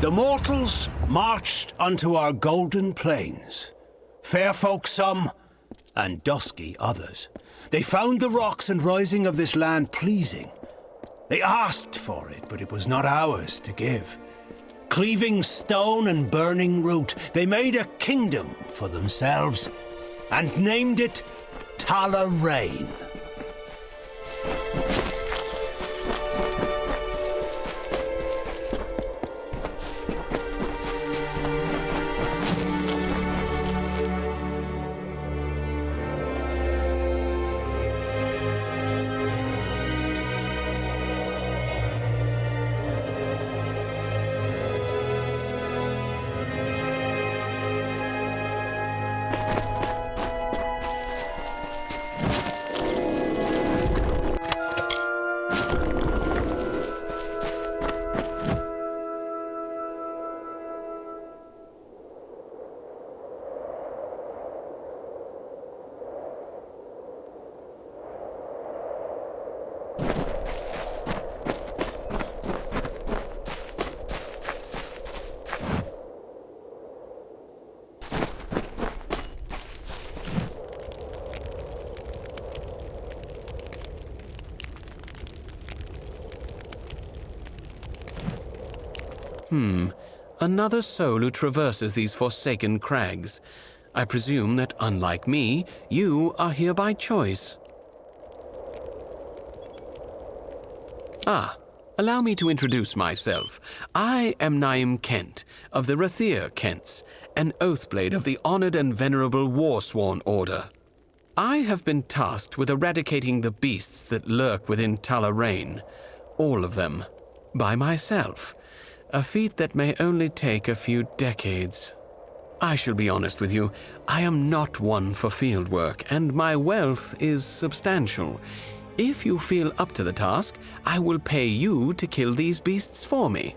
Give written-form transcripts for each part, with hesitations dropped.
The mortals marched unto our golden plains. Fair folk some, and dusky others. They found the rocks and rising of this land pleasing. They asked for it, but it was not ours to give. Cleaving stone and burning root, they made a kingdom for themselves, and named it Talarain. Another soul who traverses these forsaken crags. I presume that, unlike me, you are here by choice. Allow me to introduce myself. I am Naim Kent, of the Rathir Kents, an Oathblade of the honored and venerable Warsworn Order. I have been tasked with eradicating the beasts that lurk within Talarain, all of them, by myself. A feat that may only take a few decades. I shall be honest with you, I am not one for field work, and my wealth is substantial. If you feel up to the task, I will pay you to kill these beasts for me.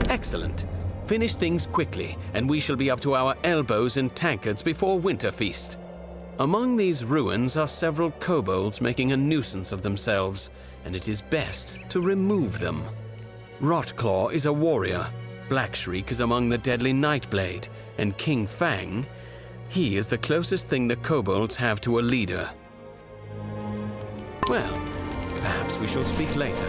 Excellent. Finish things quickly, and we shall be up to our elbows in tankards before Winterfeast. Among these ruins are several kobolds making a nuisance of themselves, and it is best to remove them. Rotclaw is a warrior, Blackshriek is among the deadly Nightblade, and King Fang, he is the closest thing the kobolds have to a leader. Well, perhaps we shall speak later.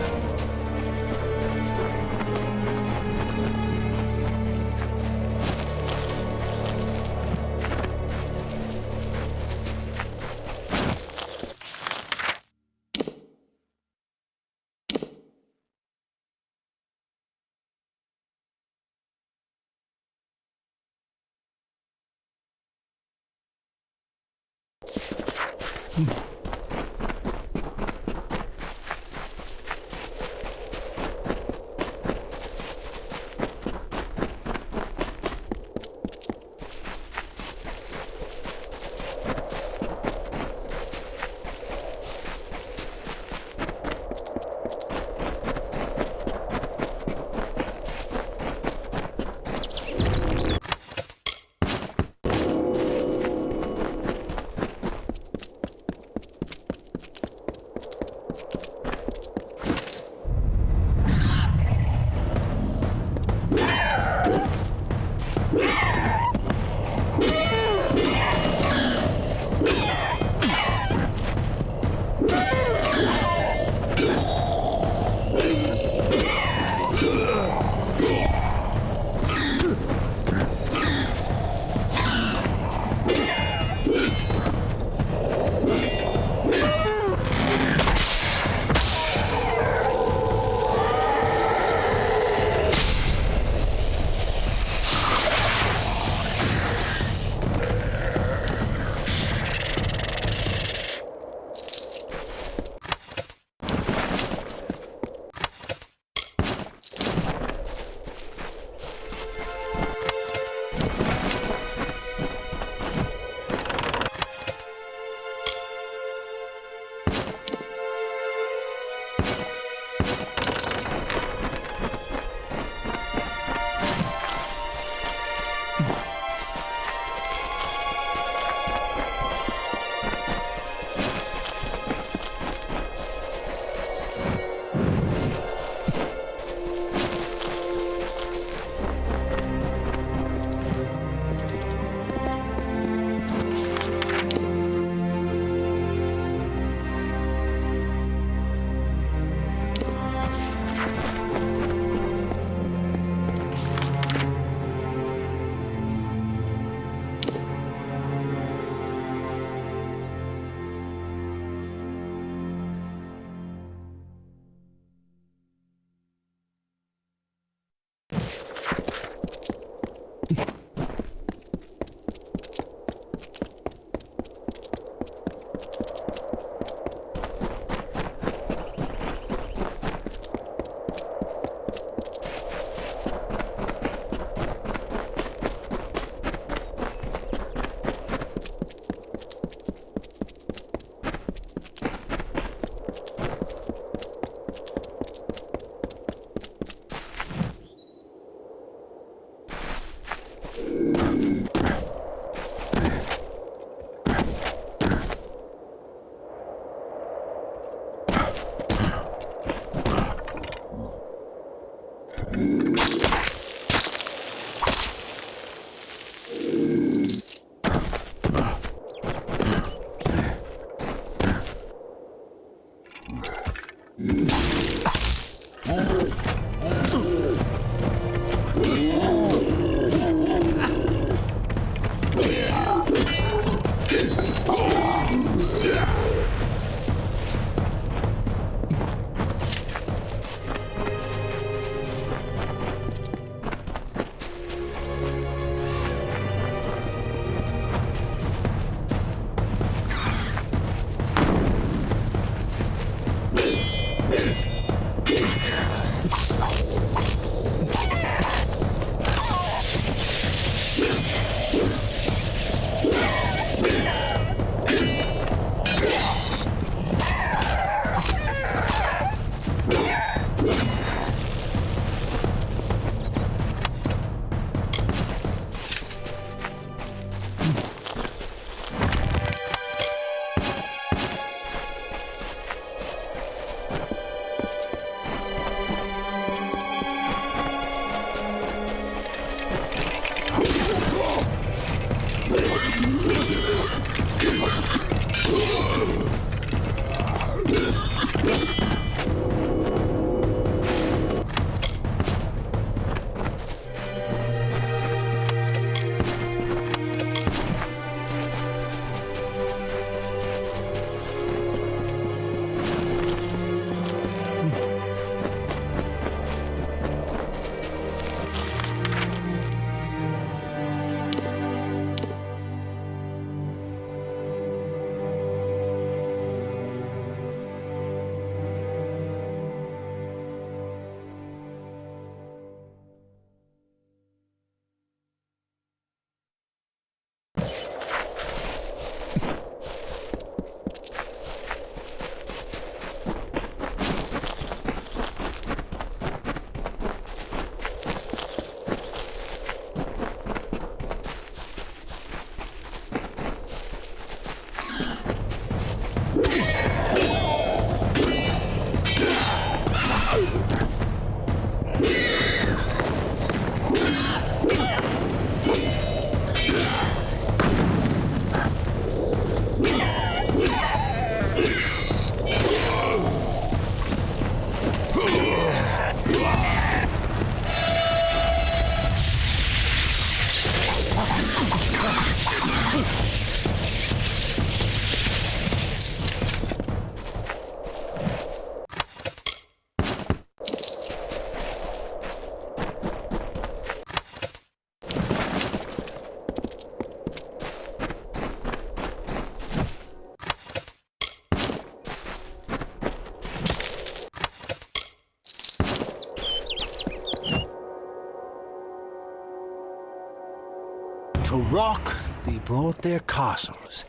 To rock, they brought their castles.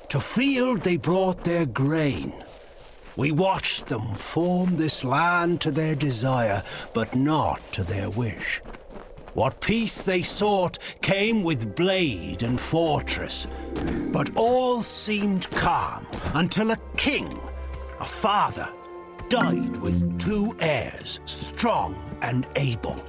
To field, they brought their grain. We watched them form this land to their desire, but not to their wish. What peace they sought came with blade and fortress, but all seemed calm until a king, a father, died with 2 heirs, strong and able.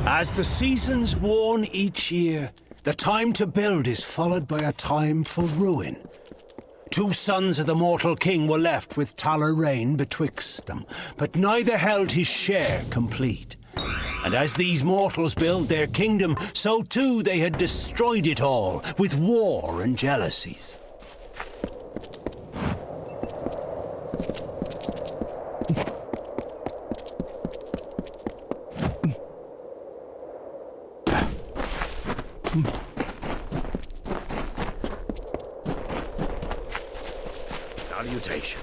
As the seasons warn each year, the time to build is followed by a time for ruin. Two sons of the mortal king were left with Talar Rain betwixt them, but neither held his share complete. And as these mortals built their kingdom, so too they had destroyed it all with war and jealousies. Salutation.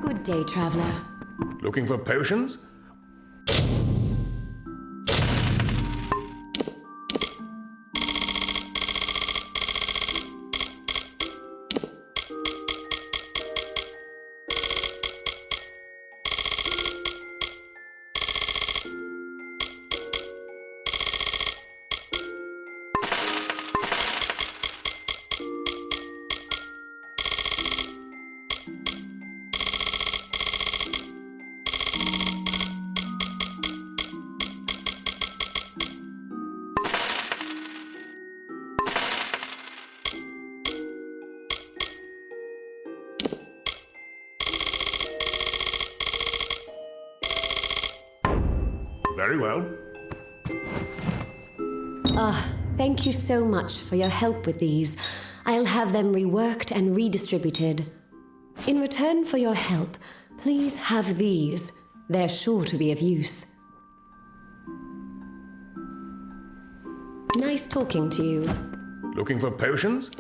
Good day, traveler. Looking for potions? Very well. Thank you so much for your help with these. I'll have them reworked and redistributed. In return for your help, please have these. They're sure to be of use. Nice talking to you. Looking for potions?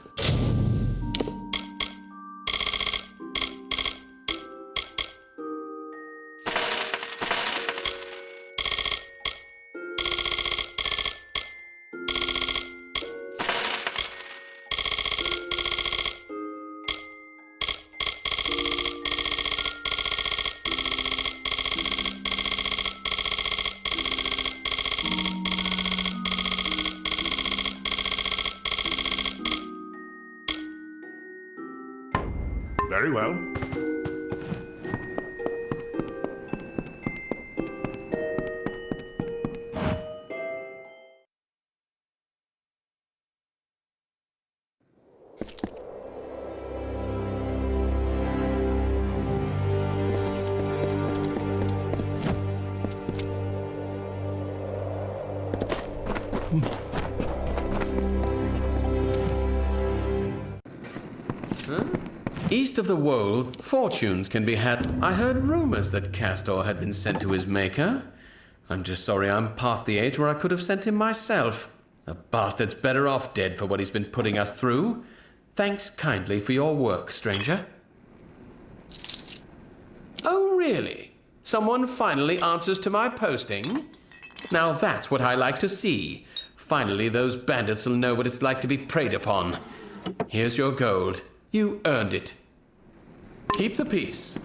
Very well. East of the Wold, fortunes can be had. I heard rumors that Castor had been sent to his maker. I'm just sorry I'm past the age where I could have sent him myself. The bastard's better off dead for what he's been putting us through. Thanks kindly for your work, stranger. Oh, really? Someone finally answers to my posting? Now that's what I like to see. Finally, those bandits will know what it's like to be preyed upon. Here's your gold. You earned it. Keep the peace.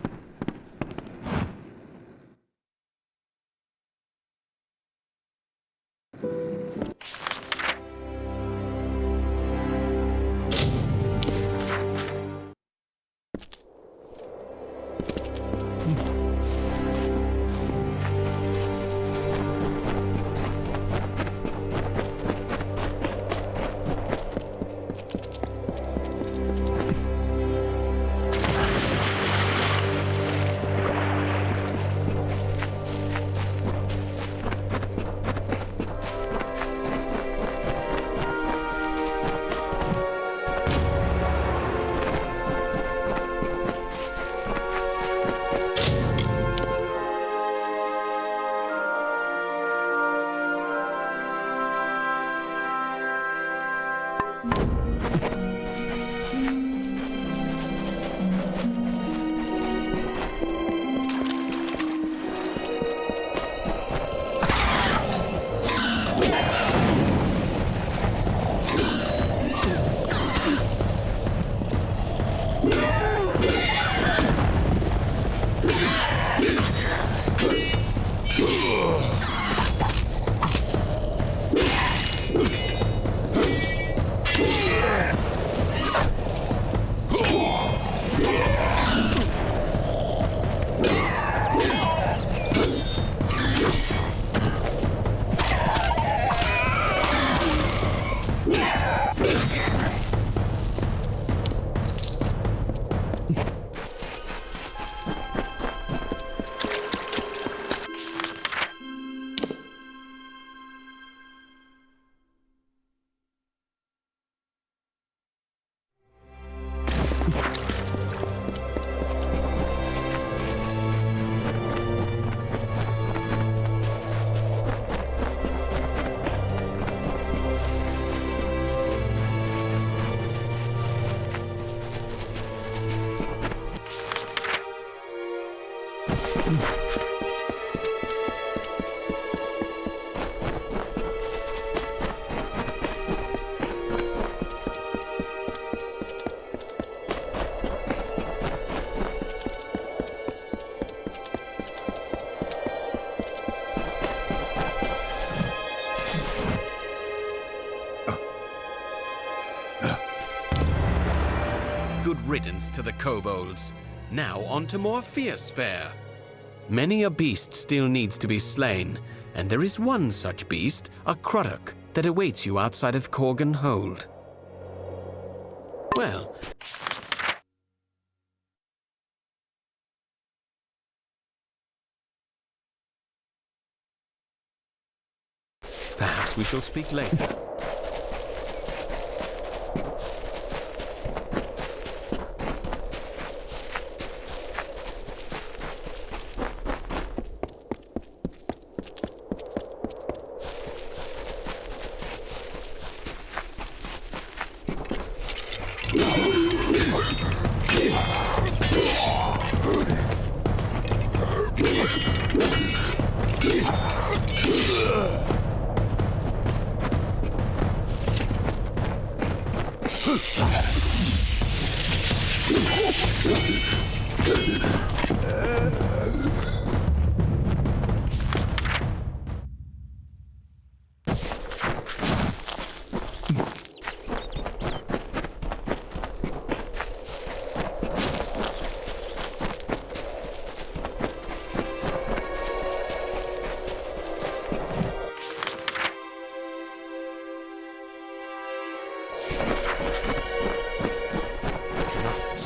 Good riddance to the kobolds. Now on to more fierce fare. Many a beast still needs to be slain, and there is one such beast, a Cruddock, that awaits you outside of Corgan Hold. Well, perhaps we shall speak later.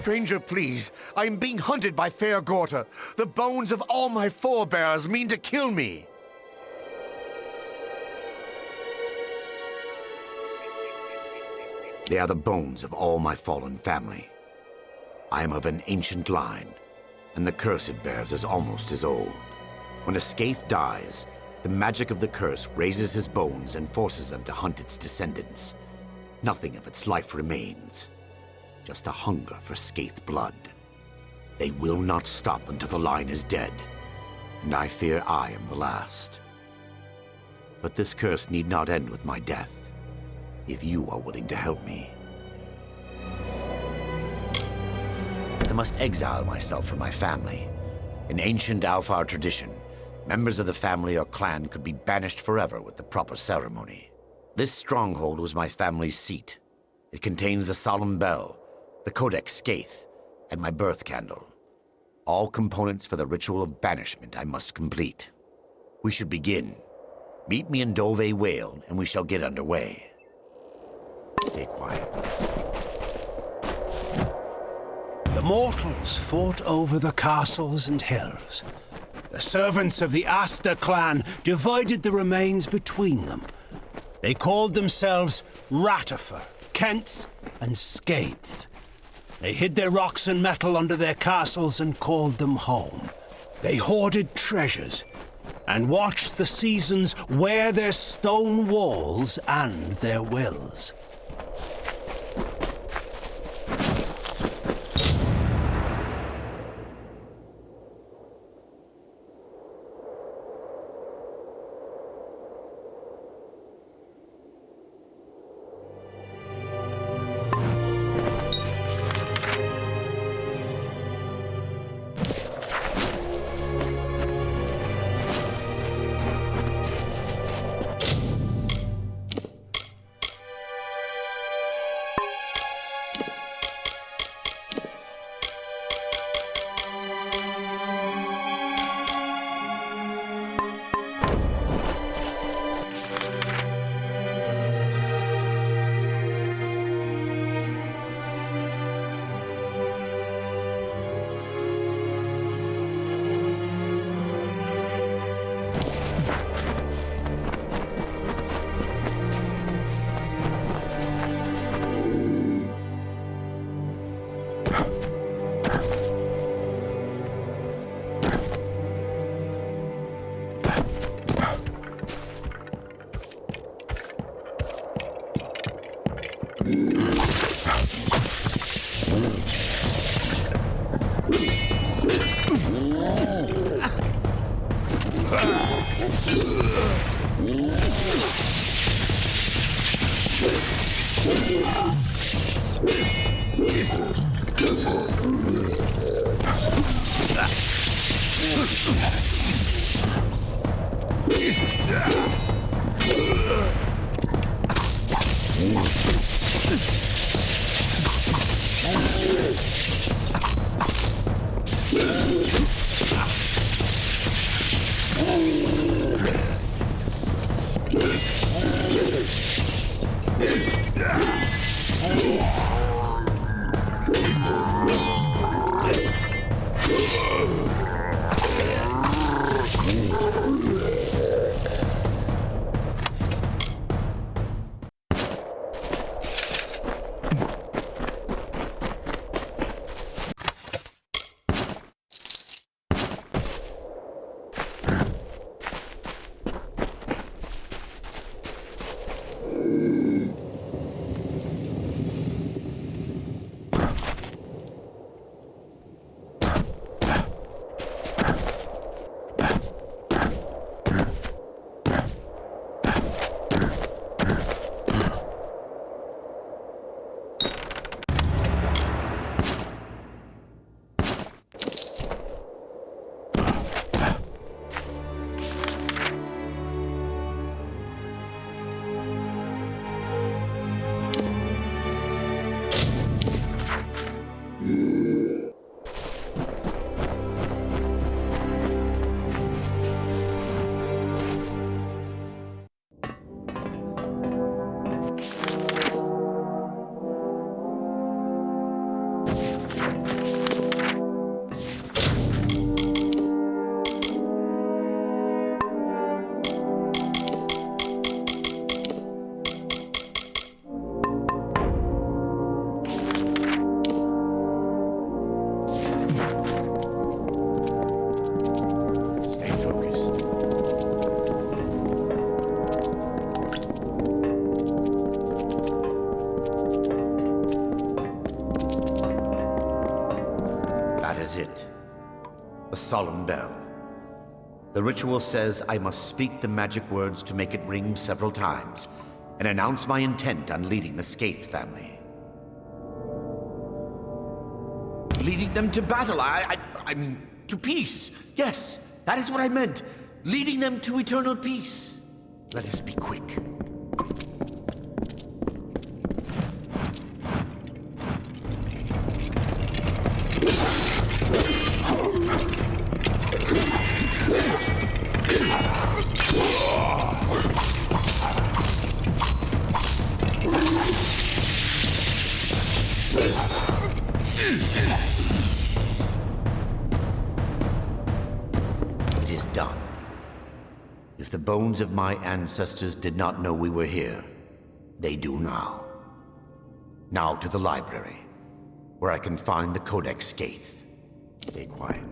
Stranger, please. I am being hunted by Fair Gorta. The bones of all my forebears mean to kill me. They are the bones of all my fallen family. I am of an ancient line, and the curse it bears is almost as old. When a Skaith dies, the magic of the curse raises his bones and forces them to hunt its descendants. Nothing of its life remains. Just a hunger for Skaith blood. They will not stop until the line is dead, and I fear I am the last. But this curse need not end with my death, if you are willing to help me. I must exile myself from my family. In ancient Alfar tradition, members of the family or clan could be banished forever with the proper ceremony. This stronghold was my family's seat. It contains the solemn bell, the Codex Skaith, and my birth candle. All components for the ritual of banishment I must complete. We should begin. Meet me in Dove Whale, and we shall get underway. Stay quiet. The mortals fought over the castles and hills. The servants of the Asta clan divided the remains between them. They called themselves Rathir, Kents, and Skaiths. They hid their rocks and metal under their castles and called them home. They hoarded treasures and watched the seasons wear their stone walls and their wills. solemn bell. The ritual says I must speak the magic words to make it ring several times, and announce my intent on leading the Skaith family. Leading them to battle, I mean, to peace. Yes, that is what I meant. Leading them to eternal peace. Let us be quick. It is done. If the bones of my ancestors did not know we were here, they do now. Now to the library, where I can find the Codex Skaith. Stay quiet.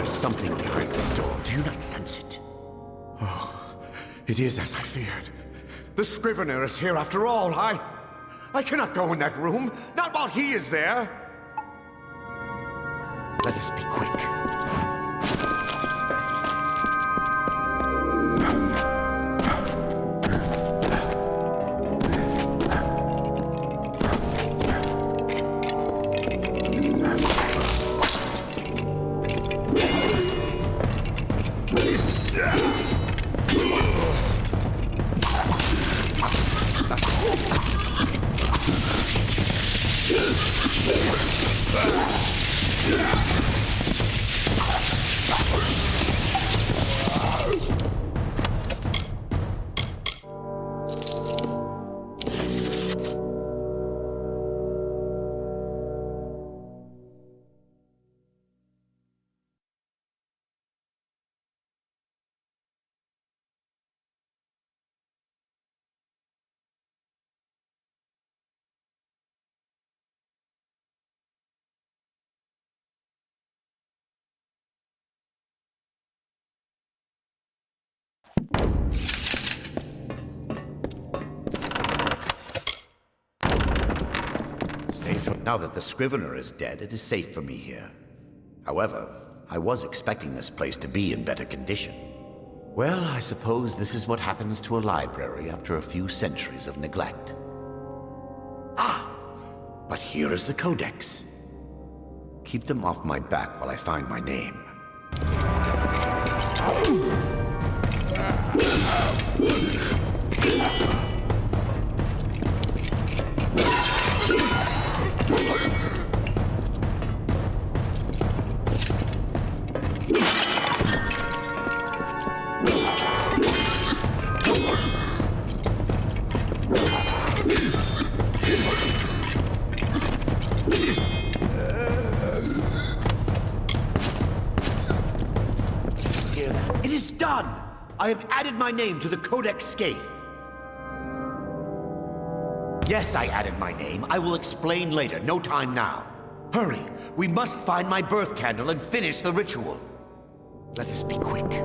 Something behind this door. Do you not sense it? Oh, it is as I feared. The Scrivener is here after all. I cannot go in that room. Not while he is there. Let us be quick. Now that the Scrivener is dead, it is safe for me here. However, I was expecting this place to be in better condition. Well, I suppose this is what happens to a library after a few centuries of neglect. Ah! But here is the Codex. Keep them off my back while I find my name. It is done! I have added my name to the Codex Skaith. Yes, I added my name. I will explain later. No time now. Hurry! We must find my birth candle and finish the ritual. Let us be quick.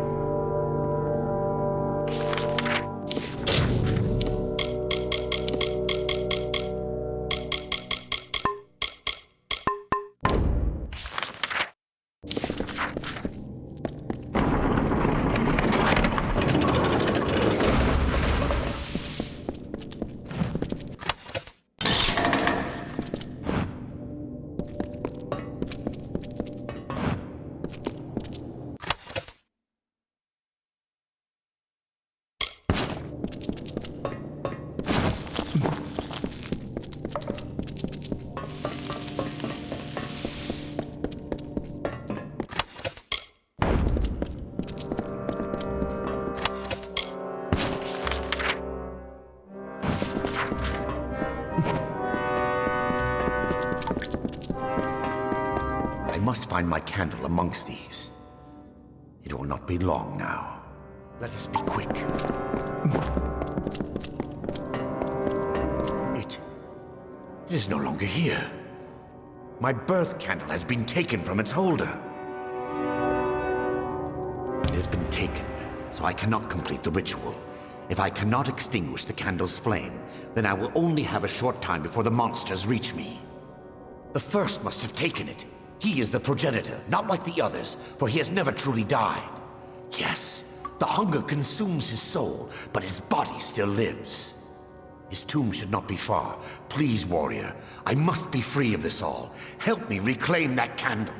I must find my candle amongst these. It will not be long now. Let us be quick. It is no longer here. My birth candle has been taken from its holder. It has been taken, so I cannot complete the ritual. If I cannot extinguish the candle's flame, then I will only have a short time before the monsters reach me. The first must have taken it. He is the progenitor, not like the others, for he has never truly died. Yes, the hunger consumes his soul, but his body still lives. His tomb should not be far. Please, warrior, I must be free of this all. Help me reclaim that candle.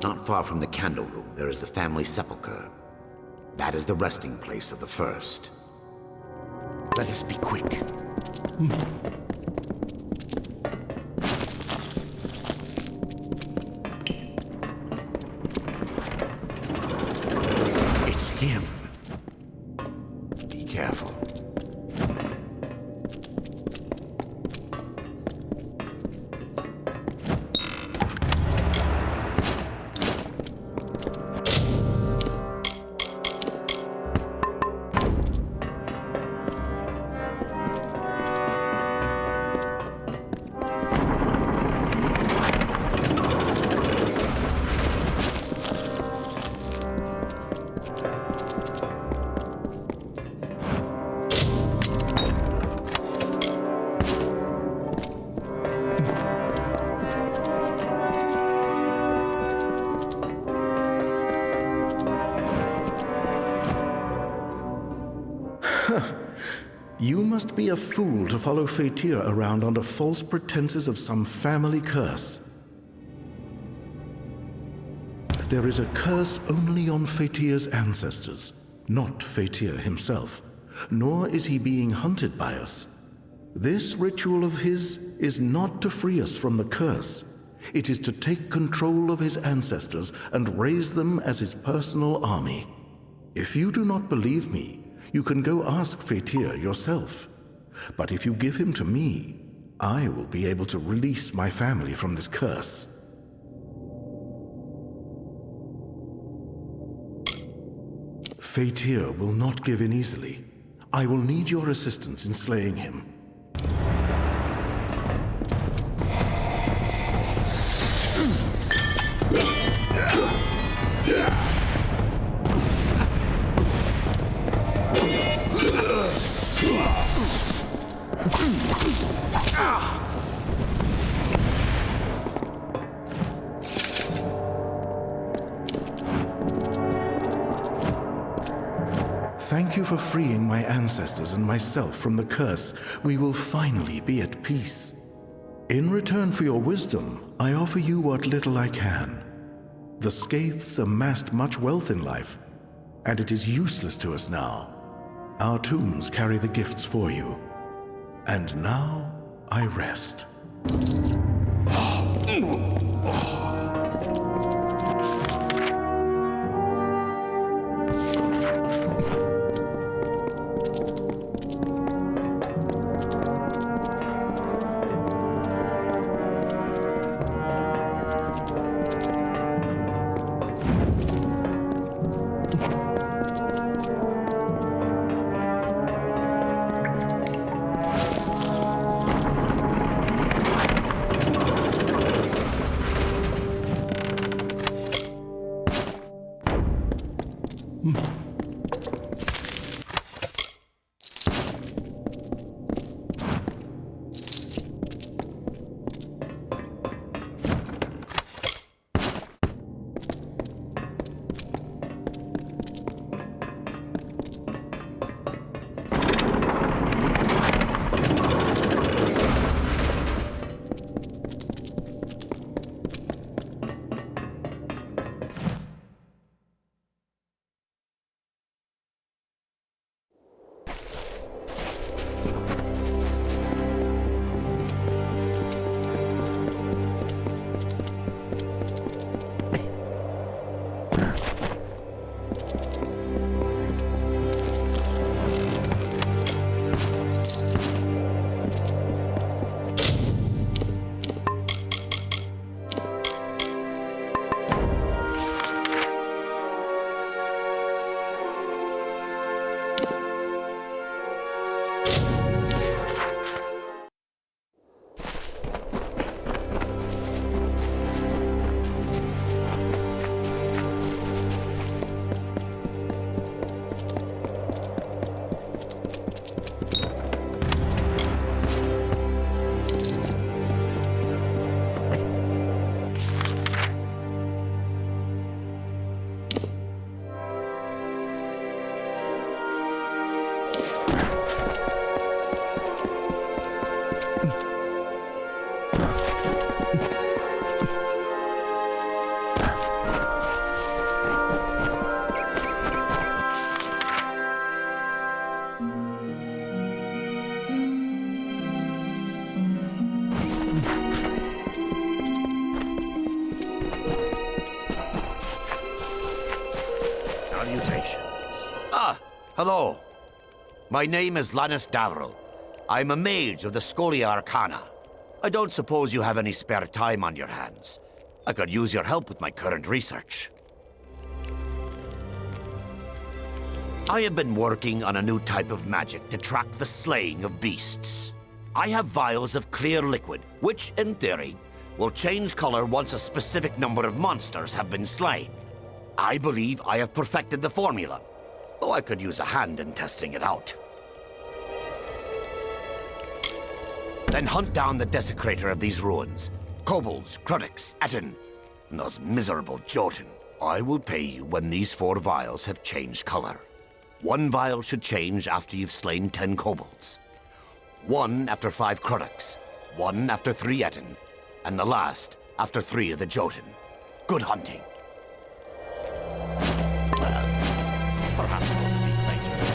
Not far from the candle room, there is the family sepulchre. That is the resting place of the first. Let us be quick. It's him. Be careful. You must be a fool to follow Rathir around under false pretenses of some family curse. There is a curse only on Rathir's ancestors, not Rathir himself, nor is he being hunted by us. This ritual of his is not to free us from the curse. It is to take control of his ancestors and raise them as his personal army. If you do not believe me, you can go ask Rathir yourself. But if you give him to me, I will be able to release my family from this curse. Rathir will not give in easily. I will need your assistance in slaying him. Thank you for freeing my ancestors and myself from the curse. We will finally be at peace. In return for your wisdom, I offer you what little I can. The Skaiths amassed much wealth in life, and it is useless to us now. Our tombs carry the gifts for you. And now, I rest. Hello. My name is Lannis Davril. I'm a mage of the Scholia Arcana. I don't suppose you have any spare time on your hands. I could use your help with my current research. I have been working on a new type of magic to track the slaying of beasts. I have vials of clear liquid, which, in theory, will change color once a specific number of monsters have been slain. I believe I have perfected the formula, though I could use a hand in testing it out. Then hunt down the desecrator of these ruins. Kobolds, Krudix, Etten, and those miserable Jotun. I will pay you when these 4 vials have changed color. 1 vial should change after you've slain 10 kobolds. 1 after 5 Krudix. 1 after 3 Etten. And the last after 3 of the Jotun. Good hunting. Well, perhaps we'll speak later.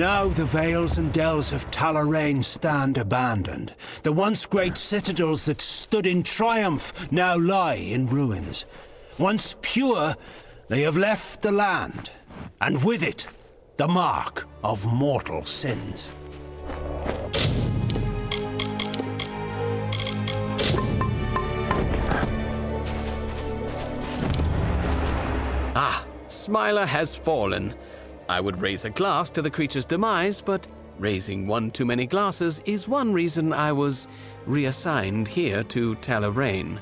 Now the vales and dells of Talarain stand abandoned. The once great citadels that stood in triumph now lie in ruins. Once pure, they have left the land, and with it, the mark of mortal sins. Ah, Smiler has fallen. I would raise a glass to the creature's demise, but raising one too many glasses is one reason I was reassigned here to Talarain.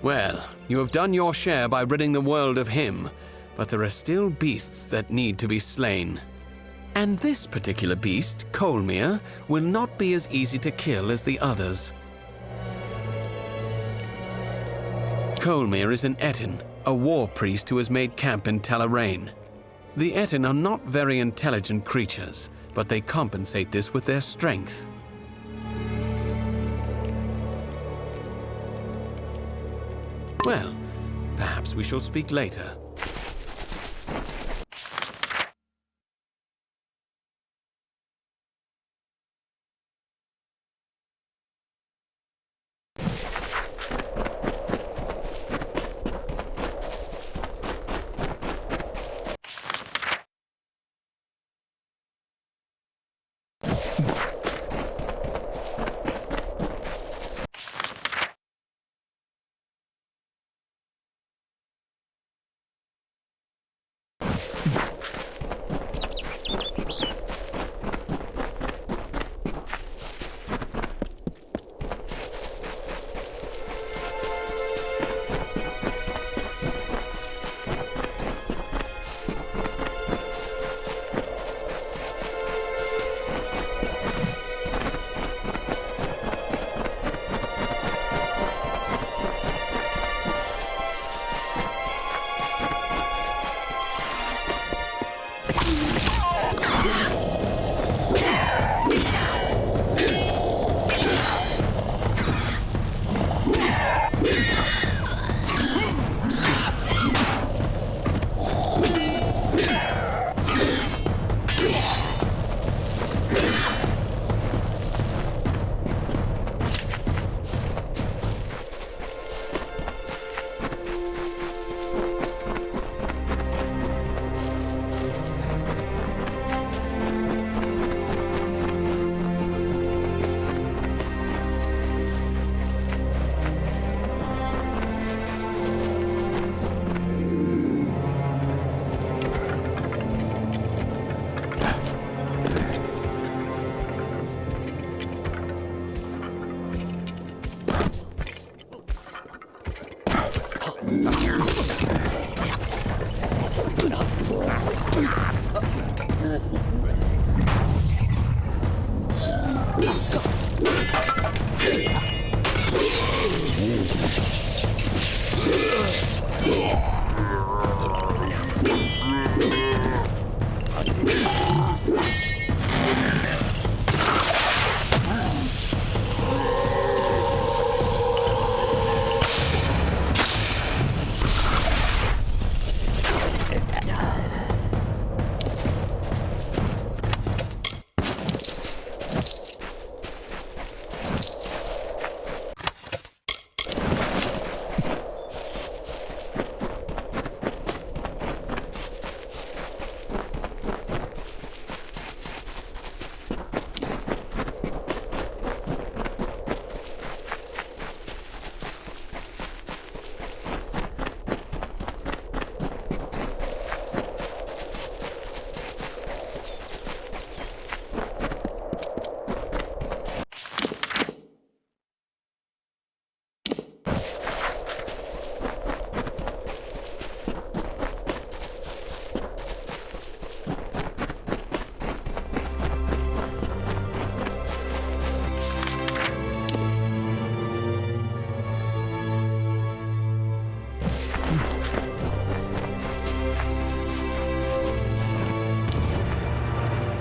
Well, you have done your share by ridding the world of him, but there are still beasts that need to be slain. And this particular beast, Colmere, will not be as easy to kill as the others. Colmere is an Etin, a war priest who has made camp in Talarain. The Etin are not very intelligent creatures, but they compensate this with their strength. Well, perhaps we shall speak later.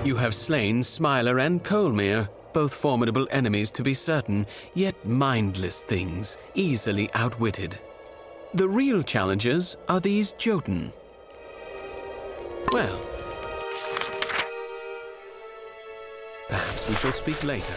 You have slain Smiler and Colmere, both formidable enemies to be certain, yet mindless things, easily outwitted. The real challengers are these Jotun. Well, Perhaps we shall speak later.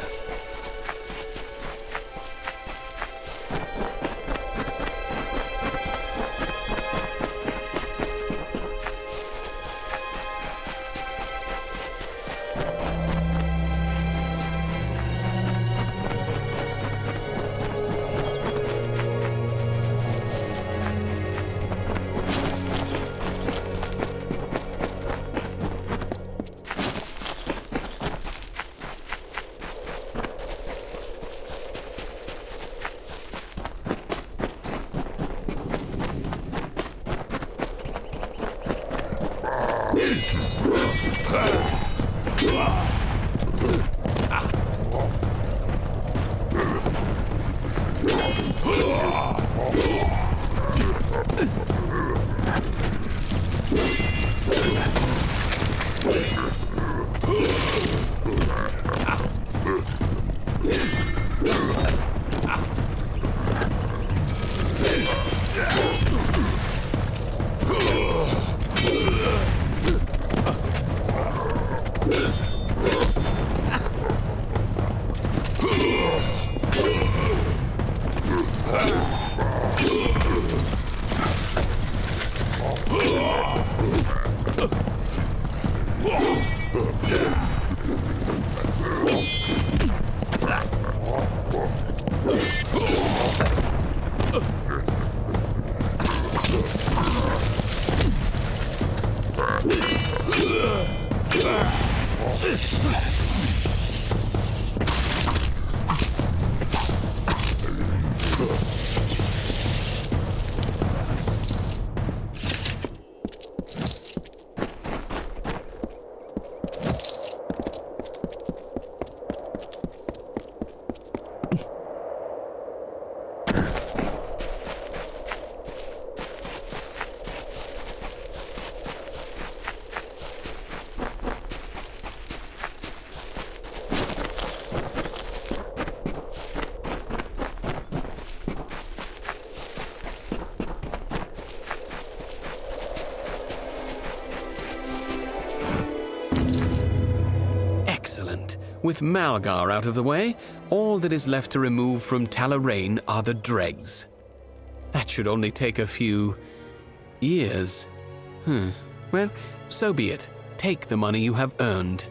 With Malgar out of the way, all that is left to remove from Talarain are the dregs. That should only take a few years. Well, so be it. Take the money you have earned.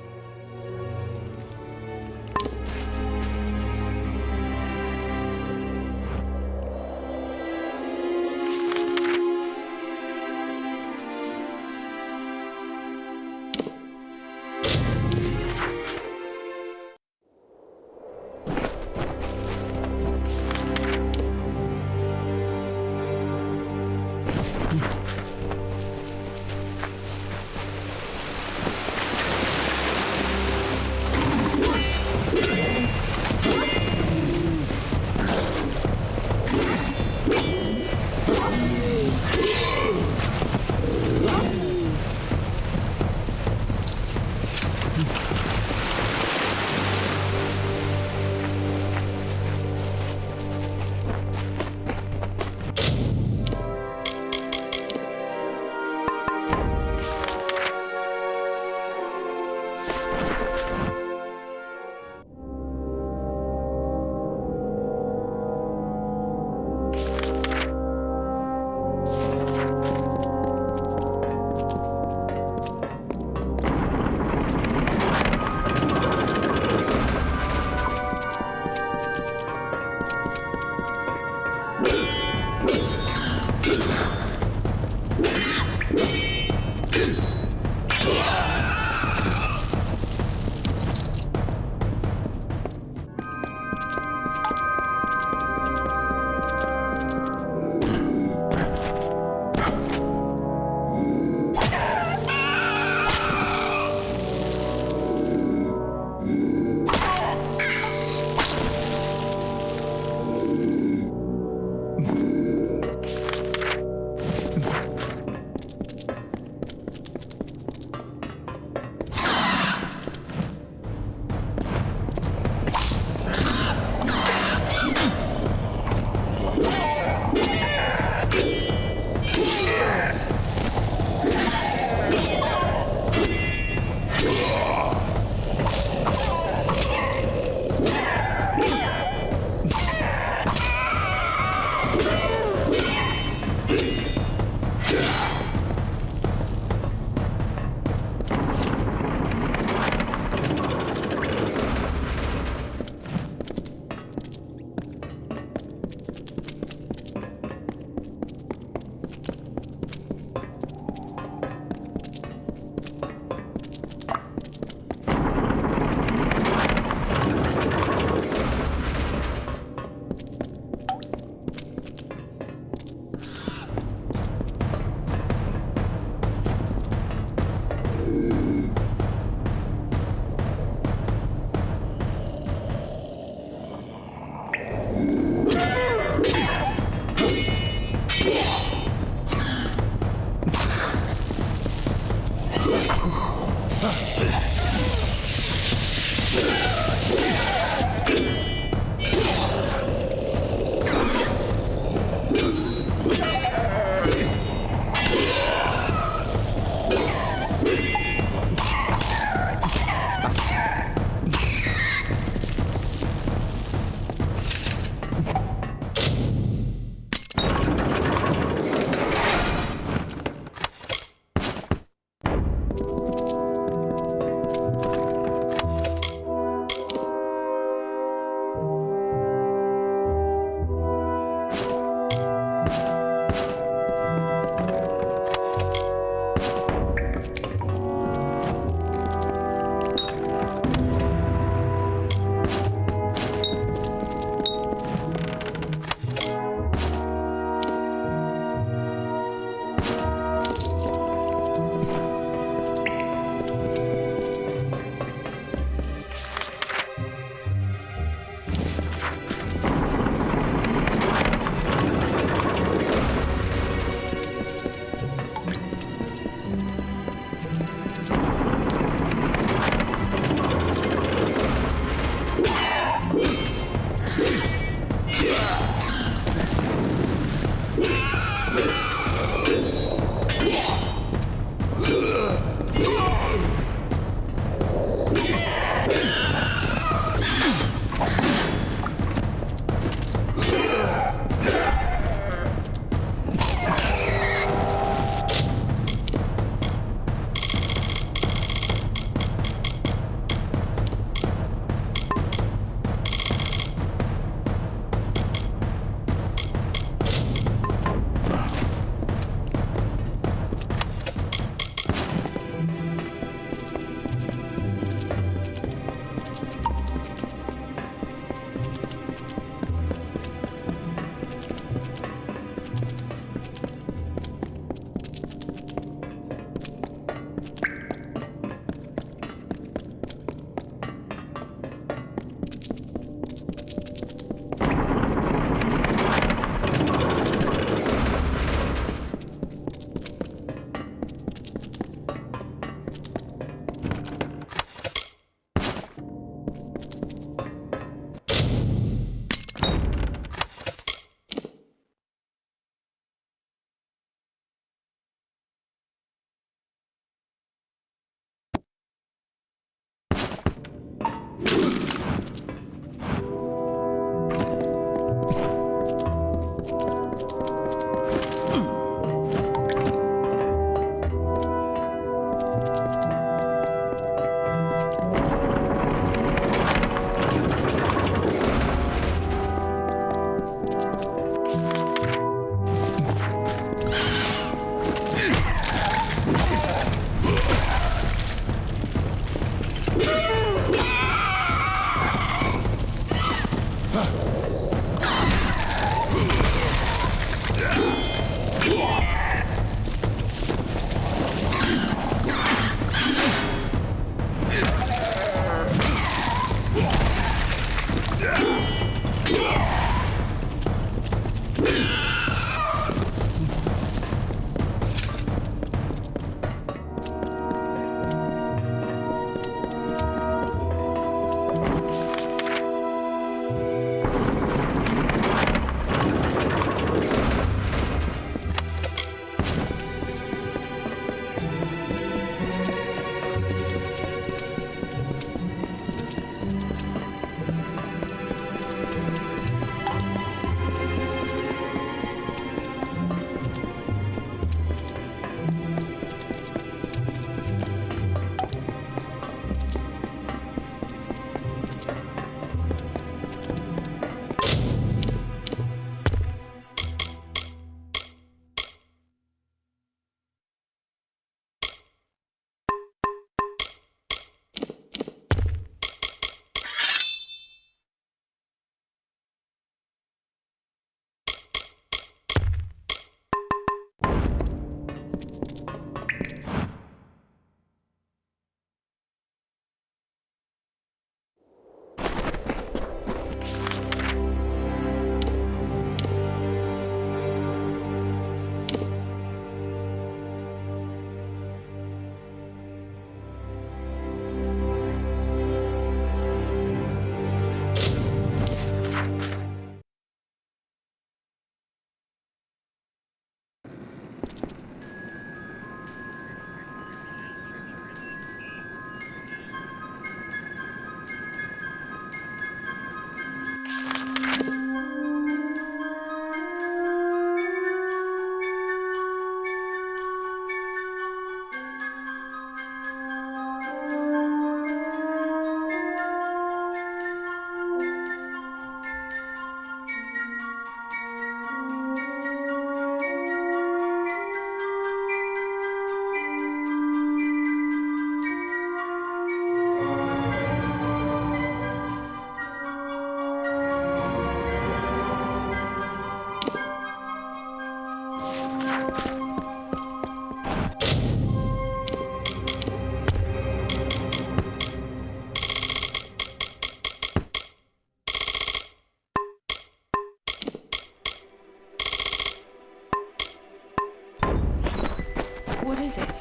What is it?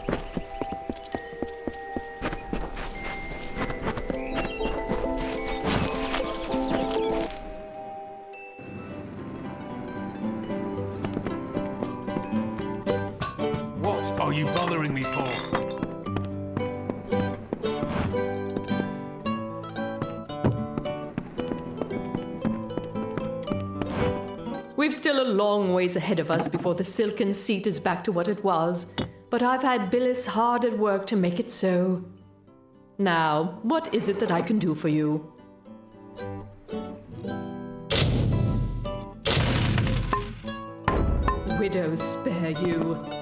What are you bothering me for? We've still a long ways ahead of us before the silken seat is back to what it was, but I've had Billis hard at work to make it so. Now, what is it that I can do for you? Widows spare you.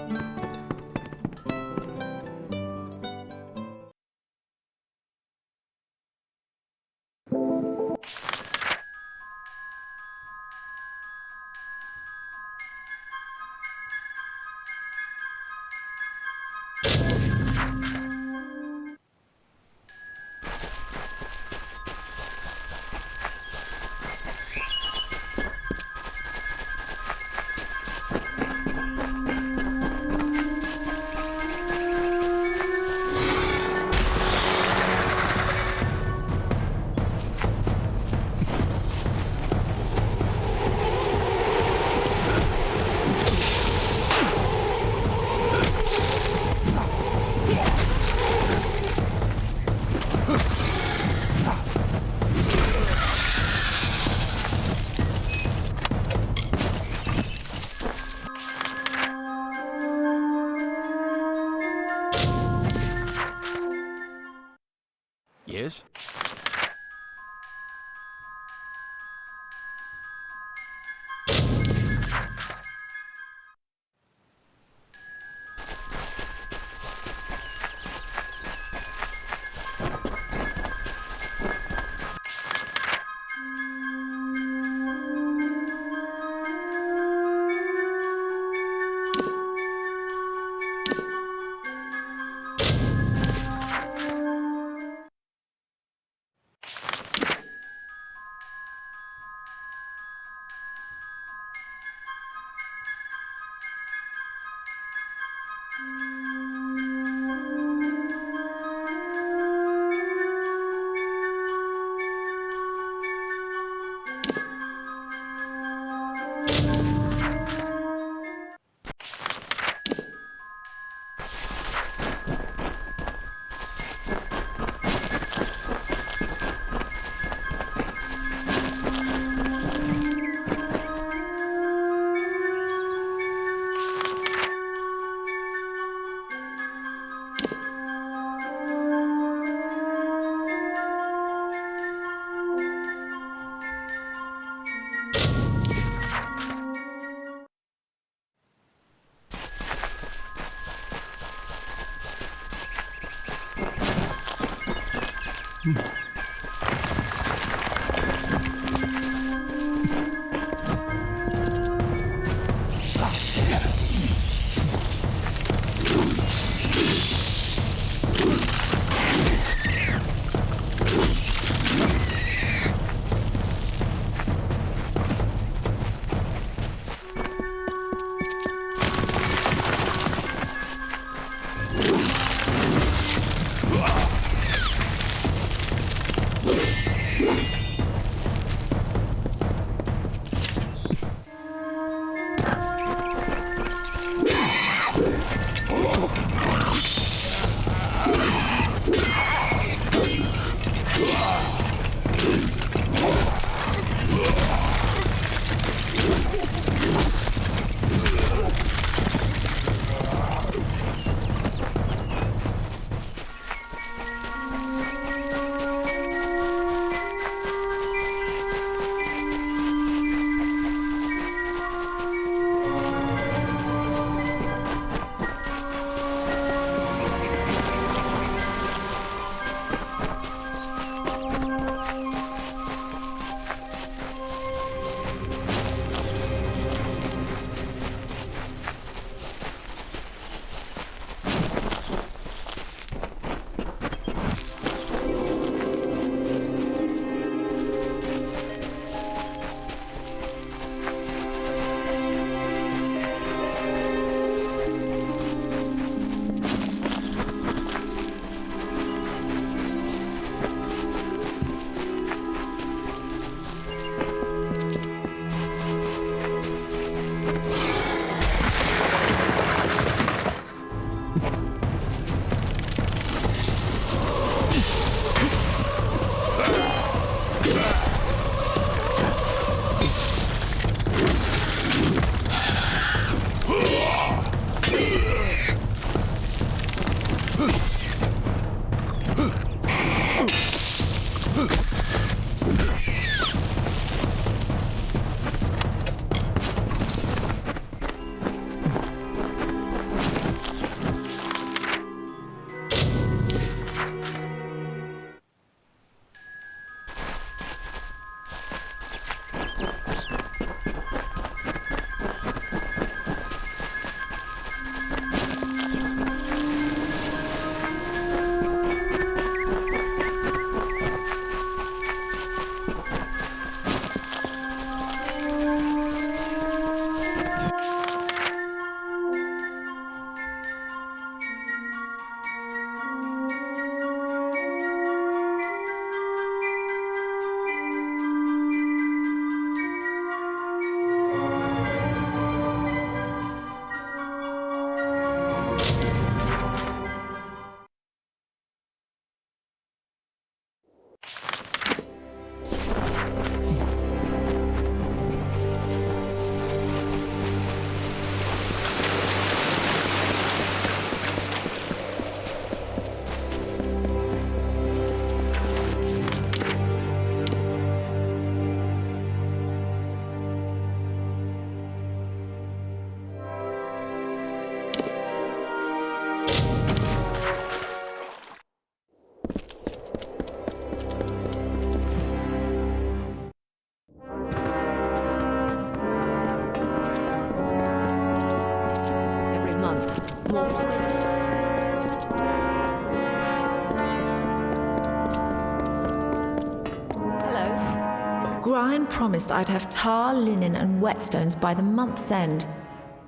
Brian promised I'd have tar, linen, and whetstones by the month's end.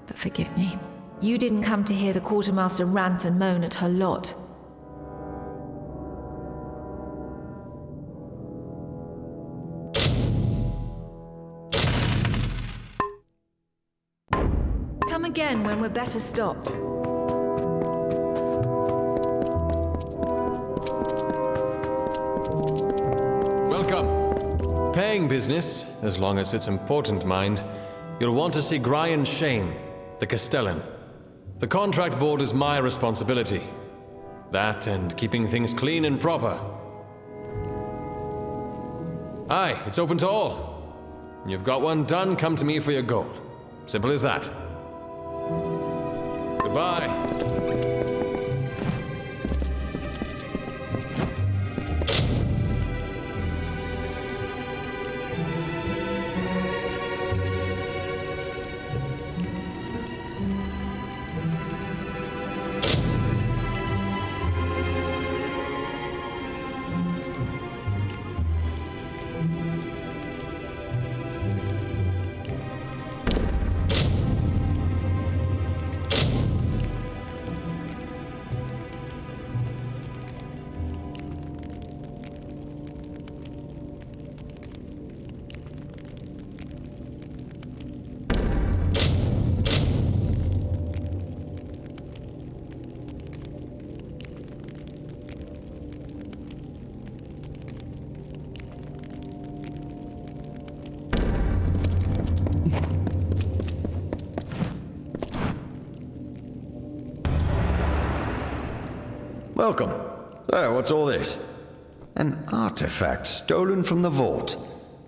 But forgive me. You didn't come to hear the quartermaster rant and moan at her lot. Come again when we're better stocked. Welcome. Paying business, as long as it's important, mind. You'll want to see Brian Shane, the Castellan. The contract board is my responsibility. That and keeping things clean and proper. Aye, it's open to all. You've got one done, come to me for your gold. Simple as that. Goodbye. Welcome. So, what's all this? An artifact stolen from the vault,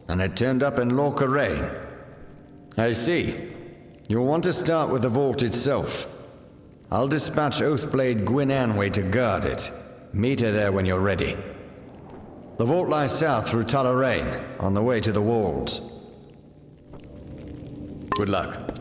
and it turned up in Lorca Rain. I see. You'll want to start with the vault itself. I'll dispatch Oathblade Gwyn Anway to guard it. Meet her there when you're ready. The vault lies south through Talarain, on the way to the walls. Good luck.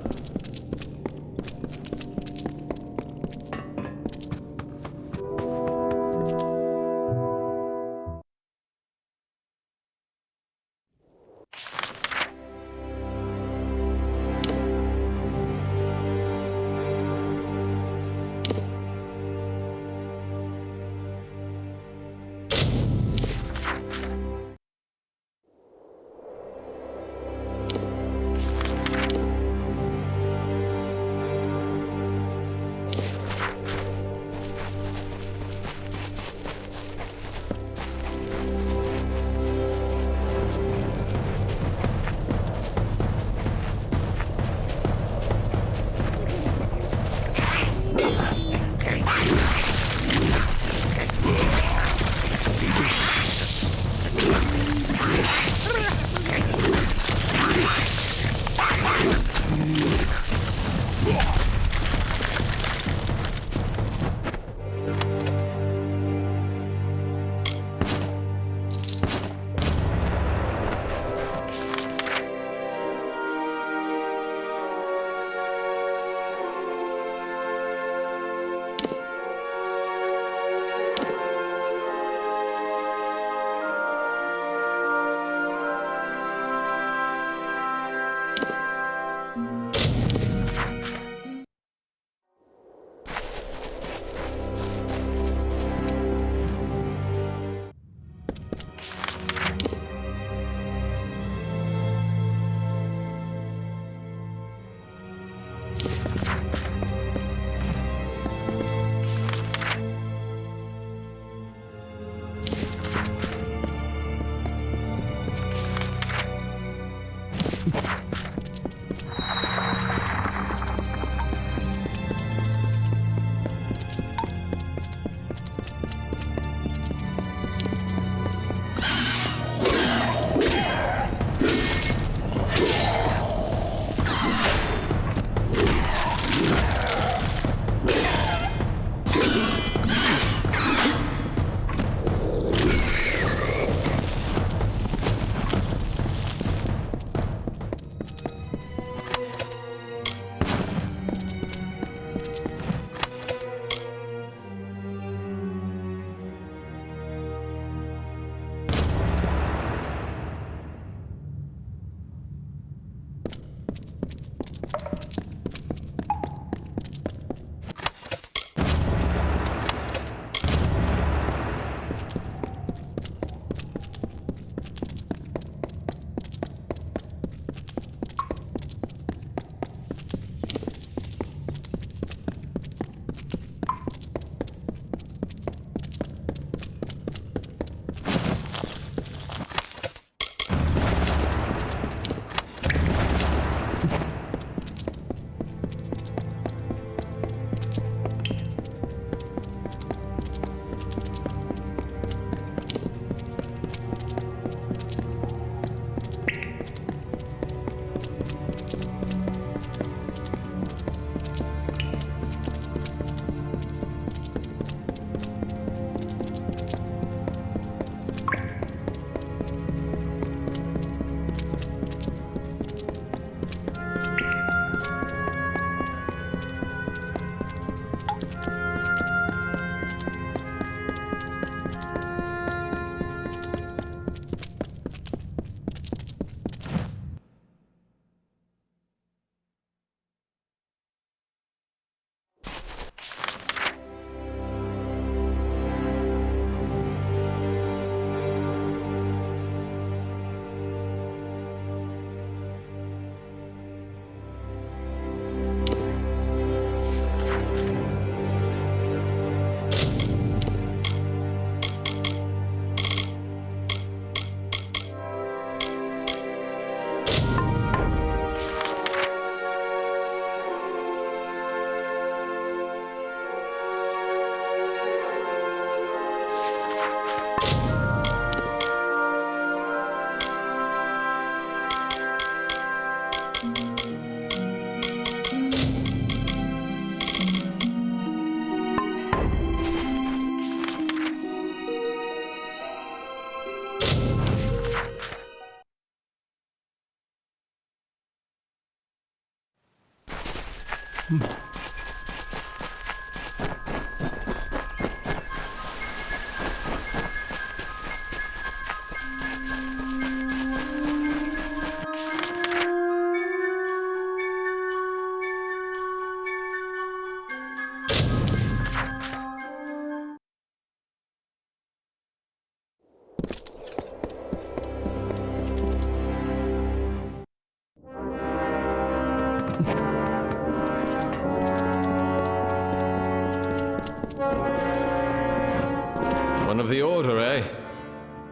One of the Order, eh?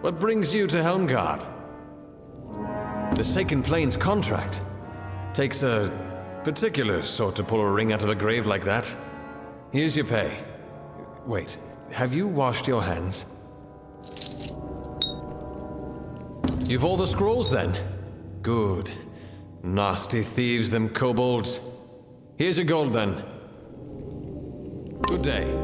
What brings you to Helmgard? The Second Plane's contract. Takes a particular sort to pull a ring out of a grave like that. Here's your pay. Wait, have you washed your hands? You've all the scrolls then? Good. Nasty thieves, them kobolds. Here's your gold then. Good day.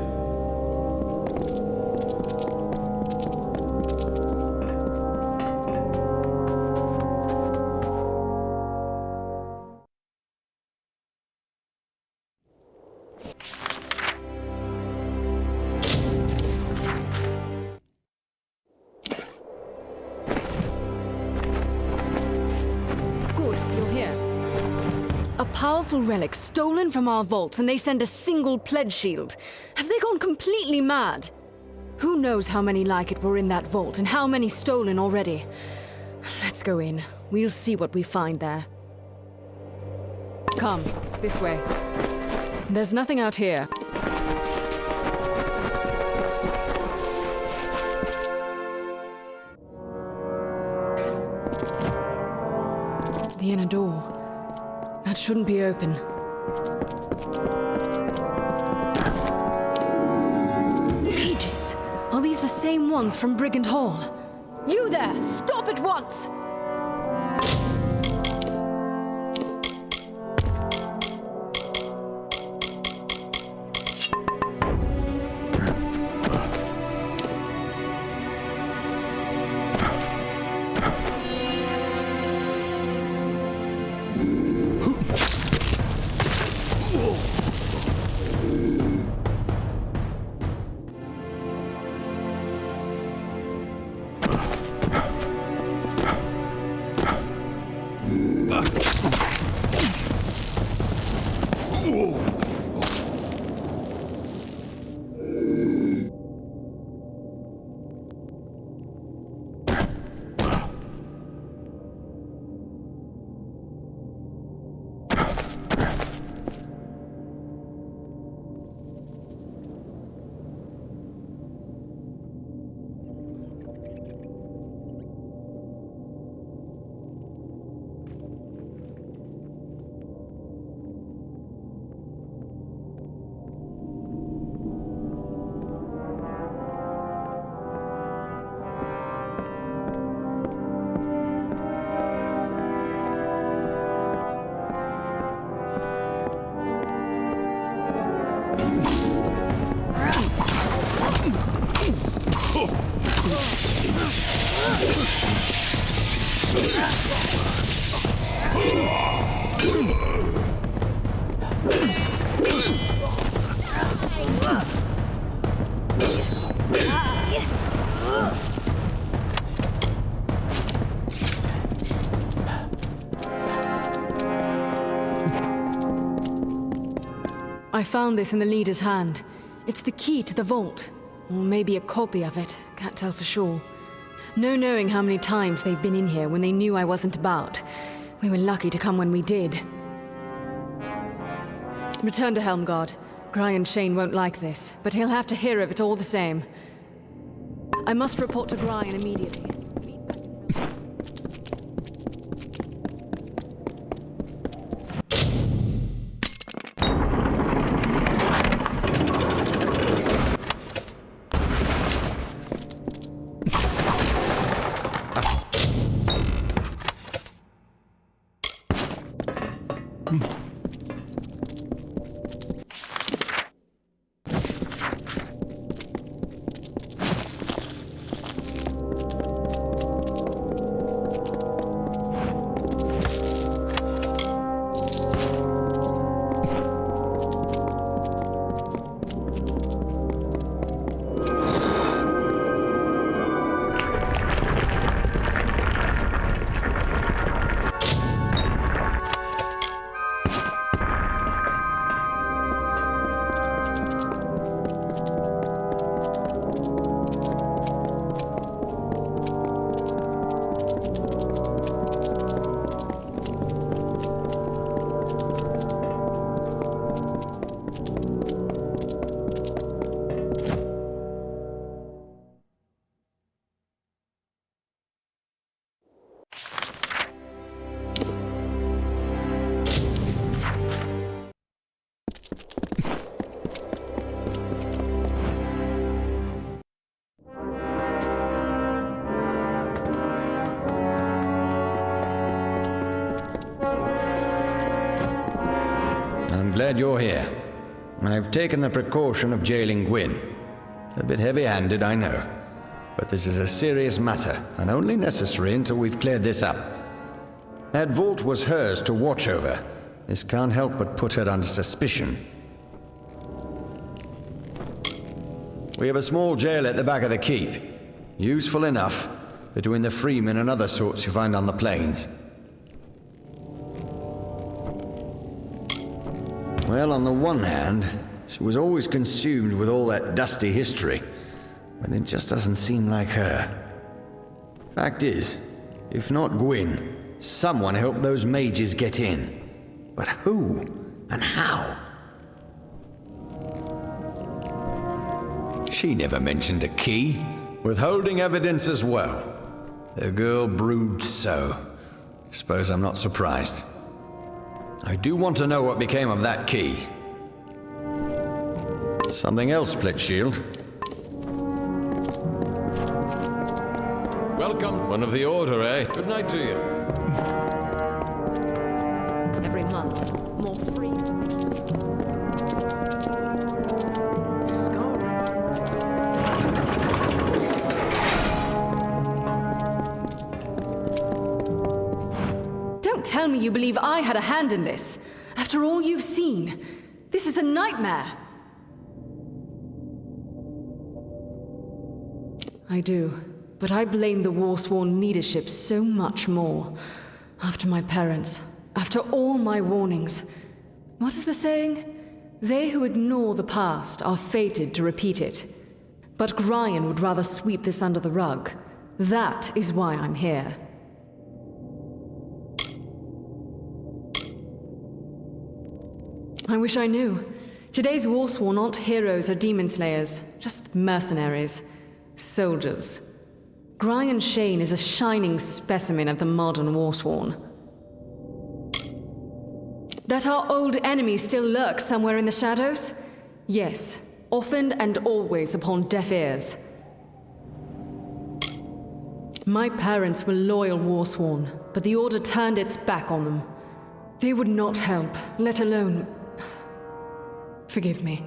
Powerful relics stolen from our vaults, and they send a single pledge shield. Have they gone completely mad? Who knows how many like it were in that vault, and how many stolen already? Let's go in. We'll see what we find there. Come, this way. There's nothing out here. The inner door. That shouldn't be open. Pages! Are these the same ones from Brigand Hall? You there! Stop at once! I found this in the leader's hand. It's the key to the vault. Or maybe a copy of it. Can't tell for sure. No knowing how many times they've been in here when they knew I wasn't about. We were lucky to come when we did. Return to Helmgard. Brian Shane won't like this, but he'll have to hear of it all the same. I must report to Brian immediately. glad you're here. I've taken the precaution of jailing Gwyn. A bit heavy-handed, I know. But this is a serious matter, and only necessary until we've cleared this up. That vault was hers to watch over. This can't help but put her under suspicion. We have a small jail at the back of the keep. Useful enough, between the freemen and other sorts you find on the plains. Well, on the one hand, she was always consumed with all that dusty history, but it just doesn't seem like her. Fact is, if not Gwyn, someone helped those mages get in. But who and how? She never mentioned a key, withholding evidence as well. The girl broods so. Suppose I'm not surprised. I do want to know what became of that key. Something else, Splitshield. Welcome, one of the Order, eh? Good night to you. Every month, more free. Don't tell me you believe I had a hand in this. After all you've seen, this is a nightmare. I do, but I blame the Warsworn leadership so much more. After my parents, after all my warnings. What is the saying? They who ignore the past are fated to repeat it. But Gryan would rather sweep this under the rug. That is why I'm here. I wish I knew. Today's Warsworn aren't heroes or demon slayers, just mercenaries. Soldiers. Gryan Shane is a shining specimen of the modern Warsworn. That our old enemy still lurks somewhere in the shadows? Yes, often and always upon deaf ears. My parents were loyal Warsworn, but the Order turned its back on them. They would not help, let alone... Forgive me.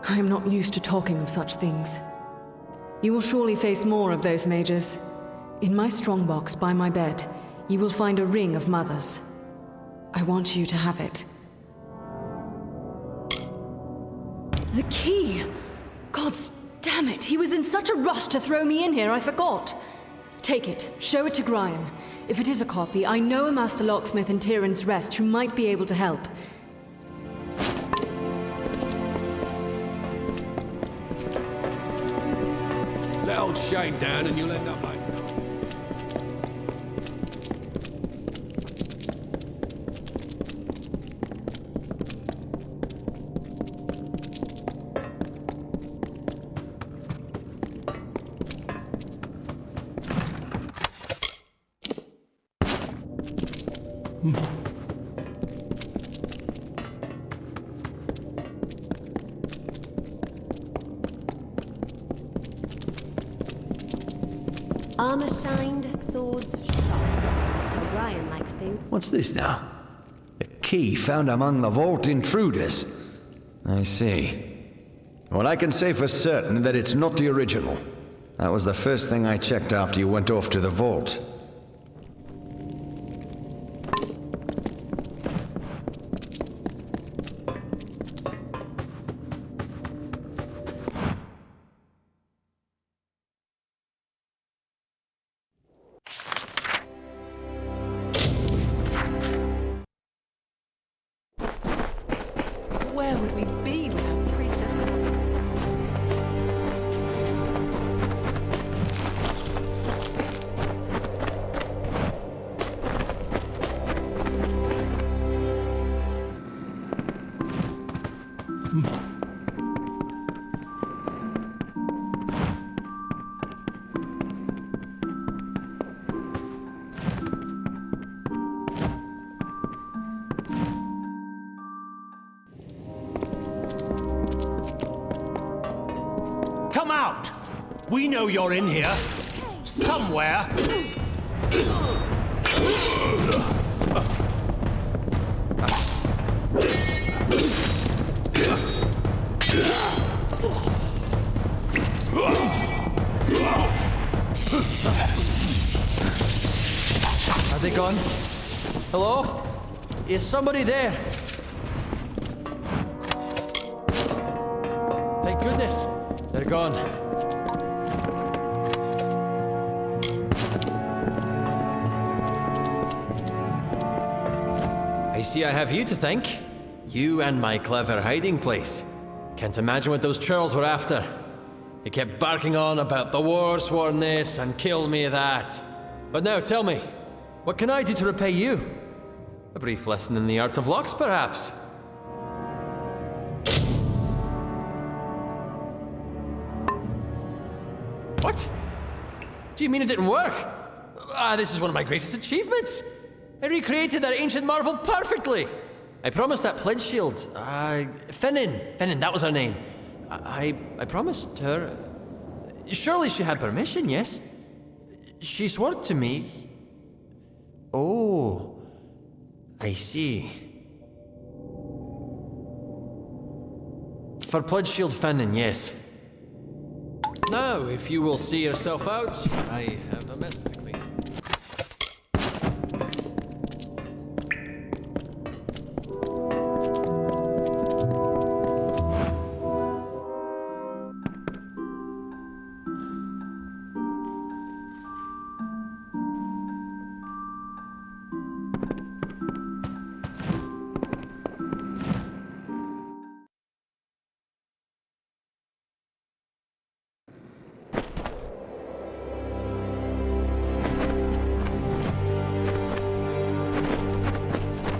I am not used to talking of such things. You will surely face more of those mages. In my strongbox by my bed, you will find a ring of mothers. I want you to have it. The key! Gods damn it! He was in such a rush to throw me in here, I forgot. Take it. Show it to Gryan. If it is a copy, I know a master locksmith in Tyrann's Rest who might be able to help. Let old Shane down and you'll end up like... Armor shined, swords sharp. That's how Gryan likes things. What's this now? A key found among the vault intruders. I see. Well, I can say for certain that it's not the original. That was the first thing I checked after you went off to the vault. Where would we be without Priestess? Come out! We know you're in here. Somewhere. Have they gone? Hello? Is somebody there? Thank goodness. They're gone. I see I have you to thank. You and my clever hiding place. Can't imagine what those churls were after. They kept barking on about the war-sworn this and kill me that. But now tell me, what can I do to repay you? A brief lesson in the art of locks, perhaps? What? Do you mean it didn't work? This is one of my greatest achievements. I recreated that ancient marvel perfectly. I promised that pledge shield. Fennin, that was her name. I promised her. Surely she had permission, yes? She swore to me. Oh, I see. For pledge shield Fennin, yes. Now, if you will see yourself out, I have a mess to clean.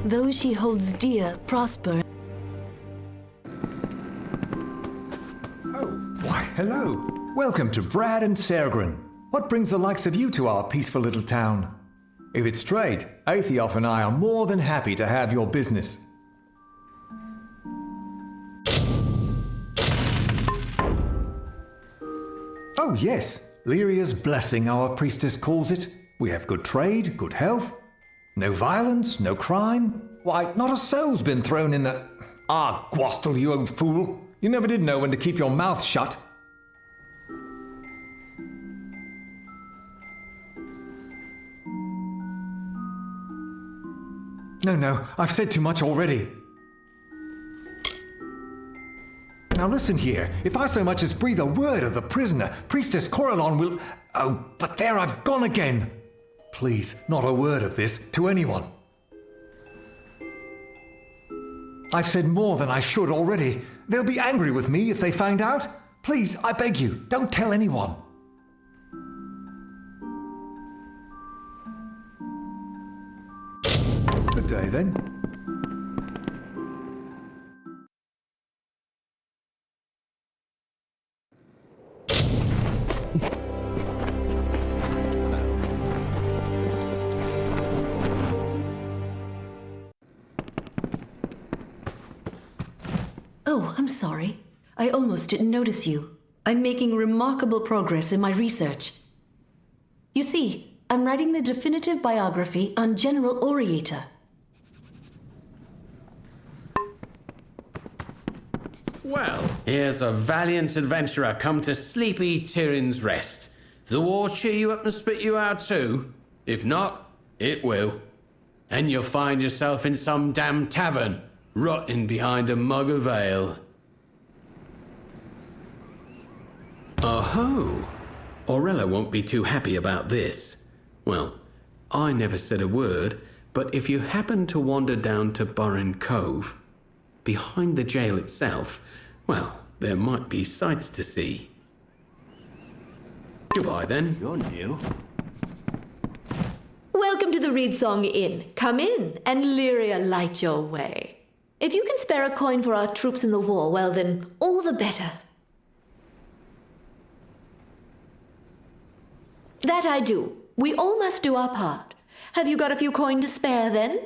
Those she holds dear prosper. Oh, why, hello. Welcome to Brad and Sergrin. What brings the likes of you to our peaceful little town? If it's trade, Aethiof and I are more than happy to have your business. Oh yes, Lyria's blessing, our priestess calls it. We have good trade, good health. No violence, no crime. Why, not a soul's been thrown in the... Ah, Gwastel, you old fool. You never did know when to keep your mouth shut. No, I've said too much already. Now listen here, if I so much as breathe a word of the prisoner, Priestess Corellon will... Oh, but there I've gone again. Please, not a word of this to anyone. I've said more than I should already. They'll be angry with me if they find out. Please, I beg you, don't tell anyone. Good day, then. Oh, I'm sorry. I almost didn't notice you. I'm making remarkable progress in my research. You see, I'm writing the definitive biography on General Oriator. Well, here's a valiant adventurer come to sleepy Tyrion's Rest. The war cheer you up and spit you out too? If not, it will. And you'll find yourself in some damn tavern, rotting behind a mug of ale. Oh-ho! Aurella won't be too happy about this. Well, I never said a word, but if you happen to wander down to Burren Cove, behind the jail itself, well, there might be sights to see. Goodbye, then. You're new. Welcome to the Reedsong Inn. Come in, and Lyria light your way. If you can spare a coin for our troops in the war, well then, all the better. That I do. We all must do our part. Have you got a few coin to spare, then?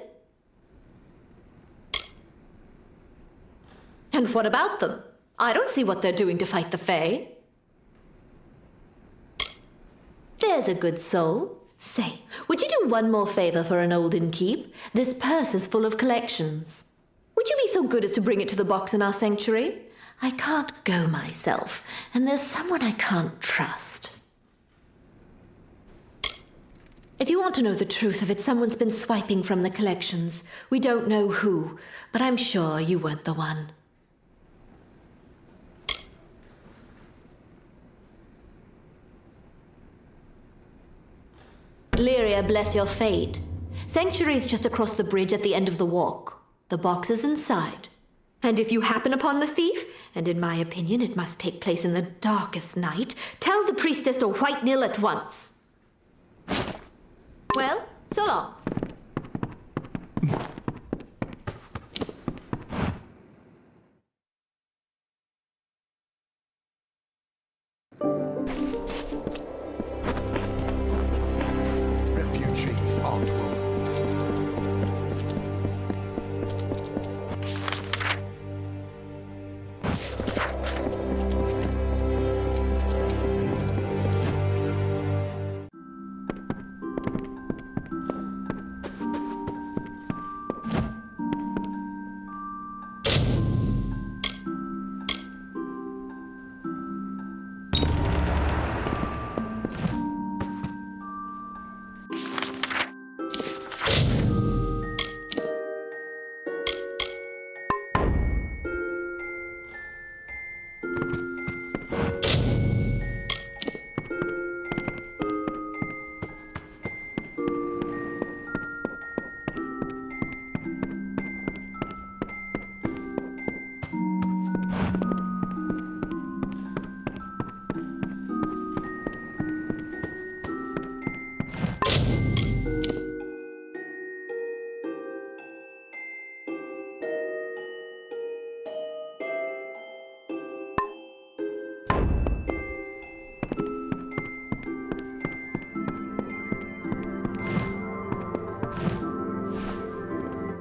And what about them? I don't see what they're doing to fight the Fae. There's a good soul. Say, would you do one more favor for an olden keep? This purse is full of collections. Would you be so good as to bring it to the box in our sanctuary? I can't go myself, and there's someone I can't trust. If you want to know the truth of it, someone's been swiping from the collections. We don't know who, but I'm sure you weren't the one. Lyria, bless your fate. Sanctuary's just across the bridge at the end of the walk. The box is inside. And if you happen upon the thief, and in my opinion it must take place in the darkest night, tell the priestess to white nil at once. Well, so long. Refugees aren't welcome.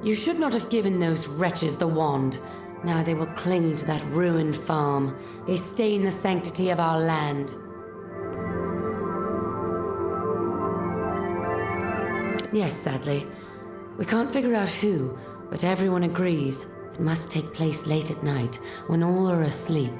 You should not have given those wretches the wand. Now they will cling to that ruined farm. They stain the sanctity of our land. Yes, sadly. We can't figure out who, but everyone agrees it must take place late at night, when all are asleep.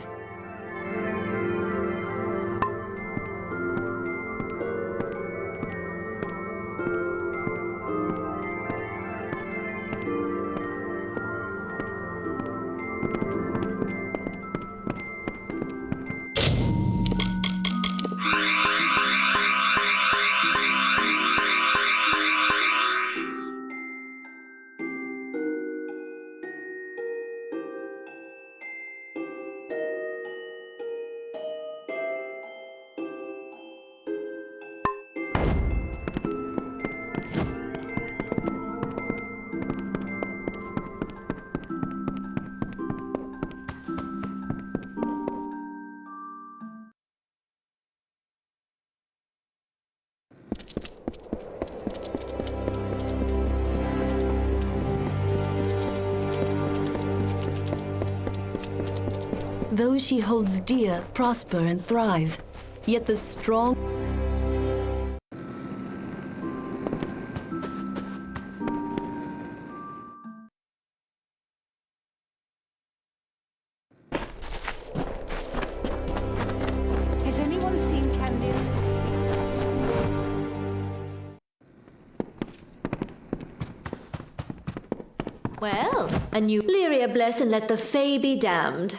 Those she holds dear prosper and thrive, yet the strong... Has anyone seen Candy? Well, a new Lyria bless and let the Fae be damned.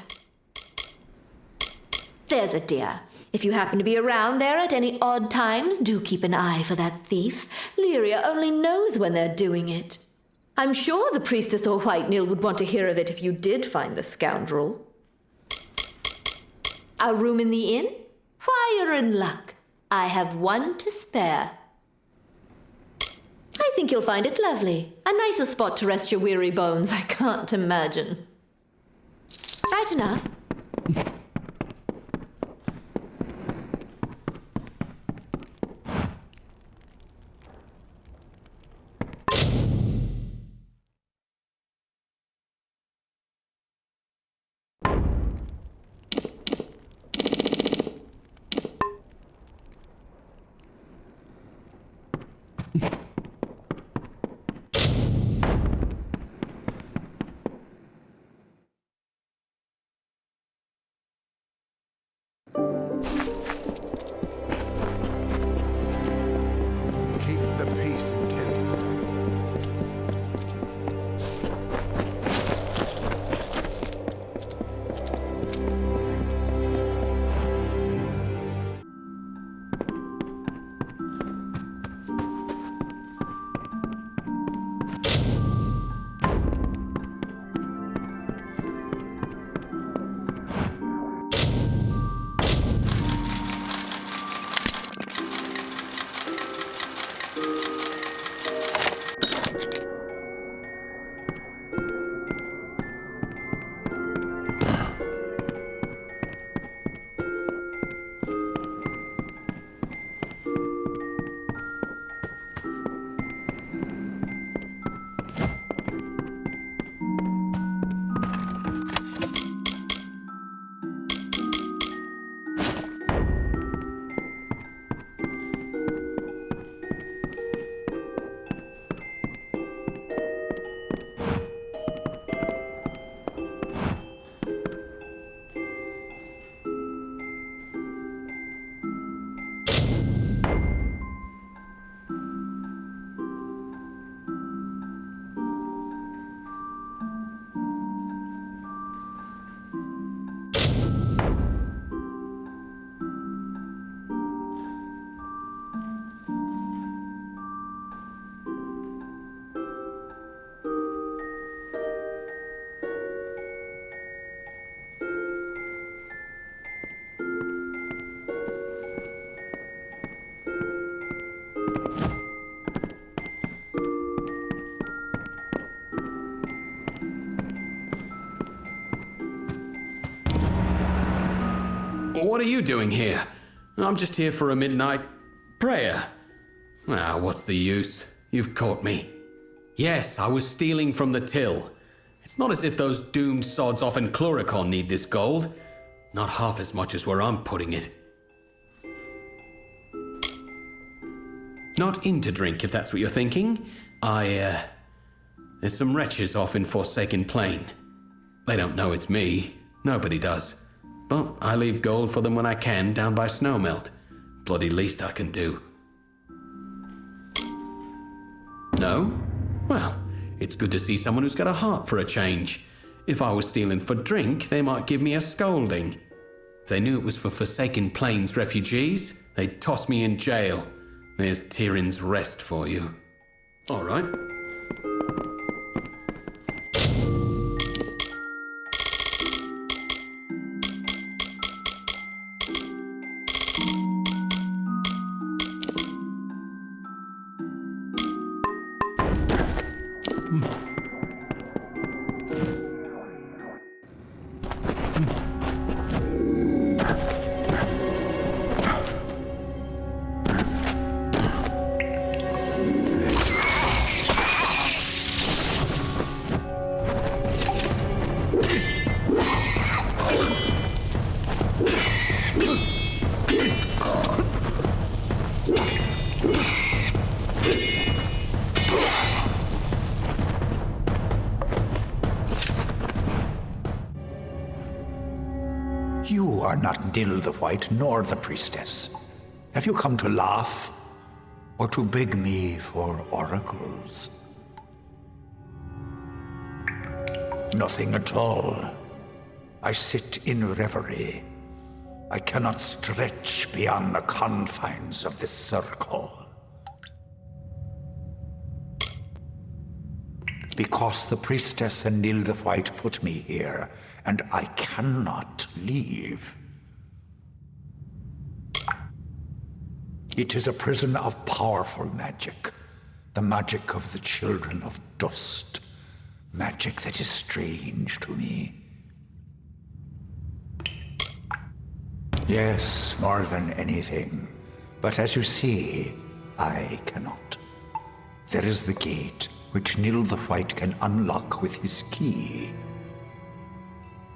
There's a dear. If you happen to be around there at any odd times, do keep an eye for that thief. Lyria only knows when they're doing it. I'm sure the priestess or White Nil would want to hear of it if you did find the scoundrel. A room in the inn? Why, you're in luck. I have one to spare. I think you'll find it lovely. A nicer spot to rest your weary bones, I can't imagine. Right enough. What are you doing here? I'm just here for a midnight prayer. Ah, what's the use? You've caught me. Yes, I was stealing from the till. It's not as if those doomed sods off in Chloricon need this gold. Not half as much as where I'm putting it. Not in to drink, if that's what you're thinking. There's some wretches off in Forsaken Plain. They don't know it's me. Nobody does. But I leave gold for them when I can down by Snowmelt. Bloody least I can do. No? Well, it's good to see someone who's got a heart for a change. If I was stealing for drink, they might give me a scolding. If they knew it was for Forsaken Plains refugees, they'd toss me in jail. There's Tyrion's Rest for you. All right. You are not Nil the White, nor the priestess. Have you come to laugh, or to beg me for oracles? Nothing at all. I sit in reverie. I cannot stretch beyond the confines of this circle. Because the priestess and Nil the White put me here, and I cannot leave. It is a prison of powerful magic. The magic of the children of dust. Magic that is strange to me. Yes, more than anything. But as you see, I cannot. There is the gate, which Nil the White can unlock with his key.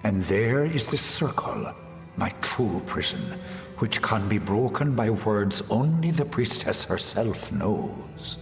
And there is the circle, my true prison, which can be broken by words only the priestess herself knows.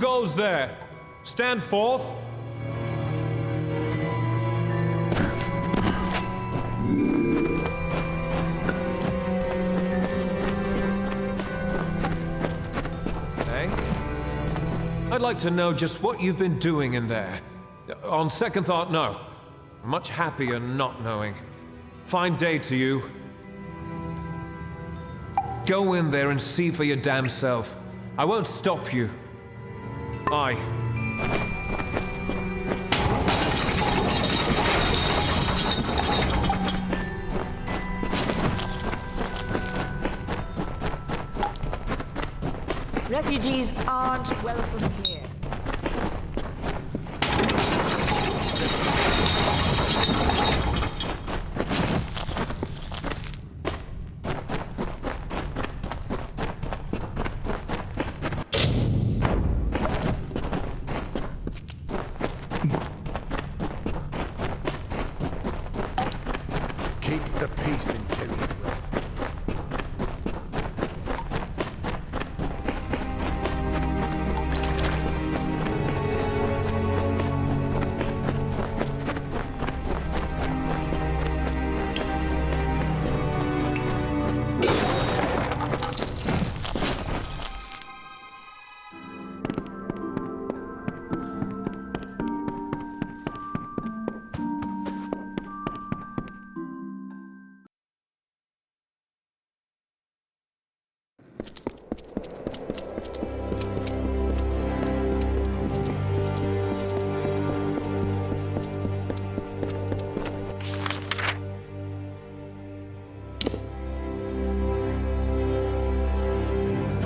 goes there? Stand forth. Hey? I'd like to know just what you've been doing in there. On second thought, no. I'm much happier not knowing. Fine day to you. Go in there and see for your damn self. I won't stop you. Aye. Refugees aren't welcome here. Keep the peace in Tyrion's Rest.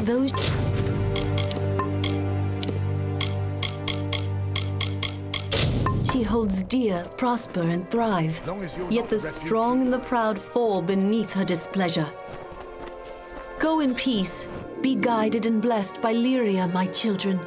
Those she holds dear, prosper, and thrive. Yet the strong and the proud fall beneath her displeasure. Go in peace. Be guided and blessed by Lyria, my children.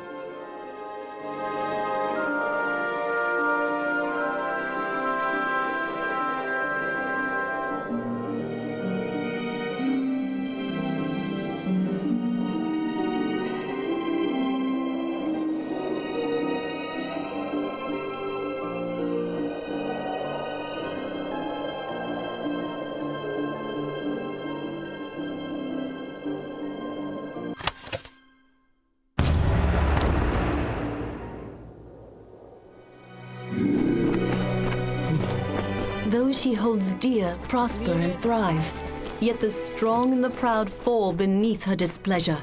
Those she holds dear prosper and thrive, yet the strong and the proud fall beneath her displeasure.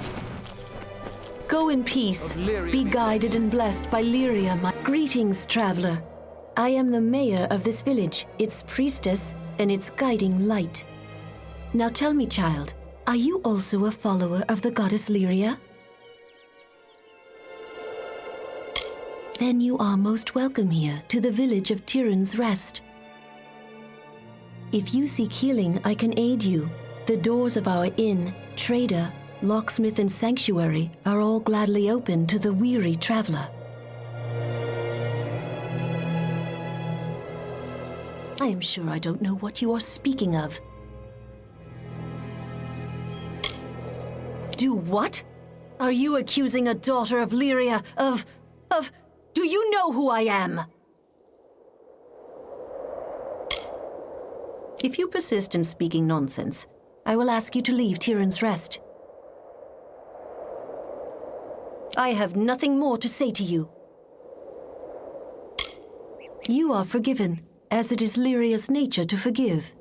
Go in peace, be guided and blessed by Lyria, my... Greetings, traveler. I am the mayor of this village, its priestess, and its guiding light. Now tell me, child, are you also a follower of the goddess Lyria? Then you are most welcome here to the village of Tyrion's Rest. If you seek healing, I can aid you. The doors of our inn, trader, locksmith, and sanctuary are all gladly open to the weary traveler. I am sure I don't know what you are speaking of. Do what? Are you accusing a daughter of Lyria of... Do you know who I am? If you persist in speaking nonsense, I will ask you to leave Tyrion's Rest. I have nothing more to say to you. You are forgiven, as it is Lyria's nature to forgive.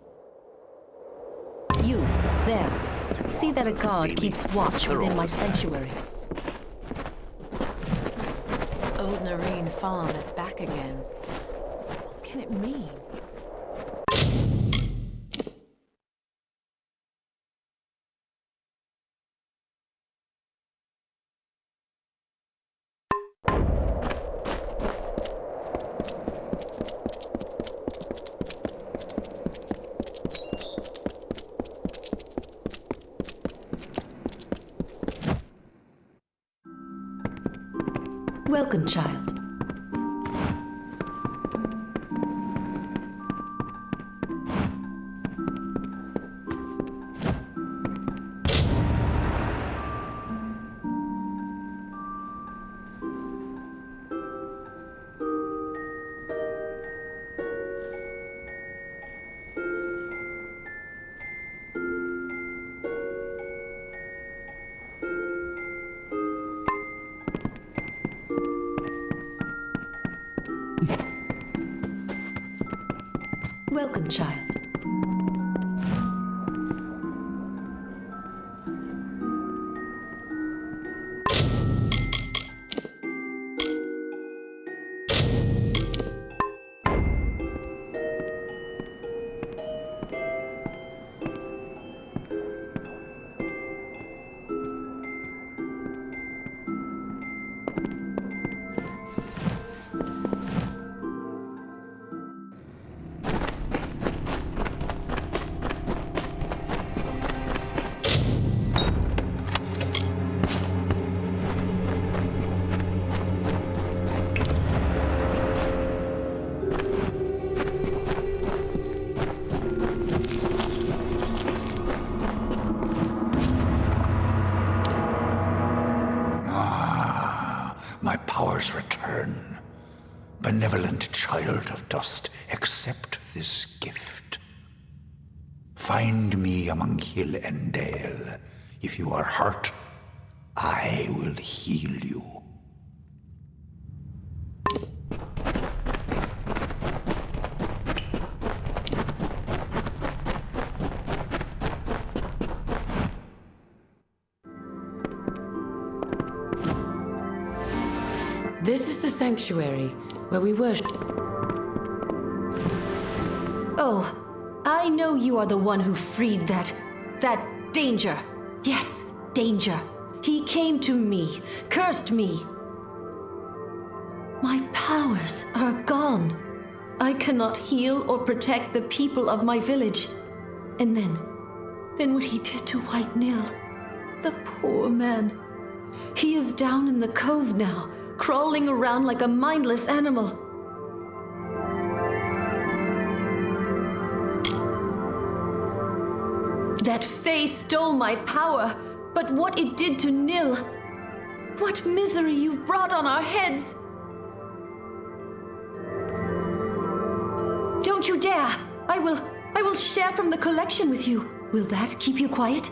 You, there. See that a guard keeps watch within my sanctuary. Old Nareen Farm is back again. What can it mean? Welcome, child. Welcome, child. Return. Benevolent child of dust, accept this gift. Find me among hill and dale. If you are hurt, I will heal you. This is the sanctuary where we worship. Oh, I know you are the one who freed that danger. Yes, danger. He came to me, cursed me. My powers are gone. I cannot heal or protect the people of my village. And then what he did to White Nil. The poor man. He is down in the cove now, crawling around like a mindless animal. That face stole my power, but what it did to Nil, what misery you've brought on our heads! Don't you dare! I will share from the collection with you. Will that keep you quiet?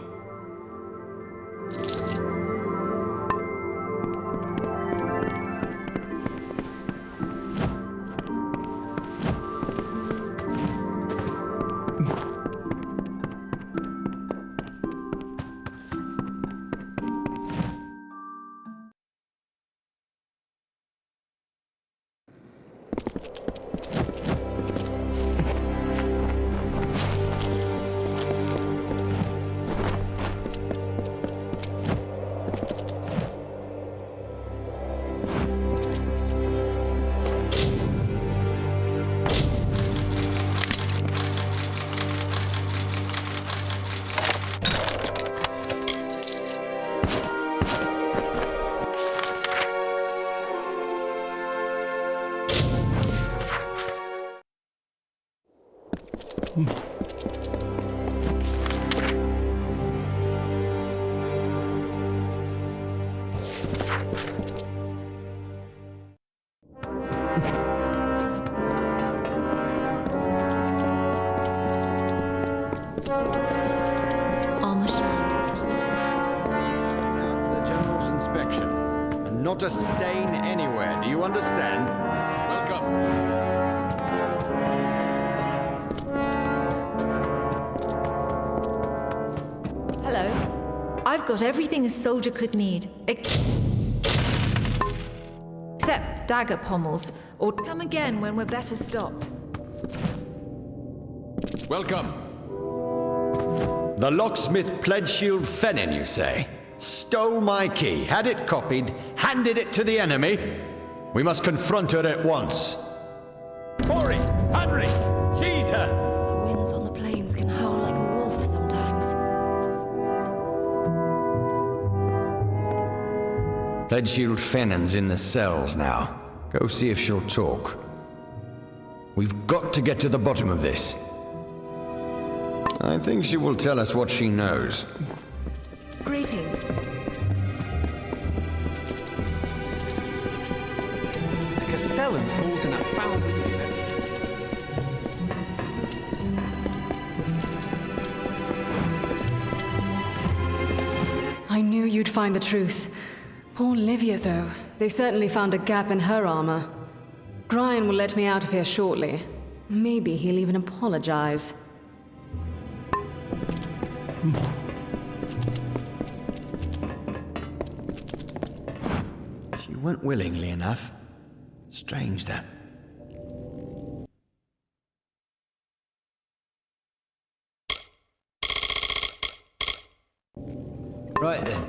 Not a stain anywhere, do you understand? Welcome. Hello. I've got everything a soldier could need. Except dagger pommels. Or come again when we're better stocked. Welcome. The locksmith Pledgeshield Fennin, you say? Stole my key, had it copied, handed it to the enemy. We must confront her at once. Ori! Henry! Seize her! The winds on the plains can howl like a wolf sometimes. Pledgeshield Fennin's in the cells now. Go see if she'll talk. We've got to get to the bottom of this. I think she will tell us what she knows. Greetings. The Castellan falls in a foul... I knew you'd find the truth. Poor Livia, though. They certainly found a gap in her armor. Brian will let me out of here shortly. Maybe he'll even apologize. She went willingly enough. Strange that. Right then.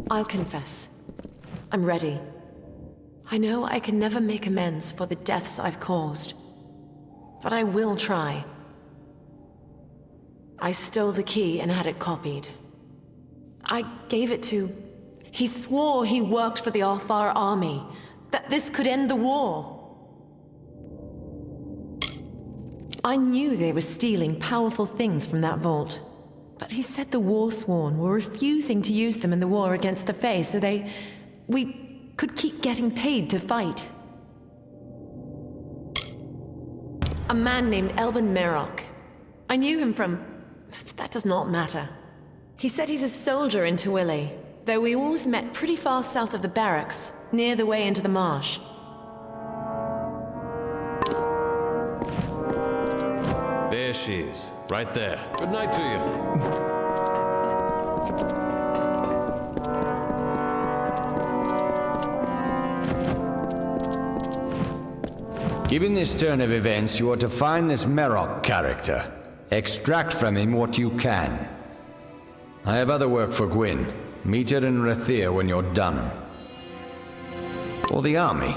I'll confess. I'm ready. I know I can never make amends for the deaths I've caused. But I will try. I stole the key and had it copied. I gave it to... He swore he worked for the Alfar army, that this could end the war. I knew they were stealing powerful things from that vault. But he said the Warsworn were refusing to use them in the war against the Fae, so we could keep getting paid to fight. A man named Elben Merok. I knew him from... that does not matter. He said he's a soldier in Tawili, though we always met pretty far south of the barracks, near the way into the marsh. There she is, right there. Good night to you. Given this turn of events, you are to find this Merok character. Extract from him what you can. I have other work for Gwyn. Meet her in Rathir when you're done. Or the army.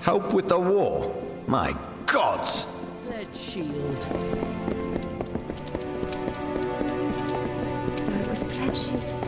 Help with the war. My gods! Pledge shield. So it was pledge shield.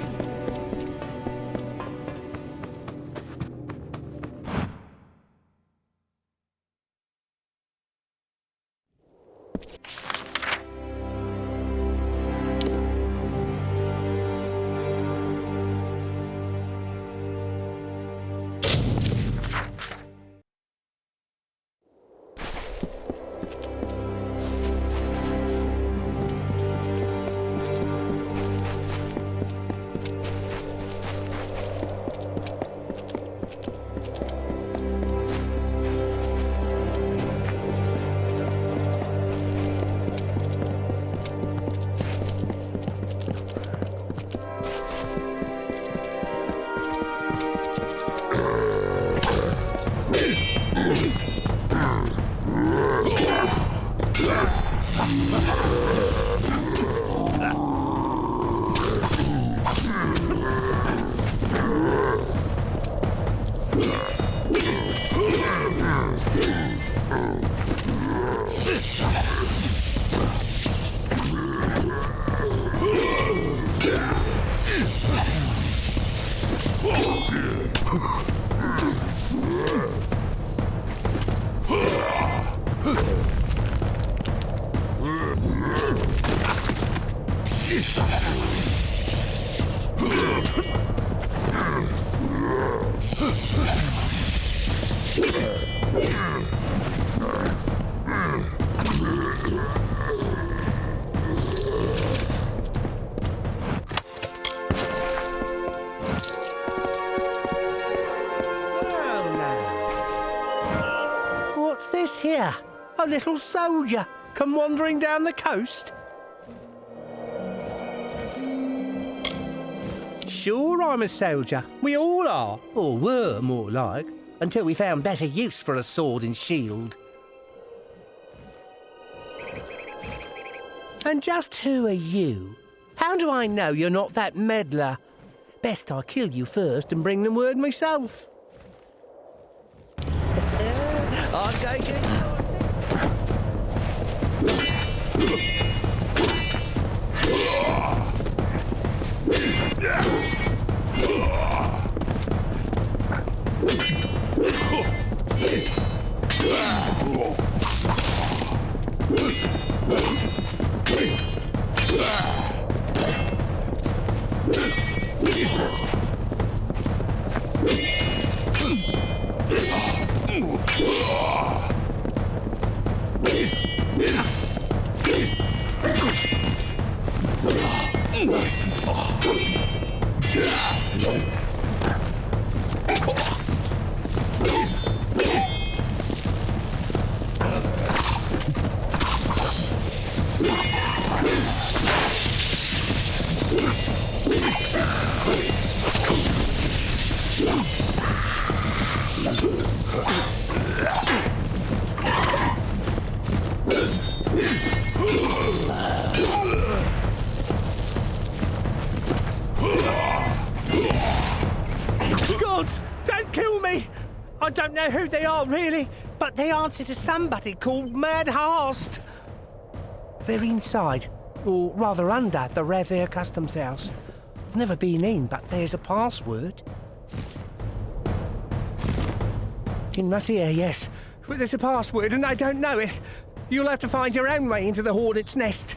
Here, a little soldier come wandering down the coast. Sure, I'm a soldier. We all are, or were more like, until we found better use for a sword and shield. And just who are you? How do I know you're not that meddler? Best I kill you first and bring them word myself. I'm going to... I don't know who they are, really, but they answer to somebody called Mad Hast. They're inside, or rather under, the Rathir Customs House. I've never been in, but there's a password. In Rathir, yes. But there's a password and I don't know it. You'll have to find your own way into the Hornet's Nest.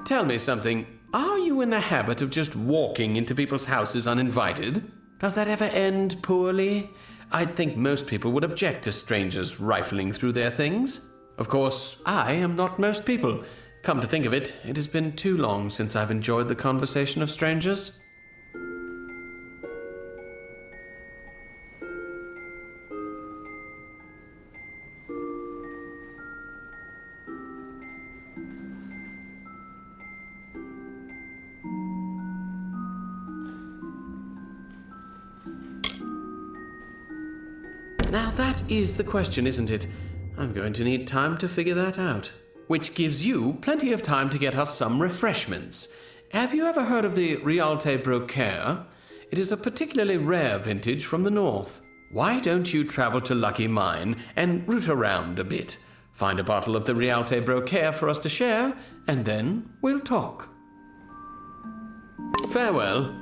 Tell me something. Are you in the habit of just walking into people's houses uninvited? Does that ever end poorly? I'd think most people would object to strangers rifling through their things. Of course, I am not most people. Come to think of it, it has been too long since I've enjoyed the conversation of strangers. Now that is the question, isn't it? I'm going to need time to figure that out. Which gives you plenty of time to get us some refreshments. Have you ever heard of the Realte Brocaire? It is a particularly rare vintage from the north. Why don't you travel to Lucky Mine and root around a bit? Find a bottle of the Realte Brocaire for us to share, and then we'll talk. Farewell.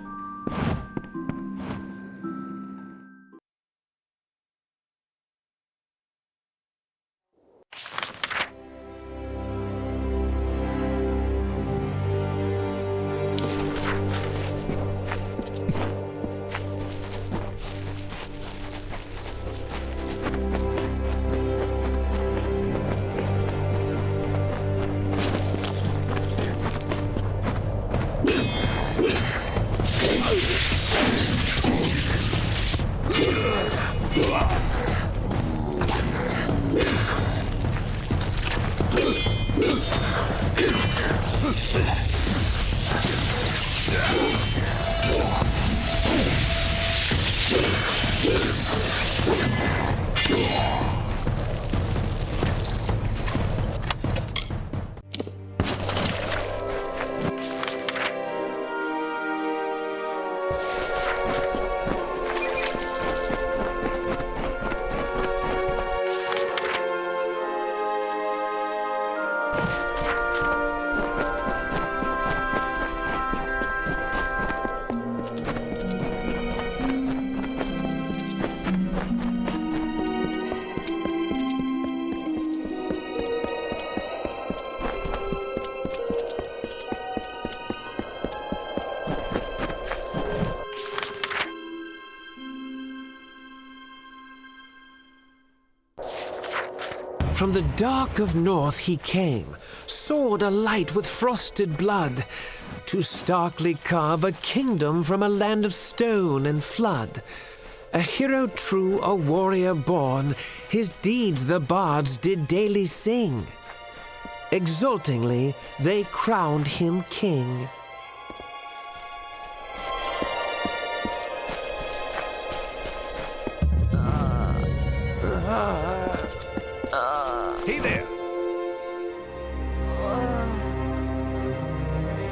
From the dark of north he came, sword alight with frosted blood, to starkly carve a kingdom from a land of stone and flood. A hero true, a warrior born, his deeds the bards did daily sing. Exultingly, they crowned him king. Hey there!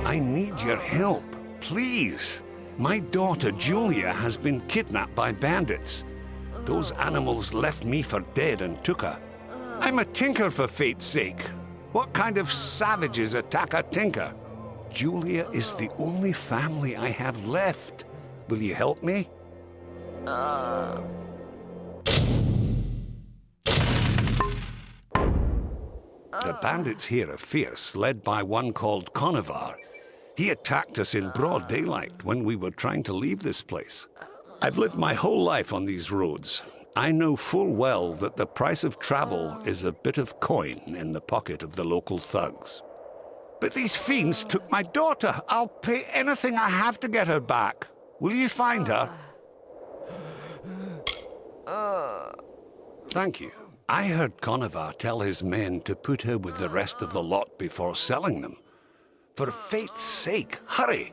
I need your help, please. My daughter Julia has been kidnapped by bandits. Those animals left me for dead and took her. I'm a tinker for fate's sake. What kind of savages attack a tinker? Julia is the only family I have left. Will you help me? The bandits here are fierce, led by one called Conovar. He attacked us in broad daylight when we were trying to leave this place. I've lived my whole life on these roads. I know full well that the price of travel is a bit of coin in the pocket of the local thugs. But these fiends took my daughter. I'll pay anything I have to get her back. Will you find her? Thank you. I heard Conovar tell his men to put her with the rest of the lot before selling them. For fate's sake, hurry!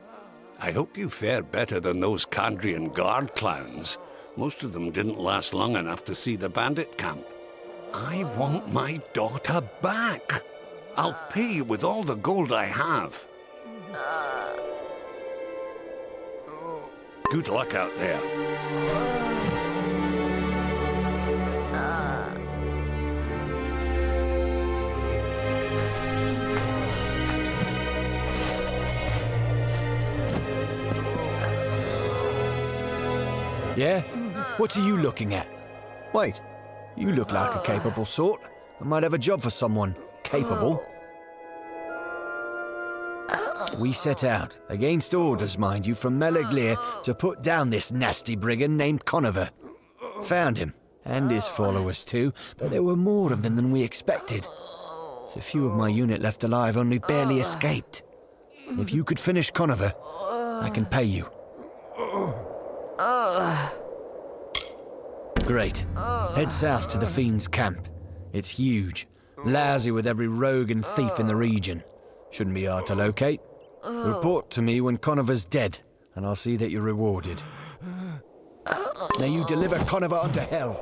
I hope you fare better than those Kandrian guard clowns. Most of them didn't last long enough to see the bandit camp. I want my daughter back. I'll pay you with all the gold I have. Good luck out there. Yeah? What are you looking at? Wait, you look like a capable sort. I might have a job for someone capable. We set out, against orders, mind you, from Meleglir to put down this nasty brigand named Conover. Found him, and his followers too, but there were more of them than we expected. The few of my unit left alive only barely escaped. If you could finish Conover, I can pay you. Great. Head south to the Fiend's camp. It's huge. Lousy with every rogue and thief in the region. Shouldn't be hard to locate. Report to me when Conover's dead, and I'll see that you're rewarded. Now you deliver Conover unto hell.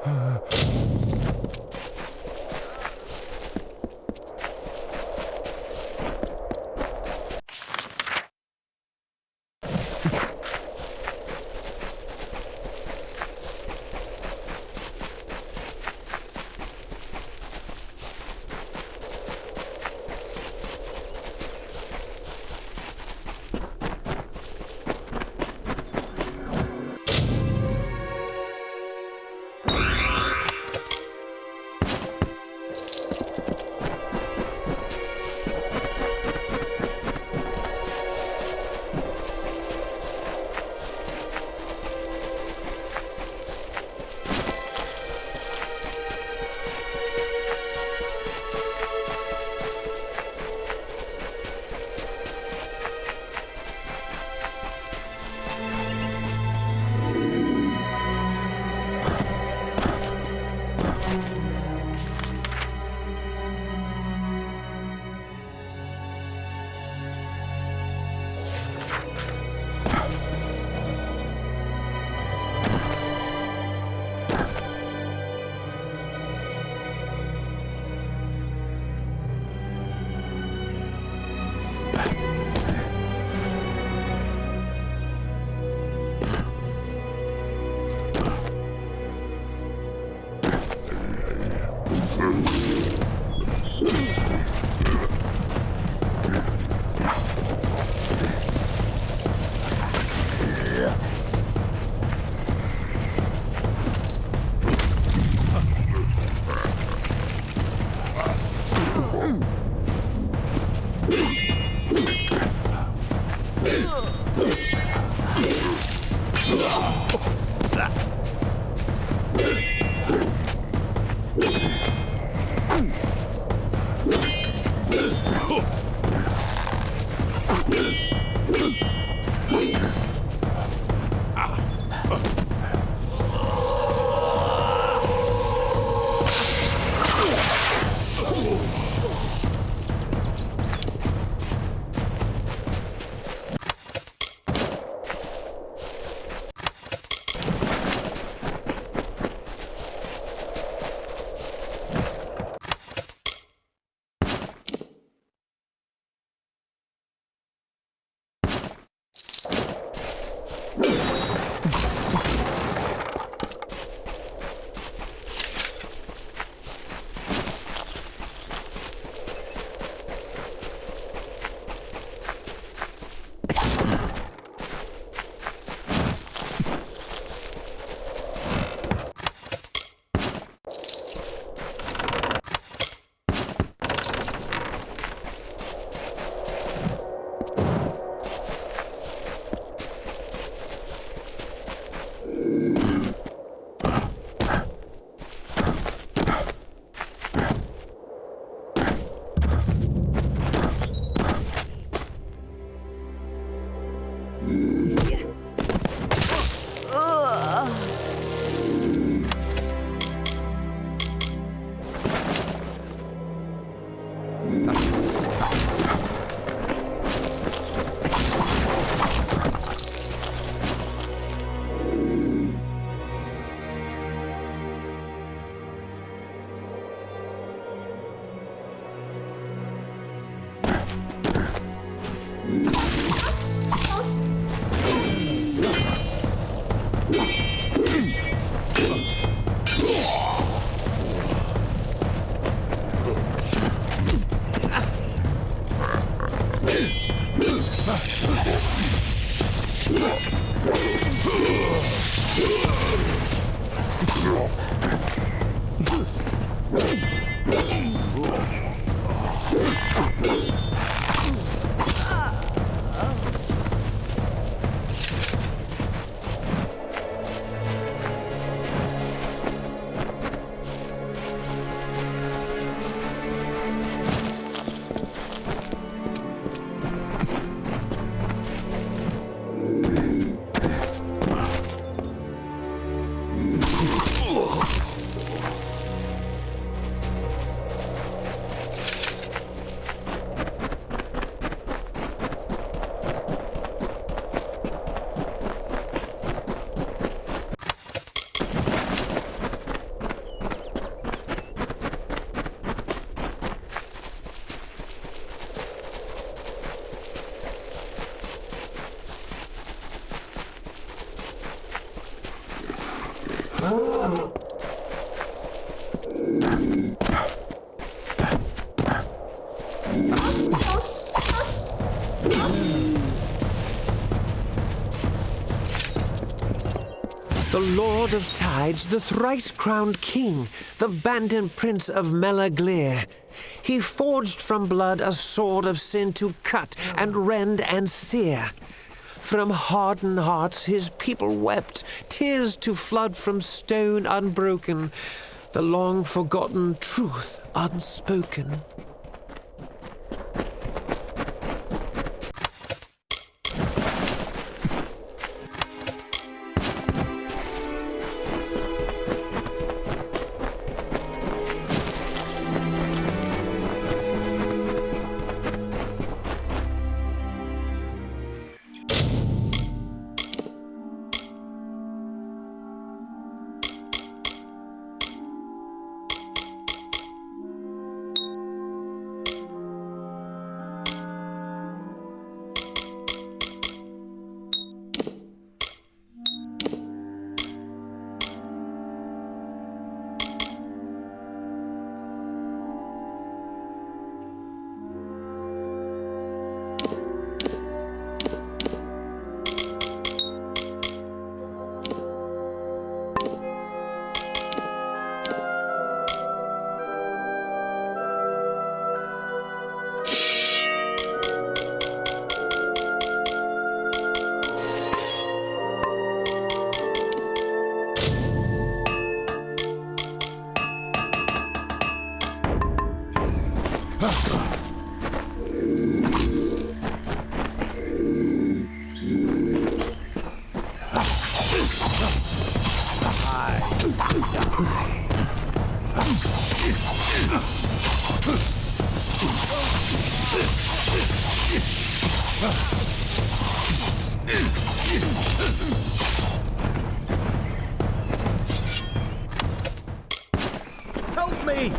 The Lord of Tides, the thrice-crowned king, the banded prince of Melaglir. He forged from blood a sword of sin to cut and rend and sear. From hardened hearts his people wept, tears to flood from stone unbroken, the long-forgotten truth unspoken. Help me!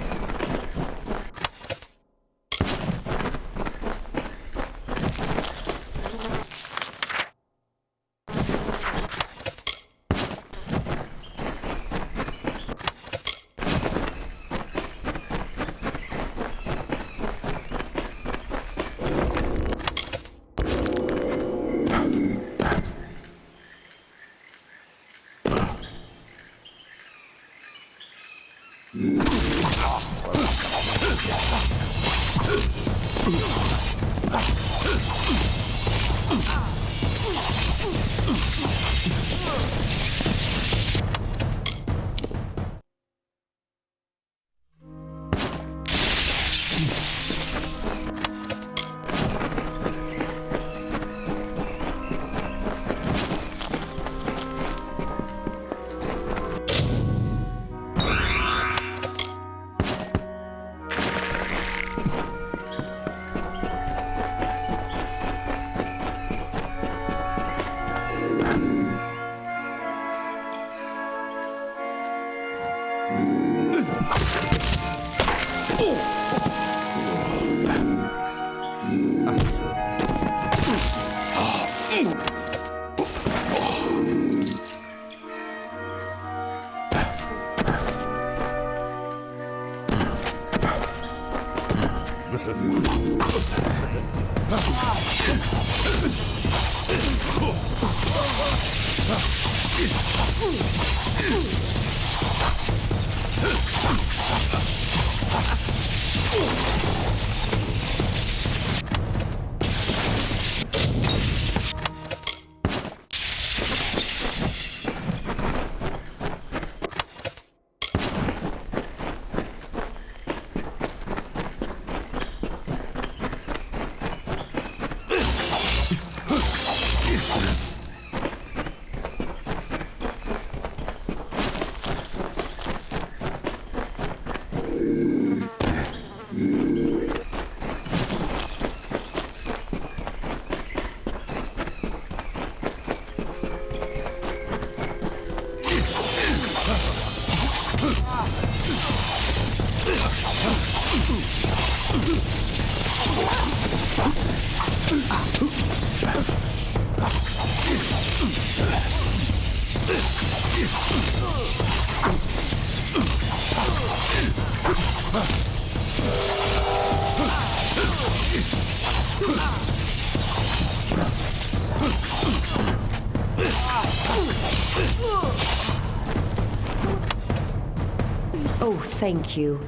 Oh, thank you.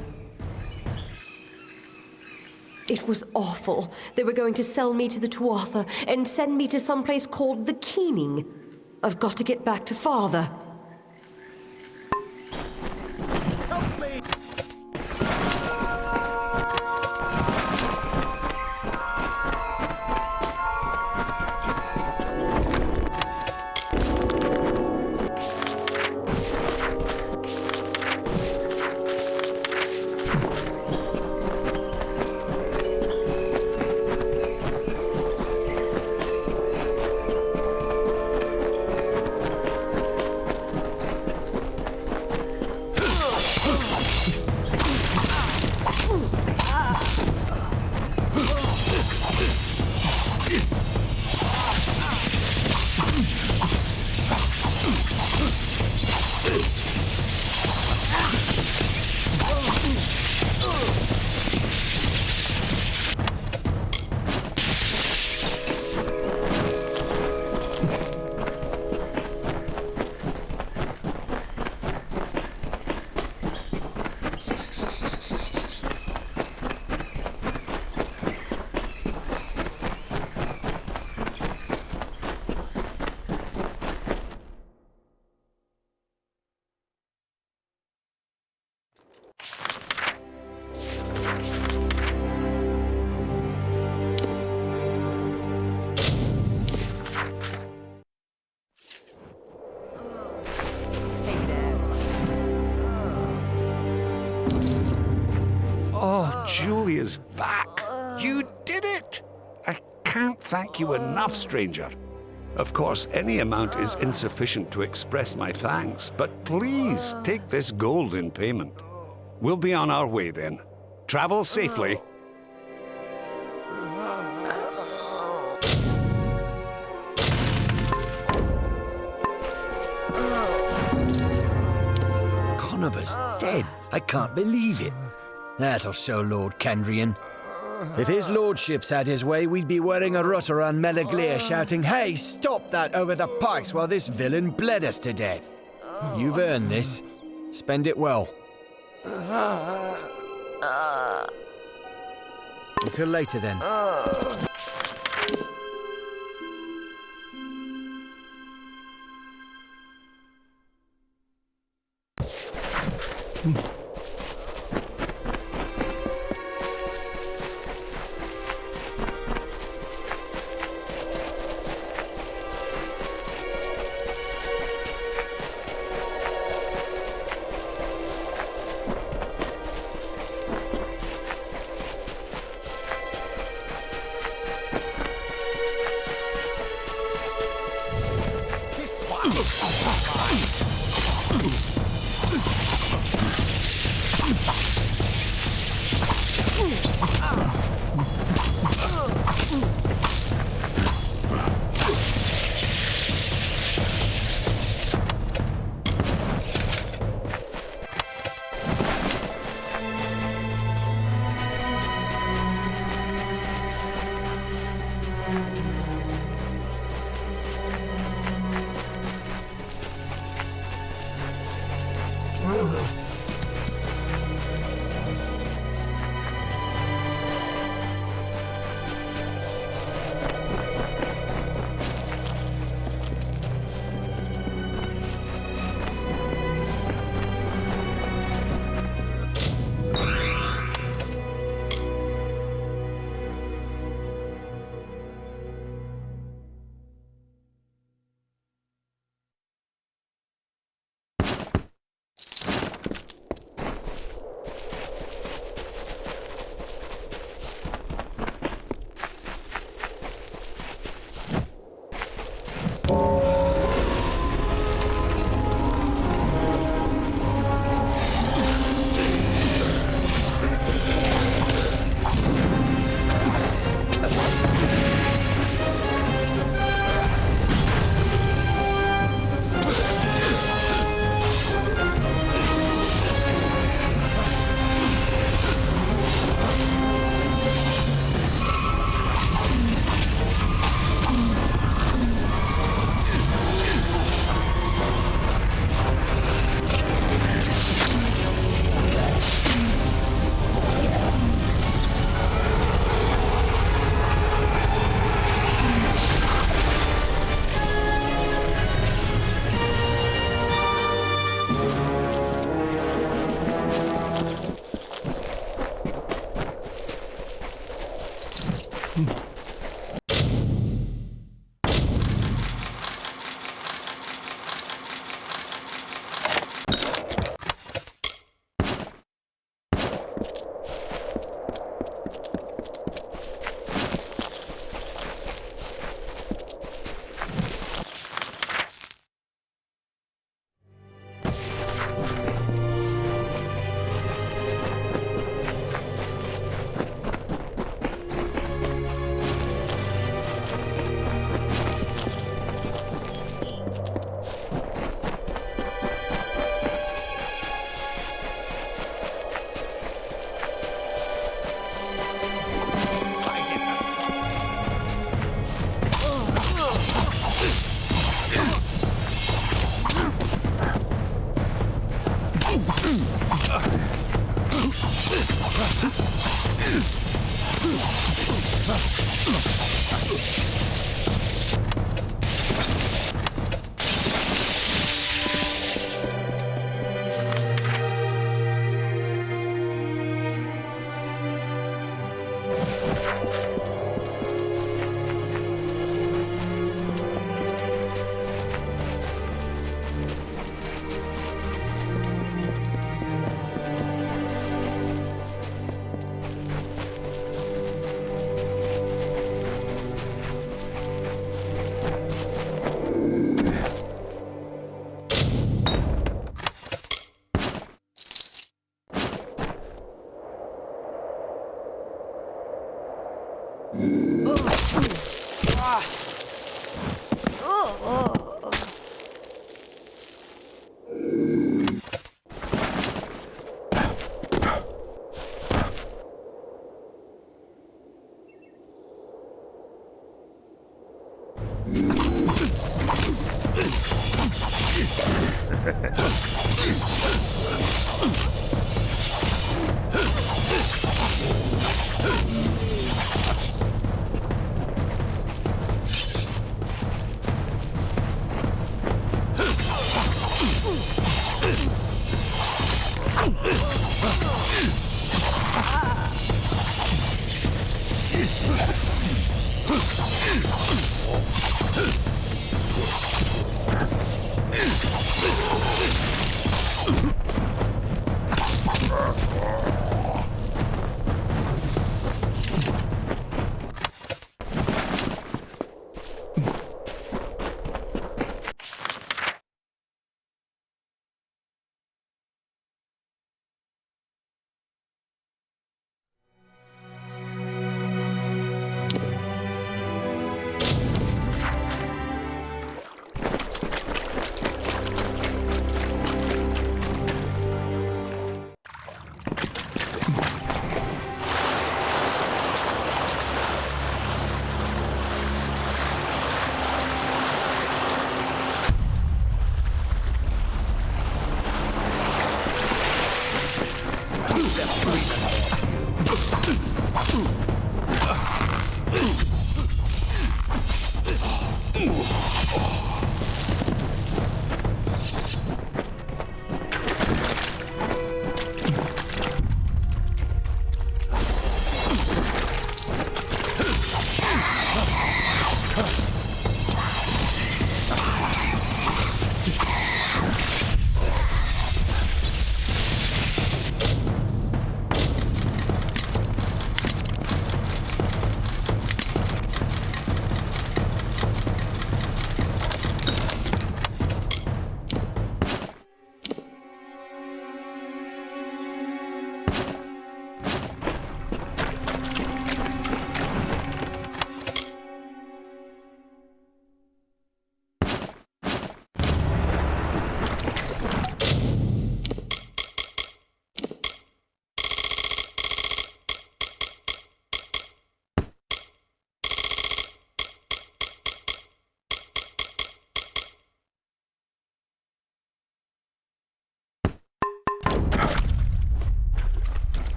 It was awful. They were going to sell me to the Tuatha and send me to some place called the Keening. I've got to get back to Father. Julia's back. You did it! I can't thank you enough, stranger. Of course, any amount is insufficient to express my thanks, but please take this gold in payment. We'll be on our way then. Travel safely. Conover's dead. I can't believe it. That'll show Lord Kendrian. If his lordship's had his way, we'd be wearing a rut around Melaglir shouting, "Hey, stop that over the pikes while this villain bled us to death." You've earned this. Spend it well. Until later, then.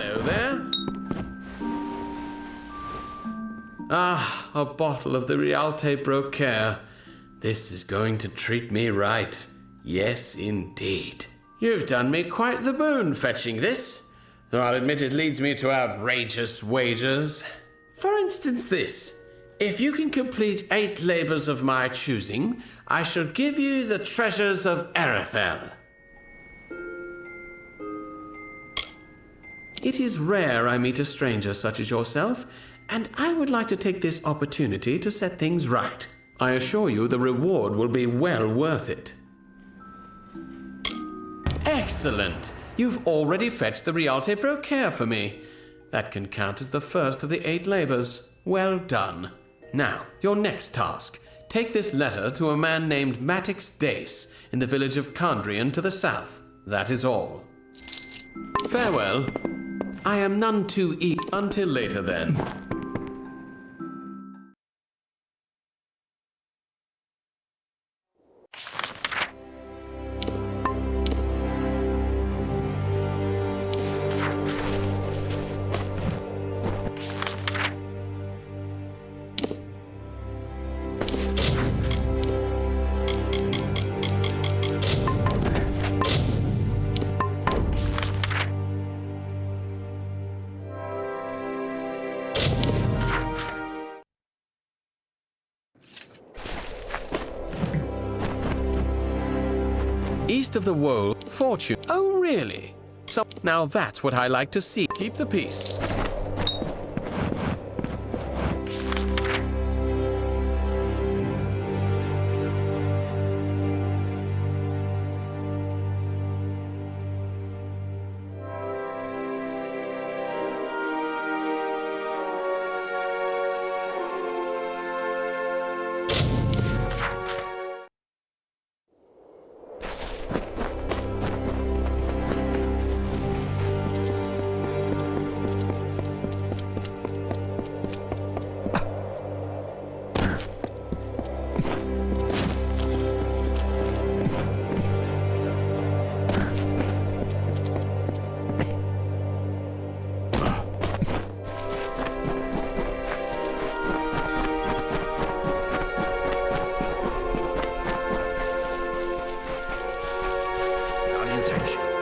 Hello there. Ah, a bottle of the Rialte Brocaire. This is going to treat me right. Yes, indeed. You've done me quite the boon fetching this, though I'll admit it leads me to outrageous wagers. For instance this. If you can complete 8 labors of my choosing, I shall give you the treasures of Rathir. It is rare I meet a stranger such as yourself, and I would like to take this opportunity to set things right. I assure you the reward will be well worth it. Excellent! You've already fetched the Rialte Brocaire for me. That can count as the first of the 8 labors. Well done. Now, your next task. Take this letter to a man named Matix Dace in the village of Condrian to the south. That is all. Farewell. I am none too eager until later then. East of the Wold, fortune. Oh, really? So now that's what I like to see. Keep the peace.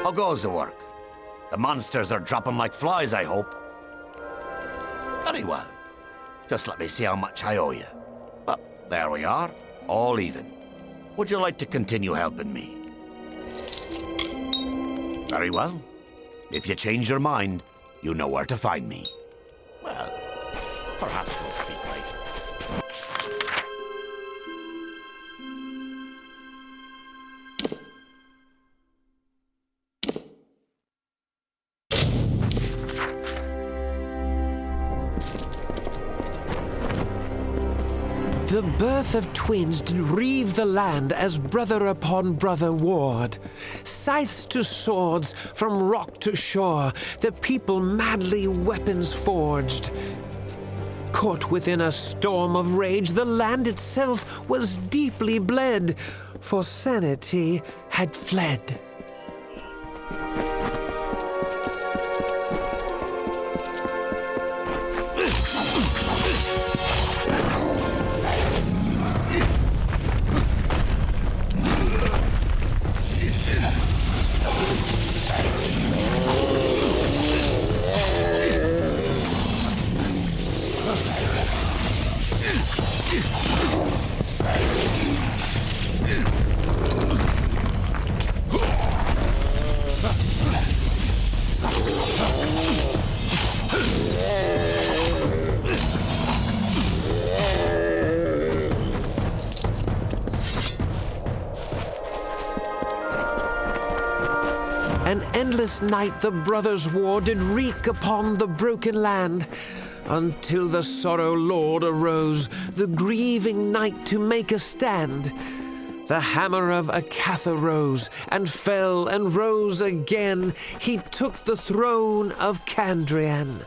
How goes the work? The monsters are dropping like flies, I hope. Very well. Just let me see how much I owe you. Well, there we are, all even. Would you like to continue helping me? Very well. If you change your mind, you know where to find me. Well, perhaps we'll speak later. The birth of twins did reave the land as brother upon brother warred. Scythes to swords, from rock to shore, the people madly weapons forged. Caught within a storm of rage, the land itself was deeply bled, for sanity had fled. An endless night the brothers' war did wreak upon the broken land, until the sorrow lord arose, the grieving night to make a stand. The hammer of Akatha rose, and fell, and rose again. He took the throne of Candrian.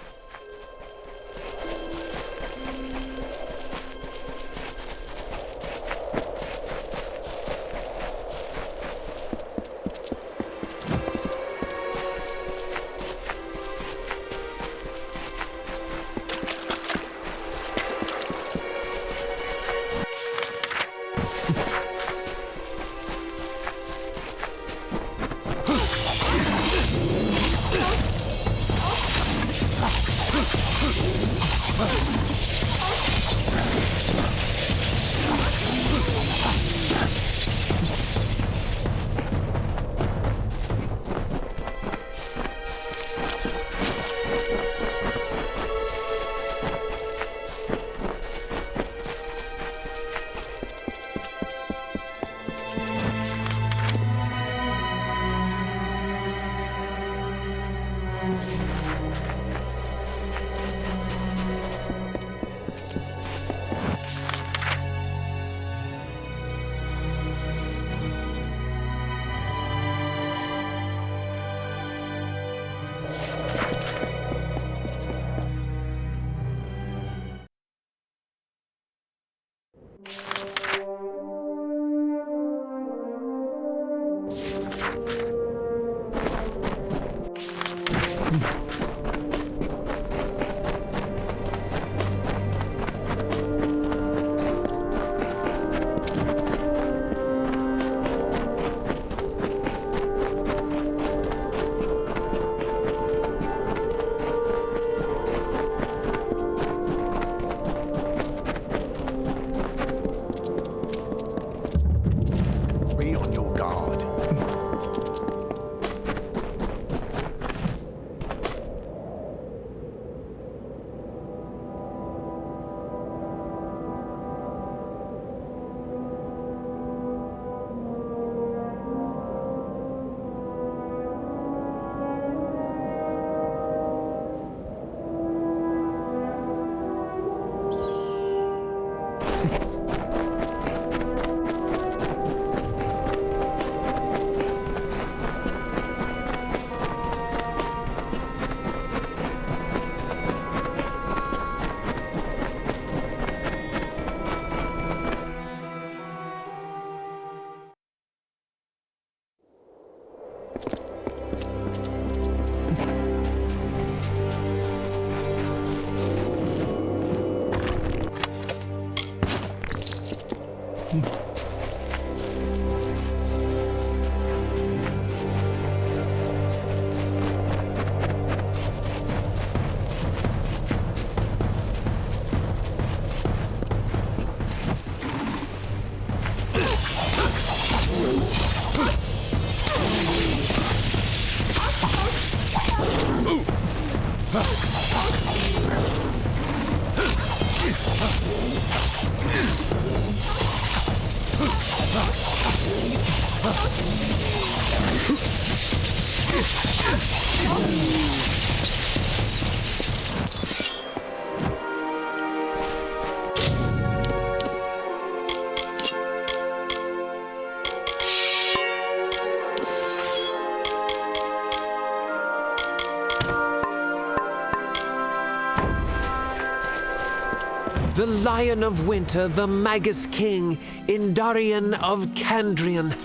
The Lion of Winter, the Magus King, Indarion of Kandrian,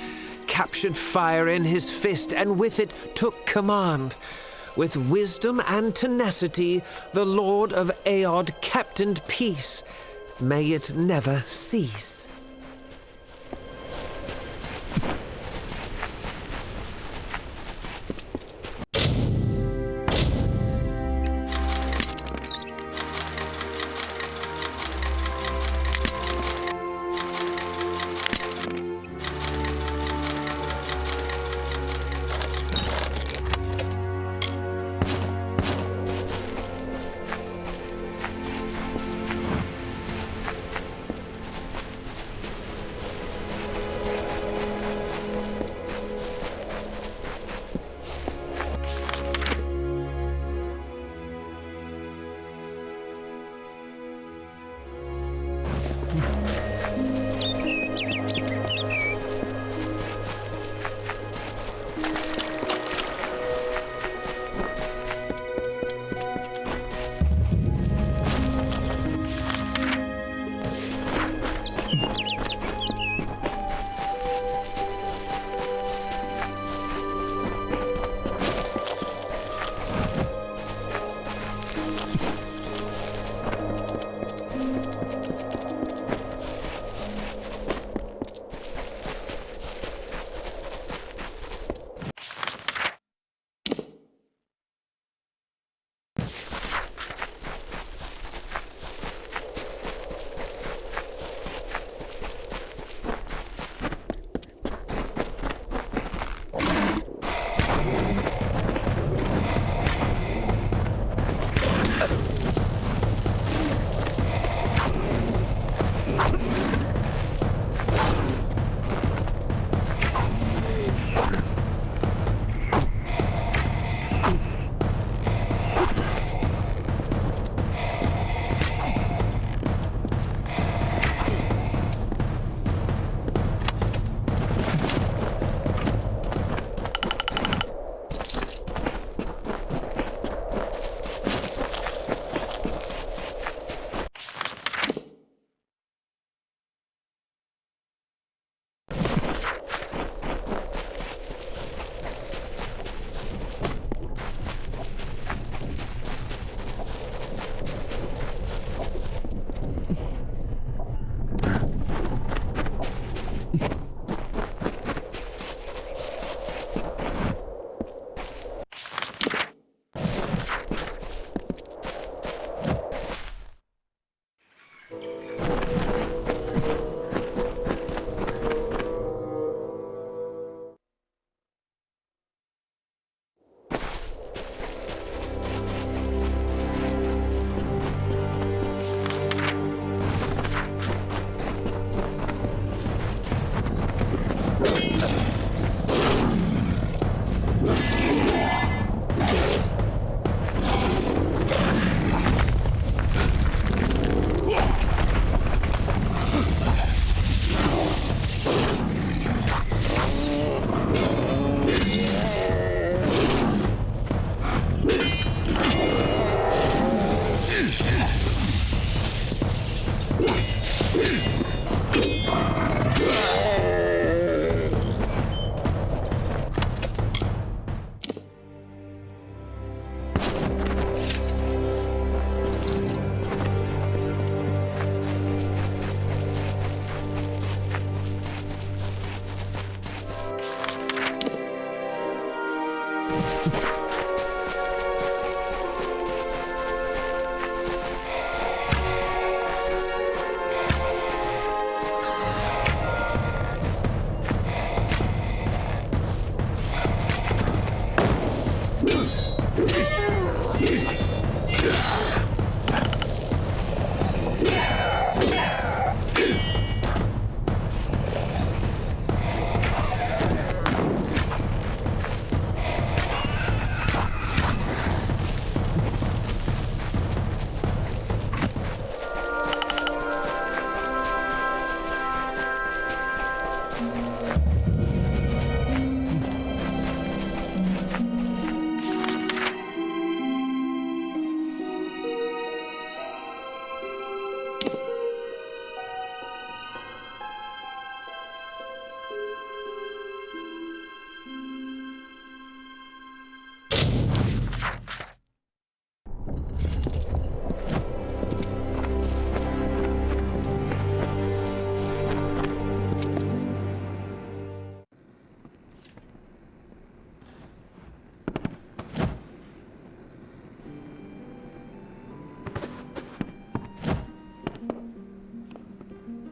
captured fire in his fist and with it took command. With wisdom and tenacity, the Lord of Aod captained peace. May it never cease.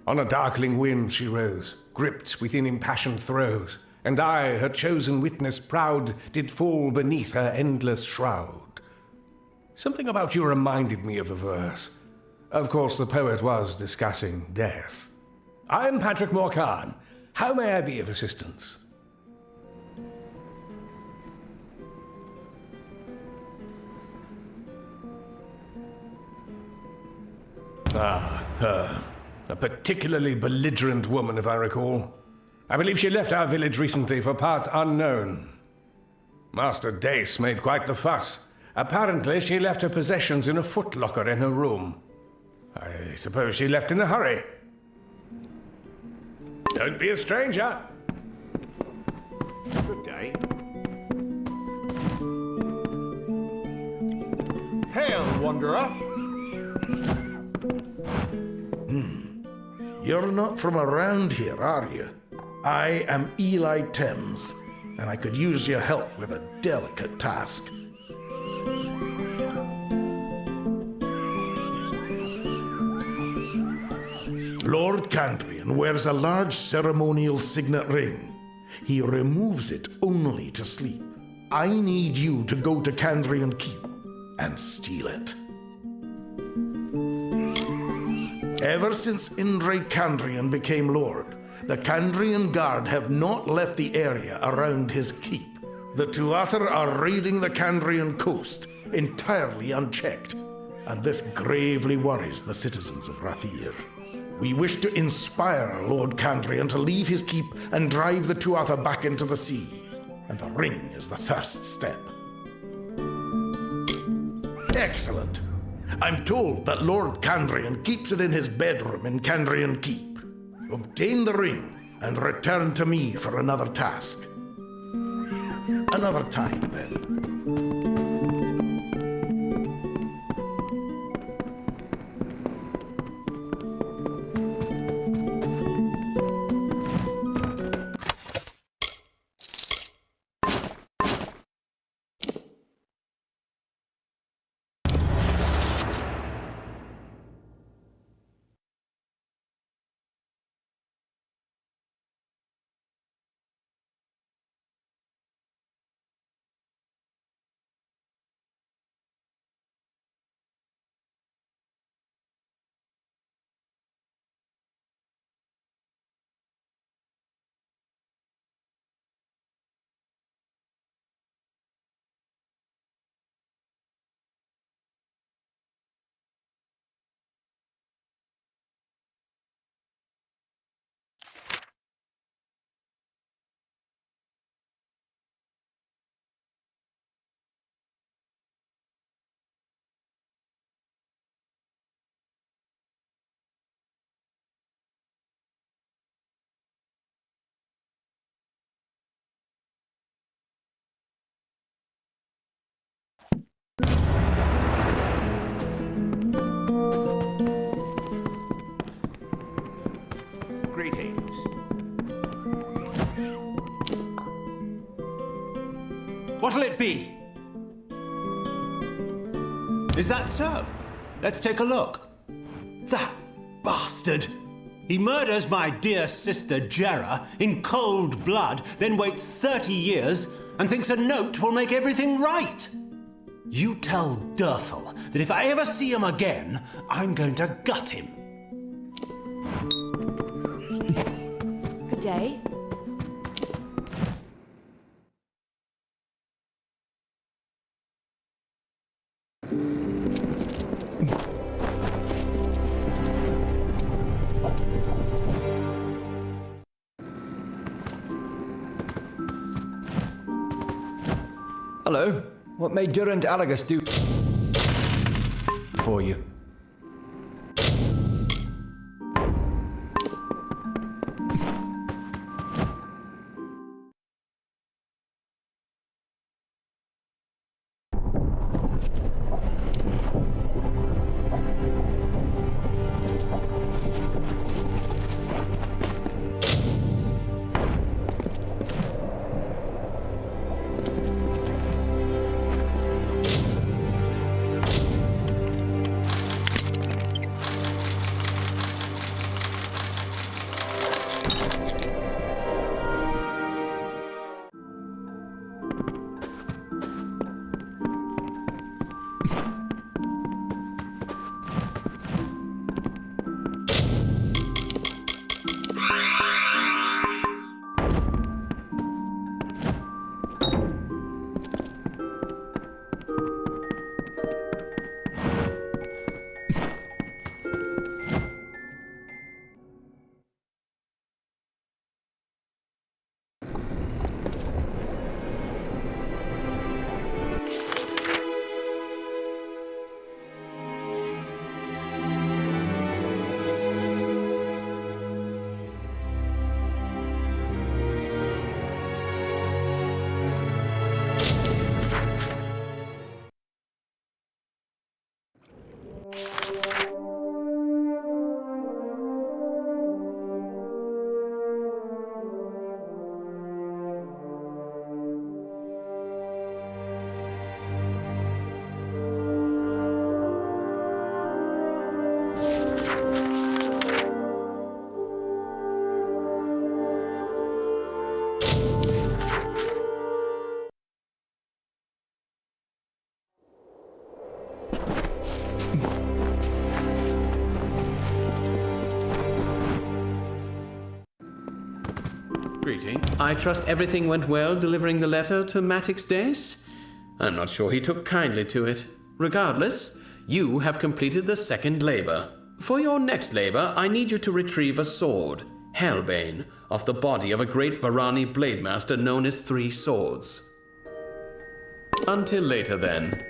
On a darkling wind she rose, gripped within impassioned throes, and I, her chosen witness proud, did fall beneath her endless shroud. Something about you reminded me of the verse. Of course, the poet was discussing death. I am Patrick Morcan. How may I be of assistance? Ah, her. A particularly belligerent woman, if I recall. I believe she left our village recently for parts unknown. Master Dace made quite the fuss. Apparently, she left her possessions in a footlocker in her room. I suppose she left in a hurry. Don't be a stranger. Good day. Hail, wanderer. You're not from around here, are you? I am Eli Thames, and I could use your help with a delicate task. Lord Candrian wears a large ceremonial signet ring. He removes it only to sleep. I need you to go to Candrian Keep and steal it. Ever since Indre Candrian became Lord, the Candrian Guard have not left the area around his keep. The Tuatha are raiding the Candrian coast, entirely unchecked, and this gravely worries the citizens of Rathir. We wish to inspire Lord Candrian to leave his keep and drive the Tuatha back into the sea, and the ring is the first step. Excellent. I'm told that Lord Candrian keeps it in his bedroom in Candrian Keep. Obtain the ring and return to me for another task. Another time, then. Greetings. What'll it be? Is that so? Let's take a look. That bastard! He murders my dear sister Jera in cold blood, then waits 30 years and thinks a note will make everything right. You tell Durthel that if I ever see him again, I'm going to gut him. Good day. Hello. What made Durant Alagus do for you? Greeting. I trust everything went well delivering the letter to Matix Dace? I'm not sure he took kindly to it. Regardless, you have completed the second labor. For your next labor, I need you to retrieve a sword, Hellbane, off the body of a great Varani blade master known as Three Swords. Until later, then.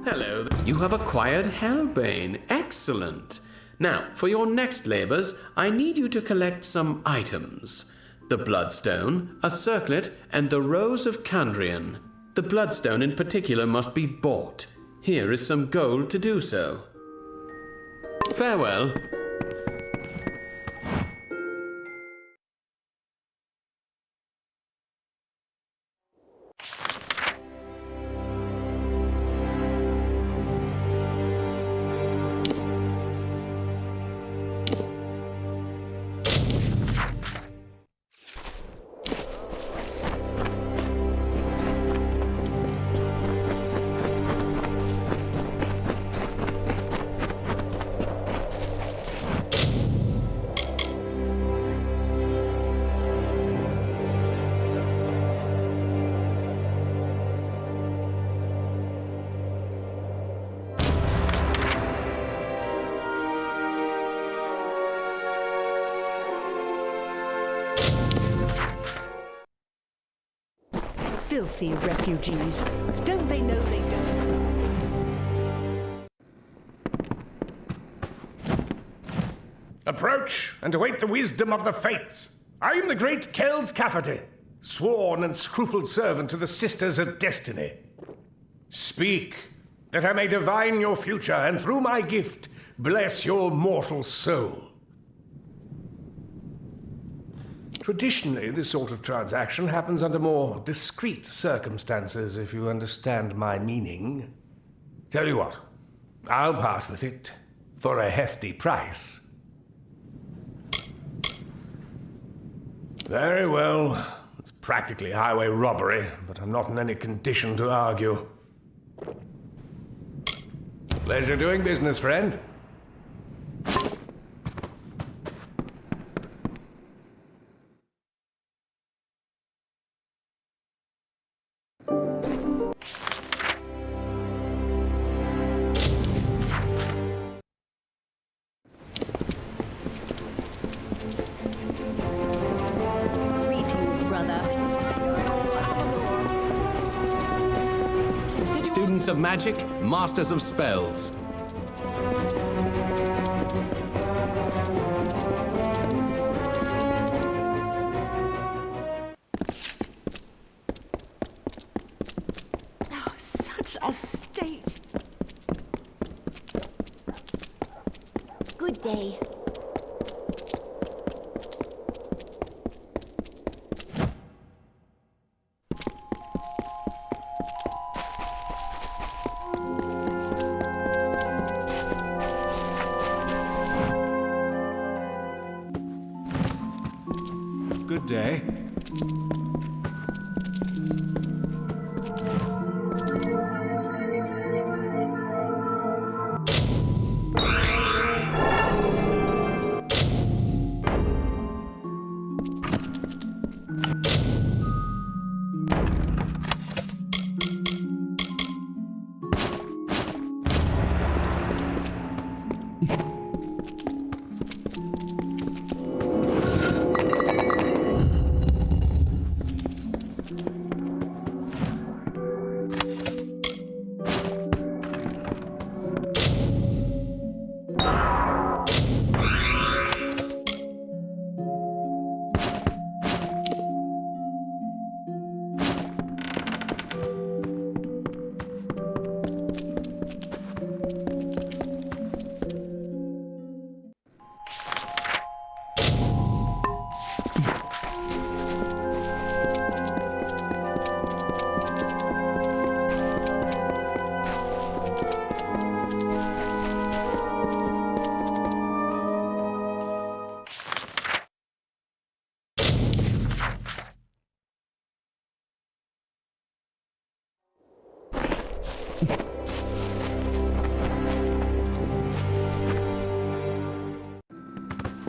Hello. You have acquired Hellbane. Excellent. Now, for your next labors, I need you to collect some items. The Bloodstone, a circlet, and the Rose of Kandrian. The Bloodstone in particular must be bought. Here is some gold to do so. Farewell. Filthy refugees. Don't they know they don't? Approach and await the wisdom of the fates. I am the great Kells Cafferty, sworn and scrupled servant to the Sisters of Destiny. Speak, that I may divine your future, and through my gift, bless your mortal soul. Traditionally, this sort of transaction happens under more discreet circumstances, if you understand my meaning. Tell you what, I'll part with it for a hefty price. Very well. It's practically highway robbery, but I'm not in any condition to argue. Pleasure doing business, friend. Students of magic, masters of spells. Oh, such a state. Good day. Good day.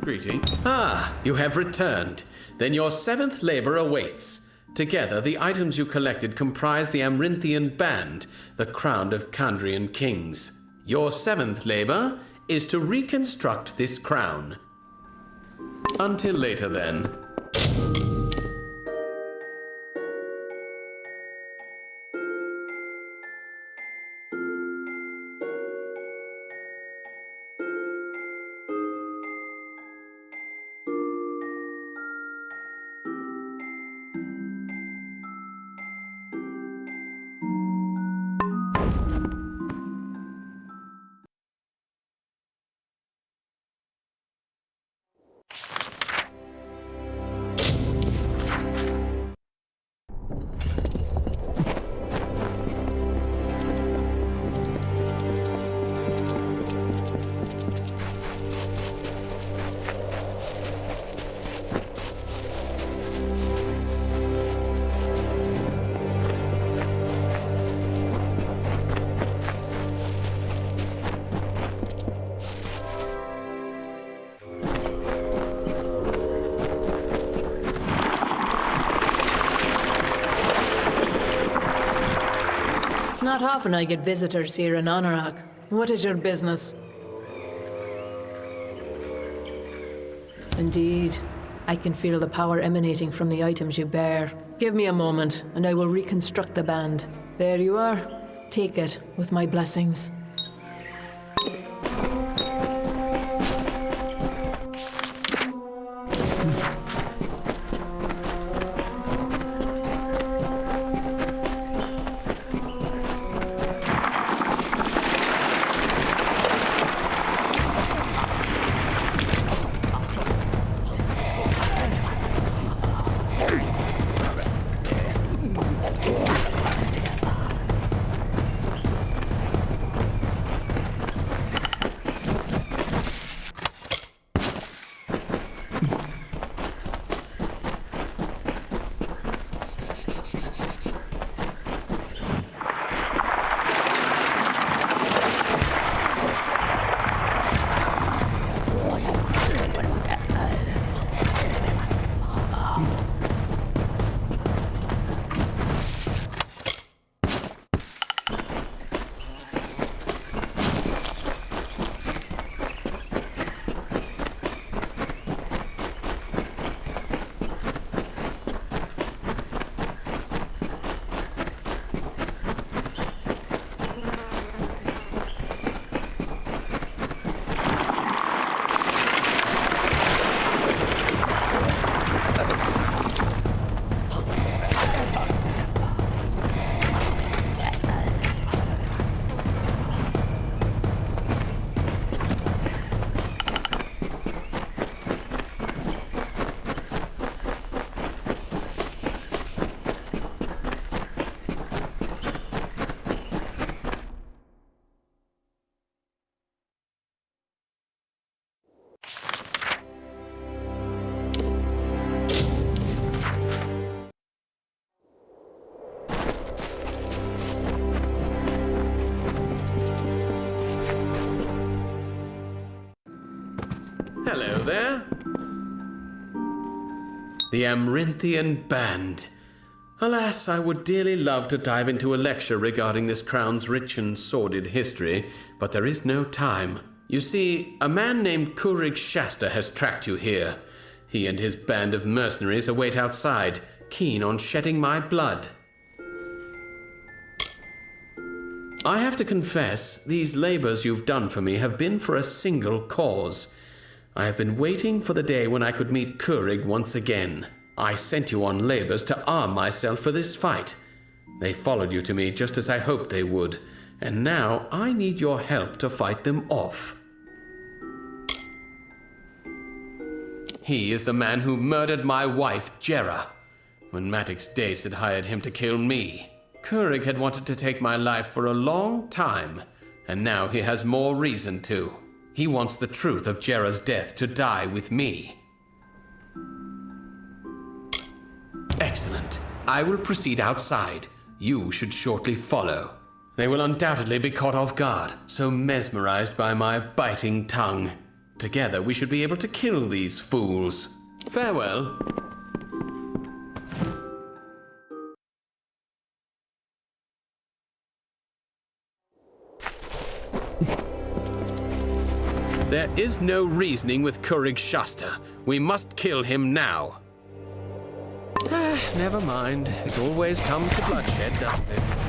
Greeting. Ah, you have returned. Then your 7th labor awaits. Together, the items you collected comprise the Amrinthian Band, the crown of Kandrian kings. Your 7th labor is to reconstruct this crown. Until later, then. It's not often I get visitors here in Anurag. What is your business? Indeed. I can feel the power emanating from the items you bear. Give me a moment, and I will reconstruct the band. There you are. Take it, with my blessings. Hello there. The Amrinthian Band. Alas, I would dearly love to dive into a lecture regarding this crown's rich and sordid history, but there is no time. You see, a man named Kurig Shasta has tracked you here. He and his band of mercenaries await outside, keen on shedding my blood. I have to confess, these labors you've done for me have been for a single cause. I have been waiting for the day when I could meet Kurig once again. I sent you on labors to arm myself for this fight. They followed you to me just as I hoped they would, and now I need your help to fight them off. He is the man who murdered my wife, Jera, when Matix Dace had hired him to kill me. Kurig had wanted to take my life for a long time, and now he has more reason to. He wants the truth of Jera's death to die with me. Excellent. I will proceed outside. You should shortly follow. They will undoubtedly be caught off guard, so mesmerized by my biting tongue. Together, we should be able to kill these fools. Farewell. There is no reasoning with Kurig Shasta. We must kill him now. Never mind. It always comes to bloodshed, doesn't it?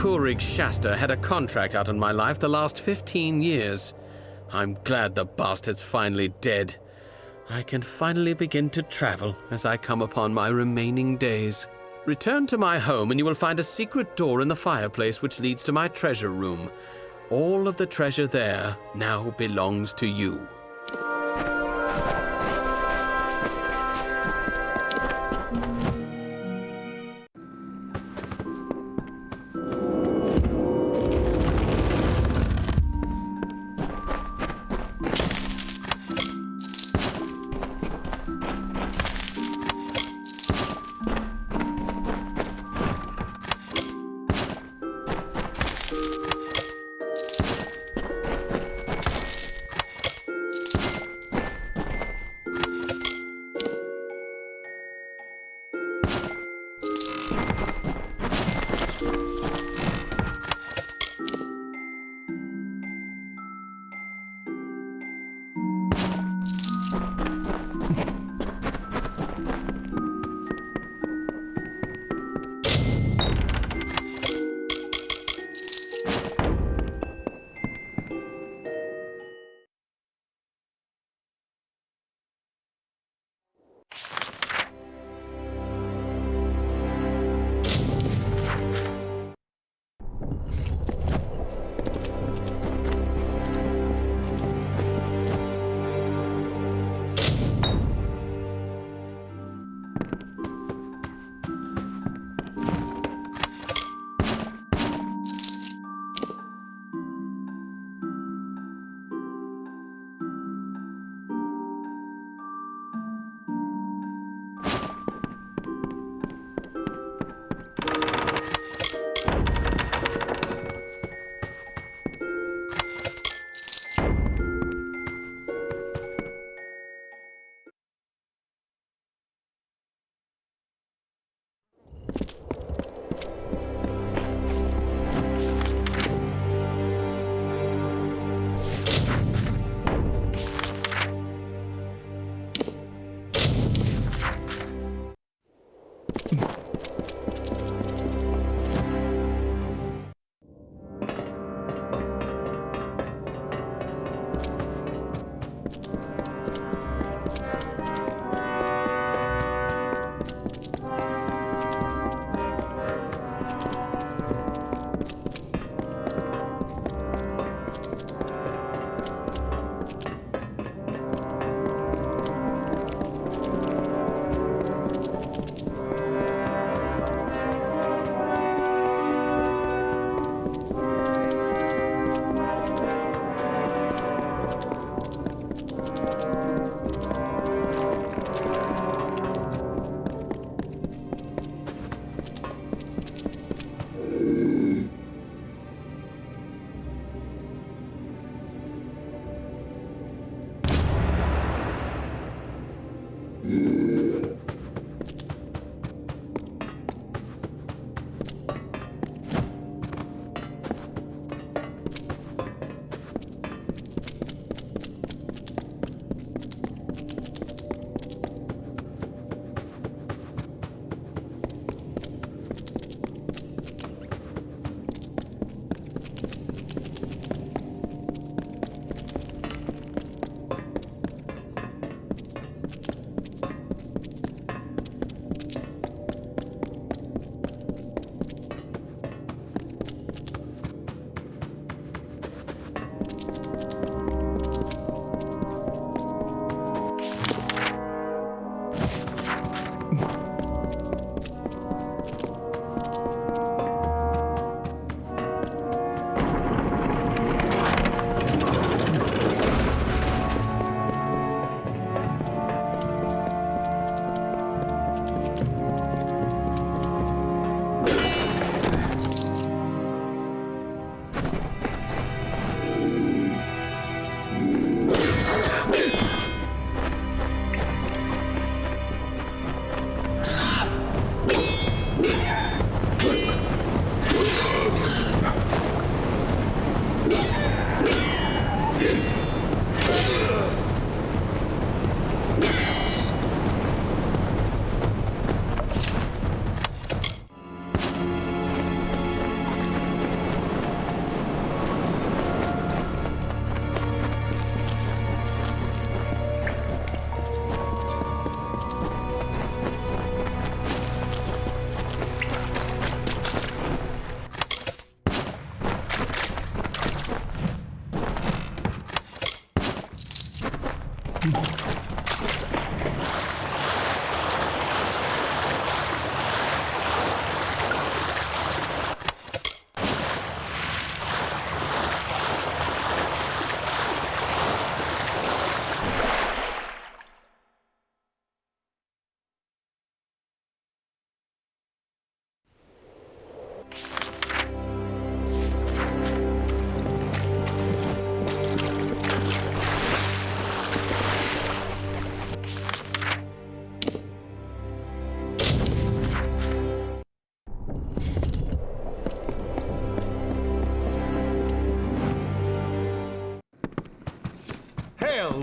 Kurig Shasta had a contract out on my life the last 15 years. I'm glad the bastard's finally dead. I can finally begin to travel as I come upon my remaining days. Return to my home and you will find a secret door in the fireplace which leads to my treasure room. All of the treasure there now belongs to you.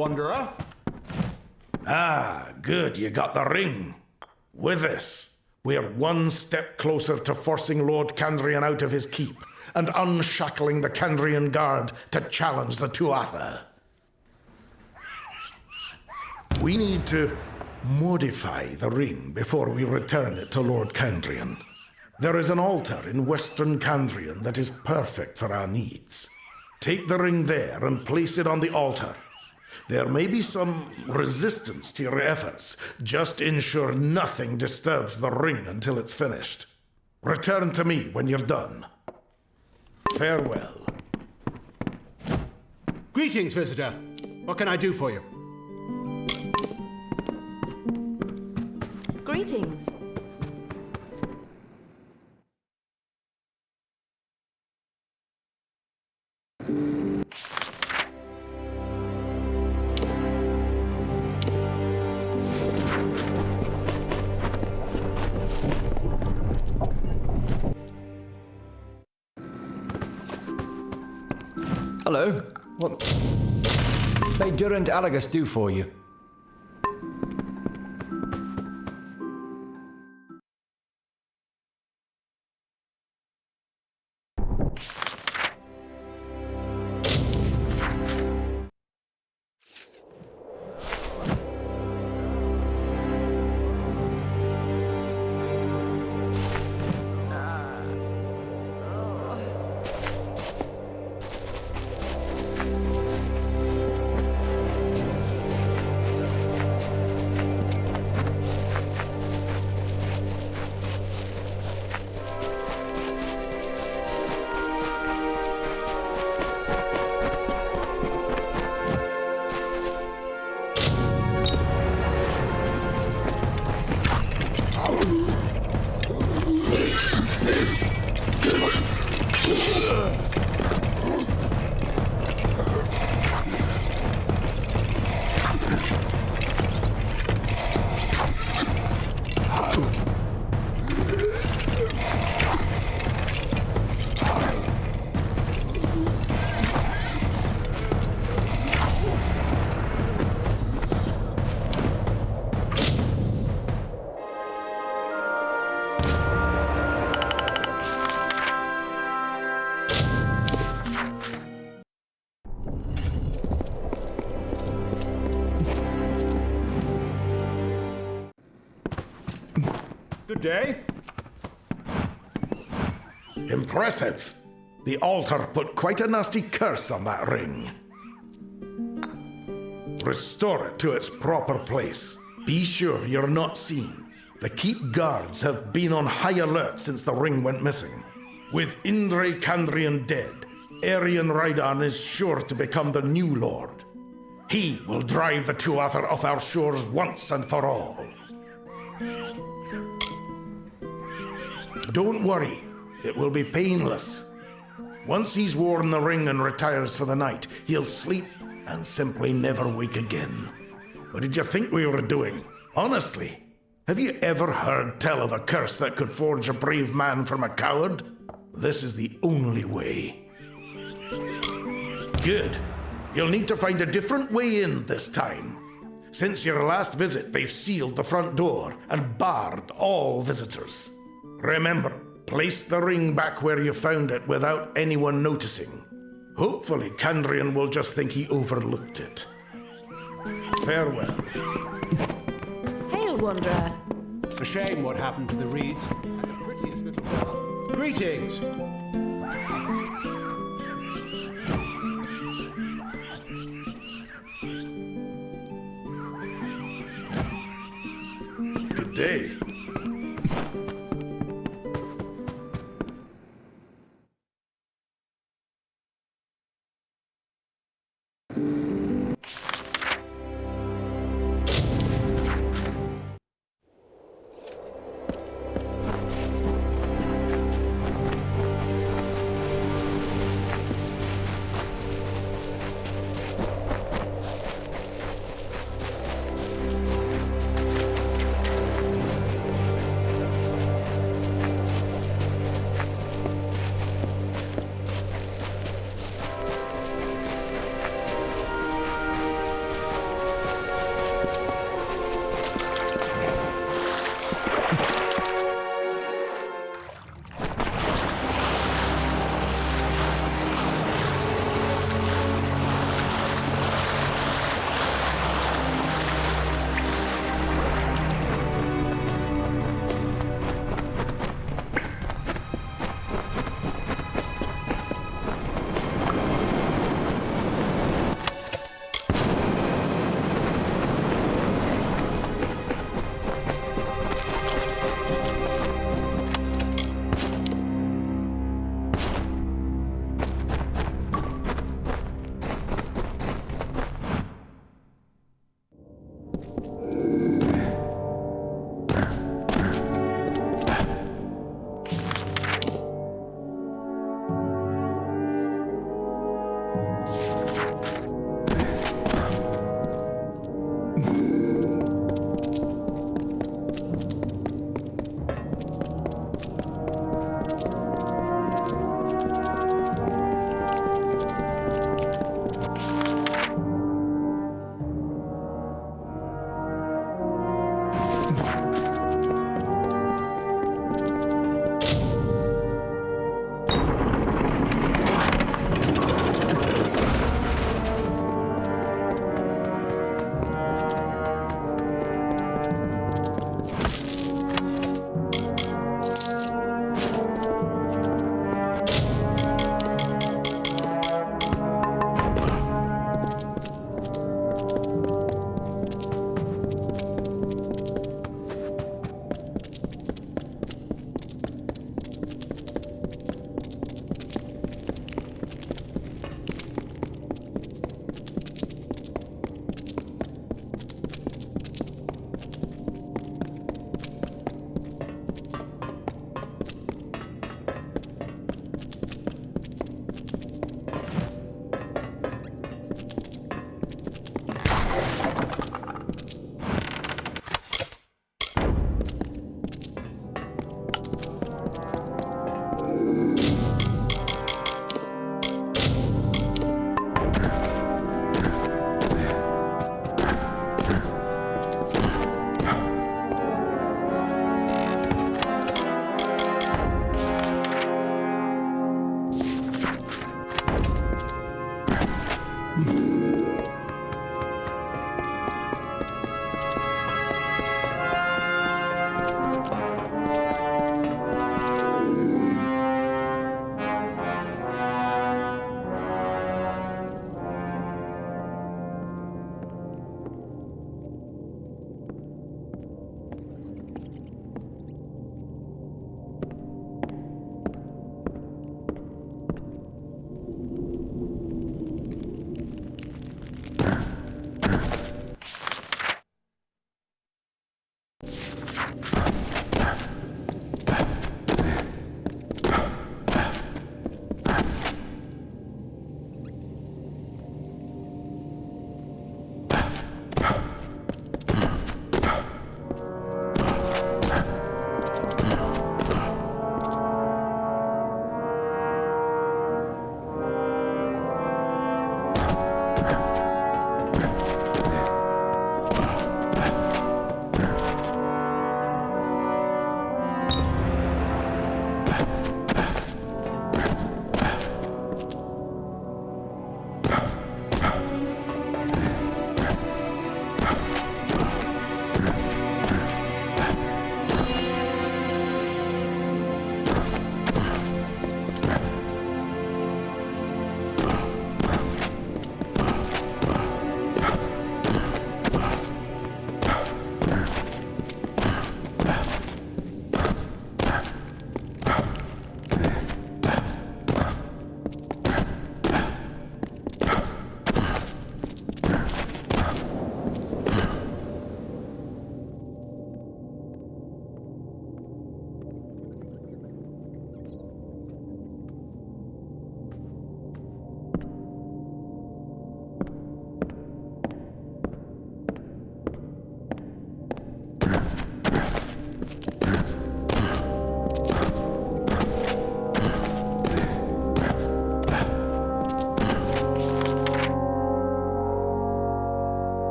Wanderer. Ah, good, you got the ring. With this, we're one step closer to forcing Lord Candrian out of his keep and unshackling the Candrian Guard to challenge the Tuatha. We need to modify the ring before we return it to Lord Candrian. There is an altar in Western Candrian that is perfect for our needs. Take the ring there and place it on the altar. There may be some resistance to your efforts. Just ensure nothing disturbs the ring until it's finished. Return to me when you're done. Farewell. Greetings, visitor. What can I do for you? Greetings. Hello. What may Durant Alagus do for you? Good day. Impressive. The altar put quite a nasty curse on that ring. Restore it to its proper place. Be sure you're not seen. The keep guards have been on high alert since the ring went missing. With Indre Candrian dead, Arian Raidan is sure to become the new lord. He will drive the Tuatha off our shores once and for all. Don't worry, it will be painless. Once he's worn the ring and retires for the night, he'll sleep and simply never wake again. What did you think we were doing? Honestly, have you ever heard tell of a curse that could forge a brave man from a coward? This is the only way. Good. You'll need to find a different way in this time. Since your last visit, they've sealed the front door and barred all visitors. Remember, place the ring back where you found it without anyone noticing. Hopefully, Candrian will just think he overlooked it. Farewell. Hail, Wanderer. A shame what happened to the reeds and the prettiest little girl. Greetings. Good day.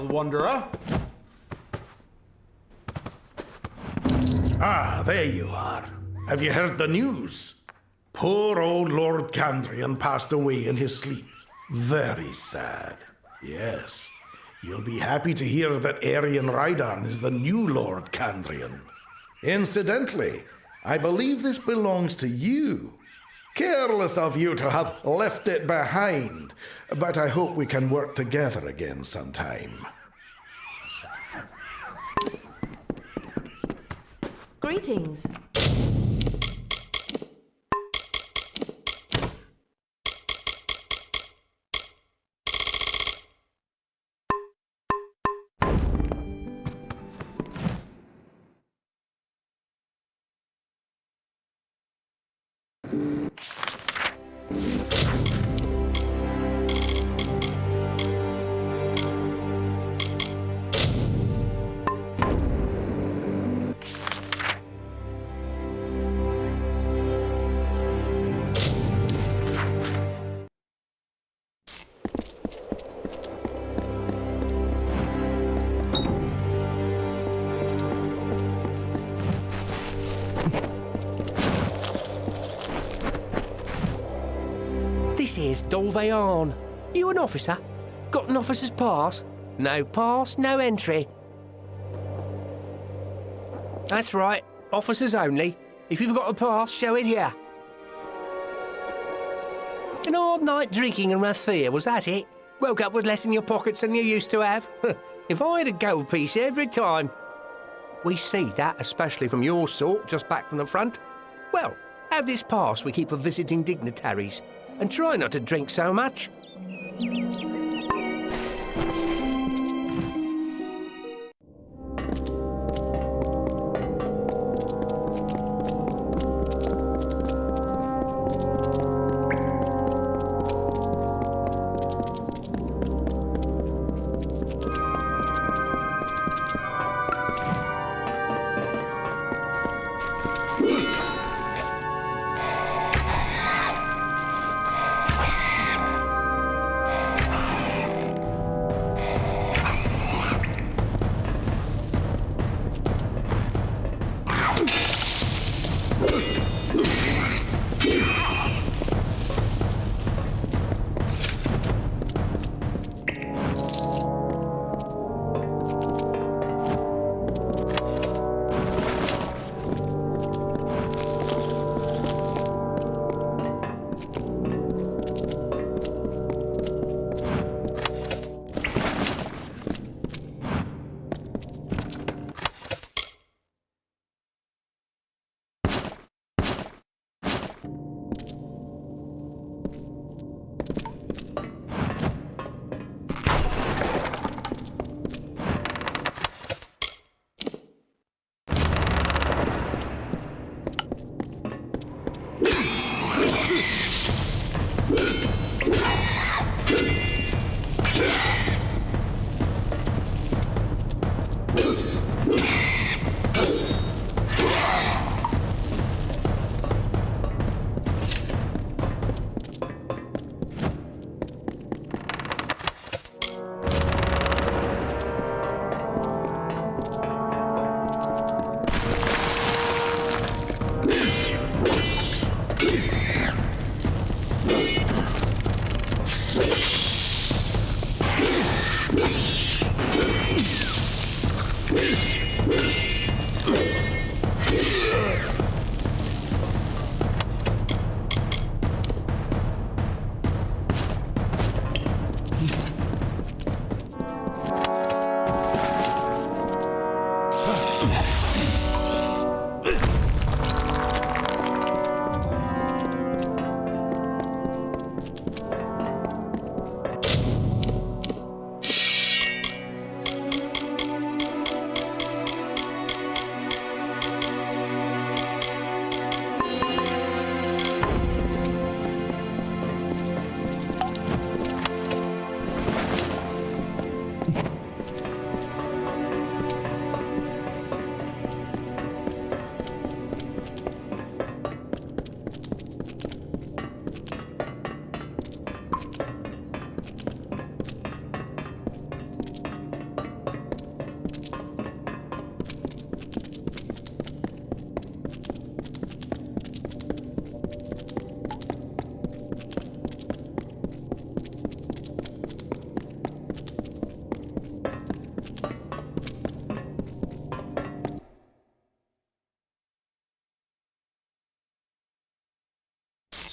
Hail, Wanderer. Ah, there you are. Have you heard the news? Poor old Lord Candrian passed away in his sleep. Very sad. Yes. You'll be happy to hear that Arian Raidan is the new Lord Candrian. Incidentally, I believe this belongs to you. Careless of you to have left it behind, but I hope we can work together again sometime. Greetings. This here's Dolvayan. You an officer? Got an officer's pass? No pass, no entry. That's right, officers only. If you've got a pass, show it here. An hard night drinking in Rathir, was that it? Woke up with less in your pockets than you used to have? If I had a gold piece every time. We see that, especially from your sort, just back from the front. Well, have this pass we keep for visiting dignitaries. And try not to drink so much.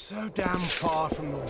So damn far from the wall.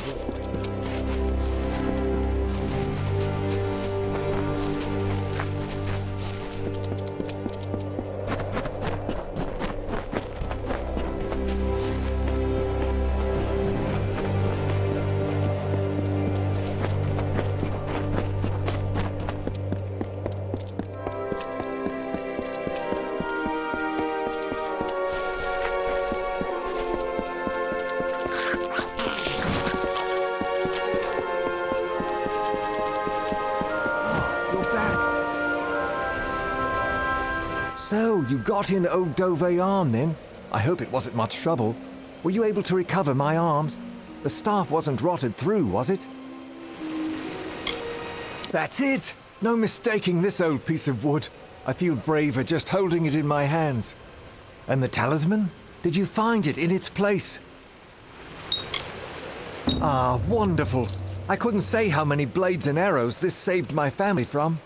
So, you got in old Doveyan then? I hope it wasn't much trouble. Were you able to recover my arms? The staff wasn't rotted through, was it? That's it! No mistaking this old piece of wood. I feel braver just holding it in my hands. And the talisman? Did you find it in its place? Ah, wonderful. I couldn't say how many blades and arrows this saved my family from.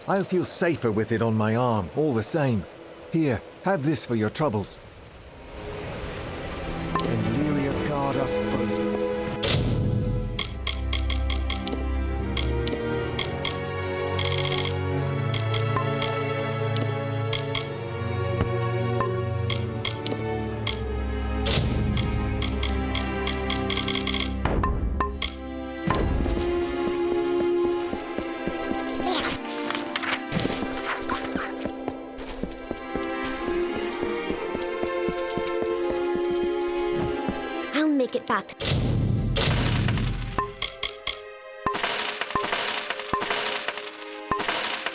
I'll feel safer with it on my arm, all the same. Here, have this for your troubles. And Lyria guard us both. Get back to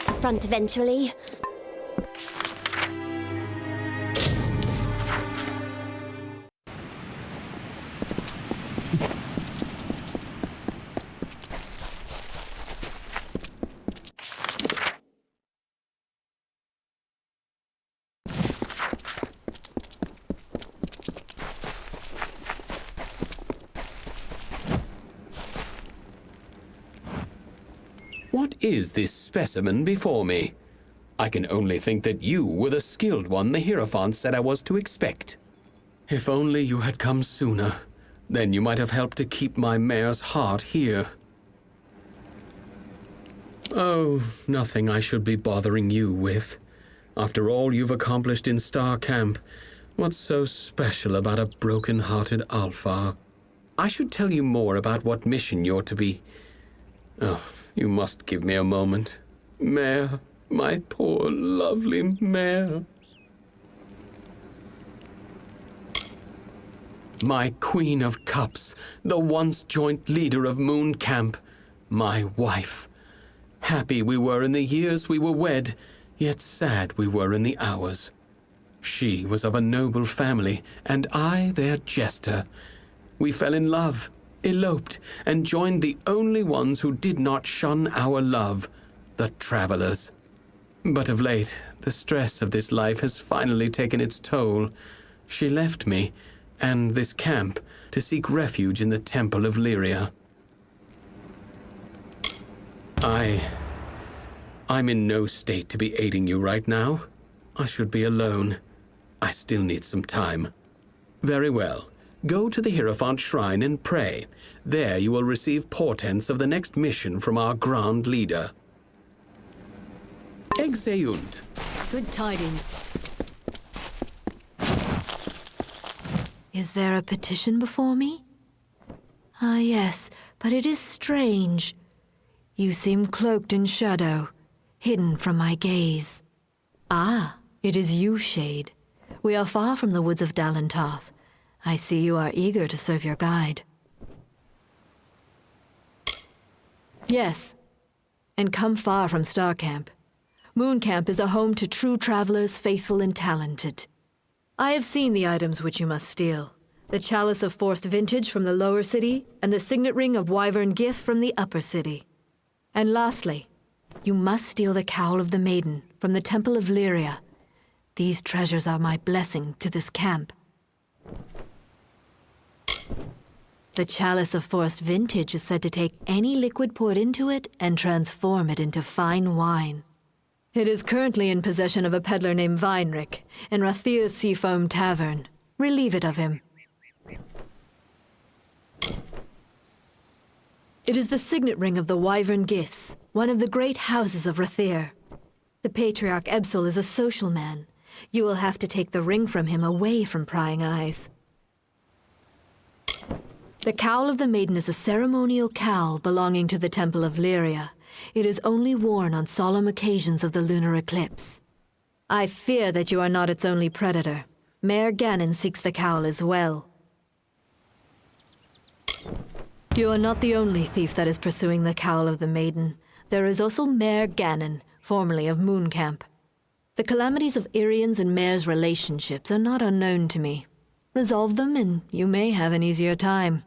the front eventually. What is this specimen before me? I can only think that you were the skilled one the Hierophant said I was to expect. If only you had come sooner, then you might have helped to keep my mare's heart here. Oh, nothing I should be bothering you with. After all you've accomplished in Star Camp, what's so special about a broken-hearted Alpha? I should tell you more about what mission you're to be... Oh, you must give me a moment. Mare, my poor, lovely mare. My Queen of Cups, the once joint leader of Moon Camp, my wife. Happy we were in the years we were wed, yet sad we were in the hours. She was of a noble family, and I their jester. We fell in love, eloped, and joined the only ones who did not shun our love, the travelers. But of late, the stress of this life has finally taken its toll. She left me, and this camp, to seek refuge in the Temple of Lyria. I'm in no state to be aiding you right now. I should be alone. I still need some time. Very well. Go to the Hierophant Shrine and pray. There you will receive portents of the next mission from our Grand Leader. Exeunt. Good tidings. Is there a petition before me? Ah, yes, but it is strange. You seem cloaked in shadow, hidden from my gaze. Ah, it is you, Shade. We are far from the woods of Dalentarth. I see you are eager to serve your guide. Yes, and come far from Star Camp. Moon Camp is a home to true travelers, faithful and talented. I have seen the items which you must steal. The Chalice of Forced Vintage from the lower city, and the Signet Ring of Wyvern Gift from the upper city. And lastly, you must steal the Cowl of the Maiden from the Temple of Lyria. These treasures are my blessing to this camp. The Chalice of Forced Vintage is said to take any liquid poured into it and transform it into fine wine. It is currently in possession of a peddler named Weinrich in Rathir's Seafoam Tavern. Relieve it of him. It is the signet ring of the Wyvern Gifts, one of the great houses of Rathir. The Patriarch Ebsel is a social man. You will have to take the ring from him away from prying eyes. The Cowl of the Maiden is a ceremonial cowl belonging to the Temple of Lyria. It is only worn on solemn occasions of the lunar eclipse. I fear that you are not its only predator. Mayor Ganon seeks the cowl as well. You are not the only thief that is pursuing the Cowl of the Maiden. There is also Mayor Ganon, formerly of Mooncamp. The calamities of Irian's and Mayor's relationships are not unknown to me. Resolve them and you may have an easier time.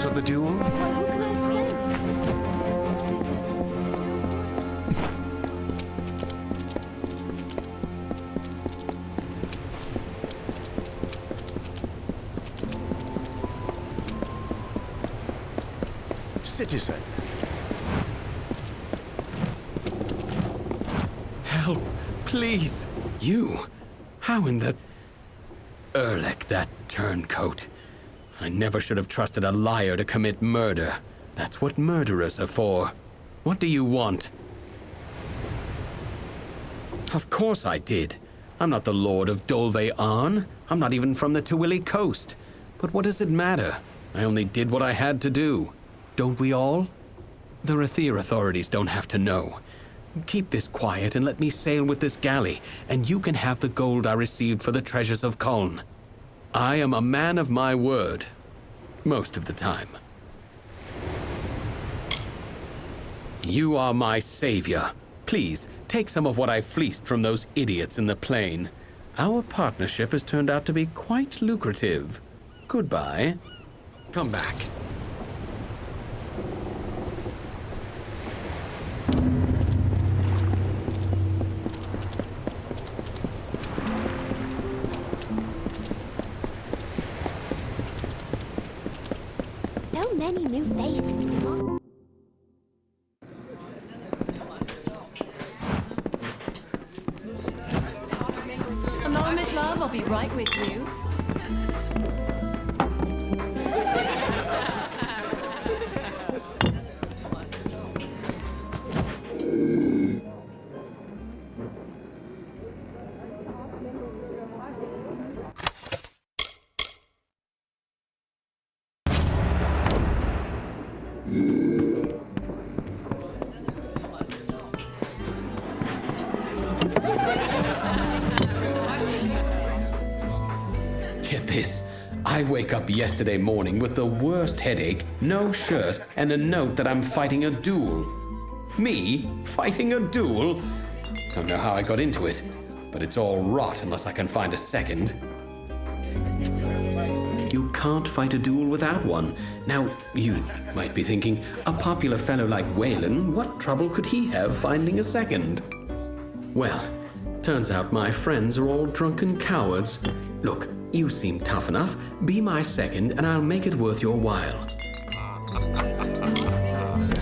Of the duel? Citizen. Help, please. You? How in the... Erlek, that turncoat. I never should have trusted a liar to commit murder. That's what murderers are for. What do you want? Of course I did. I'm not the Lord of Dolve-Arn. I'm not even from the Tawili coast. But what does it matter? I only did what I had to do. Don't we all? The Rathir authorities don't have to know. Keep this quiet and let me sail with this galley, and you can have the gold I received for the treasures of Kuln. I am a man of my word, most of the time. You are my savior. Please, take some of what I fleeced from those idiots in the plain. Our partnership has turned out to be quite lucrative. Goodbye. Come back. Many new faces. A moment, love. I'll be right with you. Get this. I wake up yesterday morning with the worst headache, no shirt, and a note that I'm fighting a duel. Me? Fighting a duel? Don't know how I got into it, but it's all rot unless I can find a second. You can't fight a duel without one. Now, you might be thinking, a popular fellow like Waylon, what trouble could he have finding a second? Well, turns out my friends are all drunken cowards. Look, you seem tough enough. Be my second, and I'll make it worth your while.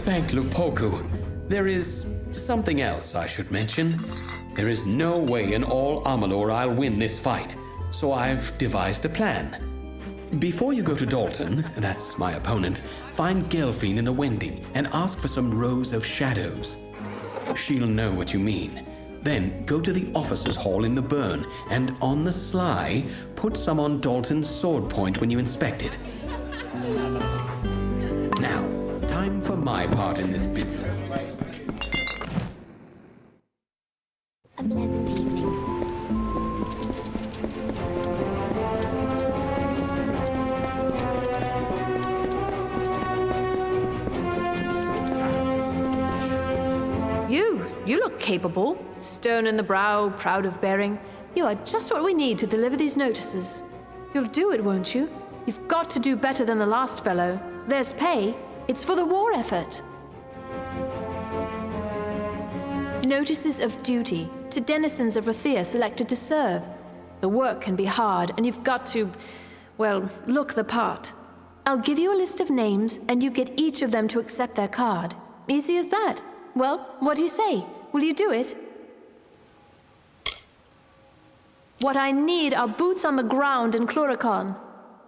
Thank Lupoku. There is something else I should mention. There is no way in all Amalur I'll win this fight, so I've devised a plan. Before you go to Dalton, that's my opponent, find Gelfine in the Wending and ask for some rows of shadows. She'll know what you mean. Then go to the officers' hall in the burn, and on the sly, put some on Dalton's sword point when you inspect it. Now, time for my part in this business. A pleasant evening. You look capable. Stern in the brow, proud of bearing. You are just what we need to deliver these notices. You'll do it, won't you? You've got to do better than the last fellow. There's pay. It's for the war effort. Notices of duty to denizens of Rathir selected to serve. The work can be hard, and you've got to, well, look the part. I'll give you a list of names, and you get each of them to accept their card. Easy as that. Well, what do you say? Will you do it? What I need are boots on the ground in Cluricon.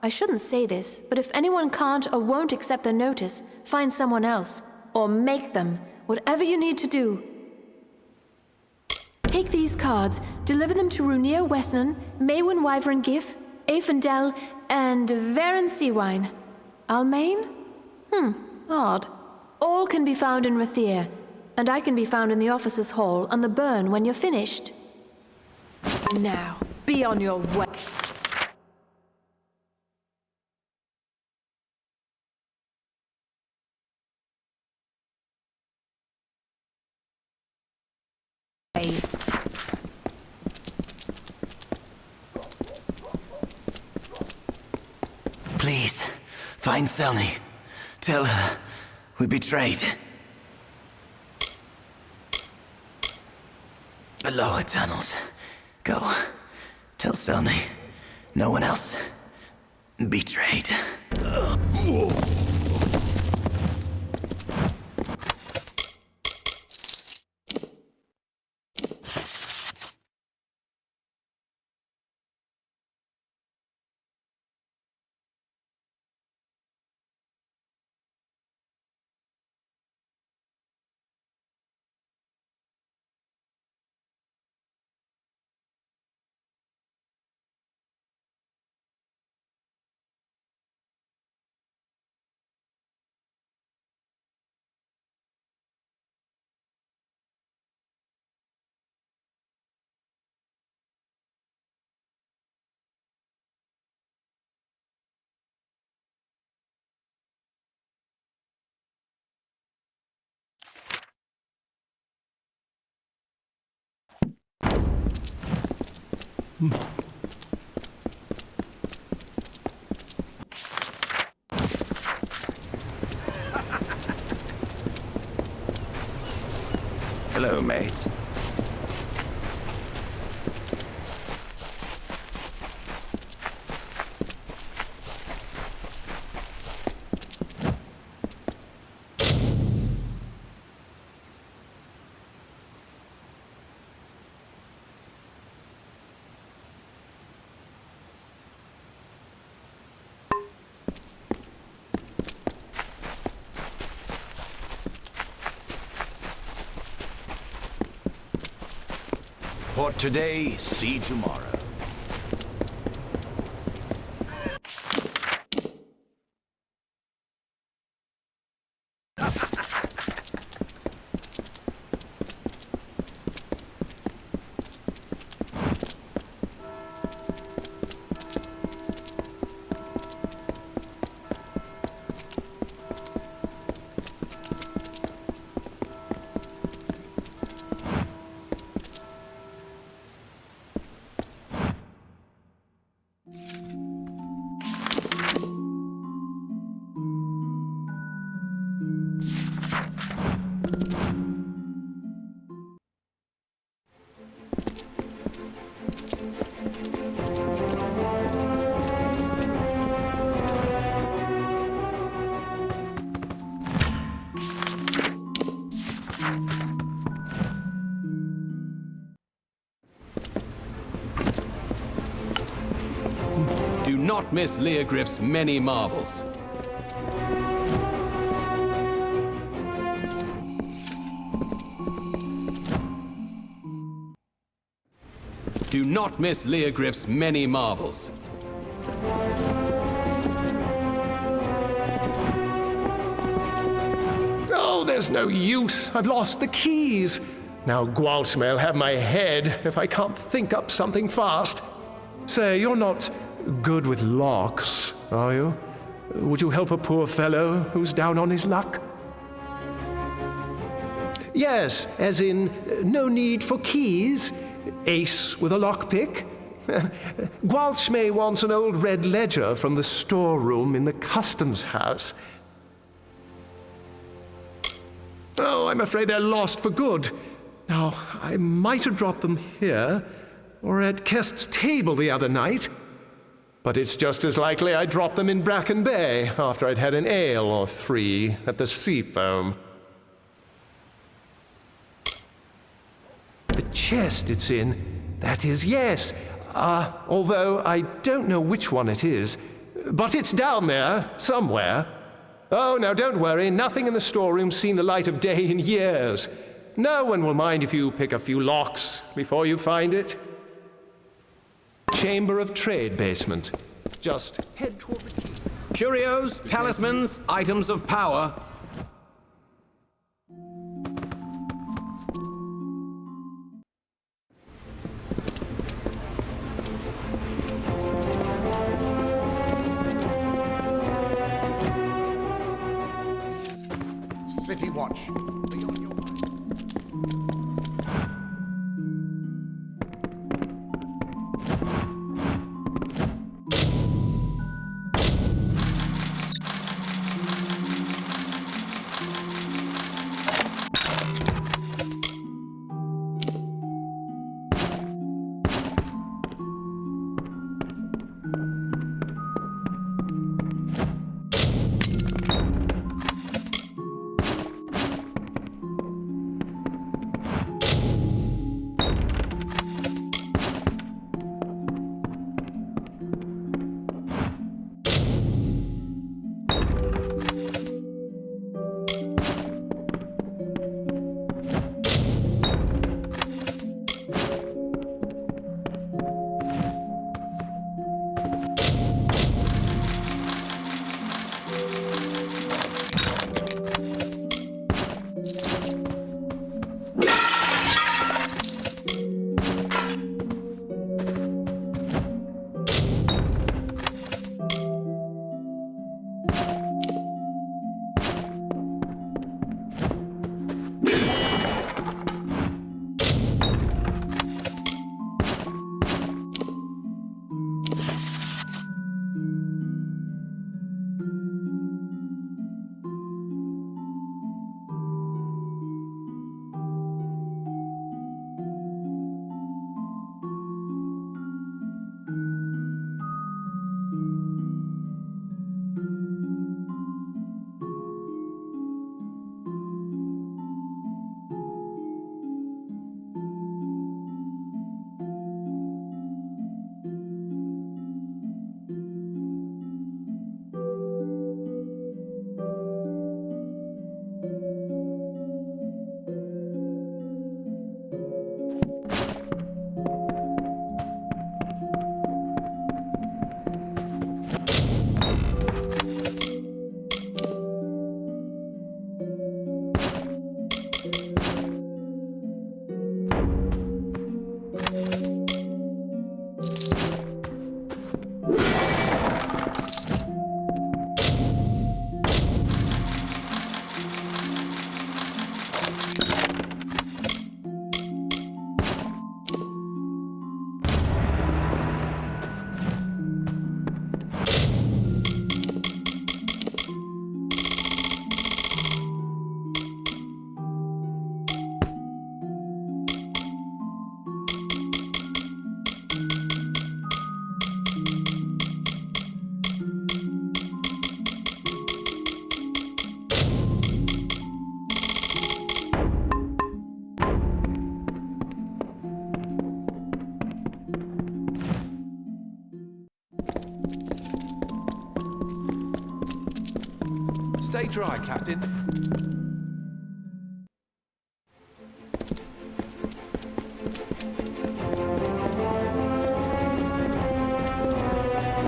I shouldn't say this, but if anyone can't or won't accept the notice, find someone else. Or make them. Whatever you need to do. Take these cards, deliver them to Runir Wesnan, Maywin Wyvern Gif, Aefendel, and Varen Seawine. Almain? Odd. All can be found in Rathir, and I can be found in the officers' hall on the burn when you're finished. Now, be on your way. Please, find Selny. Tell her we betrayed. The lower tunnels. Go. Tell Selny. No one else. Betrayed. Hello, mates. For today, see tomorrow. Do not miss Leogryph's many marvels. Do not miss Leogryph's many marvels. Oh, there's no use. I've lost the keys. Now Gwalt may'll have my head if I can't think up something fast. Say, you're not good with locks, are you? Would you help a poor fellow who's down on his luck? Yes, as in, no need for keys. ace with a lockpick. Gwalchmay wants an old red ledger from the storeroom in the customs house. Oh, I'm afraid they're lost for good. Now, I might have dropped them here, or at Kest's table the other night. But it's just as likely I dropped them in Bracken Bay after I'd had an ale or 3 at the Seafoam. The chest it's in, that is, yes. Although I don't know which one it is. But it's down there, somewhere. Oh, now don't worry, nothing in the storeroom's seen the light of day in years. No one will mind if you pick a few locks before you find it. Chamber of Trade basement. Just head toward the key. Curios, talismans, items of power. City Watch. Be on your way. Stay dry, Captain.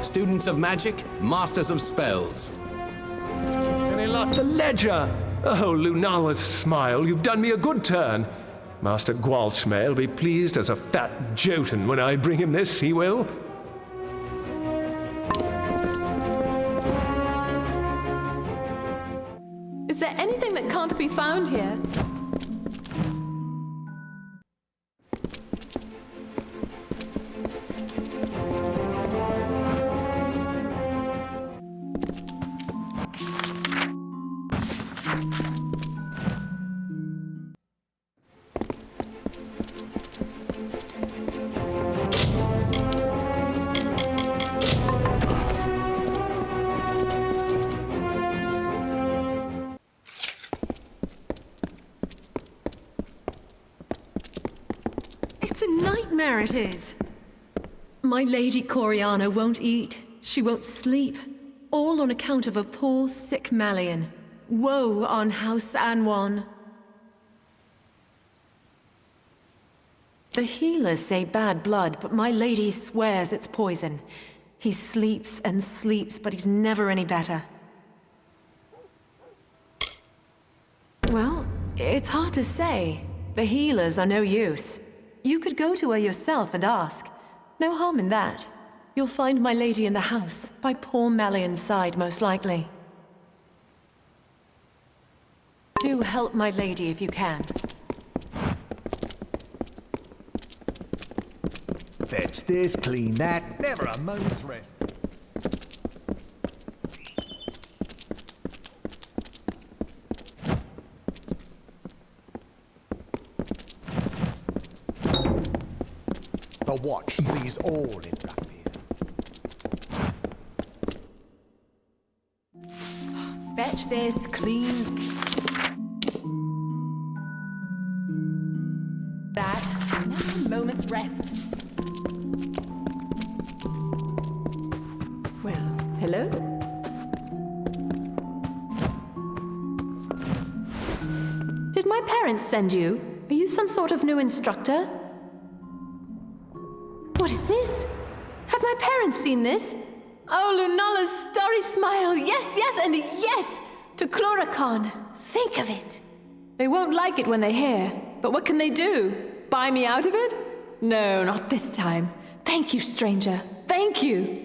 Students of magic, masters of spells. Any luck? The ledger! Oh, Lunala's smile, you've done me a good turn. Master Gwalchmay will be pleased as a fat Jotun when I bring him this, he will. Is there anything that can't be found here? a nightmare it is! My Lady Coriana won't eat. She won't sleep. All on account of a poor, sick Malian. Woe on House Anwan. The healers say bad blood, but my lady swears it's poison. He sleeps and sleeps, but he's never any better. Well, it's hard to say. The healers are no use. You could go to her yourself and ask. No harm in that. You'll find my lady in the house, by poor Malian's side, most likely. Do help my lady if you can. Fetch this, clean that, never a moment's rest. The watch sees all in Rathir. Fetch this, clean that. Not a moment's rest. Well, hello? Did my parents send you? Are you some sort of new instructor? What is this? Have my parents seen this? Oh, Lunala's starry smile! Yes, yes, and yes! To Chloracon! Think of it! They won't like it when they hear, but what can they do? Buy me out of it? No, not this time. Thank you, stranger. Thank you!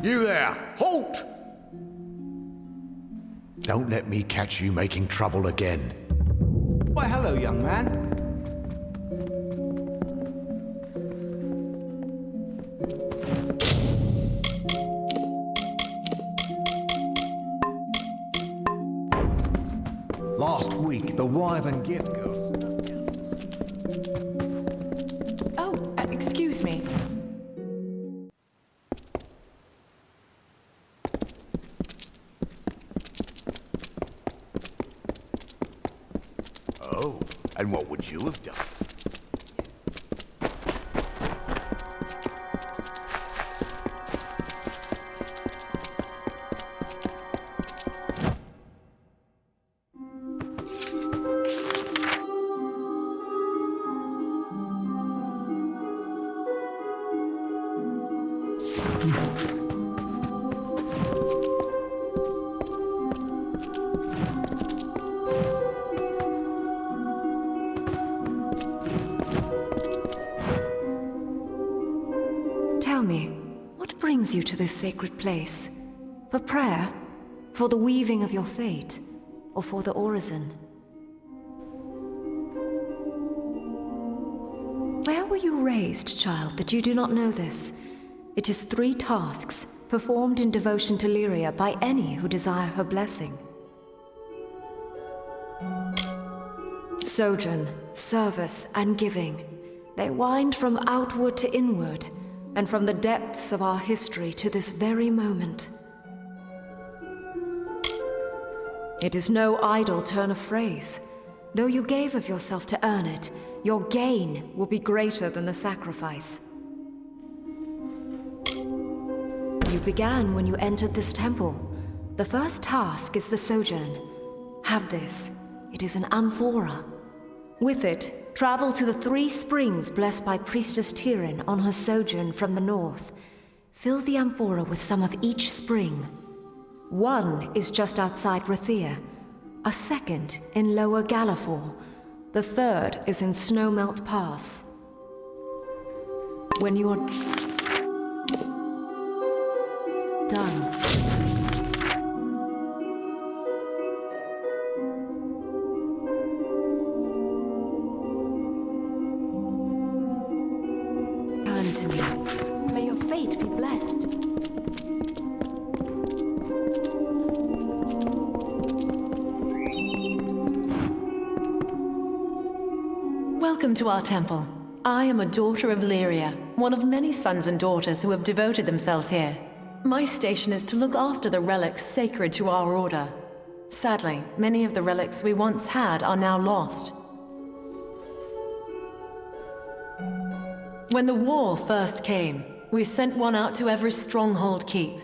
You there! Halt! Don't let me catch you making trouble again. Why, hello, young man. Last week, the Wyvern gift girl. Oh, excuse me. Oh, and what would you have done? Tell me, what brings you to this sacred place? For prayer? For the weaving of your fate? Or for the orison? Where were you raised, child, that you do not know this? It is 3 tasks, performed in devotion to Lyria by any who desire her blessing. Sojourn, service, and giving. They wind from outward to inward, and from the depths of our history to this very moment. It is no idle turn of phrase. Though you gave of yourself to earn it, your gain will be greater than the sacrifice. You began when you entered this temple. The first task is the sojourn. Have this. It is an amphora. With it, travel to the 3 springs blessed by Priestess Tyrion on her sojourn from the north. Fill the amphora with some of each spring. One is just outside Rathir, a second in Lower Galafor, the third is in Snowmelt Pass. When you're done, turn to me. May your fate be blessed. Welcome to our temple. I am a daughter of Lyria, one of many sons and daughters who have devoted themselves here. My station is to look after the relics sacred to our order. Sadly, many of the relics we once had are now lost. When the war first came, we sent one out to every stronghold keep.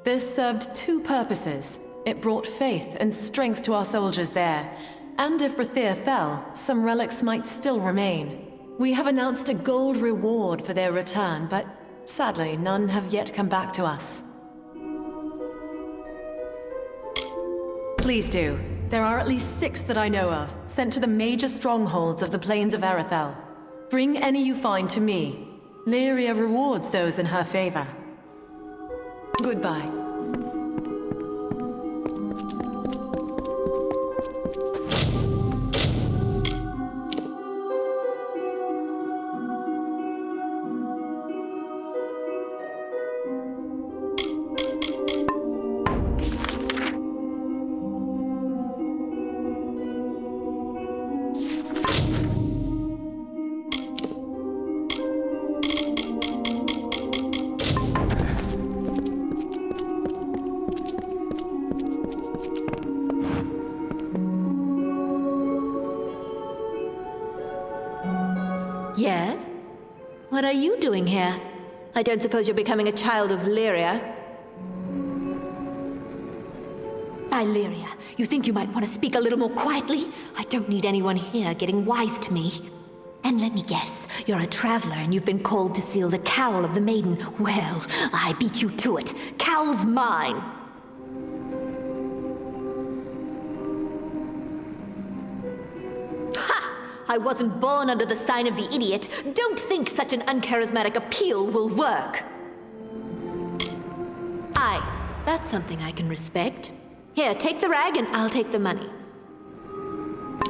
This served 2 purposes. It brought faith and strength to our soldiers there, and if Rathir fell, some relics might still remain. We have announced a gold reward for their return, but sadly, none have yet come back to us. Please do. There are at least 6 that I know of, sent to the major strongholds of the Plains of Arethel. Bring any you find to me. Lyria rewards those in her favor. Goodbye. Yeah? What are you doing here? I don't suppose you're becoming a child of Lyria? By Lyria, you think you might want to speak a little more quietly? I don't need anyone here getting wise to me. And let me guess, you're a traveler and you've been called to seal the cowl of the maiden. Well, I beat you to it. Cowl's mine. I wasn't born under the sign of the idiot. Don't think such an uncharismatic appeal will work. Aye, that's something I can respect. Here, take the rag and I'll take the money.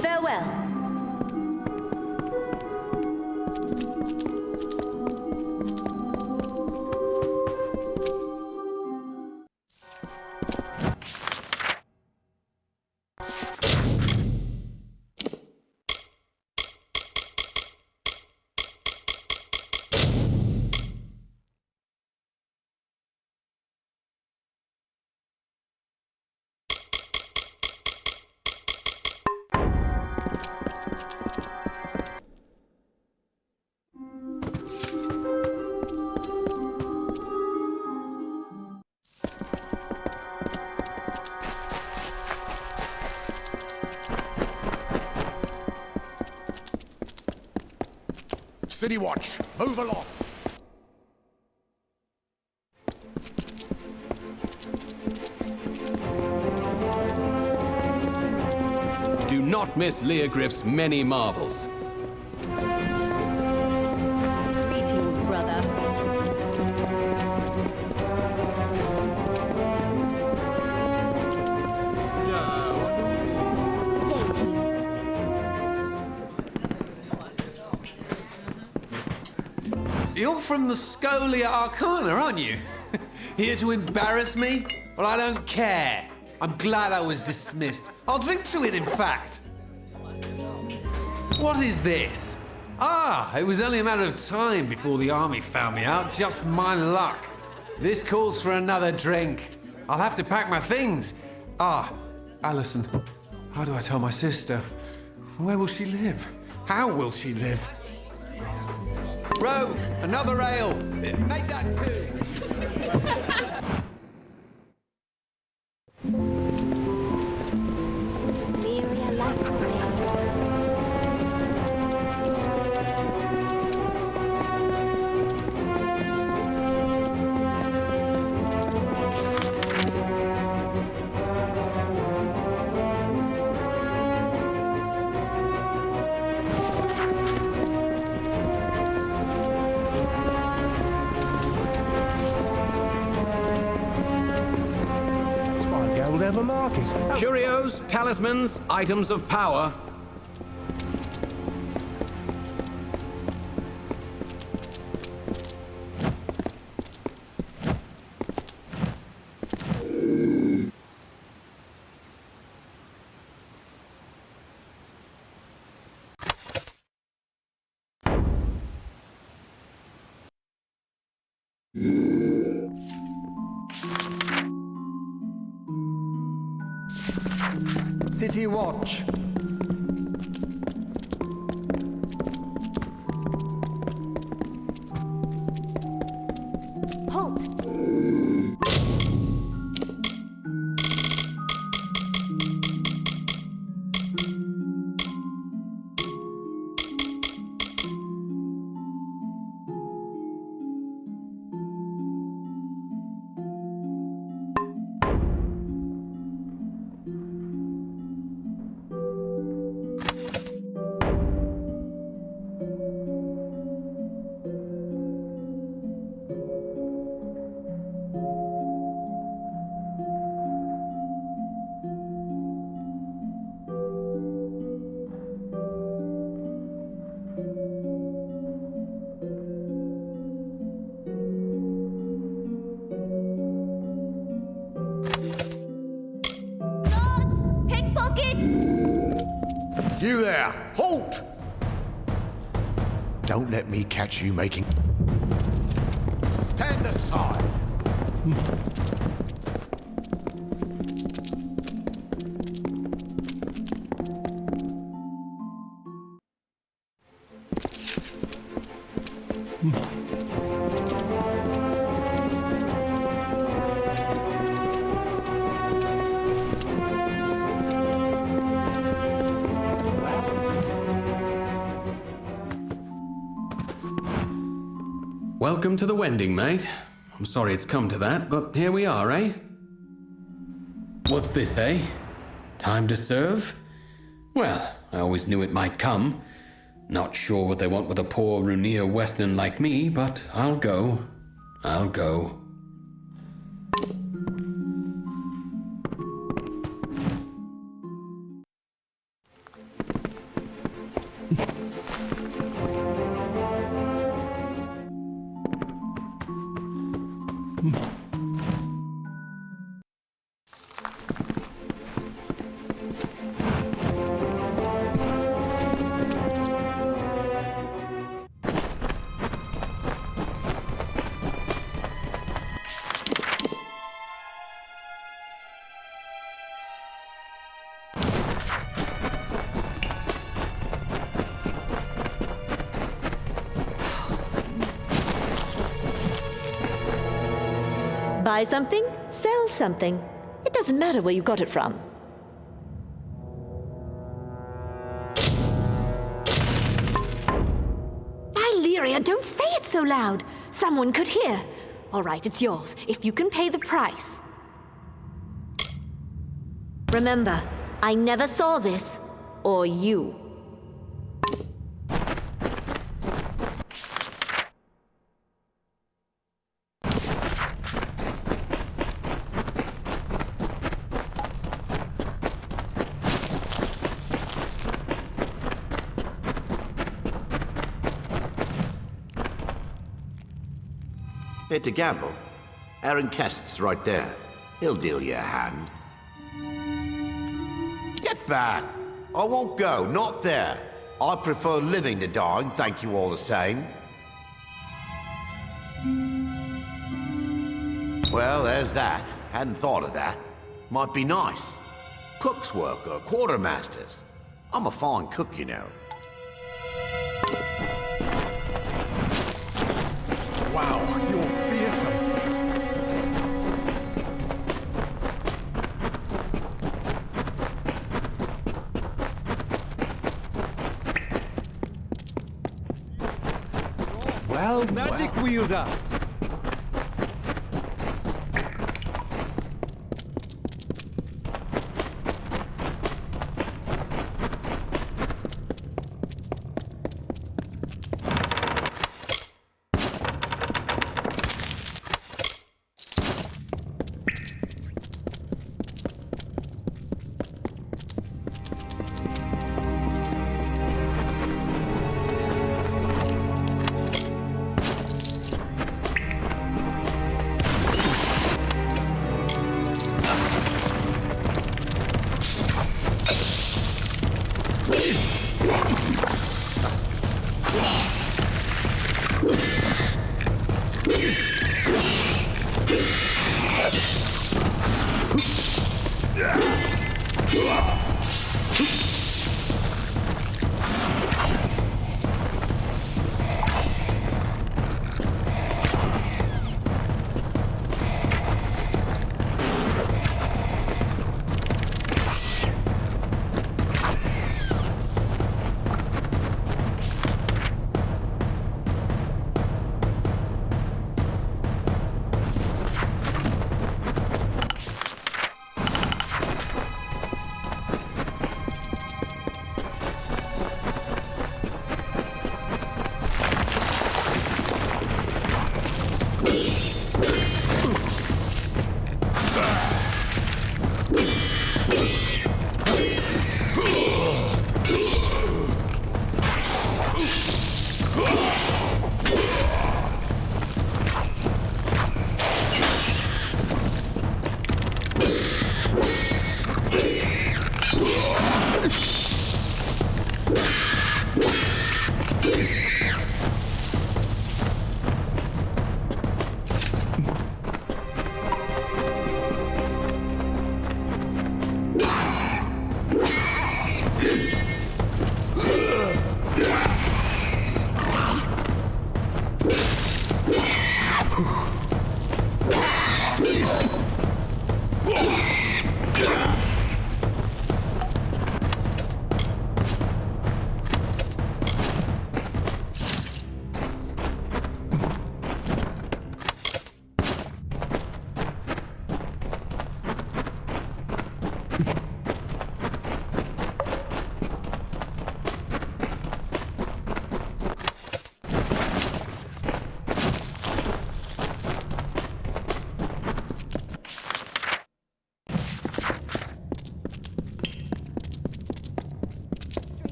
Farewell. City Watch, move along. Do not miss Leogriff's many marvels. Greetings, brother. You're from the Scholia Arcana, aren't you? Here to embarrass me? Well, I don't care. I'm glad I was dismissed. I'll drink to it, in fact. What is this? Ah, it was only a matter of time before the army found me out. Just my luck. This calls for another drink. I'll have to pack my things. Ah, Alison. How do I tell my sister? Where will she live? How will she live? Rove, another ale. Make that 2. Minerva Market. Oh. Curios, talismans, items of power. City Watch. Halt! You there! Halt! Don't let me catch you making... Stand aside! Welcome to the Wending, mate. I'm sorry it's come to that, but here we are, eh? What's this, eh? Time to serve? Well, I always knew it might come. Not sure what they want with a poor Rathir Westerner like me, but I'll go. I'll go. Buy something, sell something. It doesn't matter where you got it from. Illyria, don't say it so loud. Someone could hear. All right, it's yours, if you can pay the price. Remember, I never saw this, or you. Here to gamble. Aaron Kest's right there. He'll deal you a hand. Get back! I won't go, not there. I prefer living to dying, thank you all the same. Well, there's that. Hadn't thought of that. Might be nice. Cook's work or quartermaster's. I'm a fine cook, you know. Wow, you're fearsome. Well, Magic wielder.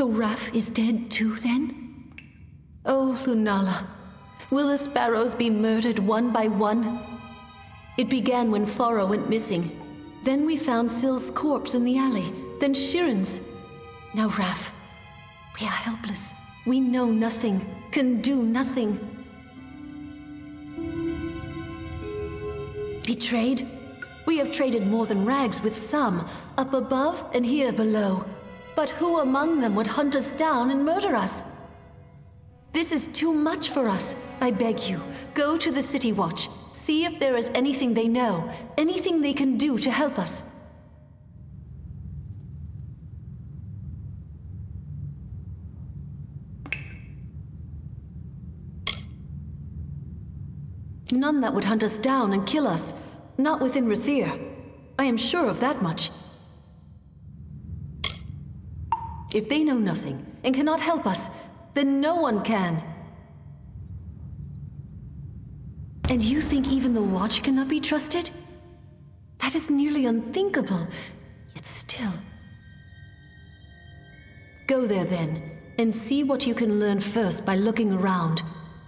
So Rath is dead too, then? Oh, Lunala, will the sparrows be murdered one by one? It began when Faro went missing. Then we found Syl's corpse in the alley, then Shiren's. Now Rath, we are helpless. We know nothing, can do nothing. Betrayed? We have traded more than rags with some, up above and here below. But who among them would hunt us down and murder us? This is too much for us. I beg you, go to the City Watch. See if there is anything they know, anything they can do to help us. None that would hunt us down and kill us. Not within Rathir. I am sure of that much. If they know nothing and cannot help us, then no one can. And you think even the Watch cannot be trusted? That is nearly unthinkable, yet still. Go there then, and see what you can learn first by looking around.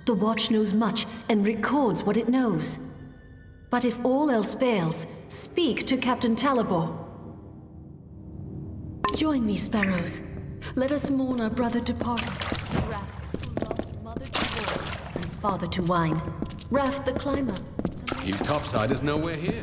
The Watch knows much and records what it knows. But if all else fails, speak to Captain Talabor. Join me, sparrows. Let us mourn our brother departed. Rath, who loved mother to war and father to wine. Rath the climber. You topsiders know we're here.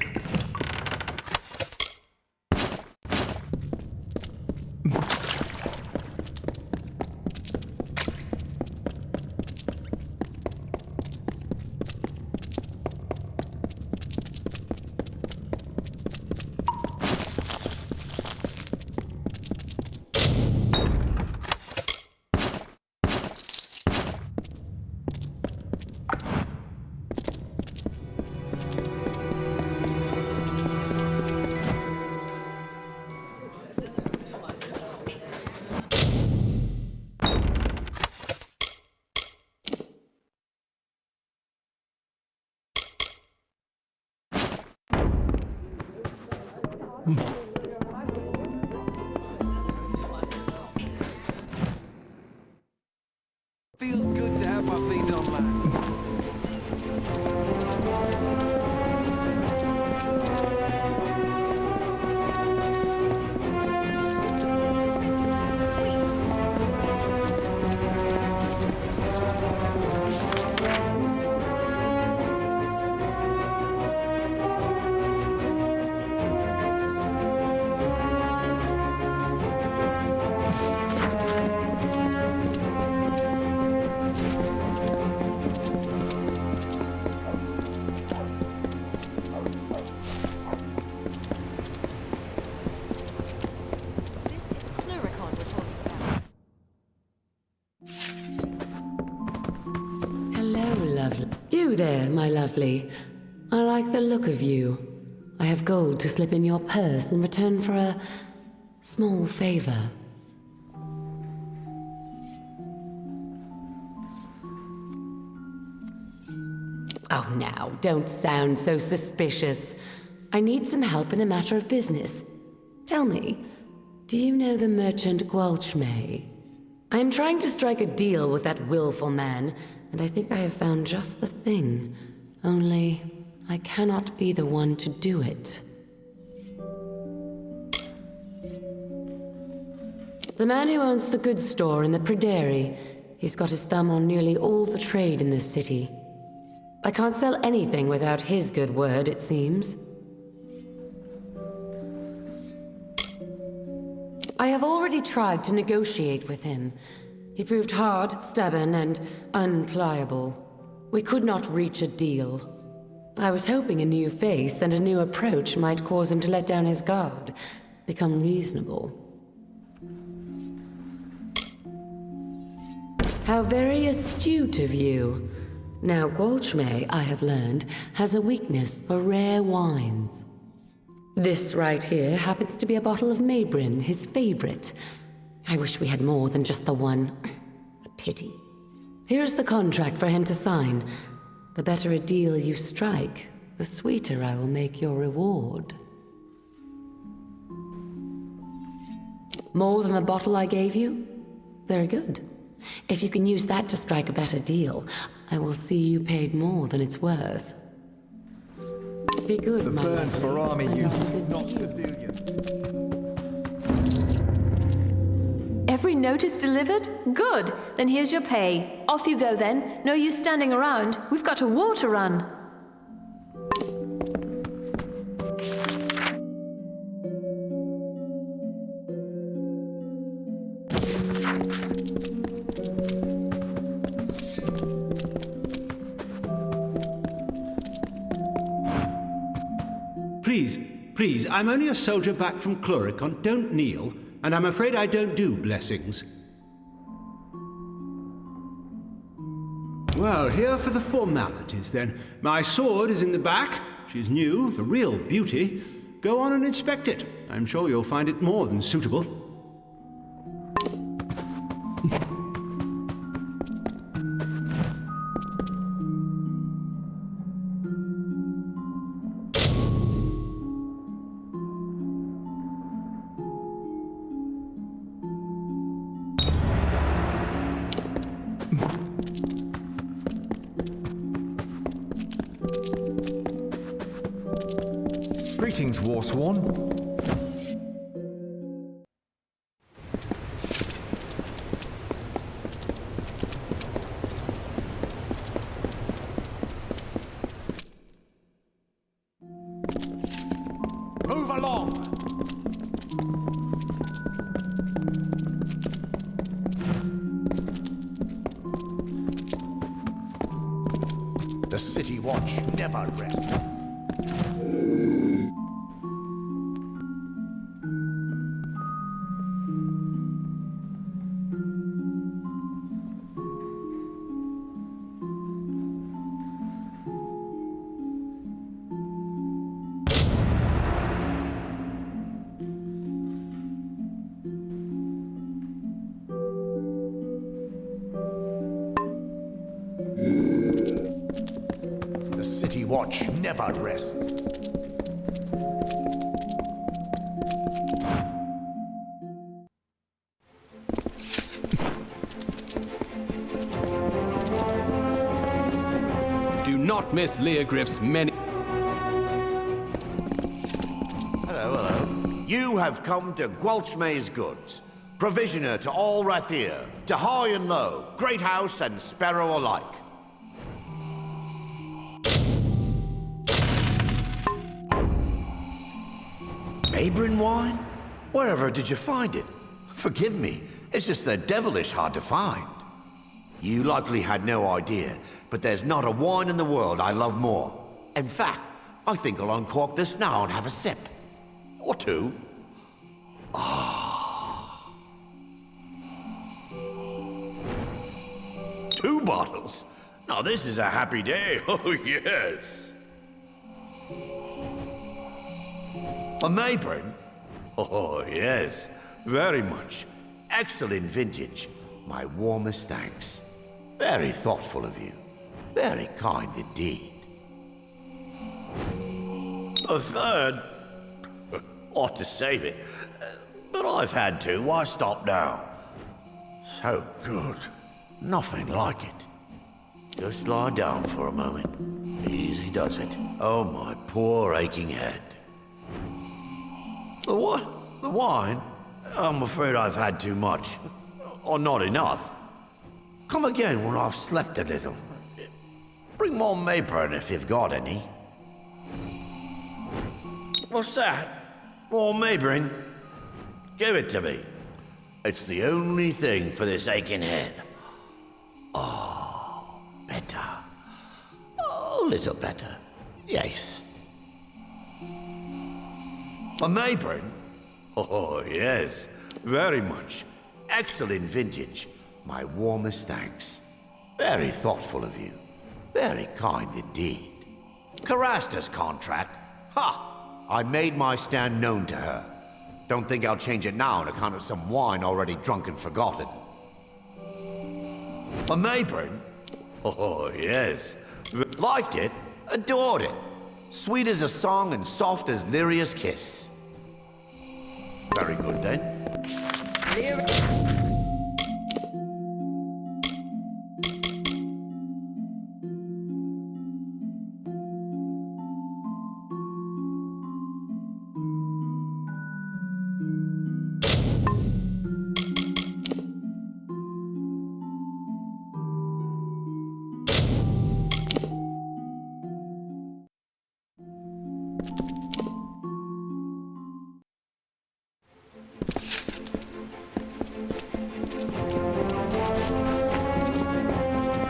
there, my lovely. I like the look of you. I have gold to slip in your purse in return for a small favor. Oh, now, don't sound so suspicious. I need some help in a matter of business. Tell me, do you know the merchant Gwalchmay? I am trying to strike a deal with that willful man, and I think I have found just the thing. Only, I cannot be the one to do it. The man who owns the goods store in the Prairie. He's got his thumb on nearly all the trade in this city. I can't sell anything without his good word, it seems. I have already tried to negotiate with him. He proved hard, stubborn, and unpliable. We could not reach a deal. I was hoping a new face and a new approach might cause him to let down his guard, become reasonable. How very astute of you. Now, Gwalchmay, I have learned, has a weakness for rare wines. This right here happens to be a bottle of Mabrin, his favorite. I wish we had more than just the one. A pity. Here's the contract for him to sign. The better a deal you strike, the sweeter I will make your reward. More than the bottle I gave you? Very good. If you can use that to strike a better deal, I will see you paid more than it's worth. Be good, the my burns lovely, for army and use, I'll be good to not you. civilians. Every note is delivered? Good. Then here's your pay. Off you go then. No use standing around. We've got a war to run. Please, I'm only a soldier back from Cloricon. Don't kneel, and I'm afraid I don't do blessings. Well, here for the formalities, then. My sword is in the back. She's new, the real beauty. Go on and inspect it. I'm sure you'll find it more than suitable. Greetings, Warsworn. Move along! The City Watch never rests. The City Watch never rests. Do not miss Leogriff's many... Hello. You have come to Gwalchmay's goods, provisioner to all Rathir, to high and low, great house and sparrow alike. Mabrin wine? Wherever did you find it? Forgive me, it's just they're devilish hard to find. You likely had no idea, but there's not a wine in the world I love more. In fact, I think I'll uncork this now and have a sip. Or two. Ah. 2 bottles? Now this is a happy day, oh yes. A Mayburn? Oh yes, very much. Excellent vintage. My warmest thanks. Very thoughtful of you. Very kind indeed. A third? Ought to save it. But I've had to. Why stop now? So good. Nothing like it. Just lie down for a moment. Easy does it. Oh, my poor aching head. The what? The wine? I'm afraid I've had too much. Or not enough. Come again when I've slept a little. Bring more Mayburn if you've got any. What's that? More Mayburn? Give it to me. It's the only thing for this aching head. Oh, better. A little better. Yes. A Mayburn? Oh, yes. Very much. Excellent vintage. My warmest thanks. Very thoughtful of you. Very kind indeed. Carasta's contract? Ha! I made my stand known to her. Don't think I'll change it now on account of some wine already drunk and forgotten. A Mayburn? Oh, yes. Liked it, adored it. Sweet as a song and soft as Lyria's kiss. Very good then.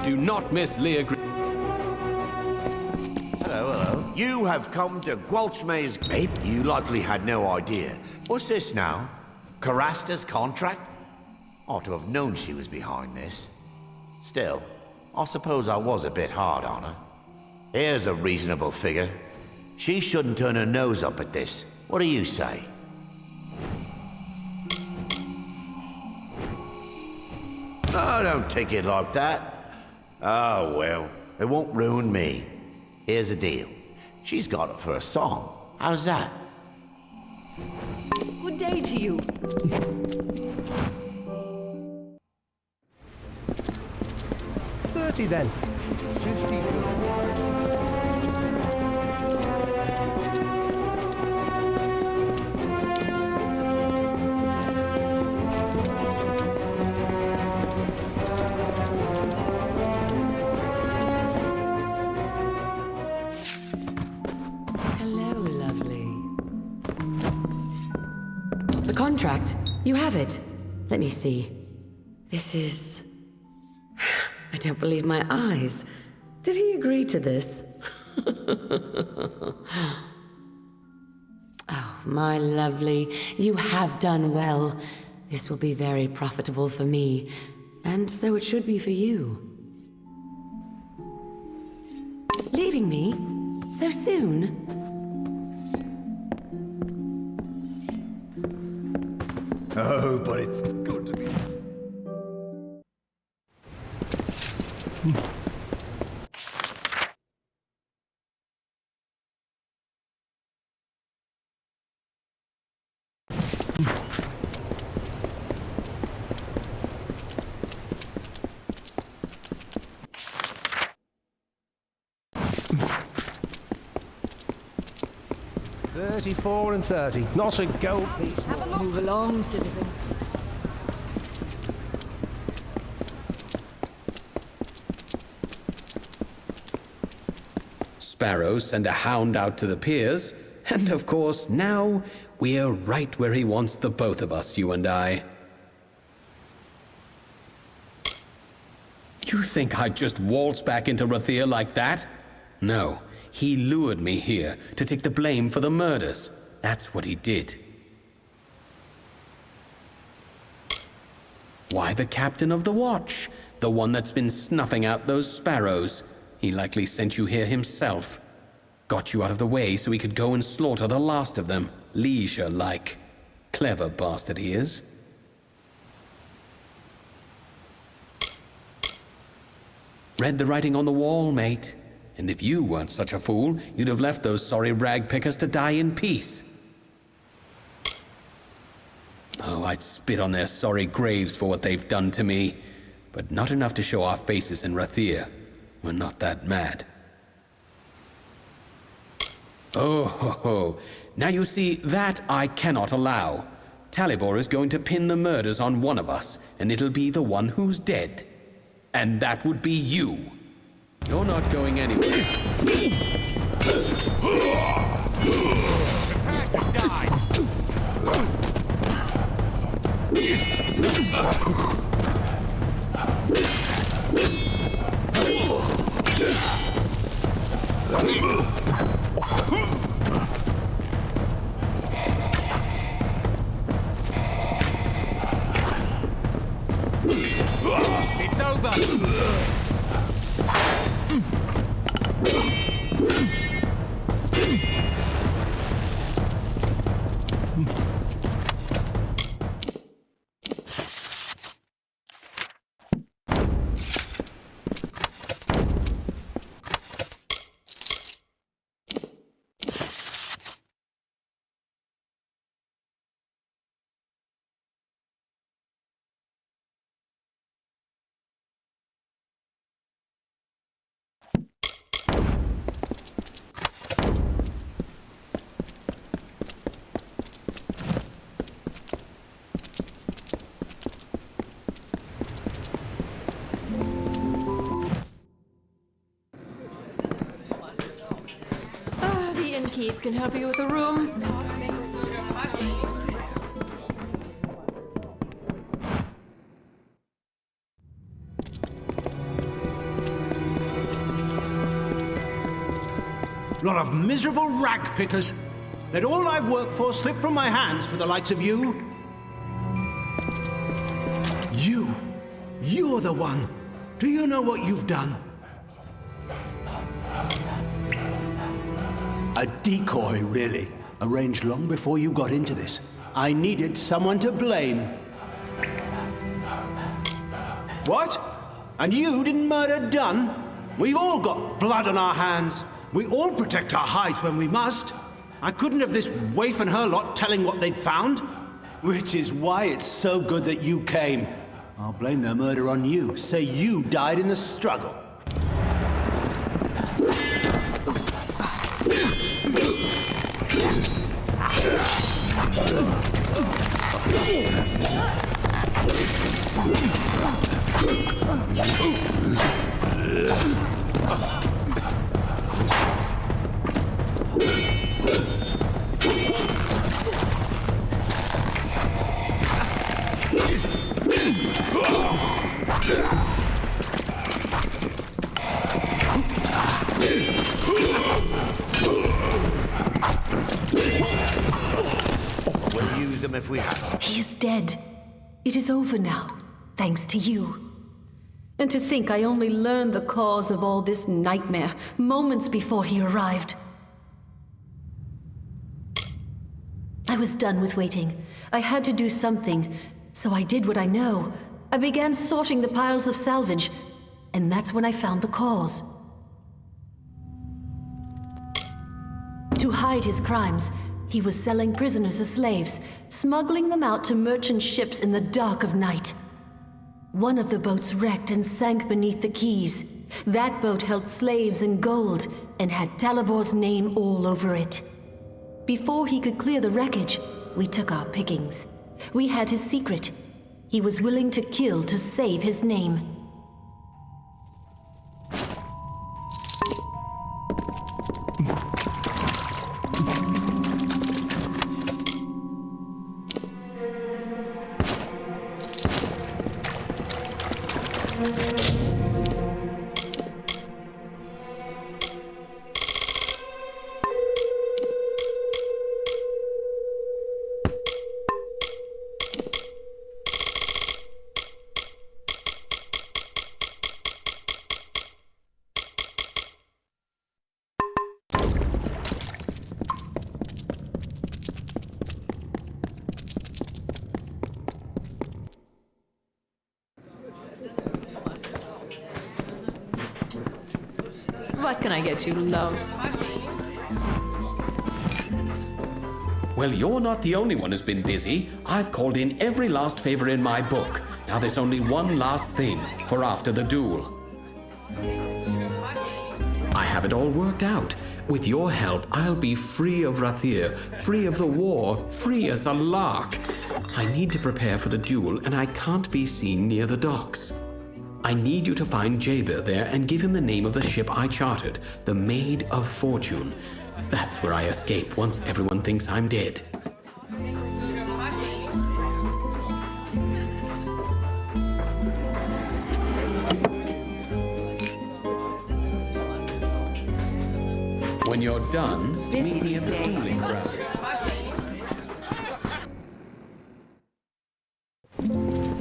Do not miss Leah. Hello, hello. You have come to Gwelchmay's Mate. You likely had no idea. What's this now? Carasta's contract? Ought to have known she was behind this. Still, I suppose I was a bit hard on her. Here's a reasonable figure. She shouldn't turn her nose up at this. What do you say? Oh, don't take it like that. Oh, well, it won't ruin me. Here's a deal. She's got it for a song. How's that? Good day to you. $30 then. 50. Contract. You have it. Let me see. This is... I don't believe my eyes. Did he agree to this? Oh, my lovely. You have done well. This will be very profitable for me. And so it should be for you. Leaving me? So soon? Oh, but it's good to be... $34 and $30. Not a gold piece. Move along, citizen. Sparrow send a hound out to the piers, and of course, now we're right where he wants the both of us, you and I. You think I'd just waltz back into Rathir like that? No, he lured me here to take the blame for the murders. That's what he did. Why the captain of the watch? The one that's been snuffing out those sparrows. He likely sent you here himself. Got you out of the way so he could go and slaughter the last of them, leisure-like. Clever bastard he is. Read the writing on the wall, mate. And if you weren't such a fool, you'd have left those sorry rag pickers to die in peace. Oh, I'd spit on their sorry graves for what they've done to me. But not enough to show our faces in Rathir. We're not that mad. Oh, ho, ho. Now you see, that I cannot allow. Talibor is going to pin the murders on one of us, and it'll be the one who's dead. And that would be you. You're not going anywhere. Prepare to die! It's over! The innkeep can help you with a room. Lot of miserable rag pickers. Let all I've worked for slip from my hands for the likes of you. You're the one. Do you know what you've done? A decoy, really. Arranged long before you got into this. I needed someone to blame. What? And you didn't murder Dunn? We've all got blood on our hands. We all protect our hides when we must. I couldn't have this waif and her lot telling what they'd found. Which is why it's so good that you came. I'll blame their murder on you. Say you died in the struggle. We'll use them if we have. He is dead. It is over now, thanks to you. And to think I only learned the cause of all this nightmare moments before he arrived. I was done with waiting. I had to do something, so I did what I know. I began sorting the piles of salvage, and that's when I found the cause. To hide his crimes, he was selling prisoners as slaves, smuggling them out to merchant ships in the dark of night. One of the boats wrecked and sank beneath the quays. That boat held slaves and gold, and had Talibor's name all over it. Before he could clear the wreckage, we took our pickings. We had his secret. He was willing to kill to save his name. What can I get you, love? Well, you're not the only one who's been busy. I've called in every last favor in my book. Now there's only one last thing for after the duel. I have it all worked out. With your help, I'll be free of Rathir, free of the war, free as a lark. I need to prepare for the duel, and I can't be seen near the docks. I need you to find Jabir there and give him the name of the ship I chartered, the Maid of Fortune. That's where I escape once everyone thinks I'm dead. When you're done, meet me at the dueling ground.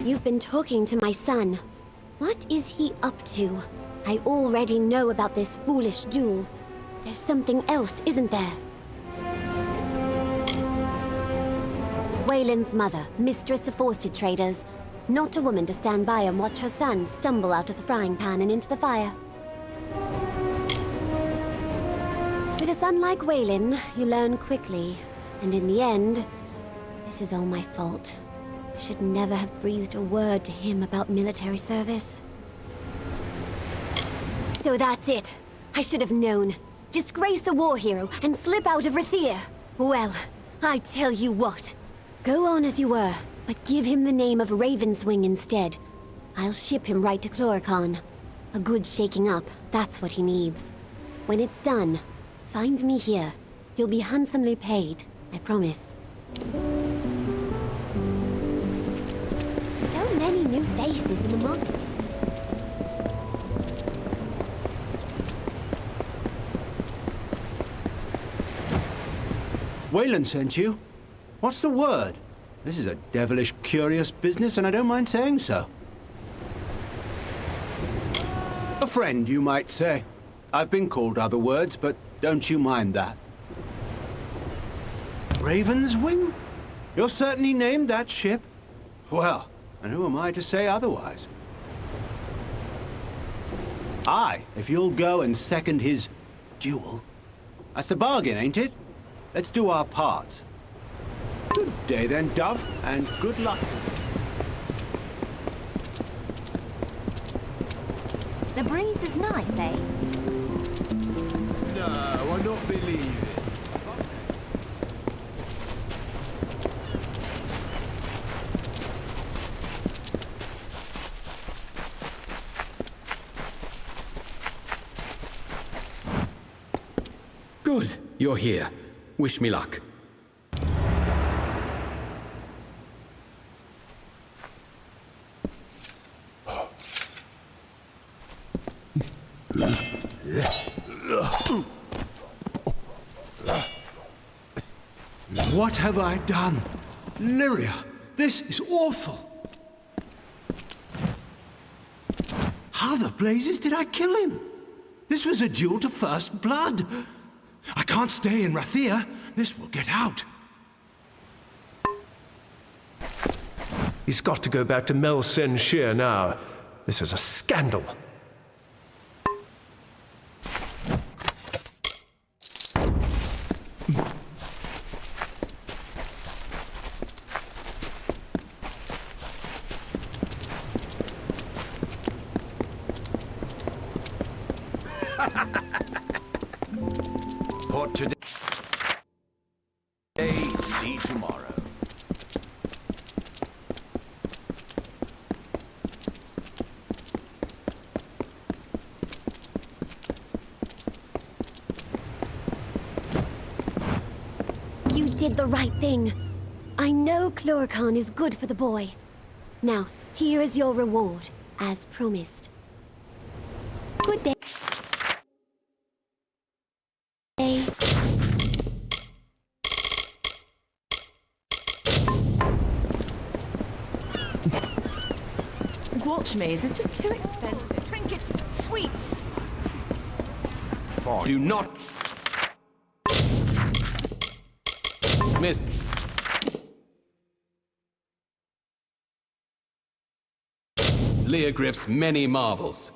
You've been talking to my son. What is he up to? I already know about this foolish duel. There's something else, isn't there? Wayland's mother, mistress of forsted traders. Not a woman to stand by and watch her son stumble out of the frying pan and into the fire. With a son like Wayland, you learn quickly. And in the end, this is all my fault. I should never have breathed a word to him about military service. So that's it. I should have known. Disgrace a war hero and slip out of Rathir. Well, I tell you what. Go on as you were, but give him the name of Ravenswing instead. I'll ship him right to Chloricon. A good shaking up, that's what he needs. When it's done, find me here. You'll be handsomely paid, I promise. So many new faces in the market. Wayland sent you? What's the word? This is a devilish curious business, and I don't mind saying so. A friend, you might say. I've been called other words, but don't you mind that. Ravenswing? You're certainly named that ship? Well, and who am I to say otherwise? Aye, if you'll go and second his duel. That's the bargain, ain't it? Let's do our parts. Good day then, Dove, and good luck. The breeze is nice, eh? No, I don't believe it. Good, you're here. Wish me luck. What have I done? Lyria, this is awful. How the blazes did I kill him? This was a duel to first blood. I can't stay in Rathir. This will get out. He's got to go back to Mel Sen Shir now. This is a scandal. Port today, see tomorrow. You did the right thing. I know Chloricon is good for the boy. Now, here is your reward, as promised. Good day. Watch maze is just too expensive. Trinkets, sweets. Do not miss. Leogryph's many marvels.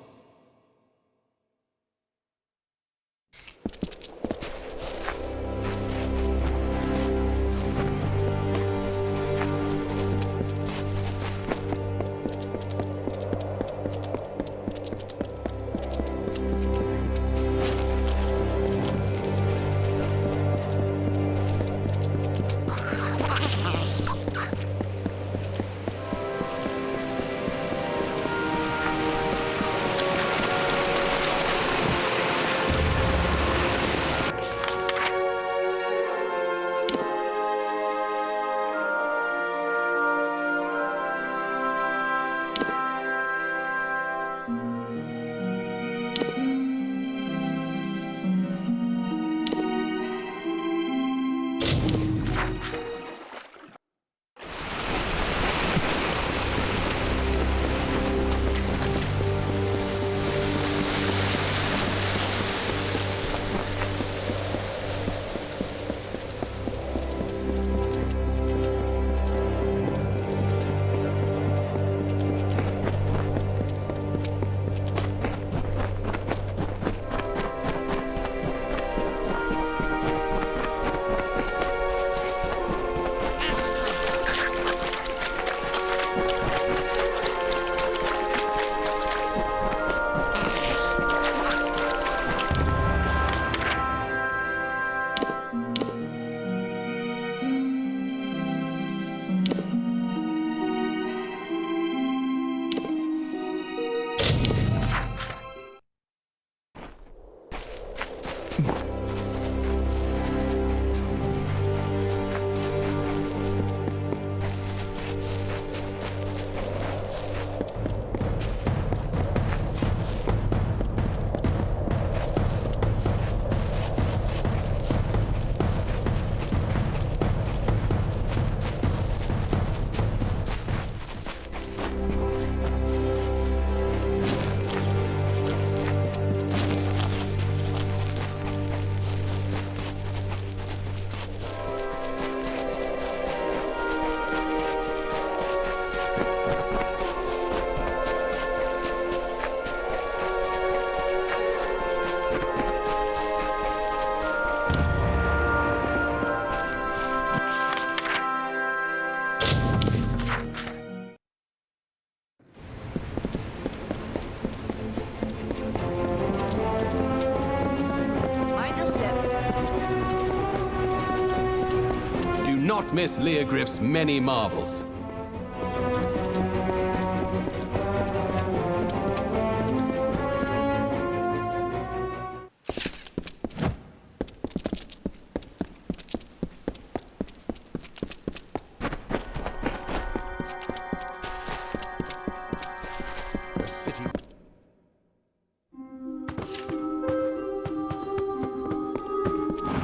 Miss Leogriff's many marvels.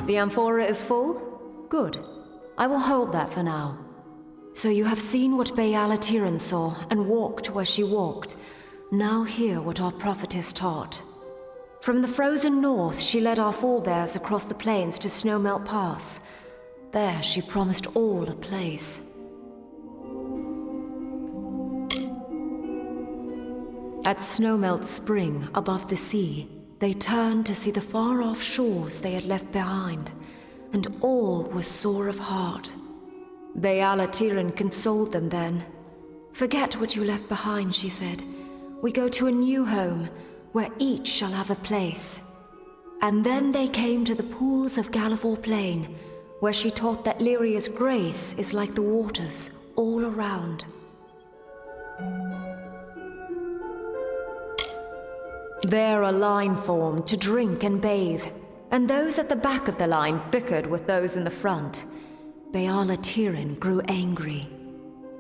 The amphora is full? Good. I will hold that for now. So you have seen what Dalentarth saw, and walked where she walked. Now hear what our prophetess taught. From the frozen north, she led our forebears across the plains to Snowmelt Pass. There she promised all a place. At Snowmelt Spring, above the sea, they turned to see the far-off shores they had left behind, and all was sore of heart. Dalentarth consoled them then. "Forget what you left behind," she said. "We go to a new home, where each shall have a place." And then they came to the pools of Gallivore Plain, where she taught that Lyria's grace is like the waters all around. There a line formed to drink and bathe, and those at the back of the line bickered with those in the front. Dalentarth grew angry.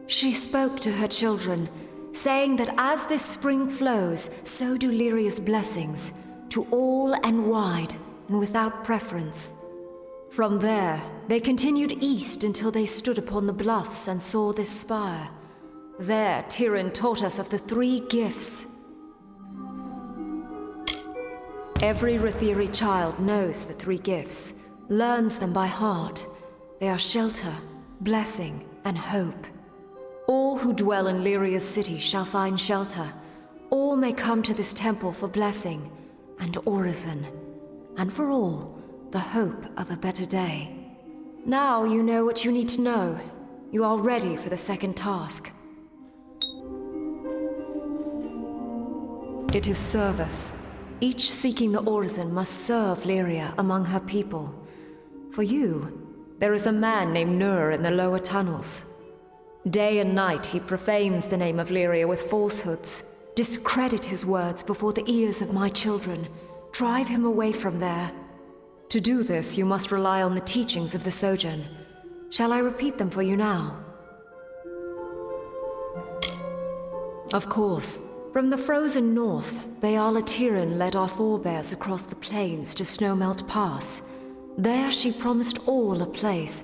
She spoke to her children, saying that as this spring flows, so do Lyria's blessings, to all and wide, and without preference. From there, they continued east until they stood upon the bluffs and saw this spire. There, Tyrion taught us of the three gifts. Every Rathiri child knows the three gifts, learns them by heart. They are shelter, blessing, and hope. All who dwell in Lyria's city shall find shelter. All may come to this temple for blessing and orison, and for all, the hope of a better day. Now you know what you need to know. You are ready for the second task. It is service. Each seeking the orison must serve Lyria among her people. For you, there is a man named Nur in the lower tunnels. Day and night he profanes the name of Lyria with falsehoods. Discredit his words before the ears of my children. Drive him away from there. To do this, you must rely on the teachings of the Sojourn. Shall I repeat them for you now? Of course. From the frozen north, Dalentarth led our forebears across the plains to Snowmelt Pass. There she promised all a place.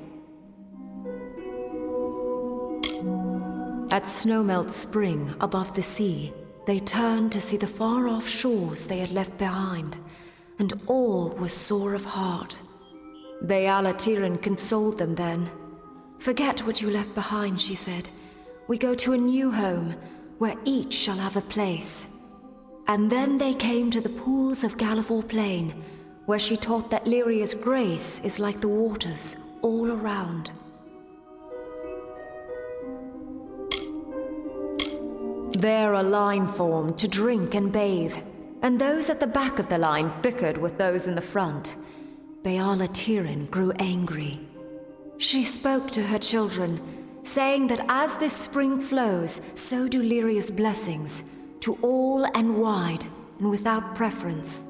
At Snowmelt Spring, above the sea, they turned to see the far-off shores they had left behind, and all was sore of heart. Dalentarth consoled them then. "Forget what you left behind," she said. "We go to a new home, where each shall have a place." And then they came to the pools of Gallivore Plain, where she taught that Lyria's grace is like the waters all around. There a line formed to drink and bathe, and those at the back of the line bickered with those in the front. Dalentarth grew angry. She spoke to her children, saying that as this spring flows, so do Lyria's blessings, to all and wide, and without preference.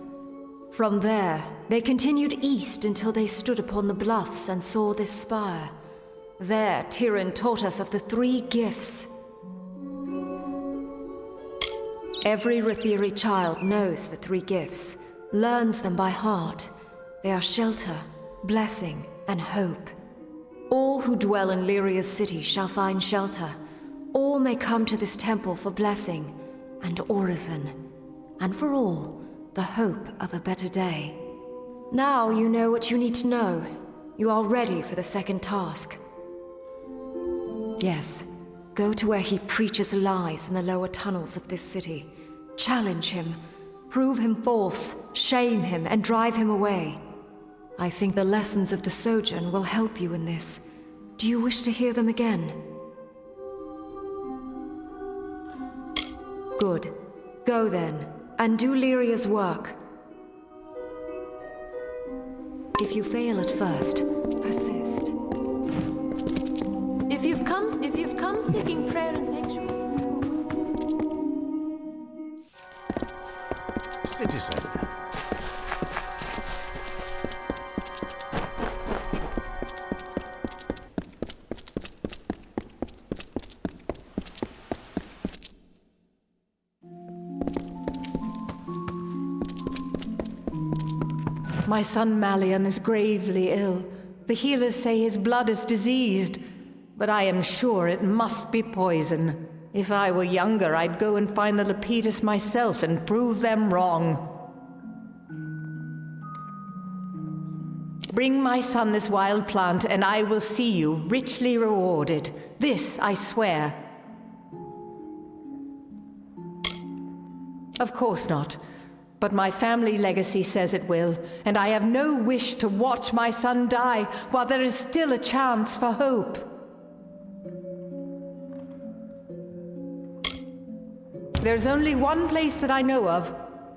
From there, they continued east until they stood upon the bluffs and saw this spire. There, Tyrion taught us of the three gifts. Every Rathiri child knows the three gifts, learns them by heart. They are shelter, blessing, and hope. All who dwell in Lyria's city shall find shelter. All may come to this temple for blessing and orison, and for all, the hope of a better day. Now you know what you need to know. You are ready for the second task. Yes, go to where he preaches lies in the lower tunnels of this city. Challenge him, prove him false, shame him, and drive him away. I think the lessons of the Sojourn will help you in this. Do you wish to hear them again? Good. Go then, and do Lyria's work. If you fail at first, persist. you've come seeking prayer and sanctuary. Citizen. My son Malian is gravely ill. The healers say his blood is diseased, but I am sure it must be poison. If I were younger, I'd go and find the Lepidus myself and prove them wrong. Bring my son this wild plant, and I will see you richly rewarded. This I swear. Of course not. But my family legacy says it will, and I have no wish to watch my son die while there is still a chance for hope. There's only one place that I know of,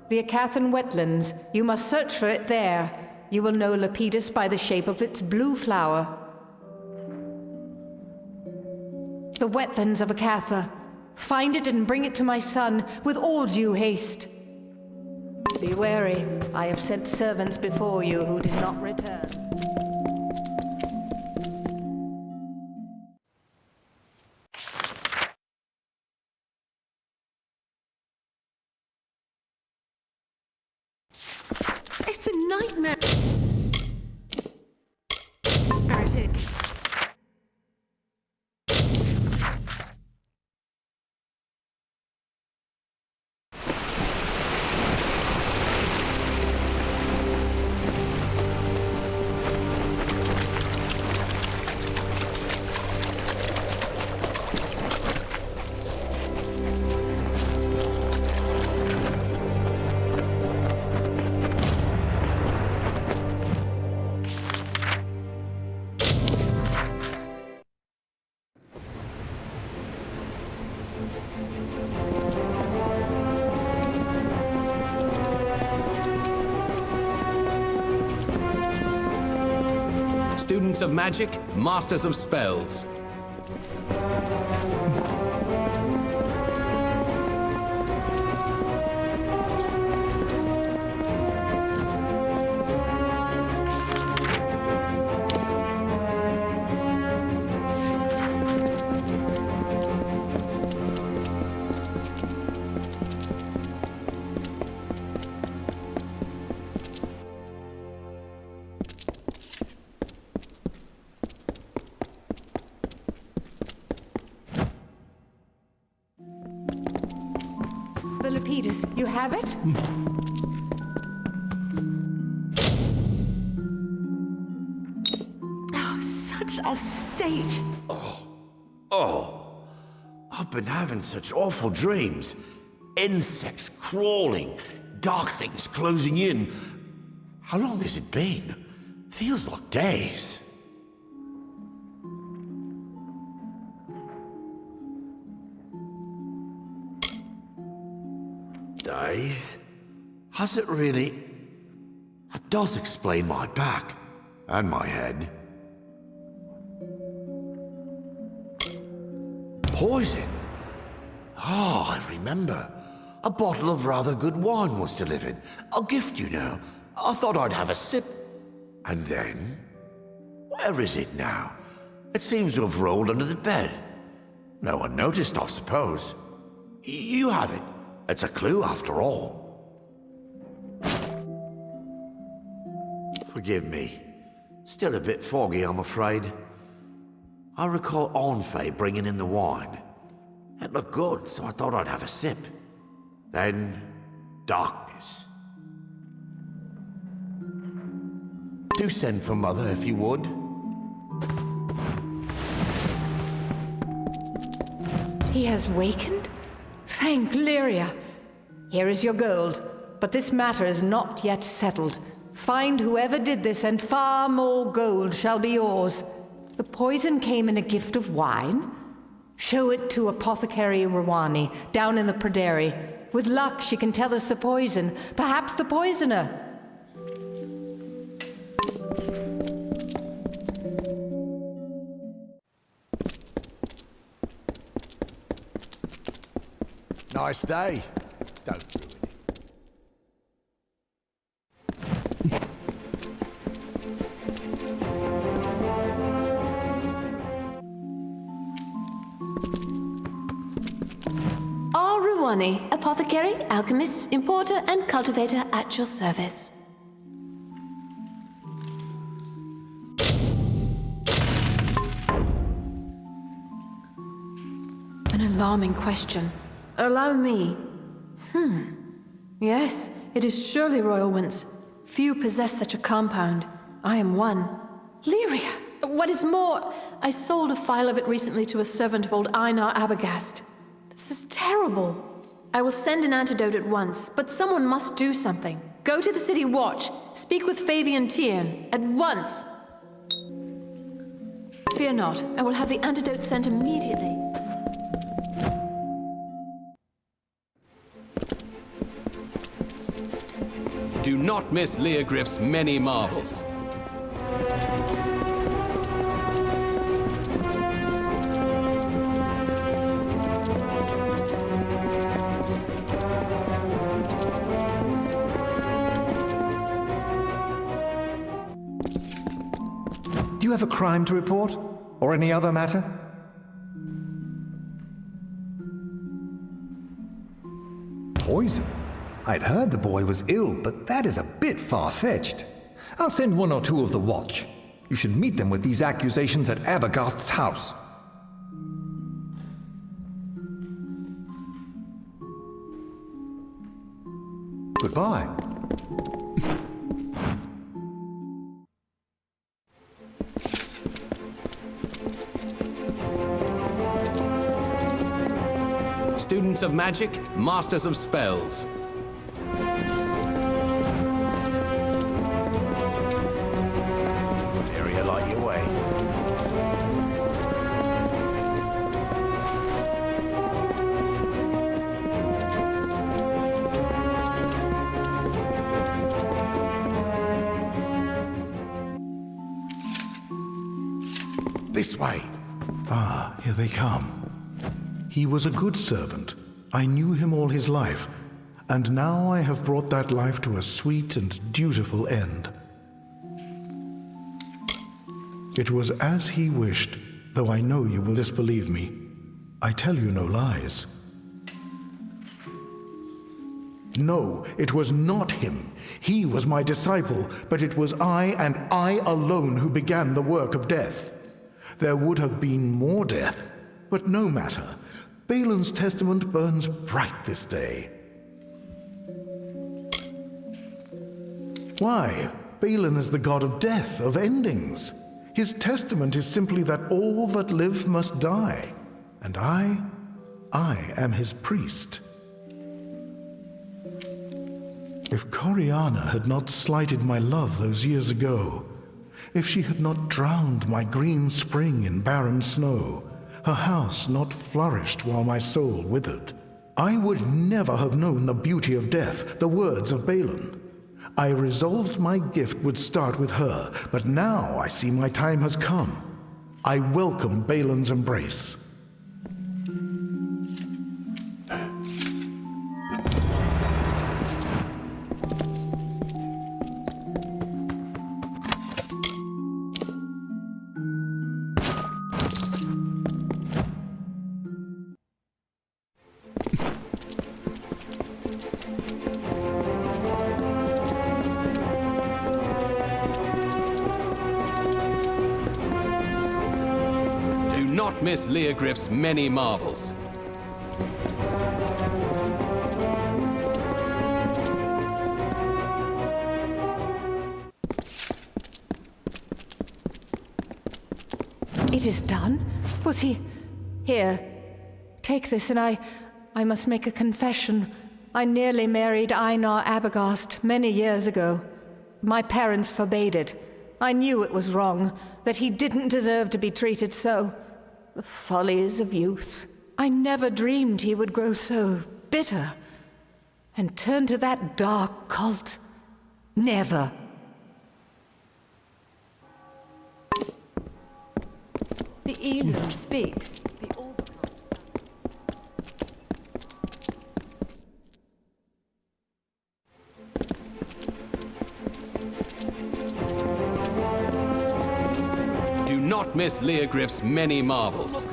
the Acathan wetlands. You must search for it there. You will know Lepidus by the shape of its blue flower. The wetlands of Acatha. Find it and bring it to my son with all due haste. Be wary. I have sent servants before you who did not return. It's a nightmare. Heretic. Students of magic, masters of spells. The Lepidus, you have it? Oh, such a state. Oh, I've been having such awful dreams. Insects crawling, dark things closing in. How long has it been? Feels like days. Days? Has it really? That does explain my back. And my head. Poison? Oh, I remember. A bottle of rather good wine was delivered. A gift, you know. I thought I'd have a sip. And then? Where is it now? It seems to have rolled under the bed. No one noticed, I suppose. You have it. It's a clue, after all. Forgive me. Still a bit foggy, I'm afraid. I recall Onfay bringing in the wine. It looked good, so I thought I'd have a sip. Then, darkness. Do send for Mother, if you would. He has wakened? Thank Lyria. Here is your gold, but this matter is not yet settled. Find whoever did this, and far more gold shall be yours. The poison came in a gift of wine? Show it to Apothecary Rawani, down in the Prairie. With luck, she can tell us the poison. Perhaps the poisoner. Nice day. Don't ruin it. Aruwani, apothecary, alchemist, importer, and cultivator at your service. An alarming question. Allow me. Yes, it is surely royal winds. Few possess such a compound. I am one. Lyria! What is more, I sold a phial of it recently to a servant of old Einar Abagast. This is terrible. I will send an antidote at once, but someone must do something. Go to the city watch. Speak with Fabian Tiern. At once! Fear not. I will have the antidote sent immediately. Do not miss Leogriff's many marvels. Do you have a crime to report? Or any other matter? Poison? I'd heard the boy was ill, but that is a bit far-fetched. I'll send one or two of the watch. You should meet them with these accusations at Abagast's house. Goodbye. Students of magic, masters of spells. There you light your way. This way. Ah, here they come. He was a good servant. I knew him all his life, and now I have brought that life to a sweet and dutiful end. It was as he wished, though I know you will disbelieve me. I tell you no lies. No, it was not him. He was my disciple, but it was I and I alone who began the work of death. There would have been more death, but no matter. Balin's testament burns bright this day. Why? Balin is the god of death, of endings. His testament is simply that all that live must die. And I am his priest. If Coriana had not slighted my love those years ago, if she had not drowned my green spring in barren snow, her house not flourished while my soul withered, I would never have known the beauty of death, the words of Balin. I resolved my gift would start with her, but now I see my time has come. I welcome Balin's embrace. Miss Leogriff's many marvels. It is done? Was he... Here, take this, and I must make a confession. I nearly married Einar Abagast many years ago. My parents forbade it. I knew it was wrong, that he didn't deserve to be treated so. The follies of youth. I never dreamed he would grow so bitter and turn to that dark cult. Never. The Elam speaks. not miss Leogriff's many marvels.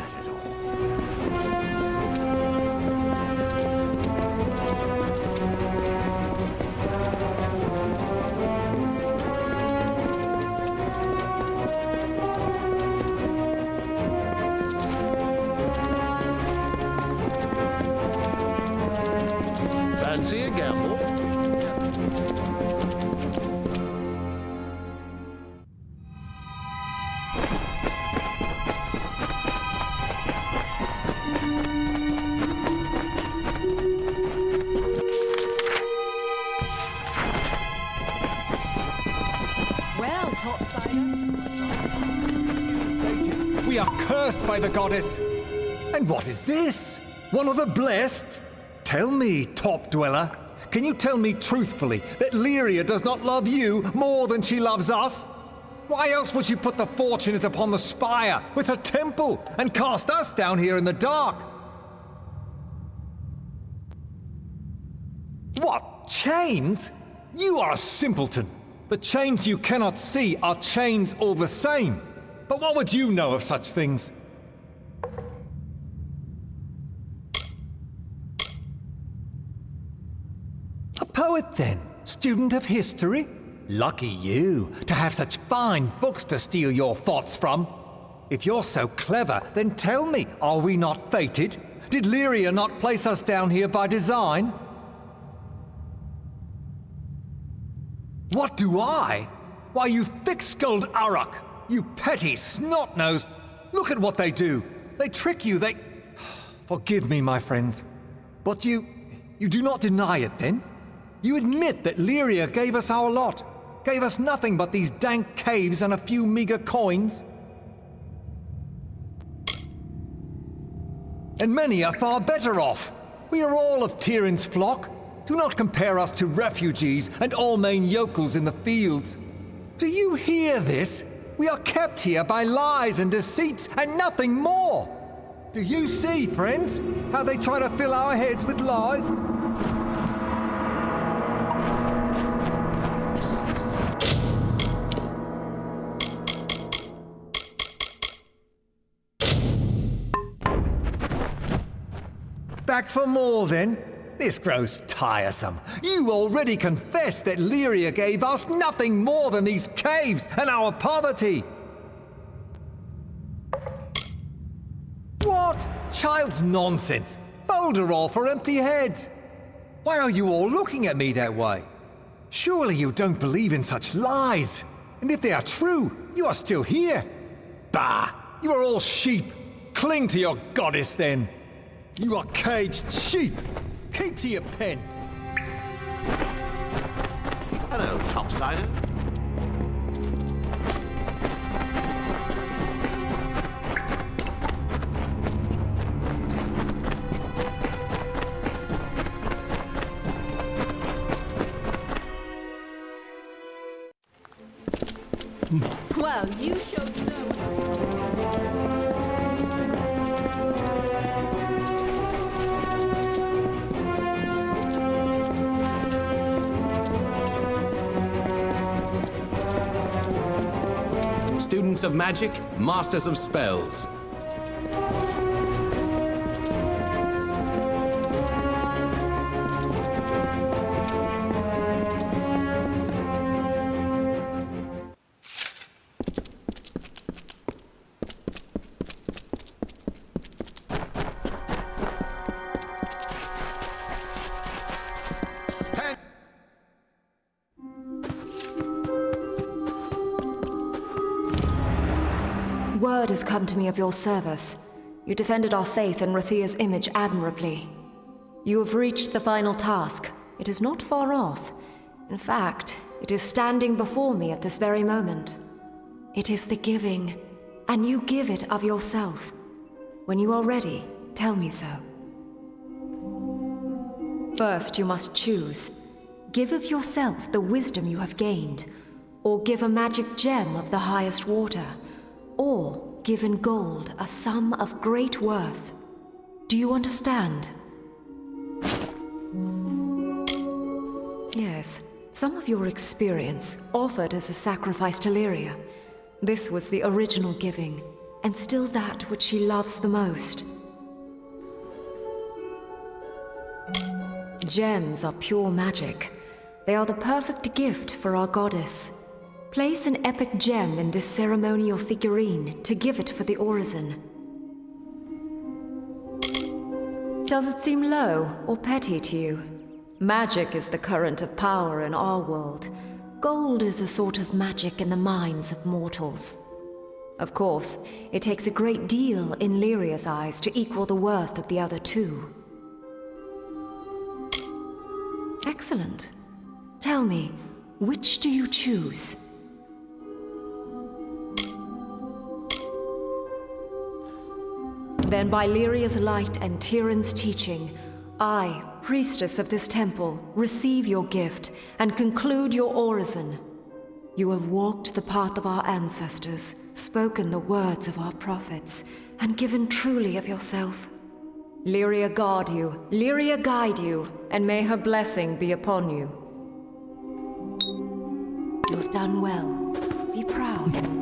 Fancy a gamble? Well, Topsider. We are cursed by the goddess. And what is this? One of the blessed? Tell me, Top Dweller, can you tell me truthfully that Lyria does not love you more than she loves us? Why else would she put the fortunate upon the spire with her temple and cast us down here in the dark? What? Chains? You are a simpleton. The chains you cannot see are chains all the same. But what would you know of such things? A poet, then? Student of history? Lucky you, to have such fine books to steal your thoughts from. If you're so clever, then tell me, are we not fated? Did Lyria not place us down here by design? What do I? Why, you thick-skulled Uruk! You petty snot-nosed! Look at what they do! They trick you, they... Forgive me, my friends. But you do not deny it, then? You admit that Lyria gave us our lot, gave us nothing but these dank caves and a few meager coins? And many are far better off. We are all of Tyrion's flock. Do not compare us to refugees and Almain yokels in the fields. Do you hear this? We are kept here by lies and deceits and nothing more. Do you see, friends, how they try to fill our heads with lies? Back for more, then? This grows tiresome. You already confessed that Lyria gave us nothing more than these caves and our poverty. What? Child's nonsense. Boulder all for empty heads. Why are you all looking at me that way? Surely you don't believe in such lies. And if they are true, you are still here. Bah! You are all sheep. Cling to your goddess, then. You are caged sheep. Keep to your pens. Hello, Topsider. Well, you showed Students of magic, masters of spells. Word has come to me of your service. You defended our faith and Rathir's image admirably. You have reached the final task. It is not far off. In fact, it is standing before me at this very moment. It is the giving, and you give it of yourself. When you are ready, tell me so. First, you must choose. Give of yourself the wisdom you have gained, or give a magic gem of the highest water, or give in gold a sum of great worth. Do you understand? Yes, some of your experience offered as a sacrifice to Lyria. This was the original giving, and still that which she loves the most. Gems are pure magic. They are the perfect gift for our goddess. Place an epic gem in this ceremonial figurine to give it for the orison. Does it seem low or petty to you? Magic is the current of power in our world. Gold is a sort of magic in the minds of mortals. Of course, it takes a great deal in Lyria's eyes to equal the worth of the other two. Excellent. Tell me, which do you choose? Then by Lyria's light and Tyrann's teaching, I, priestess of this temple, receive your gift and conclude your orison. You have walked the path of our ancestors, spoken the words of our prophets, and given truly of yourself. Lyria guard you, Lyria guide you, and may her blessing be upon you. You have done well. Be proud.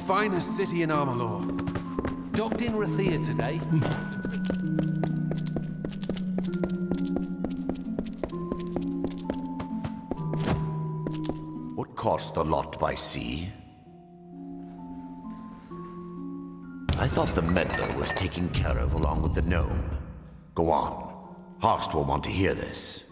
Finest city in Amalur. Docked in Rathir today. What cost the lot by sea? I thought the meddler was taken care of along with the gnome. Go on. Horst will want to hear this.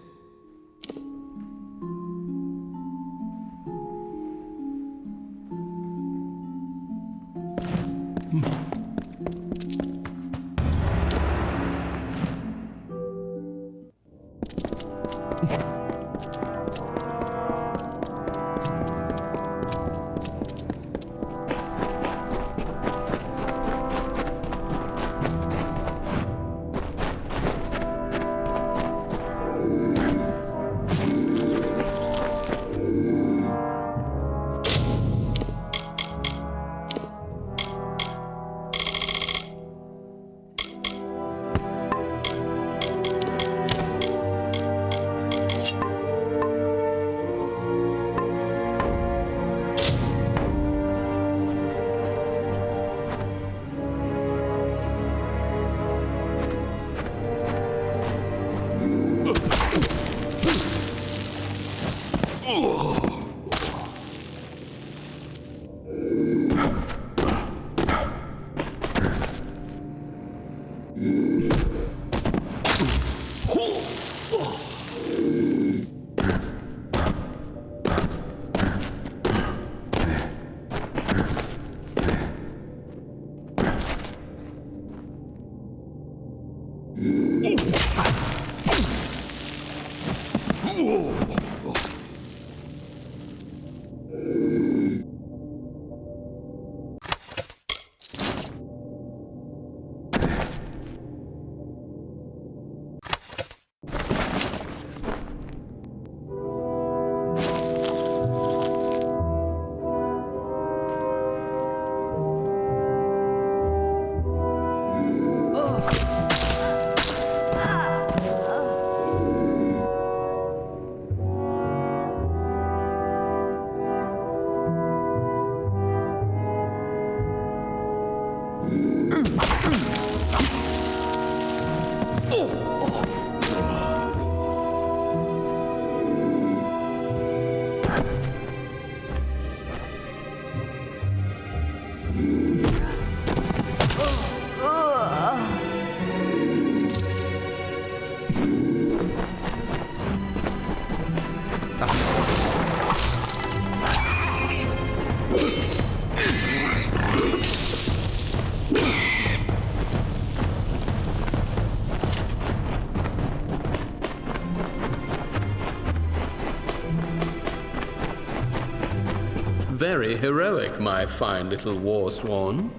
very heroic, my fine little war swan.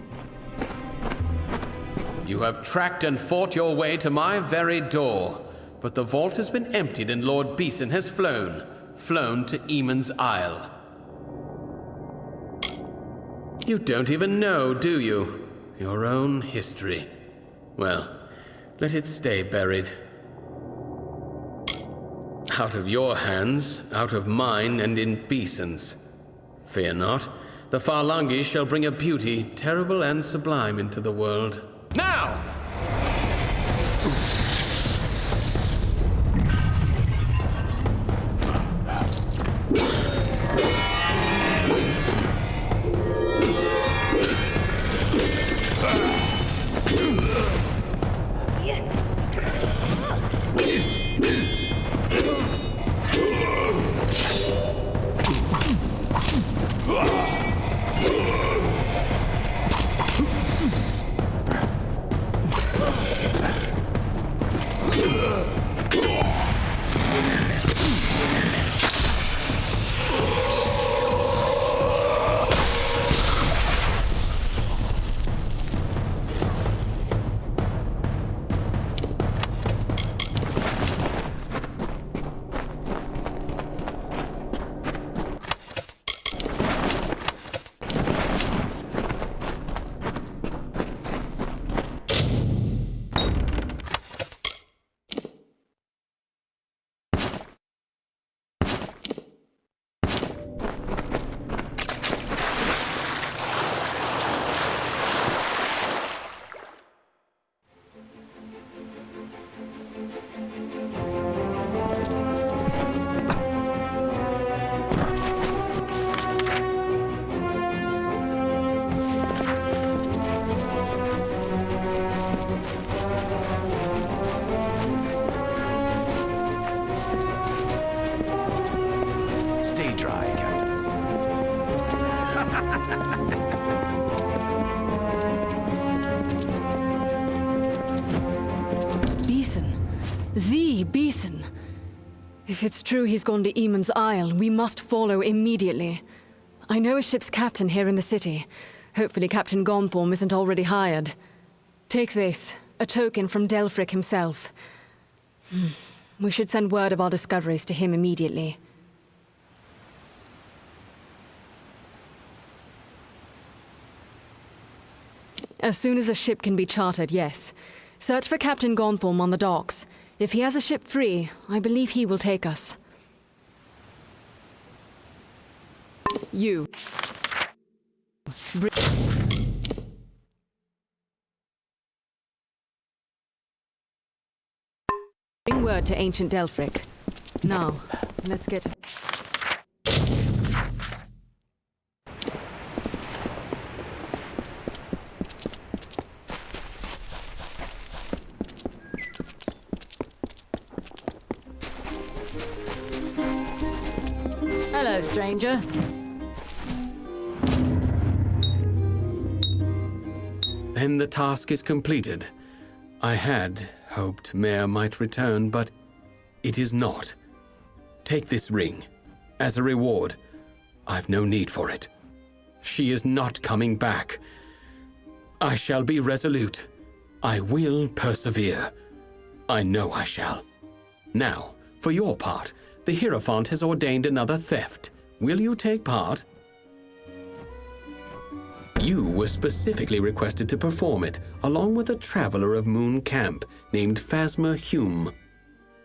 You have tracked and fought your way to my very door, but the vault has been emptied and Lord Beeson has flown to Eamon's Isle. You don't even know, do you? Your own history. Well, let it stay buried. Out of your hands, out of mine, and in Beeson's. Fear not, the Farlangi shall bring a beauty terrible and sublime into the world. Now! Beeson. If it's true he's gone to Eamon's Isle, we must follow immediately. I know a ship's captain here in the city. Hopefully Captain Gonthorm isn't already hired. Take this, a token from Delfric himself. We should send word of our discoveries to him immediately. As soon as a ship can be chartered, yes. Search for Captain Gonthorm on the docks. If he has a ship free, I believe he will take us. You. Bring word to ancient Delfric. Now, let's get... Hello, stranger. Then the task is completed. I had hoped Mare might return, but it is not. Take this ring. As a reward. I've no need for it. She is not coming back. I shall be resolute. I will persevere. I know I shall. Now, for your part, the Hierophant has ordained another theft. Will you take part? You were specifically requested to perform it, along with a traveler of Moon Camp named Phasma Hume.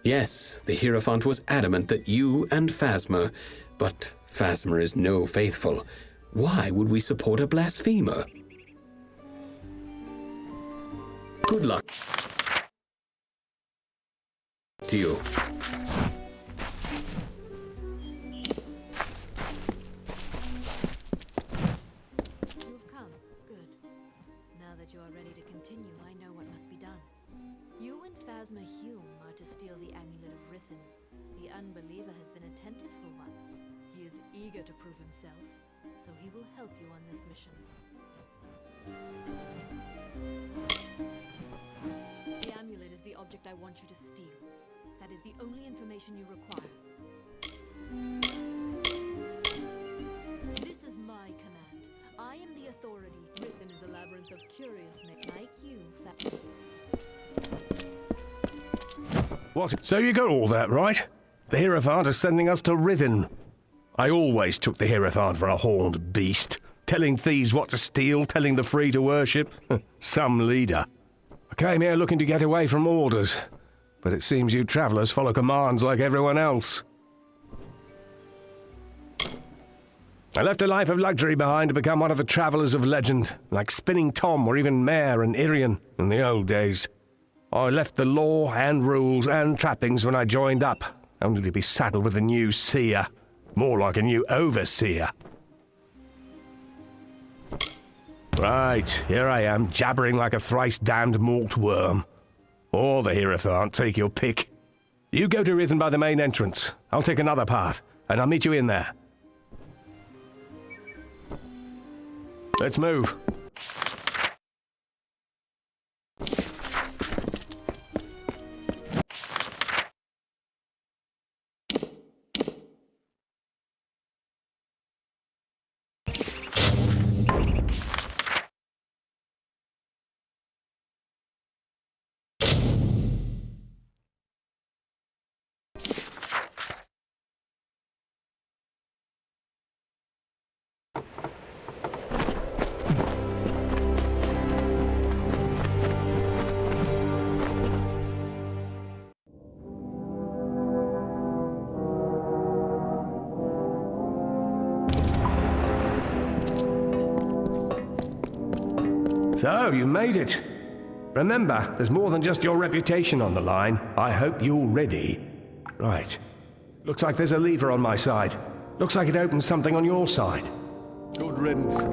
Yes, the Hierophant was adamant that you and Phasma, but Phasma is no faithful. Why would we support a blasphemer? Good luck to you. Phasma Hume are to steal the amulet of Rithen. The unbeliever has been attentive for once. He is eager to prove himself, so he will help you on this mission. The amulet is the object I want you to steal. That is the only information you require. This is my authority. Within is a labyrinth of curious like you. What? So you got all that, right? The Hierophant is sending us to Rithin. I always took the Hierophant for a horned beast. Telling thieves what to steal, telling the free to worship. Some leader. I came here looking to get away from orders. But it seems you travellers follow commands like everyone else. I left a life of luxury behind to become one of the travellers of legend, like Spinning Tom or even Mare and Irian in the old days. I left the law and rules and trappings when I joined up, only to be saddled with a new seer. More like a new overseer. Right, here I am, jabbering like a thrice-damned malt worm. Or the Hierophant, take your pick. You go to Rithin by the main entrance. I'll take another path, and I'll meet you in there. Let's move. So, you made it. Remember, there's more than just your reputation on the line. I hope you're ready. Right. Looks like there's a lever on my side. Looks like it opens something on your side. Good riddance.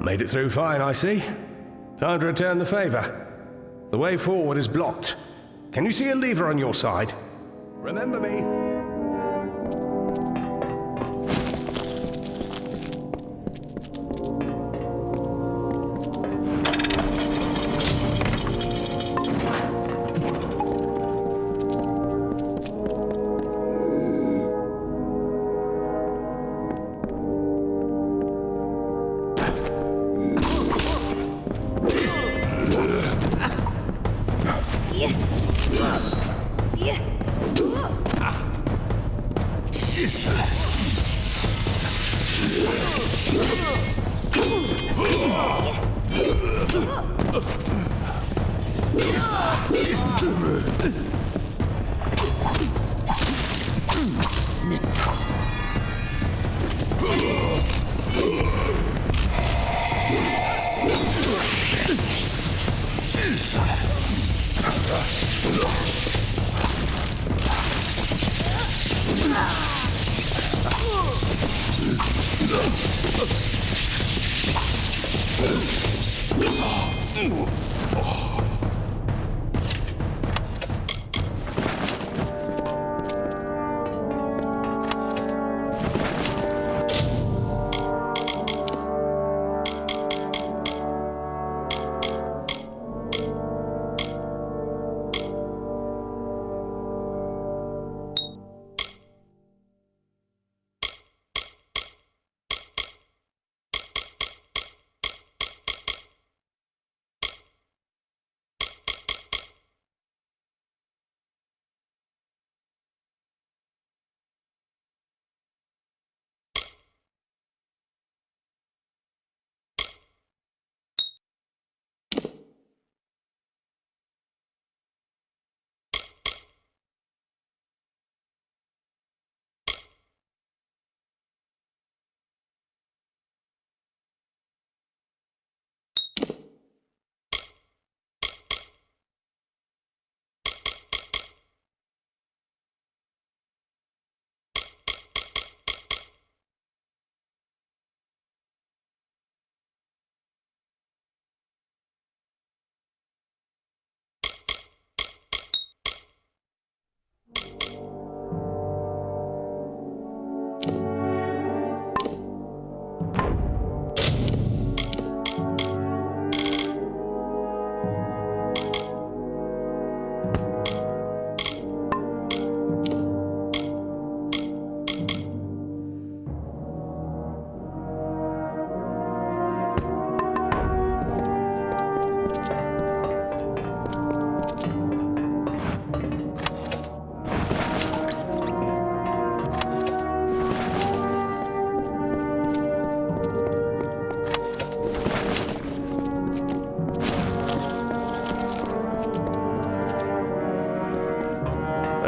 Made it through fine, I see. Time to return the favor. The way forward is blocked. Can you see a lever on your side? Remember me.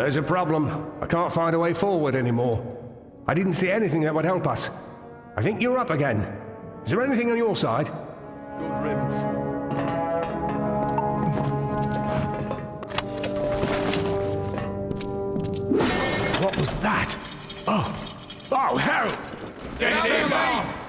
There's a problem. I can't find a way forward anymore. I didn't see anything that would help us. I think you're up again. Is there anything on your side? Good riddance. What was that? Oh, hell! Get him off!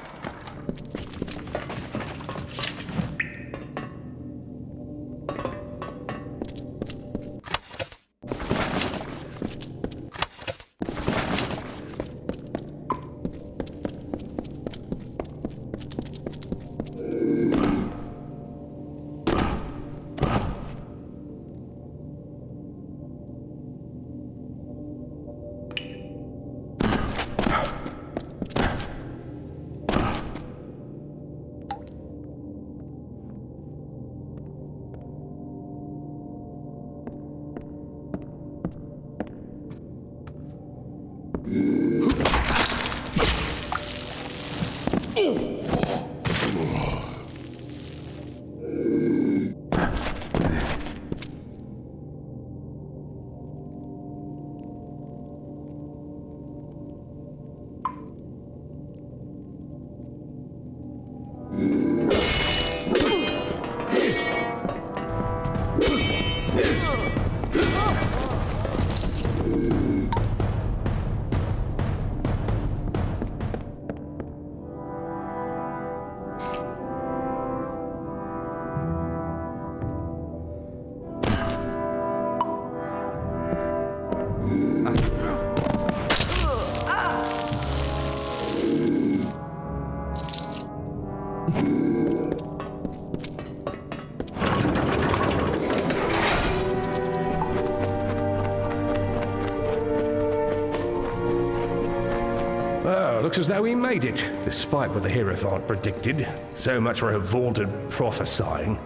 Looks as though we made it, despite what the Hierophant predicted. So much for her vaunted prophesying.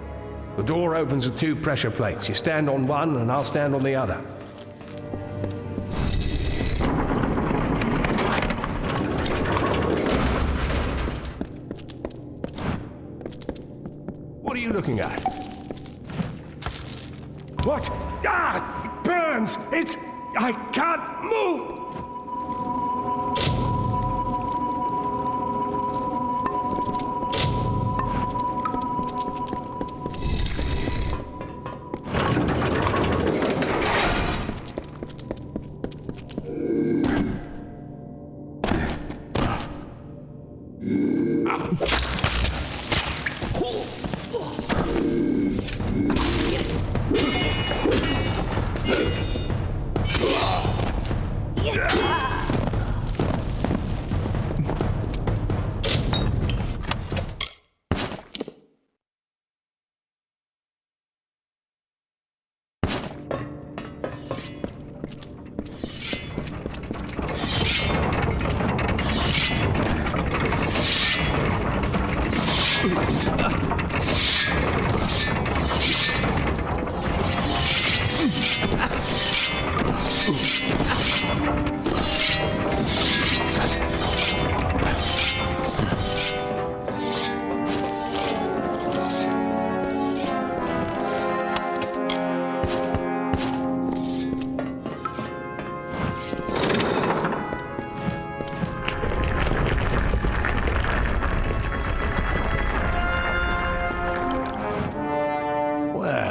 The door opens with 2 pressure plates. You stand on one, and I'll stand on the other. What are you looking at? What? Ah! It burns! I can't move!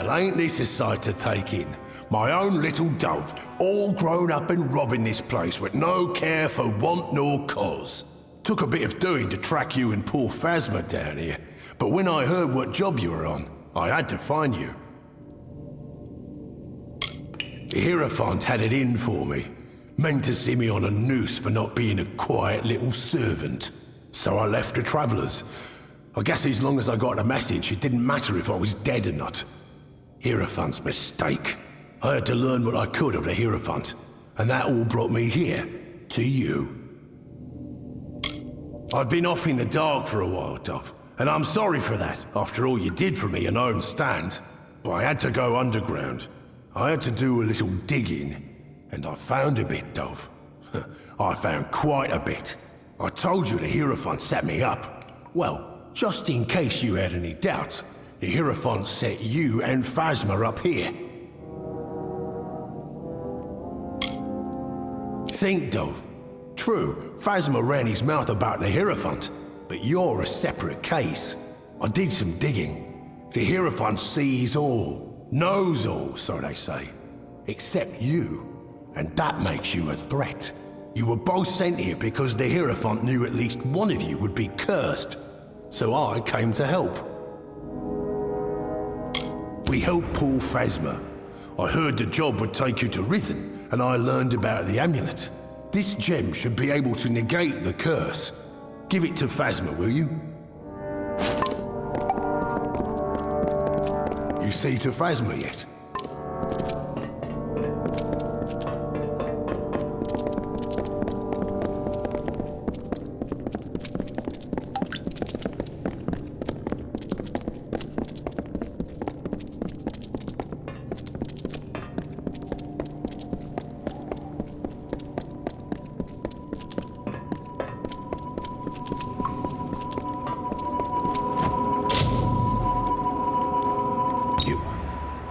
Ain't this a sight to take in? My own little dove, all grown up and robbing this place with no care for want nor cause. Took a bit of doing to track you and poor Phasma down here, but when I heard what job you were on, I had to find you. The Hierophant had it in for me. Meant to see me on a noose for not being a quiet little servant. So I left the Travellers. I guess as long as I got a message, it didn't matter if I was dead or not. Hierophant's mistake. I had to learn what I could of the Hierophant, and that all brought me here, to you. I've been off in the dark for a while, Dove, and I'm sorry for that, after all you did for me and I understand. But I had to go underground. I had to do a little digging, and I found a bit, Dove. I found quite a bit. I told you the Hierophant set me up. Well, just in case you had any doubts, the Hierophant set you and Phasma up here. Think, Dove. True, Phasma ran his mouth about the Hierophant, but you're a separate case. I did some digging. The Hierophant sees all, knows all, so they say. Except you. And that makes you a threat. You were both sent here because the Hierophant knew at least one of you would be cursed. So I came to help. We helped pull Phasma. I heard the job would take you to Rhythm, and I learned about the amulet. This gem should be able to negate the curse. Give it to Phasma, will you? You see to Phasma yet?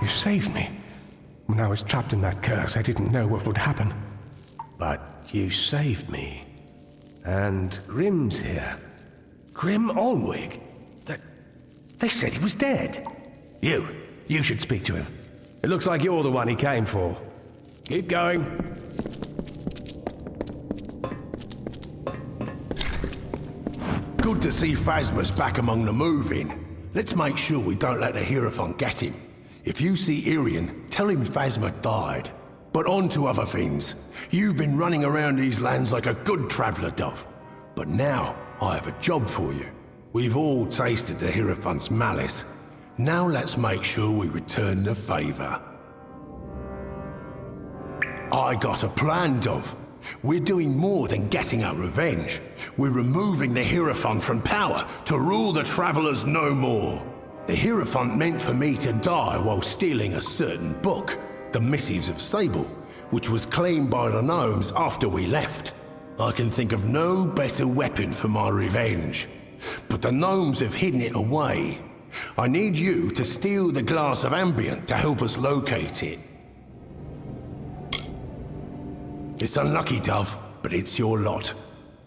You saved me. When I was trapped in that curse, I didn't know what would happen. But you saved me. And Grim's here. Grim Olwig? They said he was dead. You should speak to him. It looks like you're the one he came for. Keep going. Good to see Phasma's back among the moving. Let's make sure we don't let the Hierophant get him. If you see Irian, tell him Phasma died. But on to other things. You've been running around these lands like a good traveller, Dove. But now, I have a job for you. We've all tasted the Hierophant's malice. Now let's make sure we return the favour. I got a plan, Dove. We're doing more than getting our revenge. We're removing the Hierophant from power to rule the Travellers no more. The Hierophant meant for me to die while stealing a certain book, the Missives of Sable, which was claimed by the gnomes after we left. I can think of no better weapon for my revenge. But the gnomes have hidden it away. I need you to steal the Glass of Ambient to help us locate it. It's unlucky, Dove, but it's your lot.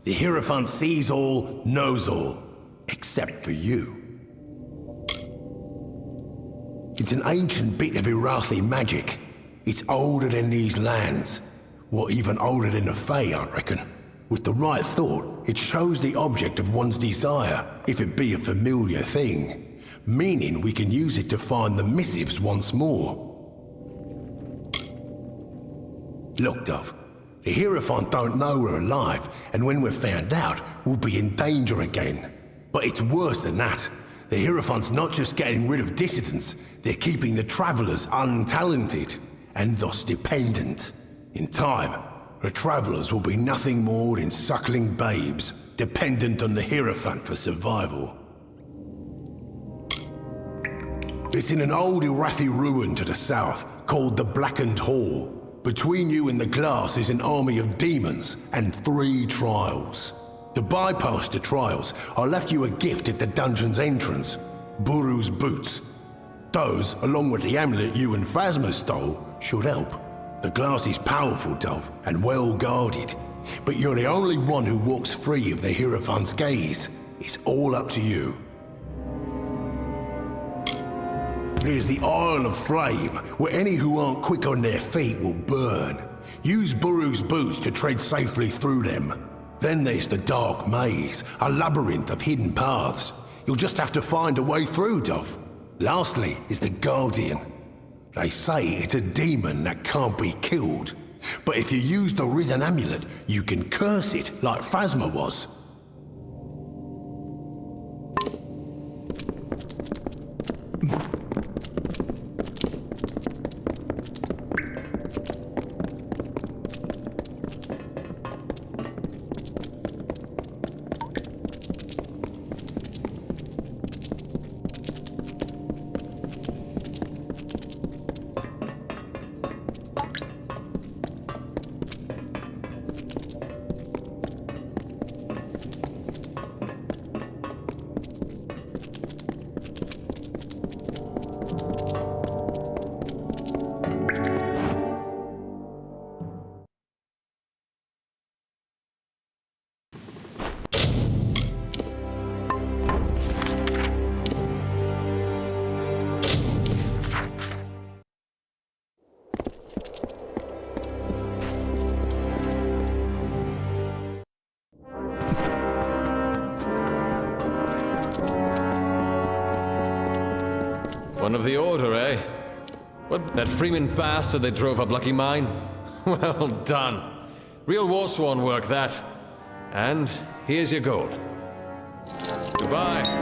The Hierophant sees all, knows all, except for you. It's an ancient bit of Irathi magic. It's older than these lands. What, even older than the Fae, I reckon. With the right thought, it shows the object of one's desire, if it be a familiar thing. Meaning we can use it to find the missives once more. Look, Dove. The Hierophant don't know we're alive, and when we're found out, we'll be in danger again. But it's worse than that. The Hierophant's not just getting rid of dissidents, they're keeping the Travellers untalented, and thus dependent. In time, the Travellers will be nothing more than suckling babes, dependent on the Hierophant for survival. It's in an old Irathi ruin to the south, called the Brigand Hall. Between you and the glass is an army of demons and 3 trials. To bypass the trials, I left you a gift at the dungeon's entrance. Buru's boots. Those, along with the amulet you and Phasma stole, should help. The glass is powerful, Dove, and well guarded. But you're the only one who walks free of the Hierophant's gaze. It's all up to you. There's the Isle of Flame, where any who aren't quick on their feet will burn. Use Buru's boots to tread safely through them. Then there's the Dark Maze, a labyrinth of hidden paths. You'll just have to find a way through, Dove. Lastly is the Guardian. They say it's a demon that can't be killed. But if you use the Rhythm Amulet, you can curse it like Phasma was. One of the Order, eh? What, that Freeman bastard they drove up Lucky Mine? Well done. Real Warsworn work, that. And here's your gold. Goodbye.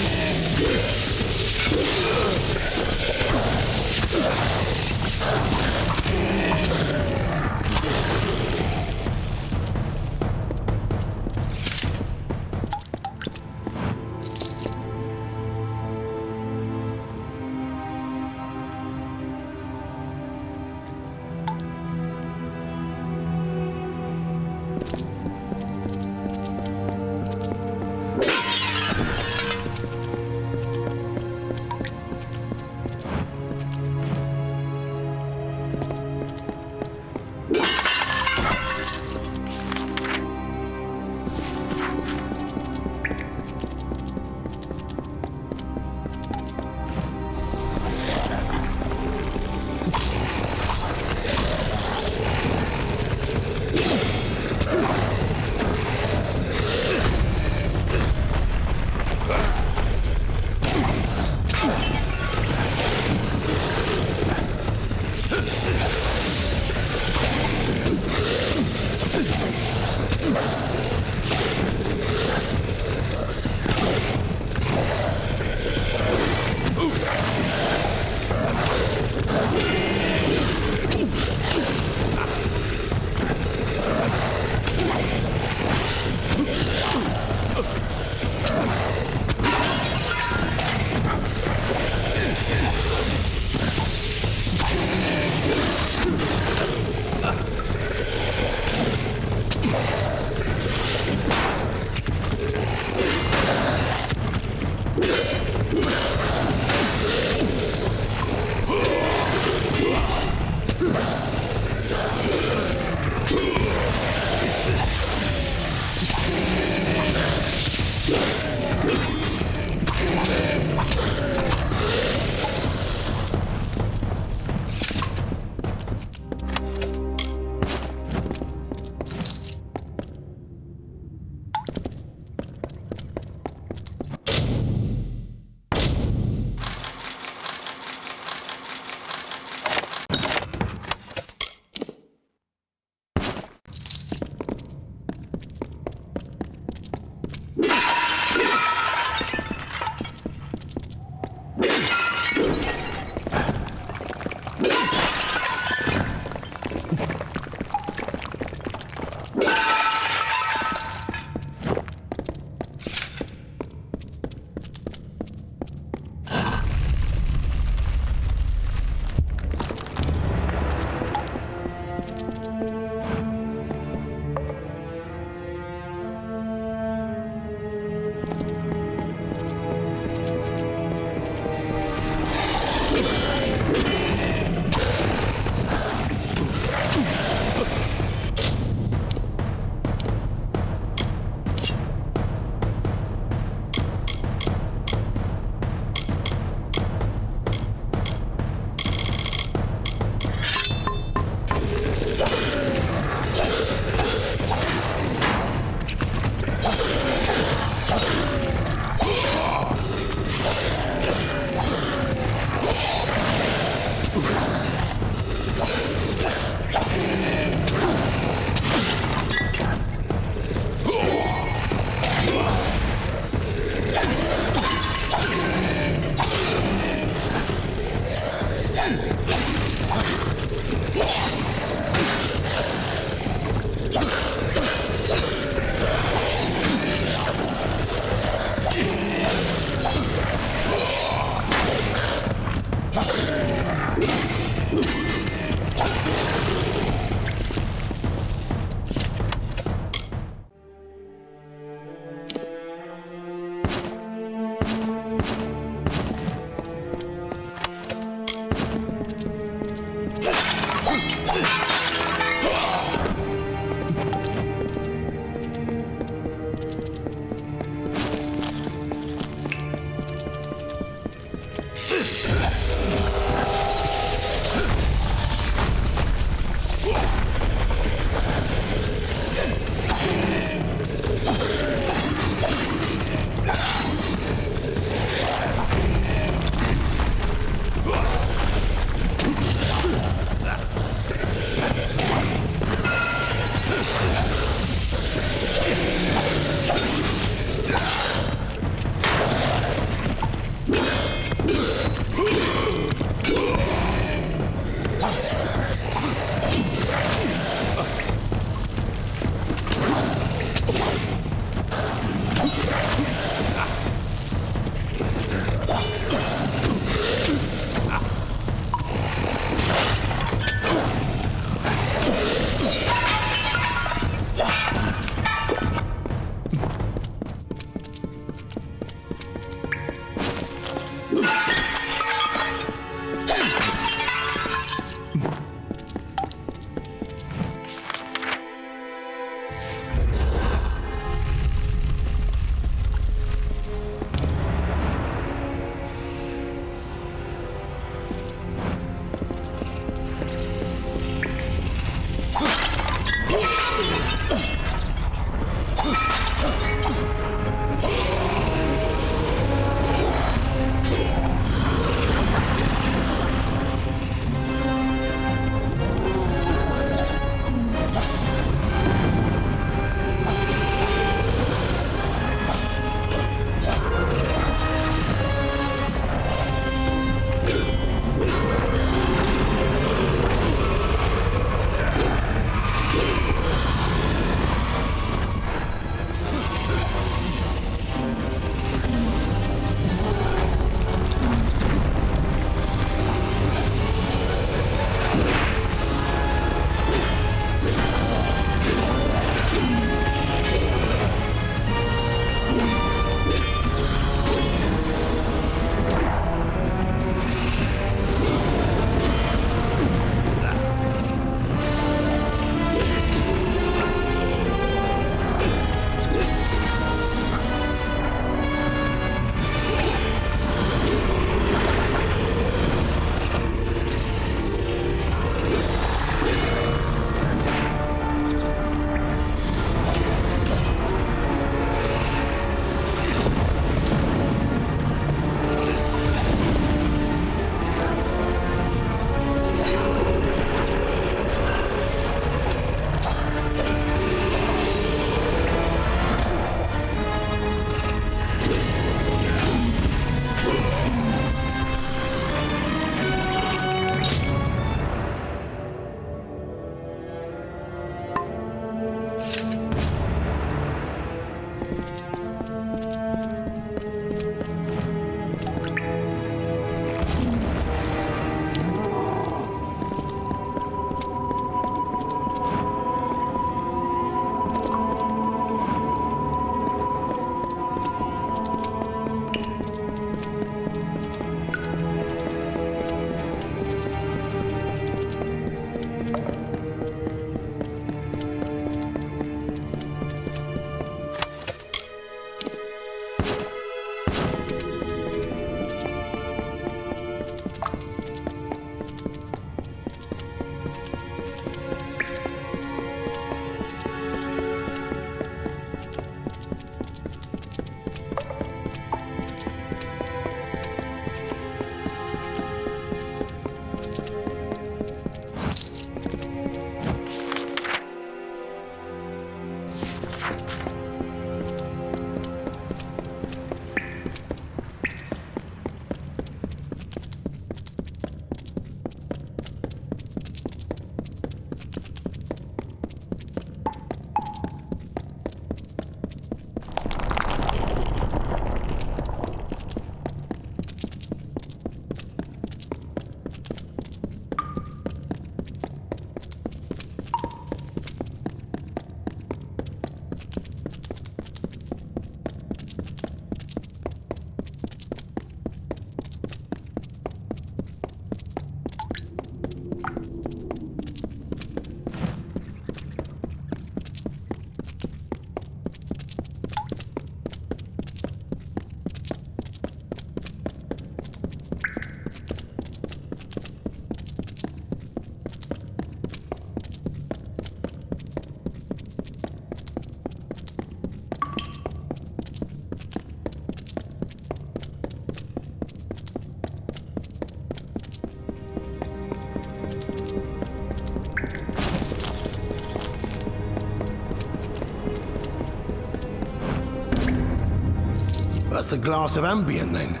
That's the glass of Ambient, then.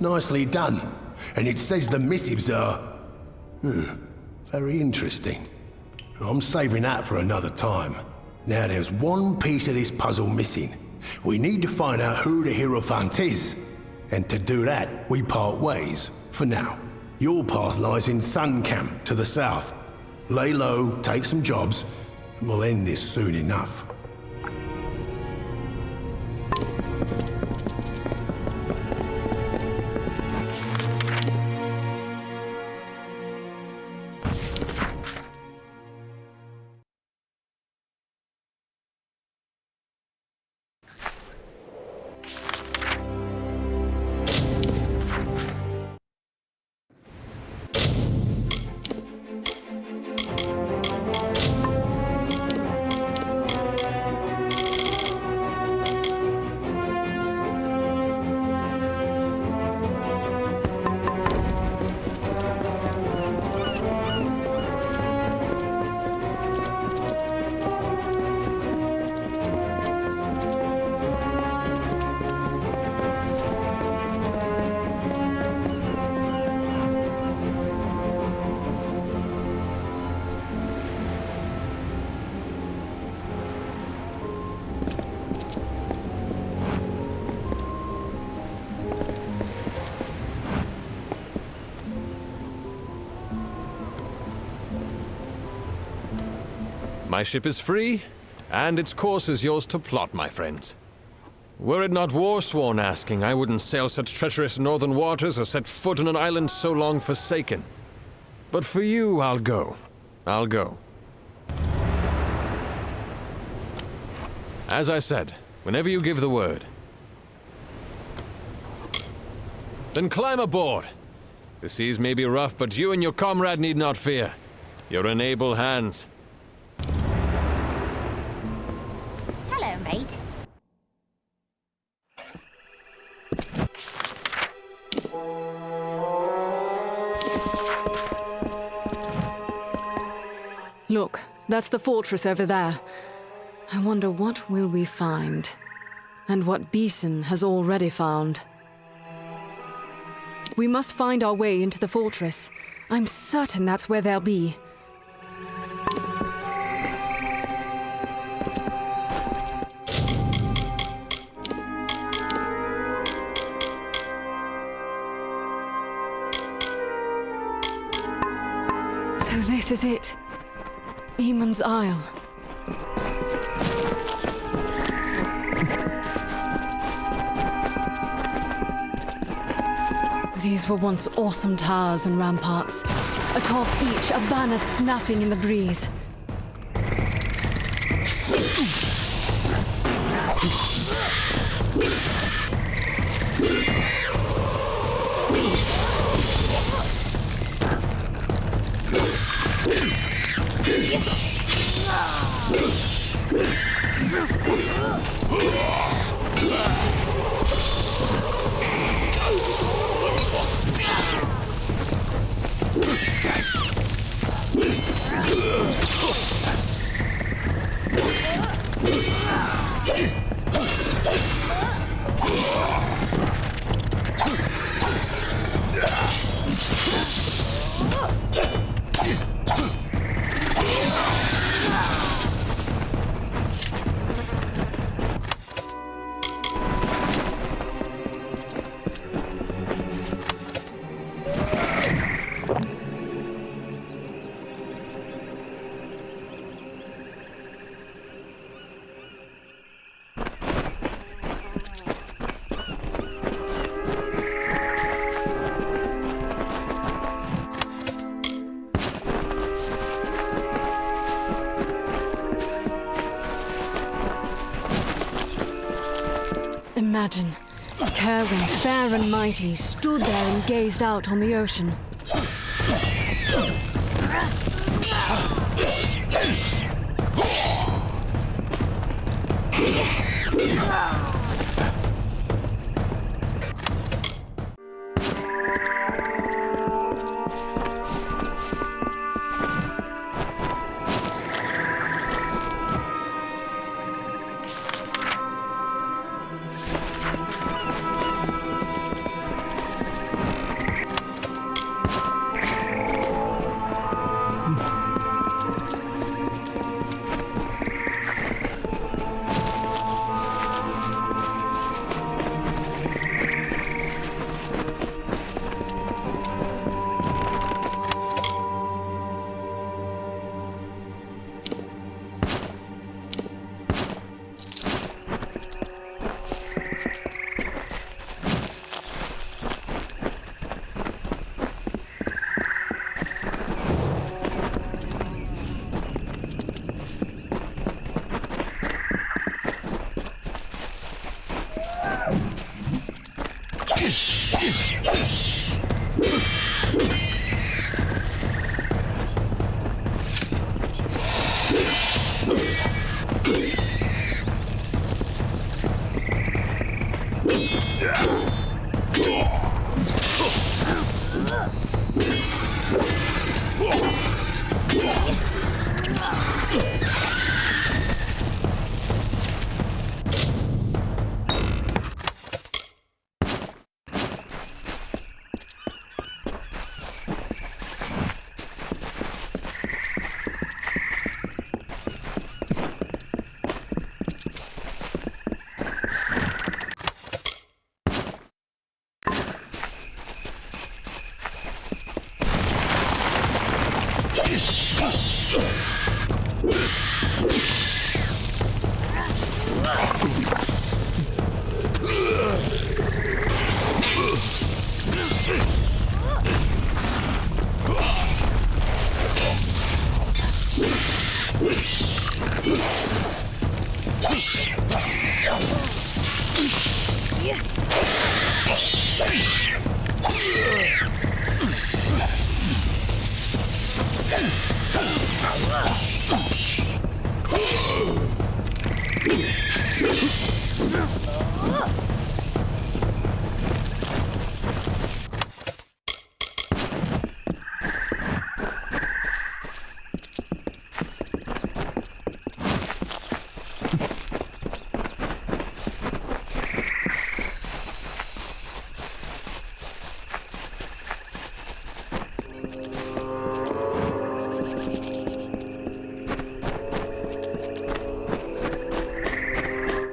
Nicely done. And it says the missives are... very interesting. I'm saving that for another time. Now there's one piece of this puzzle missing. We need to find out who the Hierophant is. And to do that, we part ways, for now. Your path lies in Sun Camp, to the south. Lay low, take some jobs, and we'll end this soon enough. My ship is free, and its course is yours to plot, my friends. Were it not Warsworn asking, I wouldn't sail such treacherous northern waters or set foot on an island so long forsaken. But for you, I'll go. I'll go. As I said, whenever you give the word. Then climb aboard. The seas may be rough, but you and your comrade need not fear. You're in able hands. Hello, mate. Look, that's the fortress over there. I wonder what will we find? And what Beeson has already found. We must find our way into the fortress. I'm certain that's where they'll be. So this is it. Eamon's Isle. These were once awesome towers and ramparts. Atop each, a banner snapping in the breeze. Imagine, Kerwin, fair and mighty, stood there and gazed out on the ocean.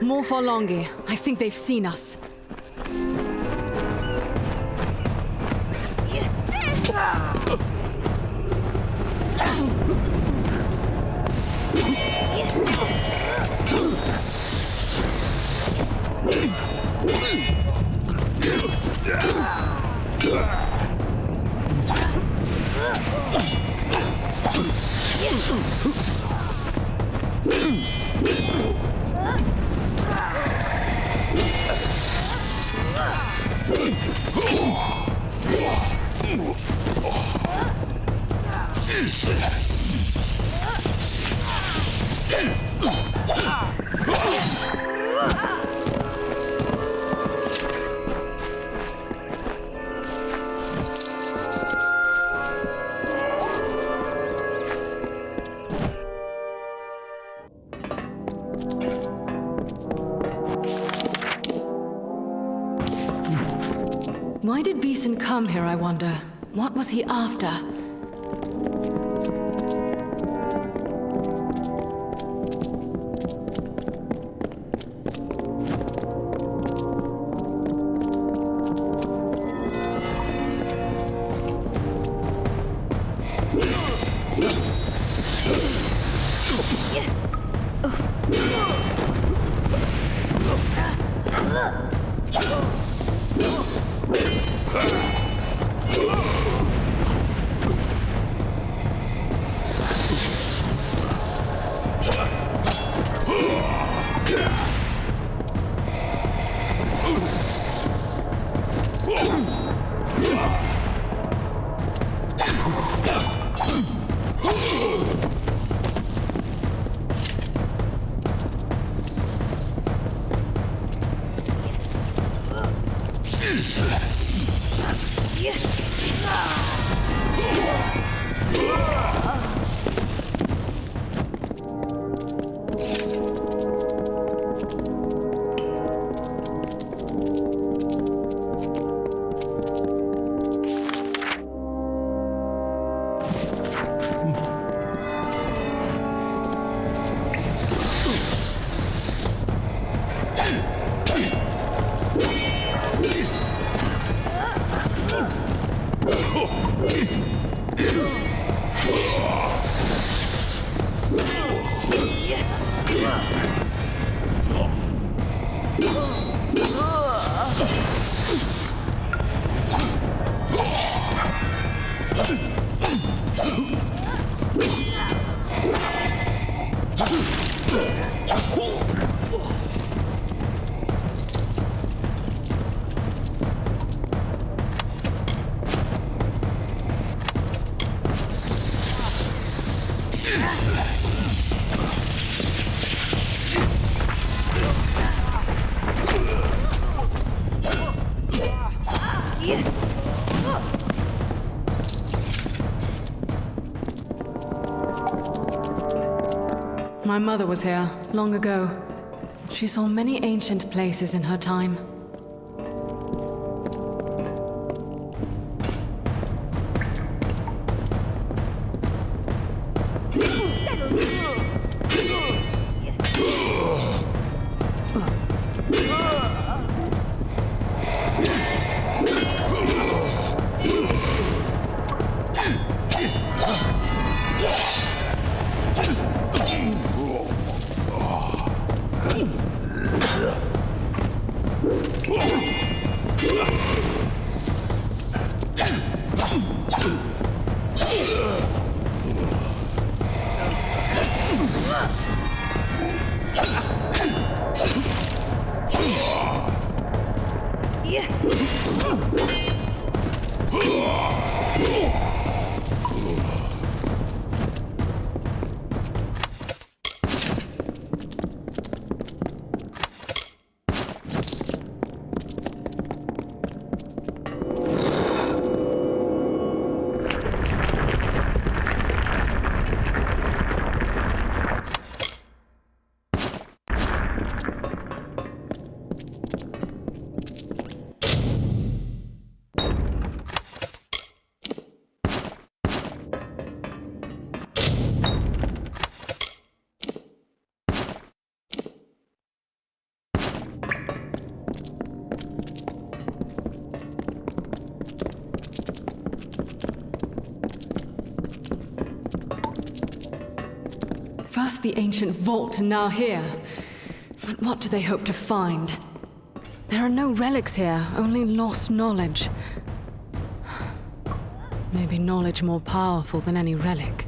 More Forlongi. I think they've seen us. Why did Beeson come here, I wonder? What was he after? My mother was here, long ago. She saw many ancient places in her time. First the ancient vault, and now here. But what do they hope to find? There are no relics here, only lost knowledge. Maybe knowledge more powerful than any relic.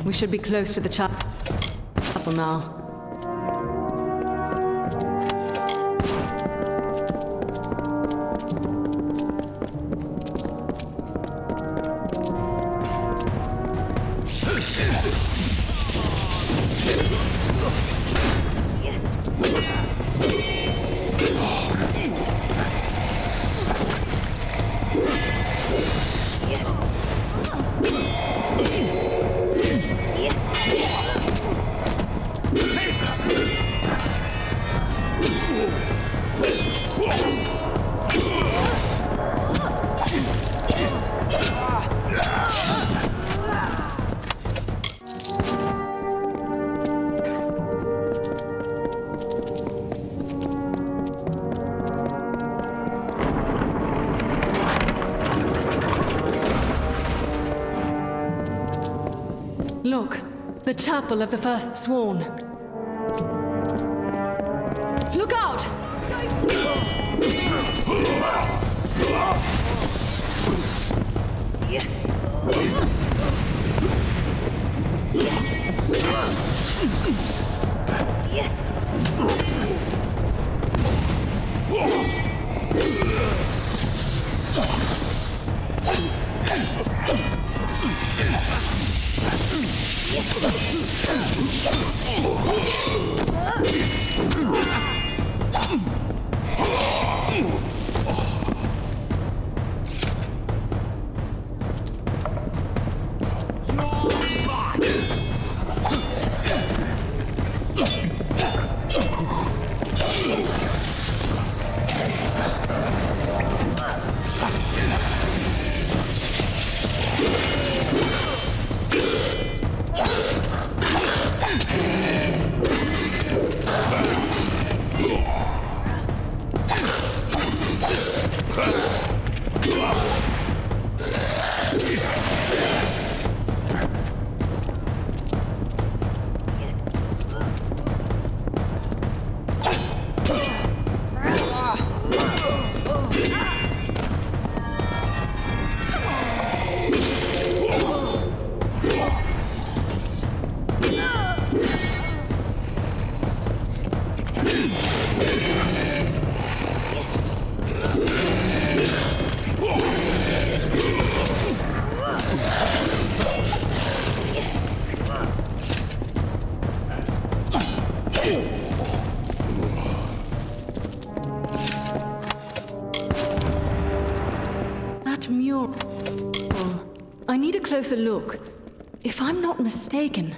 We should be close to the chapel now. Look, the chapel of the First Sworn. Look out! I need a closer look. If I'm not mistaken...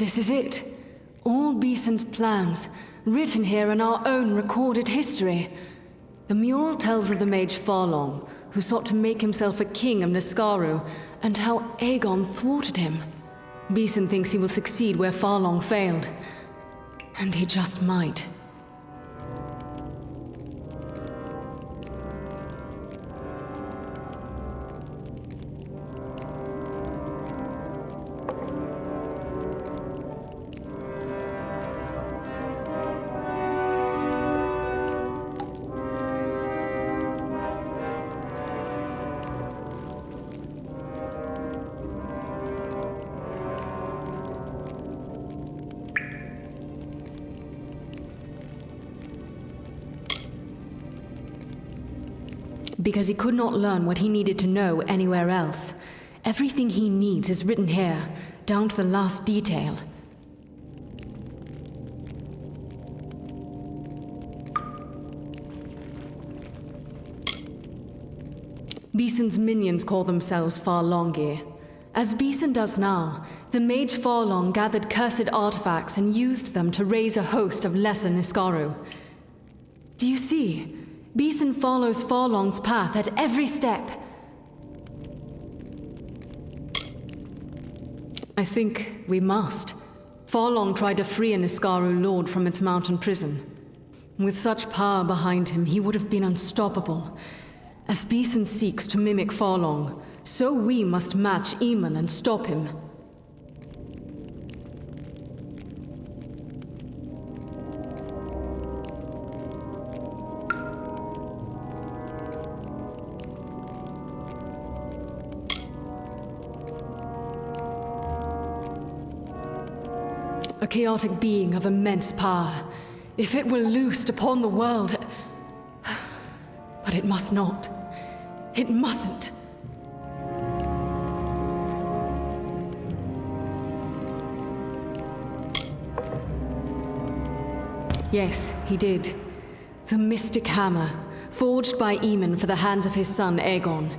This is it. All Beeson's plans, written here in our own recorded history. The mural tells of the mage Farlong, who sought to make himself a king of Niskaru, and how Aegon thwarted him. Beeson thinks he will succeed where Farlong failed. And he just might. Because he could not learn what he needed to know anywhere else. Everything he needs is written here, down to the last detail. Beeson's minions call themselves Farlongir. As Beeson does now, the mage Farlong gathered cursed artifacts and used them to raise a host of lesser Niskaru. Do you see? Beeson follows Farlong's path at every step. I think we must. Farlong tried to free a Niskaru lord from its mountain prison. With such power behind him, he would have been unstoppable. As Beeson seeks to mimic Farlong, so we must match Eamon and stop him. A chaotic being of immense power. If it were loosed upon the world... But it must not. It mustn't. Yes, he did. The mystic hammer, forged by Eamon for the hands of his son Aegon.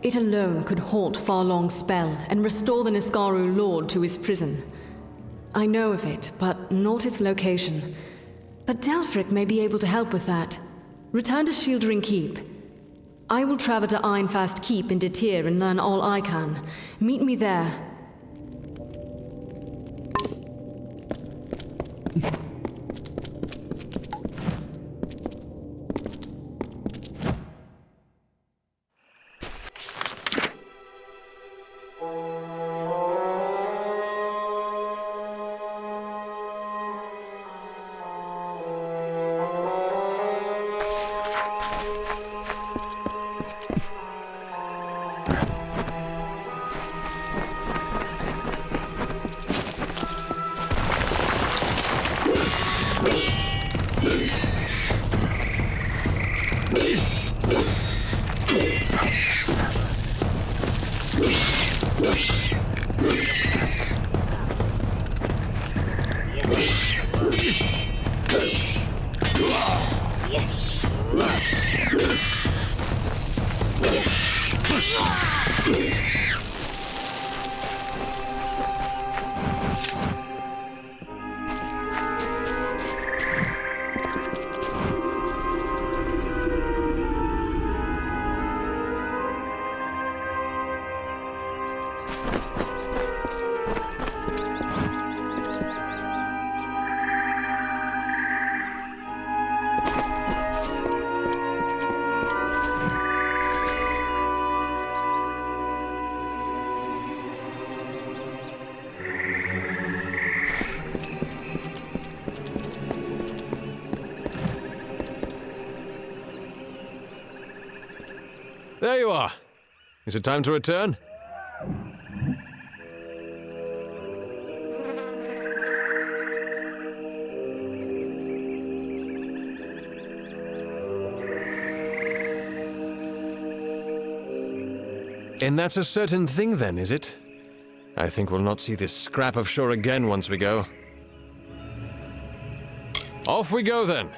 It alone could halt Farlong's spell and restore the Niskaru lord to his prison. I know of it, but not its location. But Delphric may be able to help with that. Return to Shieldring Keep. I will travel to Ironfast Keep in Datir and learn all I can. Meet me there. There you are. Is it time to return? And that's a certain thing then, is it? I think we'll not see this scrap of shore again once we go. Off we go then.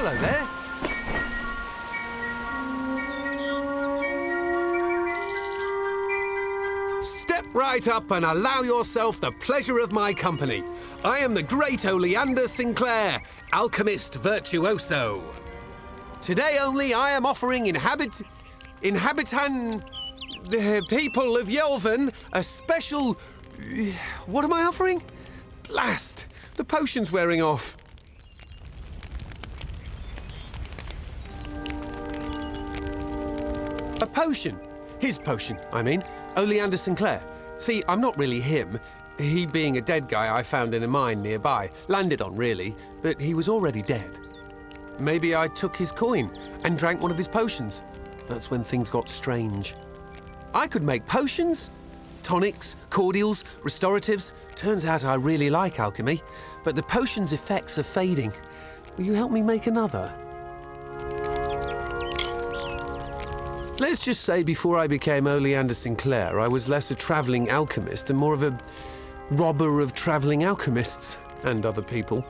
Hello there. Step right up and allow yourself the pleasure of my company. I am the great Oleander Sinclair, alchemist virtuoso. Today only I am offering the people of Yelvan a special... What am I offering? Blast! The potion's wearing off. A potion. His potion, I mean. Oleander Sinclair. See, I'm not really him. He being a dead guy I found in a mine nearby. Landed on, really, but he was already dead. Maybe I took his coin and drank one of his potions. That's when things got strange. I could make potions, tonics, cordials, restoratives. Turns out I really like alchemy, but the potion's effects are fading. Will you help me make another? Let's just say before I became Oleander Sinclair, I was less a travelling alchemist and more of a robber of travelling alchemists and other people.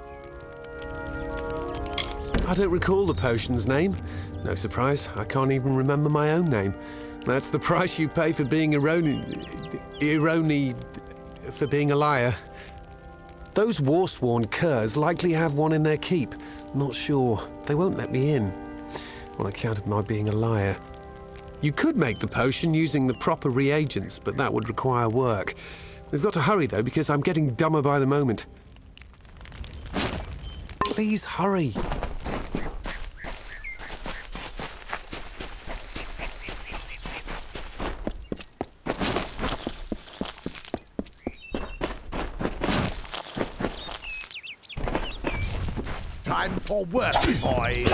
I don't recall the potion's name. No surprise, I can't even remember my own name. That's the price you pay for being for being a liar. Those Warsworn curs likely have one in their keep. Not sure. They won't let me in on account of my being a liar. You could make the potion using the proper reagents, but that would require work. We've got to hurry, though, because I'm getting dumber by the moment. Please hurry. Time for work, boys.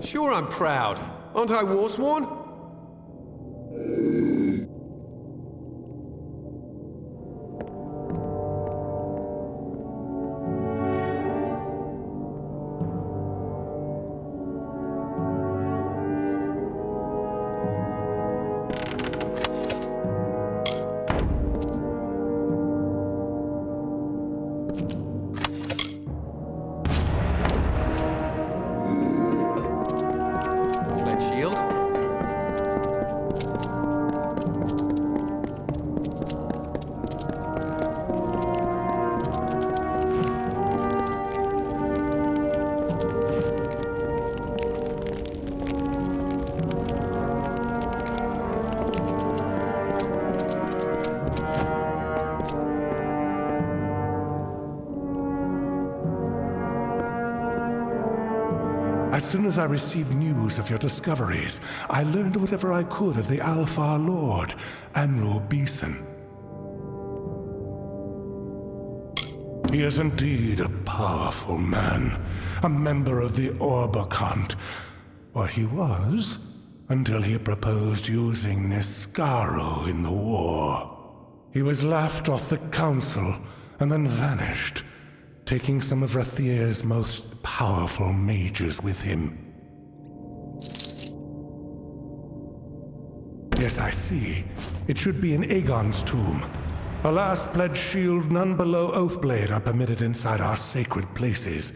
Sure, I'm proud. Aren't I Warsworn? As soon as I received news of your discoveries, I learned whatever I could of the Alfar Lord, Anro Beeson. He is indeed a powerful man, a member of the Orbacant, or he was, until he proposed using Niskaro in the war. He was laughed off the council and then vanished. taking some of Rathir's most powerful mages with him. Yes, I see. It should be in Aegon's tomb. Alas, pledged shield, none below Oathblade are permitted inside our sacred places.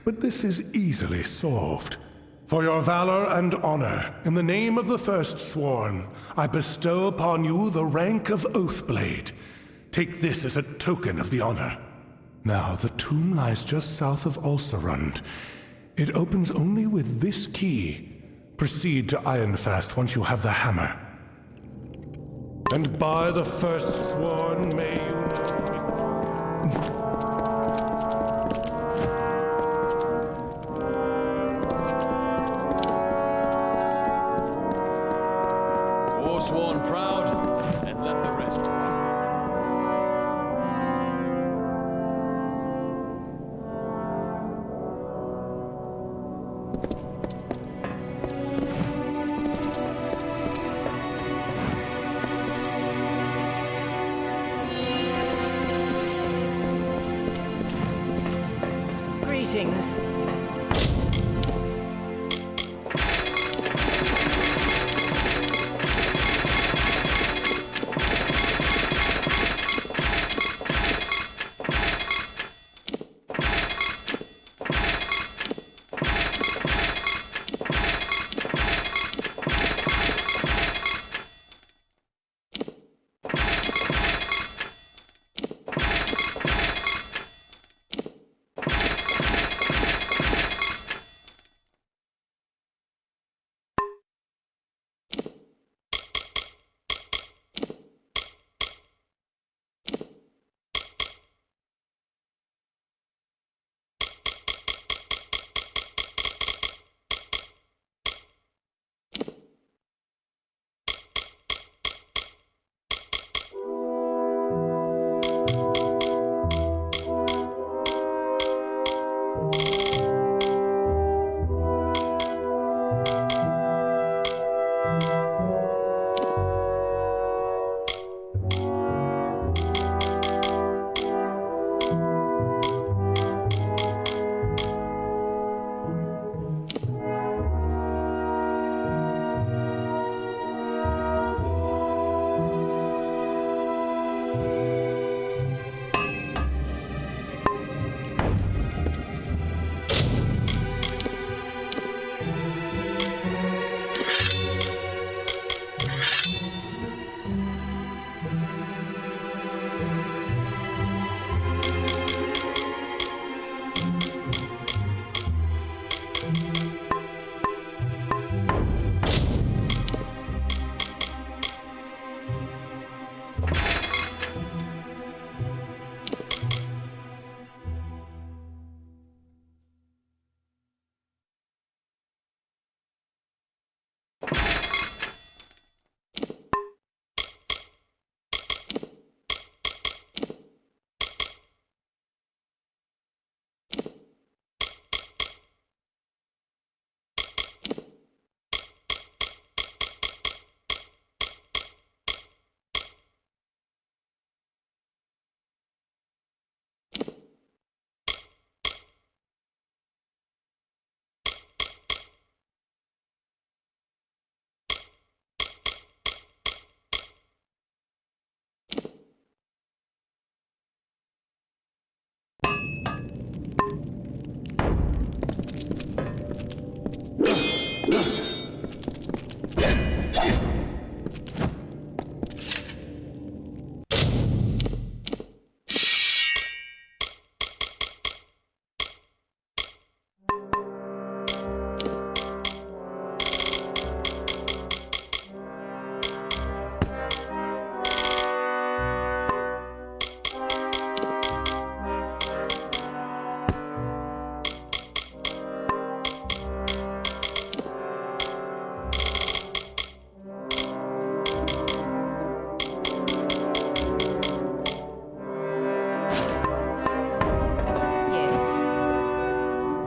But this is easily solved. For your valor and honor, in the name of the First Sworn, I bestow upon you the rank of Oathblade. Take this as a token of the honor. Now, the tomb lies just south of Ulcerund. It opens only with this key. Proceed to Ironfast once you have the hammer. And by the First Sworn, may you know victory. Forsworn proud, and let the rest part. Greetings.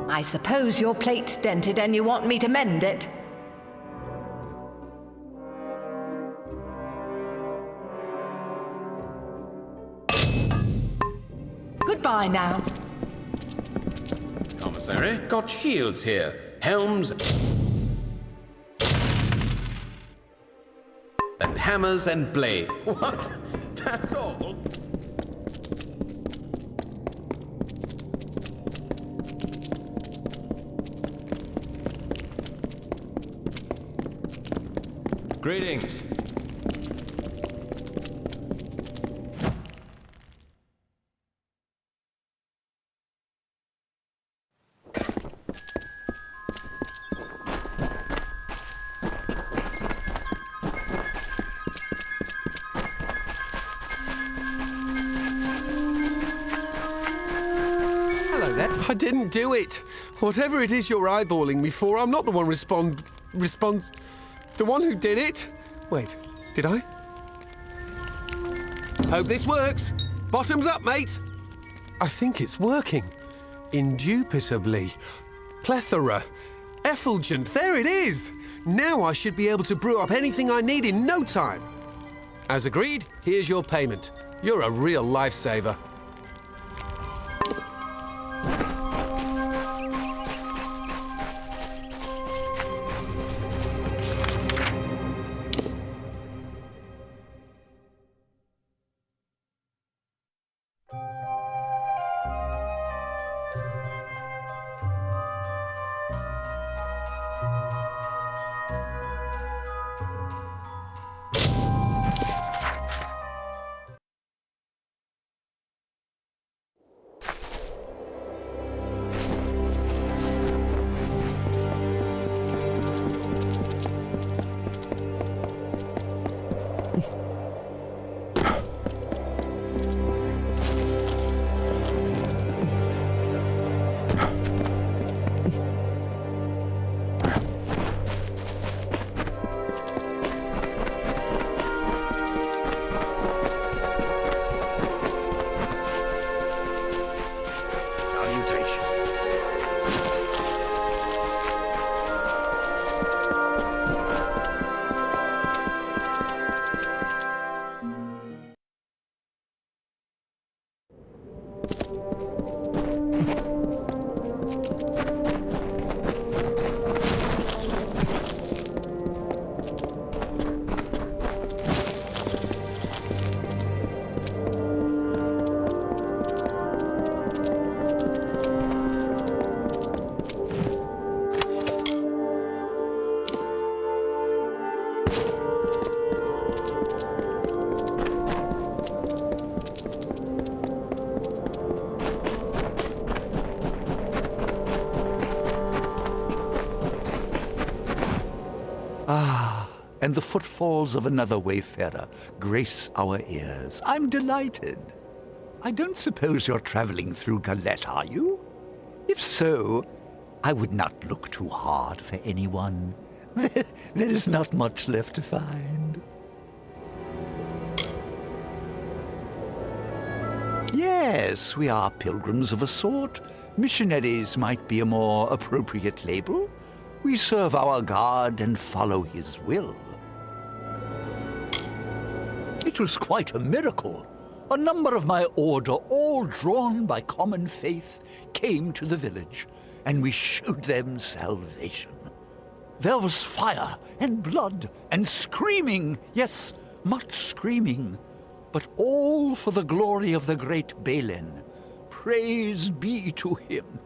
I suppose your plate's dented and you want me to mend it? Goodbye now. necessary. Got shields here, helms, and hammers and blade. What? That's all? Greetings. I didn't do it. Whatever it is you're eyeballing me for, I'm not the one the one who did it? Wait, did I? Hope this works. Bottoms up, mate. I think it's working. Indubitably. Plethora. Effulgent. There it is. Now I should be able to brew up anything I need in no time. As agreed, here's your payment. You're a real lifesaver. And the footfalls of another wayfarer grace our ears. I'm delighted. I don't suppose you're traveling through Galette, are you? If so, I would not look too hard for anyone. There is not much left to find. Yes, we are pilgrims of a sort. Missionaries might be a more appropriate label. We serve our God and follow his will. It was quite a miracle. A number of my order, all drawn by common faith, came to the village, and we showed them salvation. There was fire and blood and screaming, yes, much screaming, but all for the glory of the great Balen. Praise be to him.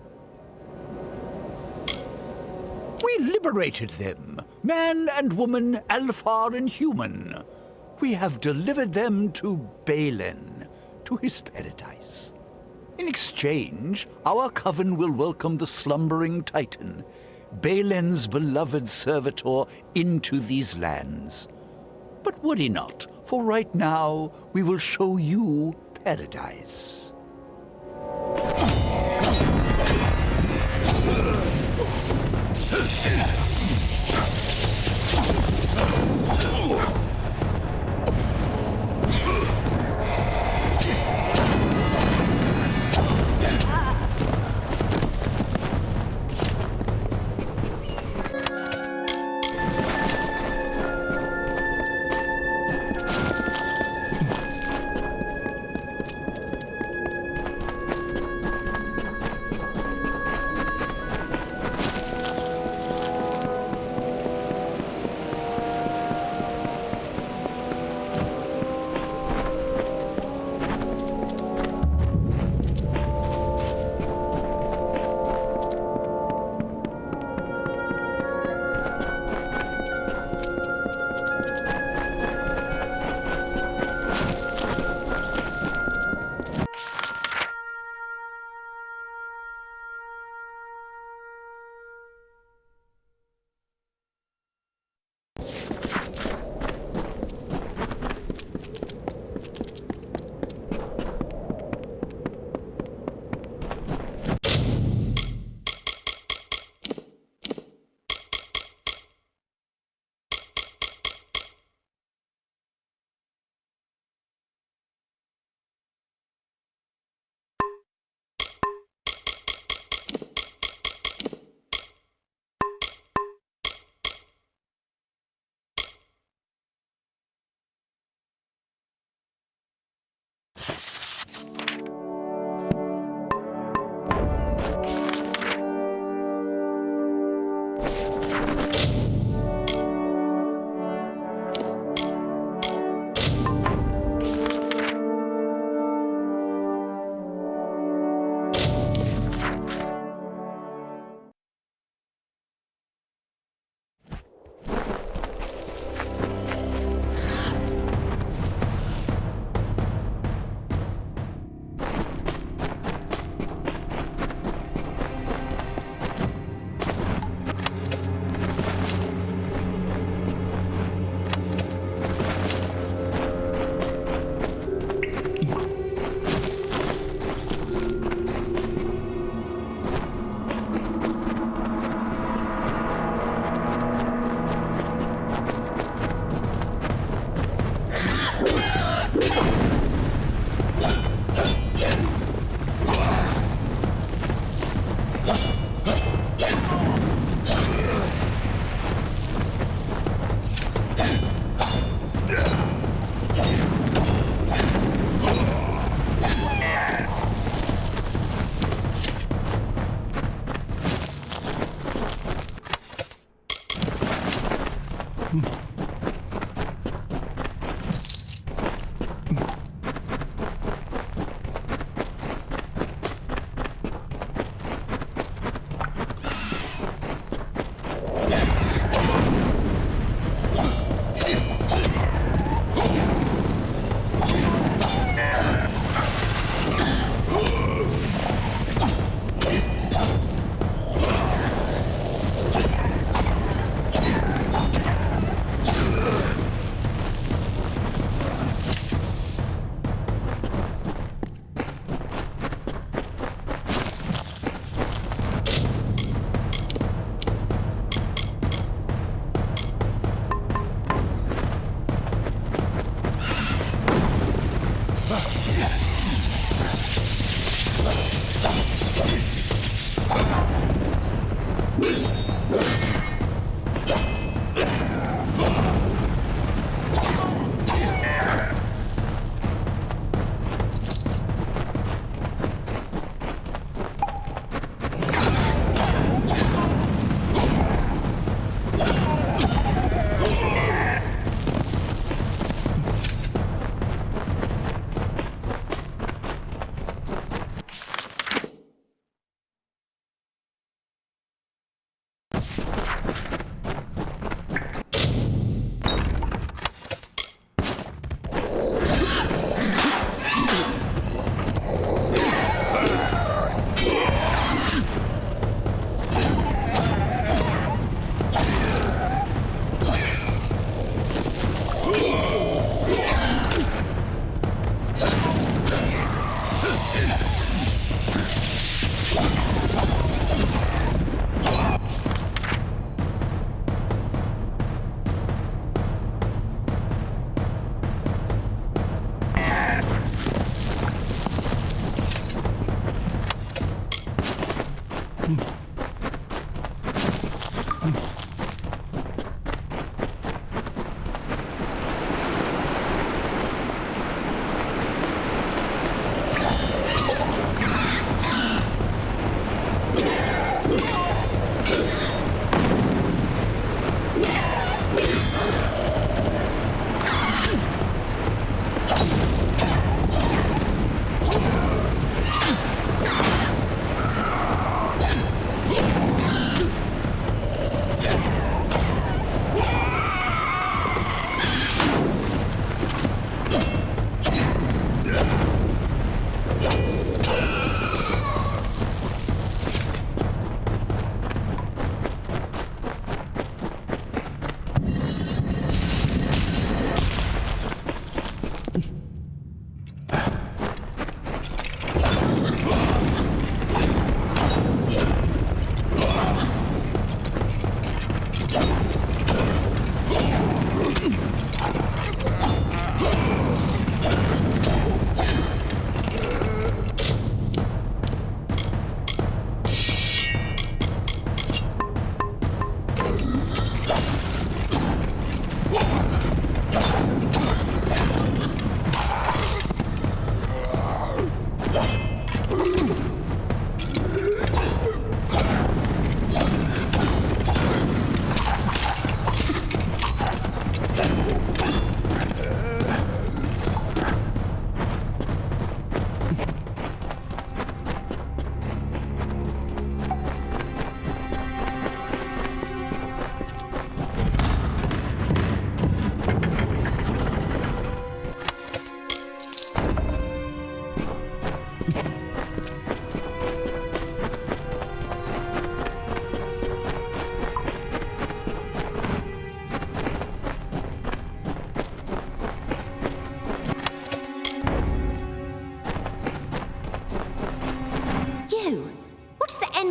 We liberated them, man and woman, Alfar and human. We have delivered them to Balen, to his paradise. In exchange, our coven will welcome the slumbering Titan, Balen's beloved servitor, into these lands. But worry not, for right now we will show you paradise.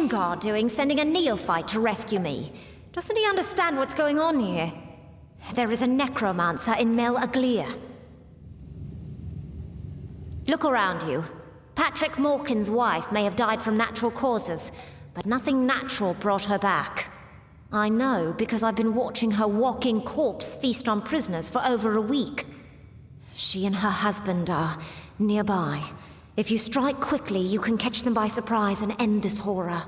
Guard doing sending a neophyte to rescue me? Doesn't he understand what's going on here? There is a necromancer in Mel Aglia. Look around you. Patrick Morkin's wife may have died from natural causes, but nothing natural brought her back. I know because I've been watching her walking corpse feast on prisoners for over a week. She and her husband are nearby. If you strike quickly, you can catch them by surprise and end this horror.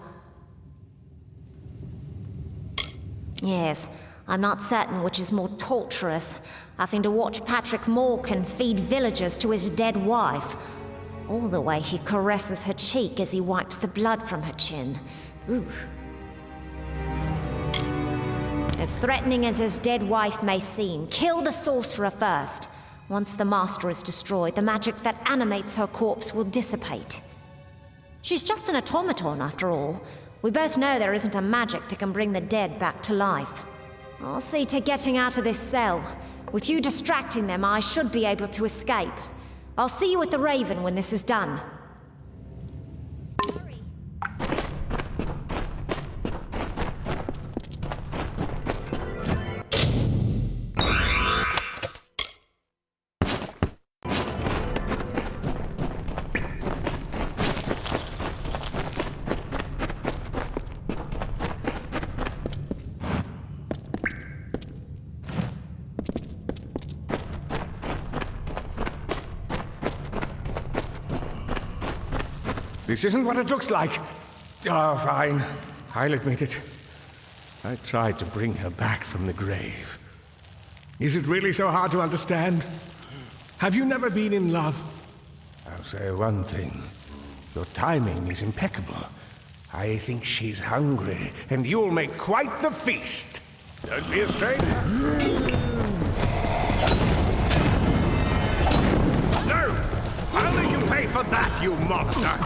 Yes, I'm not certain which is more torturous, having to watch Patrick Morkin feed villagers to his dead wife, or the way he caresses her cheek as he wipes the blood from her chin. Oof. As threatening as his dead wife may seem, kill the sorcerer first. Once the Master is destroyed, the magic that animates her corpse will dissipate. She's just an automaton, after all. We both know there isn't a magic that can bring the dead back to life. I'll see to getting out of this cell. With you distracting them, I should be able to escape. I'll see you at the Raven when this is done. This isn't what it looks like. Oh, fine. I'll admit it. I tried to bring her back from the grave. Is it really so hard to understand? Have you never been in love? I'll say one thing. Your timing is impeccable. I think she's hungry, and you'll make quite the feast. Don't be a stranger. No! I'll make you pay for that, you monster!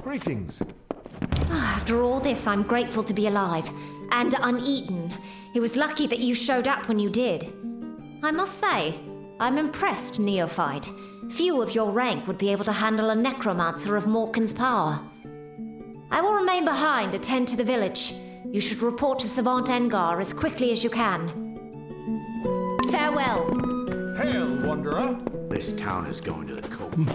Greetings. After all this, I'm grateful to be alive and uneaten. It was lucky that you showed up when you did. I must say, I'm impressed, neophyte. Few of your rank would be able to handle a necromancer of Morkan's power. I will remain behind to tend to the village. You should report to Savant Engar as quickly as you can. Farewell. Hail, Wanderer. This town is going to the coop.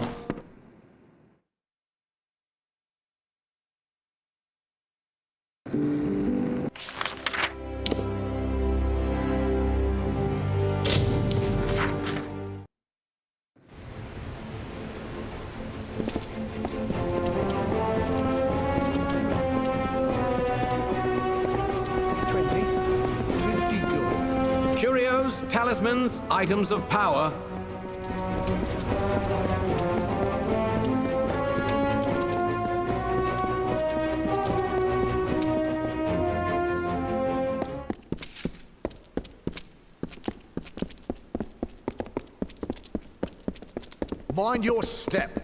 Curios, talismans, items of power. Mind your step.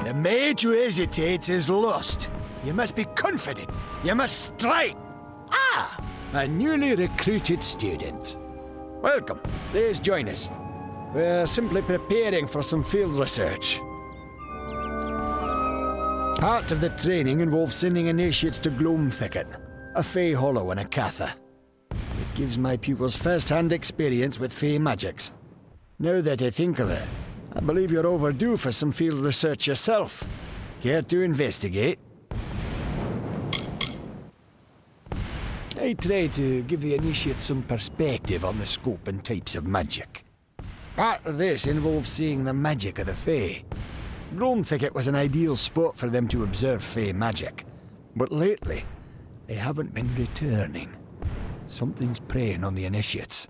The maid who hesitates is lost. You must be confident. You must strike. Ah, a newly recruited student. Welcome. Please join us. We're simply preparing for some field research. Part of the training involves sending initiates to Gloam Thicket, a Fey Hollow and a Katha. It gives my pupils first-hand experience with Fey magics. Now that I think of it, I believe you're overdue for some field research yourself. Care to investigate? I try to give the initiates some perspective on the scope and types of magic. Part of this involves seeing the magic of the Fey. Gloam Thicket was an ideal spot for them to observe Fey magic, but lately, they haven't been returning. Something's preying on the initiates.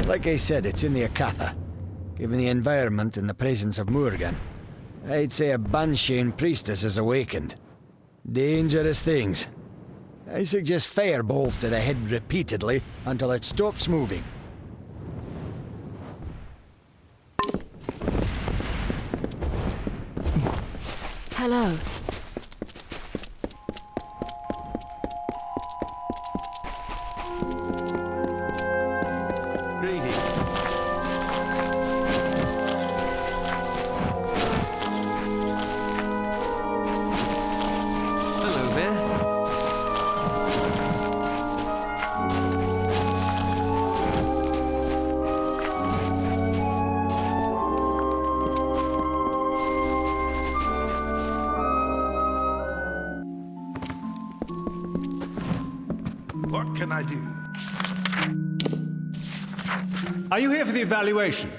Like I said, it's in the Akatha. Given the environment and the presence of Morgan, I'd say a Banshane priestess has awakened. Dangerous things. I suggest fireballs to the head repeatedly until it stops moving. Hello. What can I do? Are you here for the evaluation?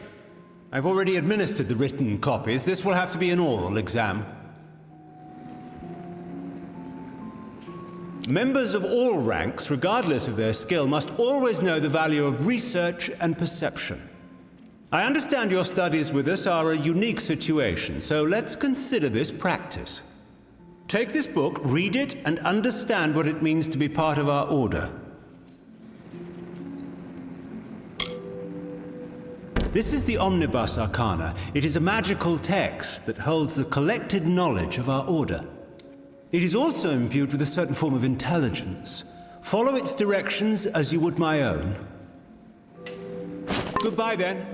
I've already administered the written copies. This will have to be an oral exam. Members of all ranks, regardless of their skill, must always know the value of research and perception. I understand your studies with us are a unique situation, so let's consider this practice. Take this book, read it, and understand what it means to be part of our order. This is the Omnibus Arcana. It is a magical text that holds the collected knowledge of our order. It is also imbued with a certain form of intelligence. Follow its directions as you would my own. Goodbye, then.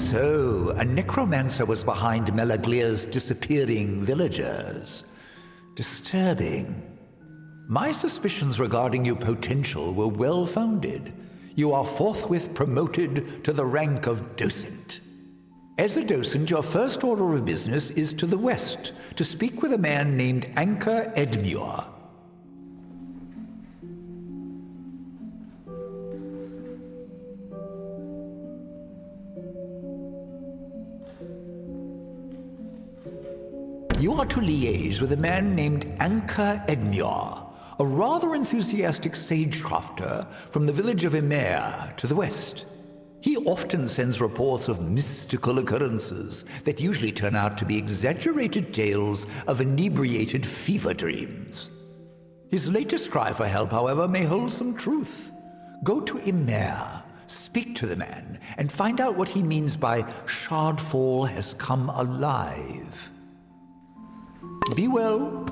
So, a necromancer was behind Melaglir's disappearing villagers. Disturbing. My suspicions regarding your potential were well-founded. You are forthwith promoted to the rank of docent. As a docent, your first order of business is to the west, to speak with a man named Anchor Edmure. You are to liaise with a man named Anchor Edmure, a rather enthusiastic sagecrafter from the village of Emer to the west. He often sends reports of mystical occurrences that usually turn out to be exaggerated tales of inebriated fever dreams. His latest cry for help, however, may hold some truth. Go to Emer, speak to the man, and find out what he means by Shardfall has come alive. Be well.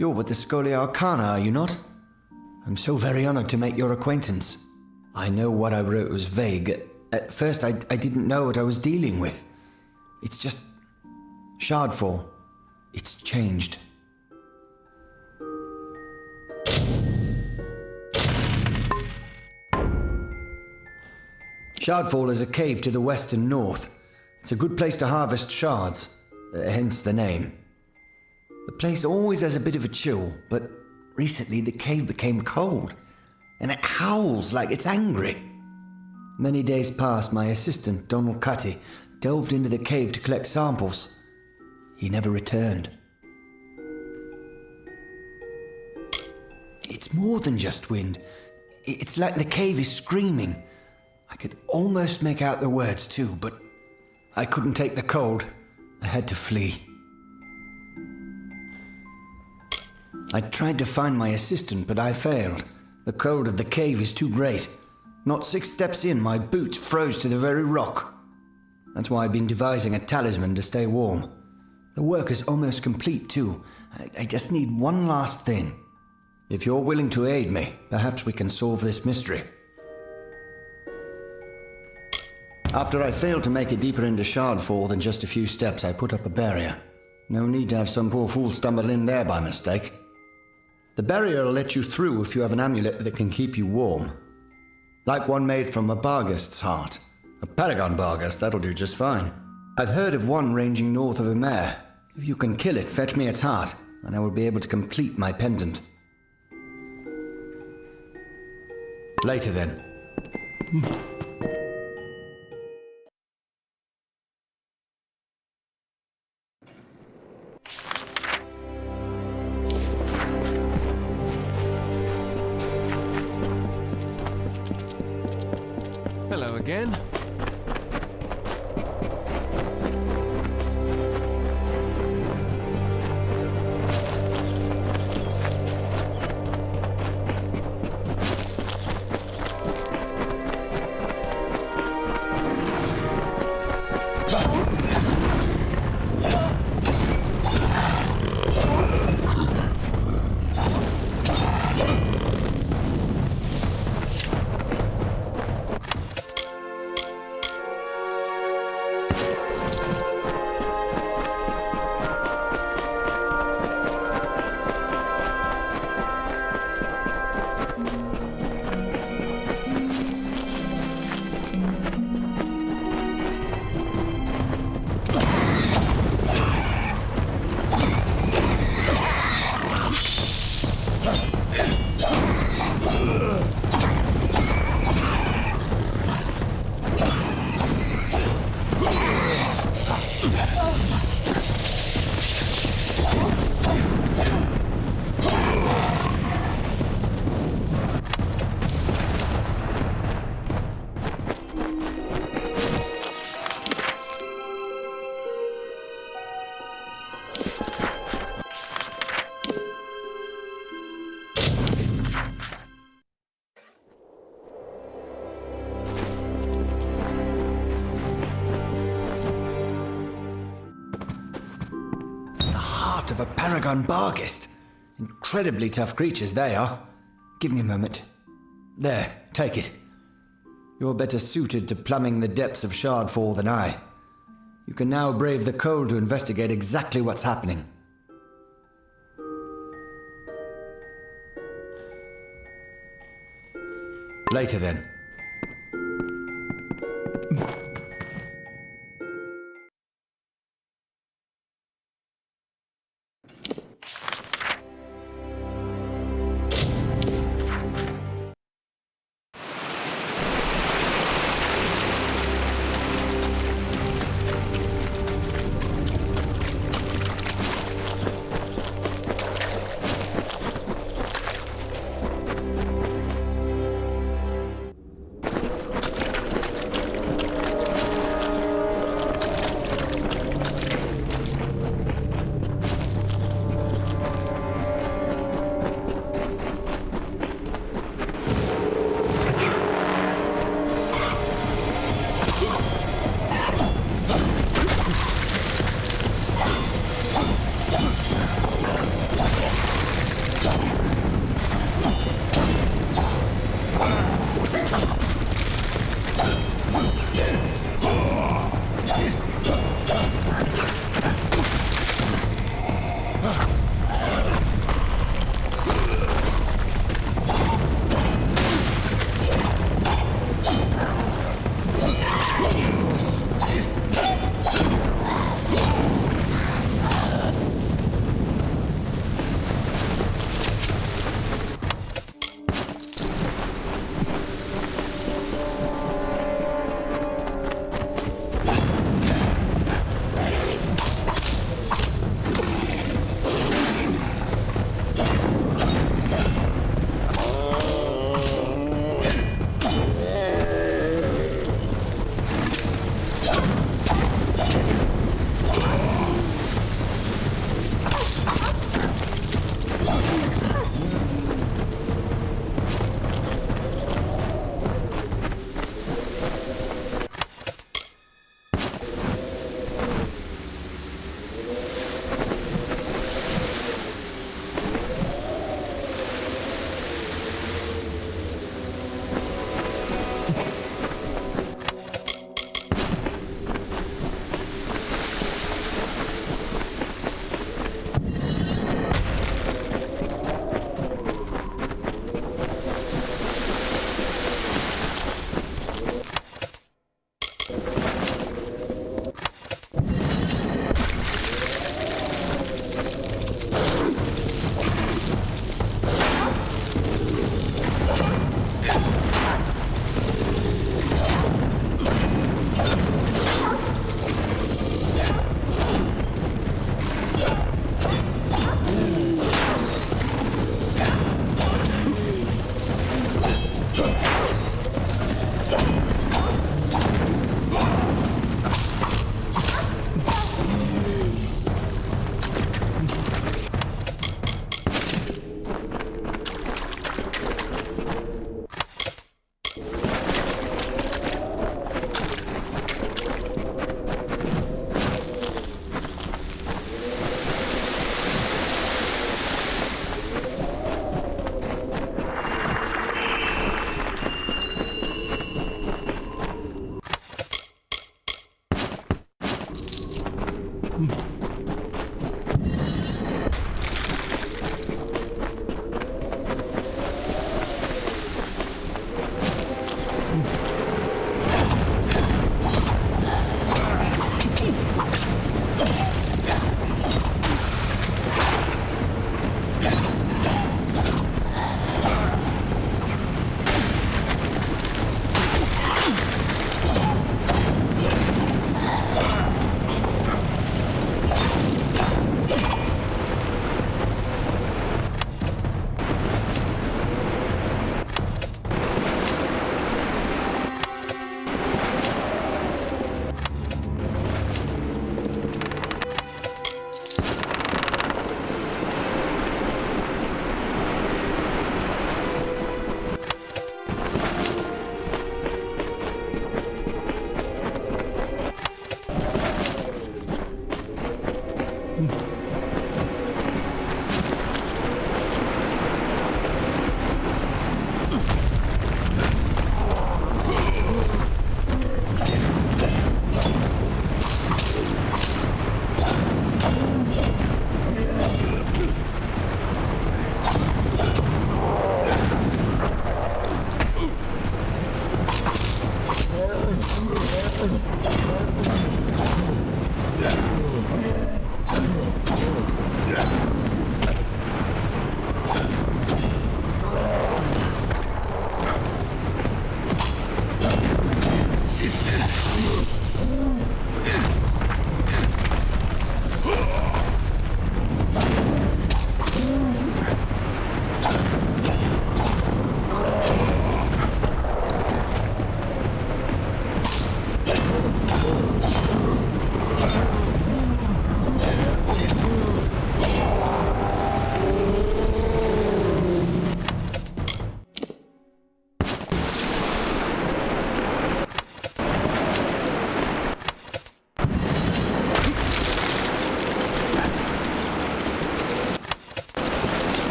You're with the Scholia Arcana, are you not? I'm so very honored to make your acquaintance. I know what I wrote was vague. At first, I didn't know what I was dealing with. It's just... Shardfall. It's changed. Shardfall is a cave to the west and north. It's a good place to harvest shards, hence the name. The place always has a bit of a chill, but recently the cave became cold, and it howls like it's angry. Many days past, my assistant, Donald Cutty, delved into the cave to collect samples. He never returned. It's more than just wind. It's like the cave is screaming. I could almost make out the words too, but I couldn't take the cold. I had to flee. I tried to find my assistant, but I failed. The cold of the cave is too great. Not 6 steps in, my boots froze to the very rock. That's why I've been devising a talisman to stay warm. The work is almost complete, too. I just need one last thing. If you're willing to aid me, perhaps we can solve this mystery. After I failed to make it deeper into Shardfall than just a few steps, I put up a barrier. No need to have some poor fool stumble in there by mistake. The barrier will let you through if you have an amulet that can keep you warm. Like one made from a Barghest's heart. A Paragon Barghest, that'll do just fine. I've heard of one ranging north of Umair. If you can kill it, fetch me its heart, and I will be able to complete my pendant. Later then. Hello again. heart of a paragon barghest. Incredibly tough creatures they are. Give me a moment. There, take it. You're better suited to plumbing the depths of Shardfall than I. You can now brave the cold to investigate exactly what's happening. Later then.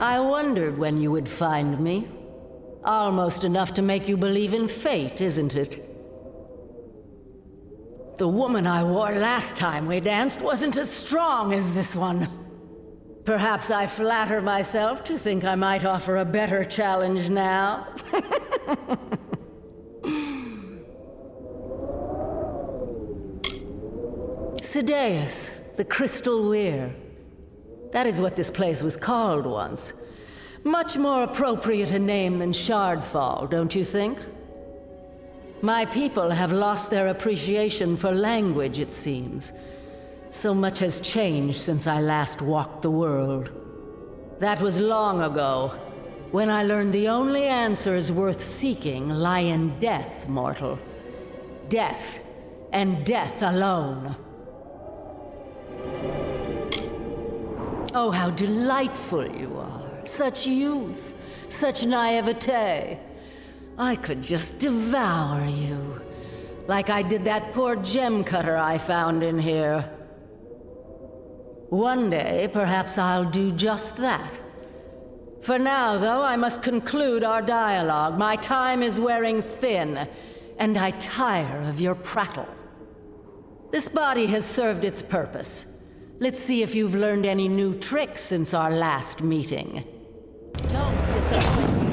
I wondered when you would find me. Almost enough to make you believe in fate, isn't it? The woman I wore last time we danced wasn't as strong as this one. Perhaps I flatter myself to think I might offer a better challenge now. Sideus, the Crystal Weir. That is what this place was called once. Much more appropriate a name than Shardfall, don't you think? My people have lost their appreciation for language, it seems. So much has changed since I last walked the world. That was long ago, when I learned the only answers worth seeking lie in death, mortal. Death, and death alone. Oh, how delightful you are. Such youth, such naivete. I could just devour you, like I did that poor gem cutter I found in here. One day, perhaps I'll do just that. For now, though, I must conclude our dialogue. My time is wearing thin, and I tire of your prattle. This body has served its purpose. Let's see if you've learned any new tricks since our last meeting. Don't disappoint me.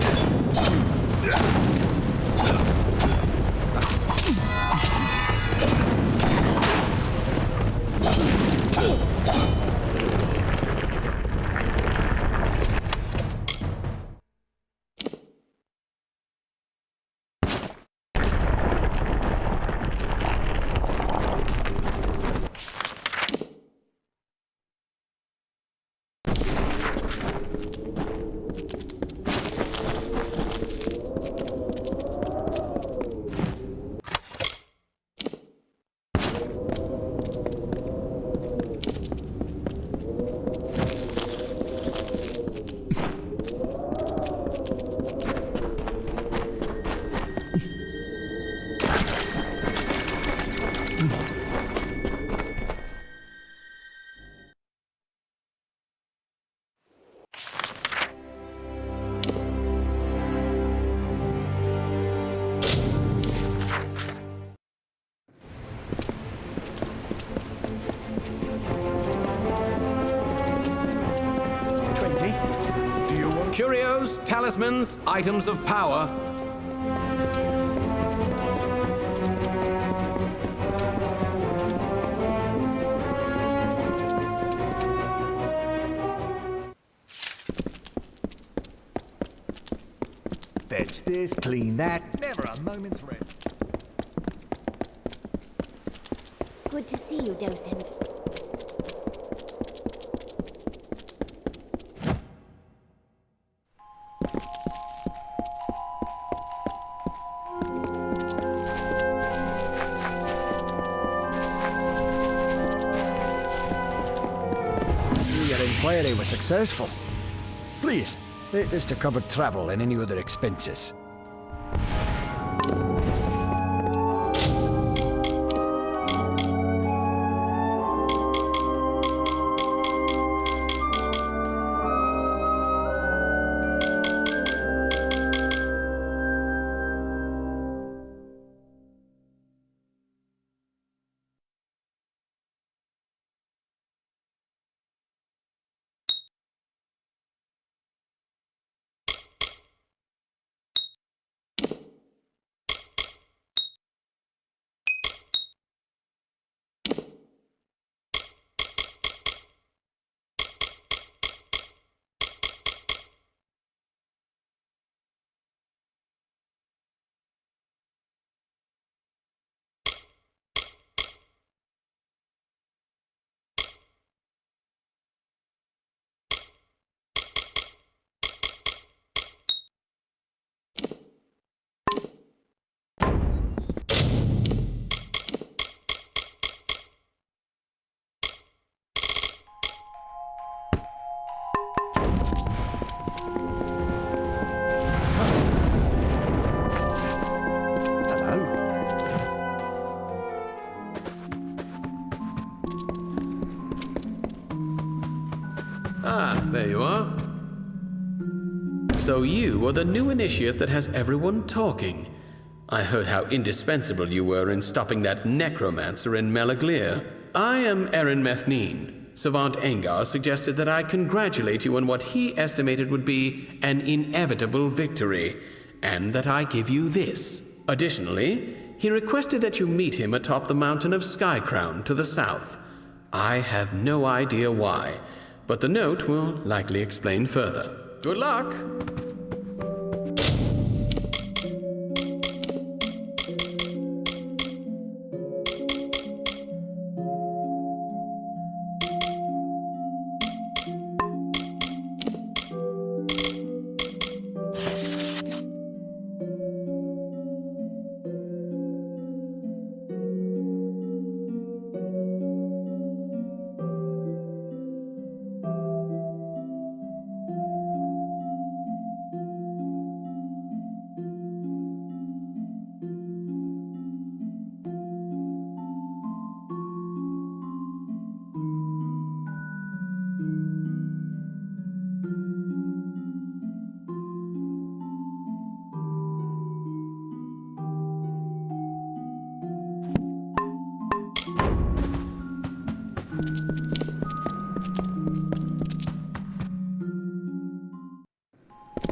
Curios, talismans, items of power. Fetch this, clean that, never a moment's rest. Good to see you, Docent. Inquiry was successful. Please, take this to cover travel and any other expenses. There you are. So you are the new initiate that has everyone talking. I heard how indispensable you were in stopping that necromancer in Melaglir. I am Erin Methneen. Savant Engar suggested that I congratulate you on what he estimated would be an inevitable victory, and that I give you this. Additionally, he requested that you meet him atop the mountain of Skycrown to the south. I have no idea why, but the note will likely explain further. Good luck!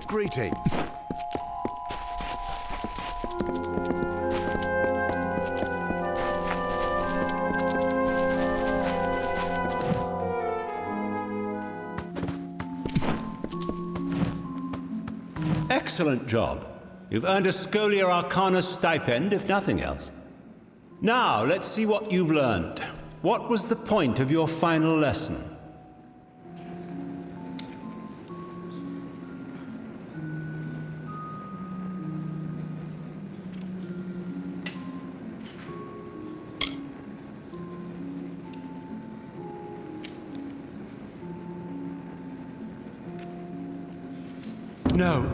Greetings. Excellent job. You've earned a Scholia Arcana stipend, if nothing else. Now, let's see what you've learned. What was the point of your final lesson?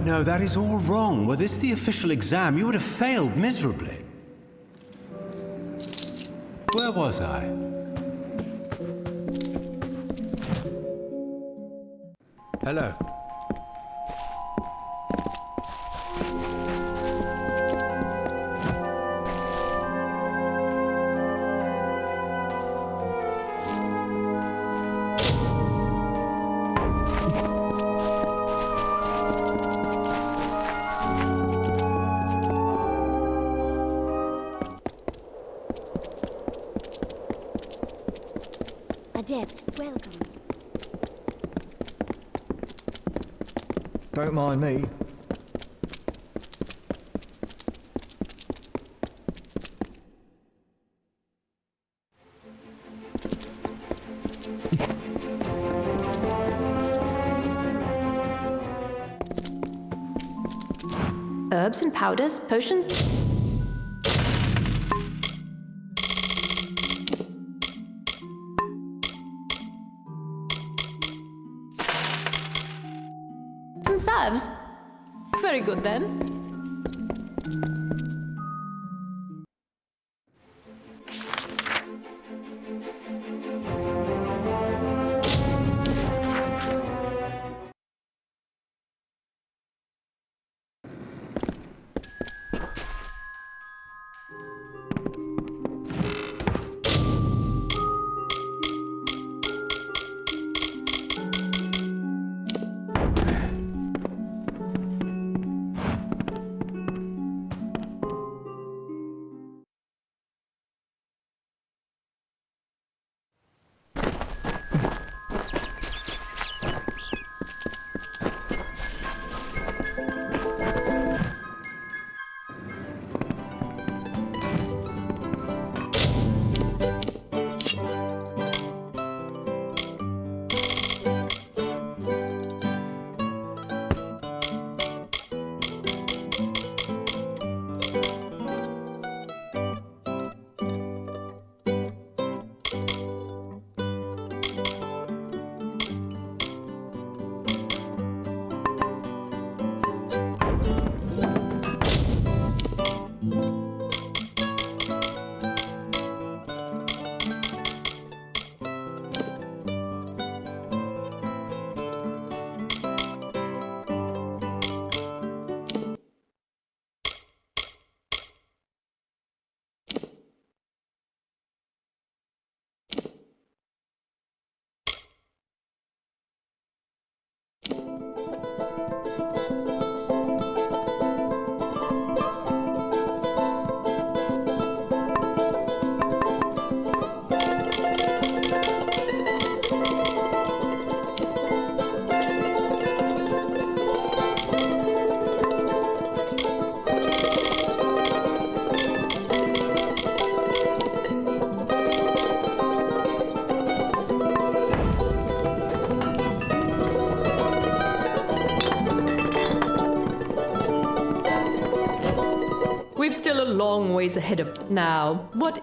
No, that is all wrong. Were this the official exam, you would have failed miserably. Where was I? Hello. Adept, welcome. Don't mind me. Herbs and powders, potions. And salves. Very good then. still a long ways ahead of now. What?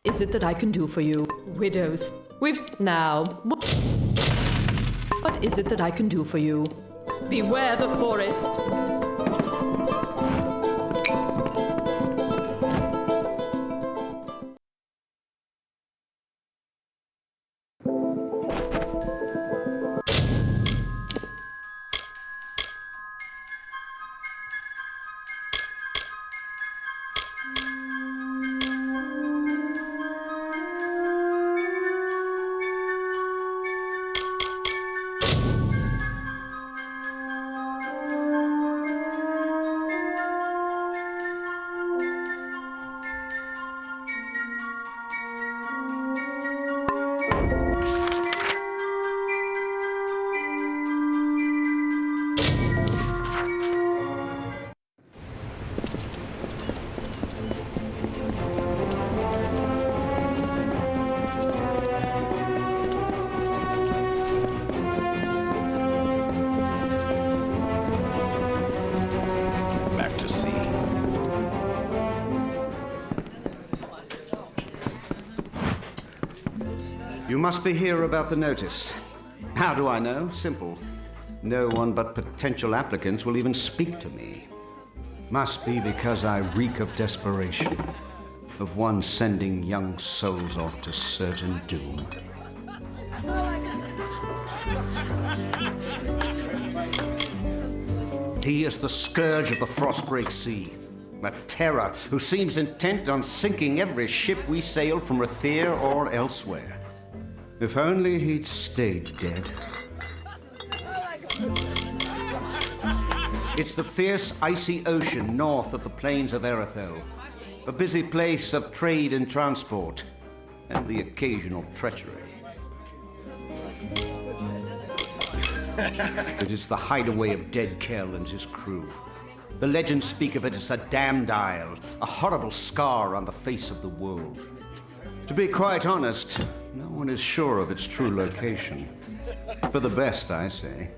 Is it that I can do for you? Widows. We've now. What is it that I can do for you? Beware the forest. You must be here about the notice. How do I know? Simple. No one but potential applicants will even speak to me. Must be because I reek of desperation, of one sending young souls off to certain doom. He is the scourge of the Frostbreak Sea, a terror who seems intent on sinking every ship we sail from Rathir or elsewhere. If only he'd stayed dead. It's the fierce, icy ocean north of the plains of Eretho, a busy place of trade and transport, and the occasional treachery. It is the hideaway of Dead Kell and his crew. The legends speak of it as a damned isle, a horrible scar on the face of the world. To be quite honest, no one is sure of its true location. For the best, I say.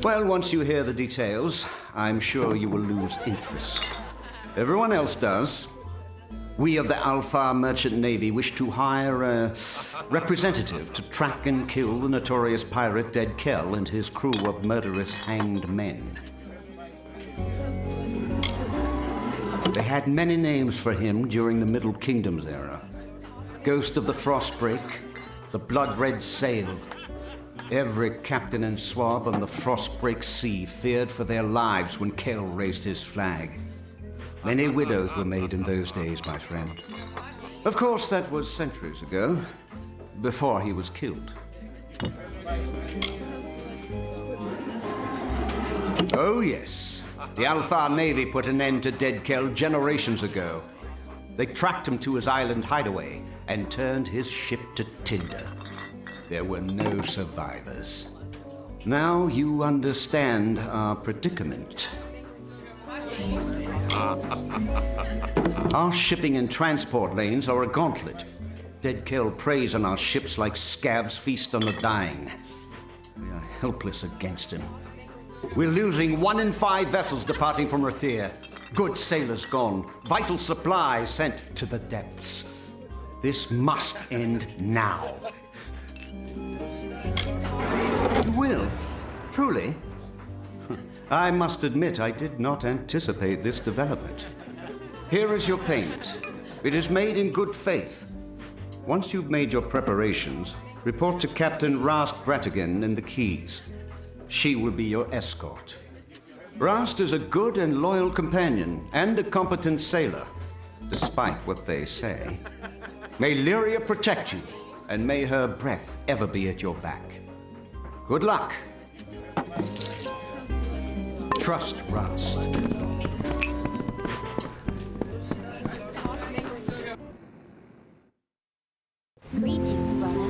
Well, once you hear the details, I'm sure you will lose interest. Everyone else does. We of the Alfar Merchant Navy wish to hire a representative to track and kill the notorious pirate Dead Kell and his crew of murderous hanged men. They had many names for him during the Middle Kingdoms era. Ghost of the Frostbreak, the Blood-Red Sail. Every captain and swab on the Frostbreak Sea feared for their lives when Kell raised his flag. Many widows were made in those days, my friend. Of course, that was centuries ago, before he was killed. Oh, yes. The Alfar Navy put an end to Dead Kell generations ago. They tracked him to his island hideaway and turned his ship to tinder. There were no survivors. Now you understand our predicament. Our shipping and transport lanes are a gauntlet. Dead Kell preys on our ships like scabs feast on the dying. We are helpless against him. We're losing 1 in 5 vessels departing from Rathir. Good sailors gone, vital supplies sent to the depths. This must end now. You will? Truly? I must admit I did not anticipate this development. Here is your payment. It is made in good faith. Once you've made your preparations, report to Captain Rast Bratigan in the Keys. She will be your escort. Rast is a good and loyal companion and a competent sailor, despite what they say. May Lyria protect you, and may her breath ever be at your back. Good luck. Trust Rast. Greetings, brother.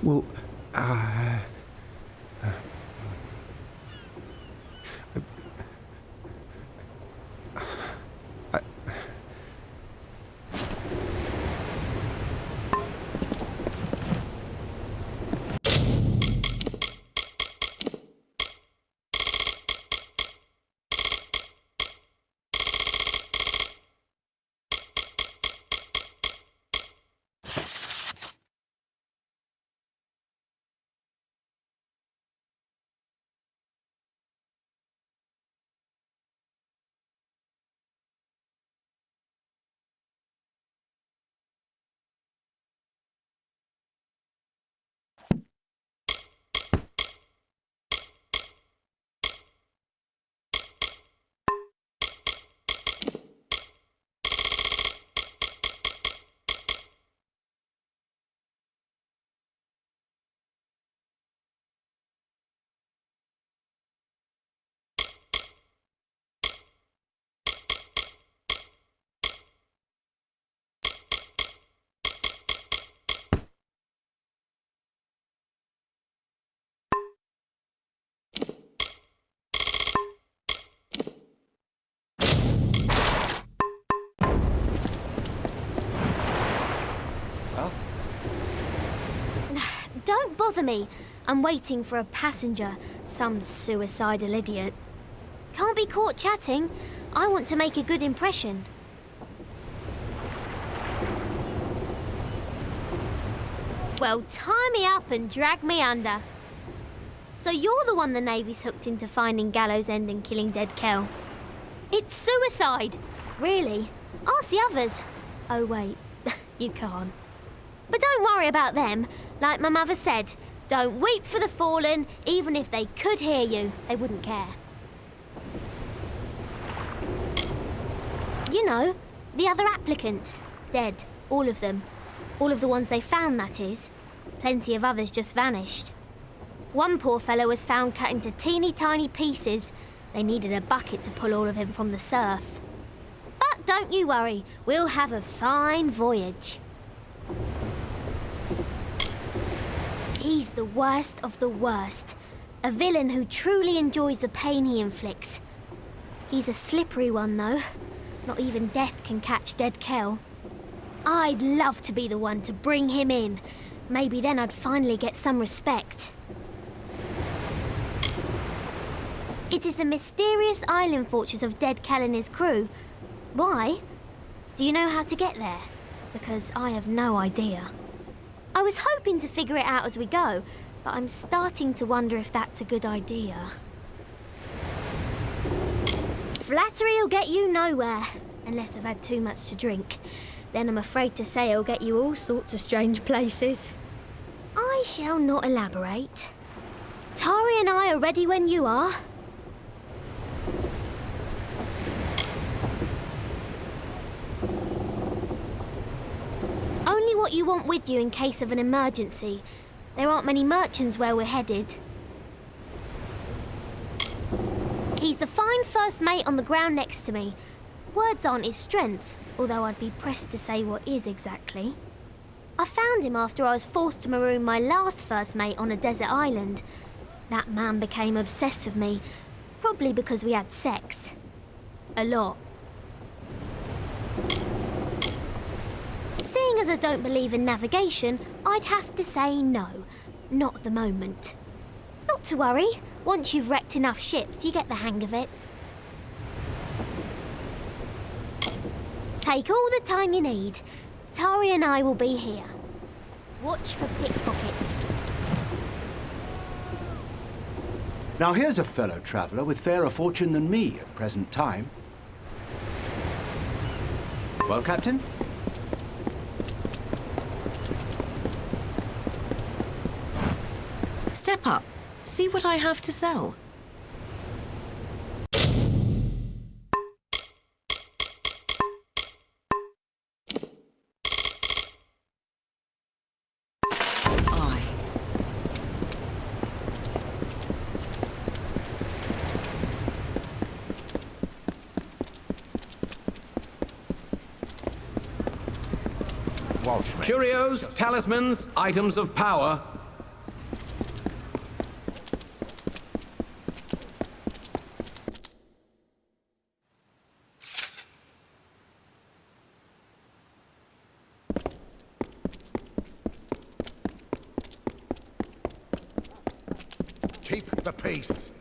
Well, Don't bother me. I'm waiting for a passenger, some suicidal idiot. Can't be caught chatting. I want to make a good impression. Well, tie me up and drag me under. So you're the one the Navy's hooked into finding Gallows End and killing dead Kel. It's suicide! Really? Ask the others. Oh wait, you can't. But don't worry about them. Like my mother said, don't weep for the fallen. Even if they could hear you, they wouldn't care. You know, the other applicants. Dead. All of them. All of the ones they found, that is. Plenty of others just vanished. One poor fellow was found cut into teeny tiny pieces. They needed a bucket to pull all of him from the surf. But don't you worry, we'll have a fine voyage. He's the worst of the worst. A villain who truly enjoys the pain he inflicts. He's a slippery one, though. Not even death can catch dead Kel. I'd love to be the one to bring him in. Maybe then I'd finally get some respect. It is the mysterious island fortress of dead Kel and his crew. Why? Do you know how to get there? Because I have no idea. I was hoping to figure it out as we go, but I'm starting to wonder if that's a good idea. Flattery'll get you nowhere, unless I've had too much to drink. Then I'm afraid to say it'll get you all sorts of strange places. I shall not elaborate. Tari and I are ready when you are. Only what you want with you in case of an emergency. There aren't many merchants where we're headed. He's the fine first mate on the ground next to me. Words aren't his strength, although I'd be pressed to say what is exactly. I found him after I was forced to maroon my last first mate on a desert island. That man became obsessed with me, probably because we had sex. A lot. Seeing as I don't believe in navigation, I'd have to say no. Not at the moment. Not to worry. Once you've wrecked enough ships, you get the hang of it. Take all the time you need. Tari and I will be here. Watch for pickpockets. Now here's a fellow traveller with fairer fortune than me at present time. Well, Captain? Step up. See what I have to sell. Curios, talismans, items of power. up the pace.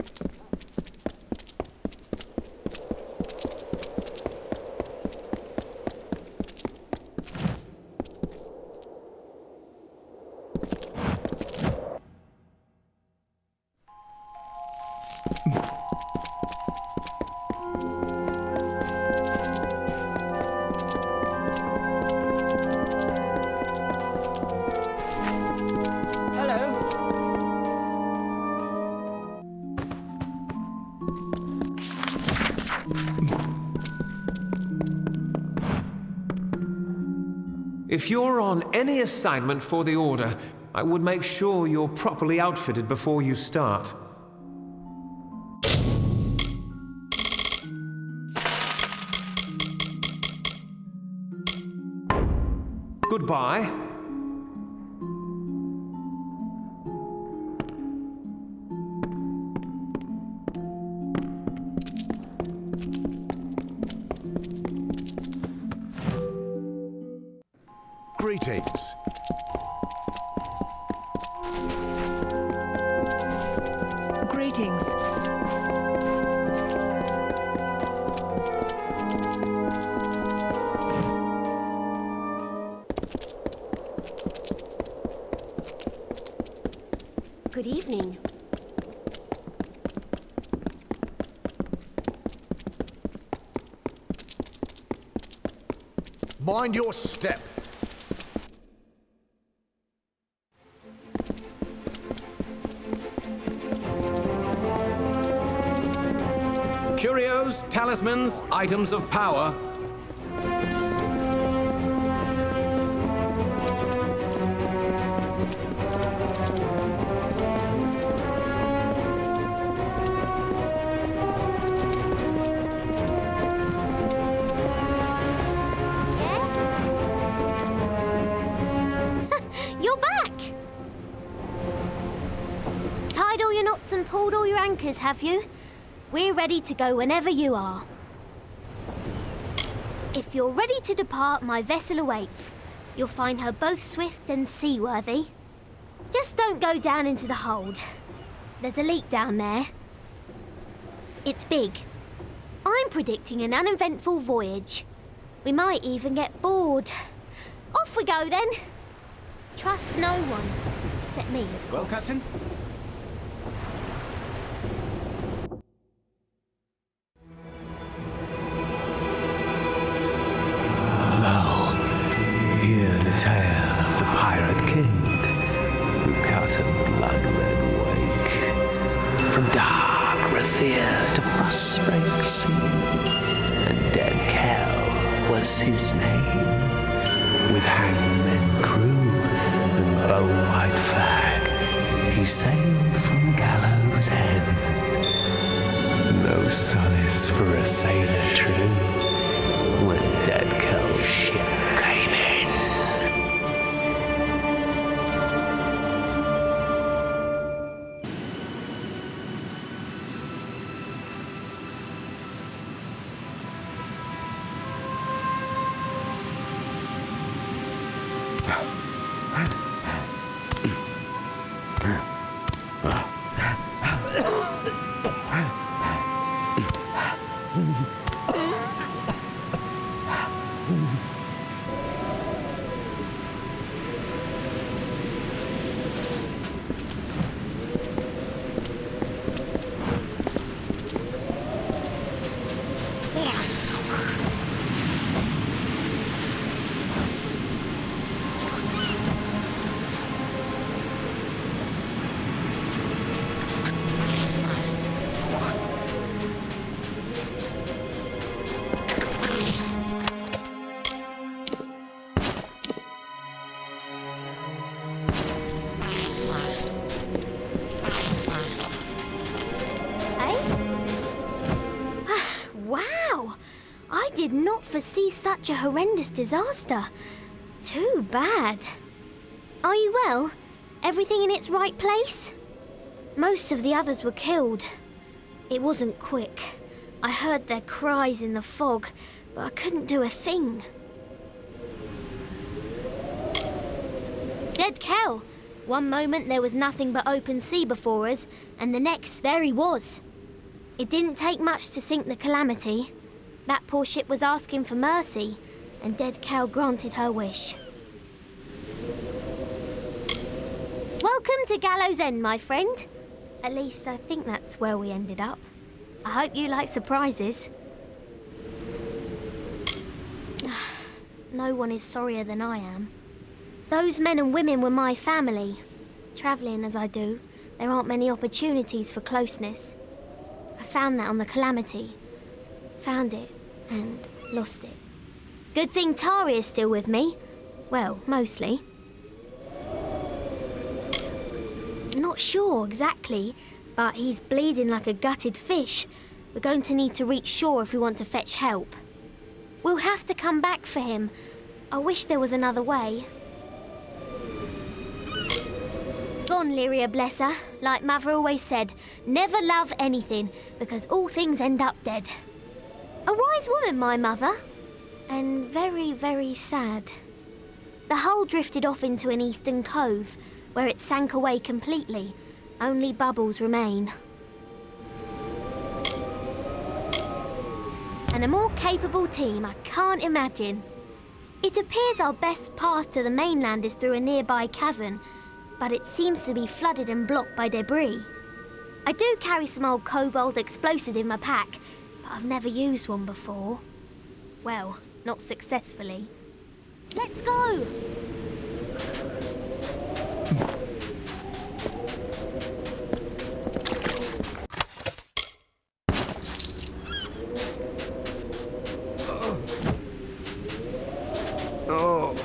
If you're on any assignment for the Order, I would make sure you're properly outfitted before you start. Goodbye. Greetings. Greetings. Good evening. Mind your step. Curios, talismans, items of power. You're back! Tied all your knots and pulled all your anchors, have you? We're ready to go whenever you are. If you're ready to depart, my vessel awaits. You'll find her both swift and seaworthy. Just don't go down into the hold. There's a leak down there. It's big. I'm predicting an uneventful voyage. We might even get bored. Off we go then. Trust no one. Except me, of course. Well, Captain? Hear the tale of the Pirate King, who cut a blood-red wake from dark Rathir to Frostspring Sea, and Dead Kel was his name. With hangman crew and bone-white flag, he sailed from Gallows End. No solace for a sailor true when Dead Kel's ship came in. Did not foresee such a horrendous disaster. Too bad. Are you well? Everything in its right place? Most of the others were killed. It wasn't quick. I heard their cries in the fog, but I couldn't do a thing. Dead Kel, One moment there was nothing but open sea before us, and the next there he was. It didn't take much to sink the Calamity. That poor ship was asking for mercy, and Dead Cow granted her wish. Welcome to Gallows End, my friend. At least I think that's where we ended up. I hope you like surprises. No one is sorrier than I am. Those men and women were my family. Travelling as I do, there aren't many opportunities for closeness. I found that on the Calamity. Found it and lost it. Good thing Tari is still with me. Well, mostly. Not sure exactly, but he's bleeding like a gutted fish. We're going to need to reach shore if we want to fetch help. We'll have to come back for him. I wish there was another way. Gone, Lyria, bless her. Like Mother always said, never love anything, because all things end up dead. A wise woman, my mother. And very, very sad. The hull drifted off into an eastern cove, where it sank away completely. Only bubbles remain. And a more capable team I can't imagine. It appears our best path to the mainland is through a nearby cavern, but it seems to be flooded and blocked by debris. I do carry some old cobalt explosives in my pack, but I've never used one before. Well, not successfully. Let's go! Oh.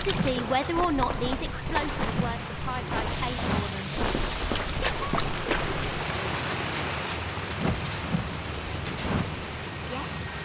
To see whether or not these explosives are worth the price I paid for them. Yes.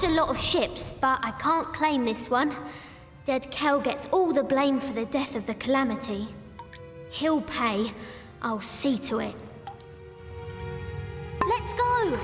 lost a lot of ships, but I can't claim this one. Dead Kel gets all the blame for the death of the Calamity. He'll pay. I'll see to it. Let's go!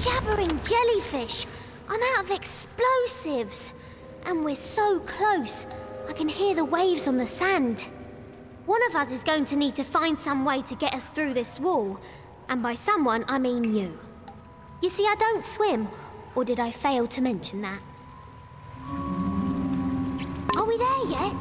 Jabbering jellyfish! I'm out of explosives! And we're so close, I can hear the waves on the sand. One of us is going to need to find some way to get us through this wall. And by someone, I mean you. You see, I don't swim. Or did I fail to mention that? Are we there yet?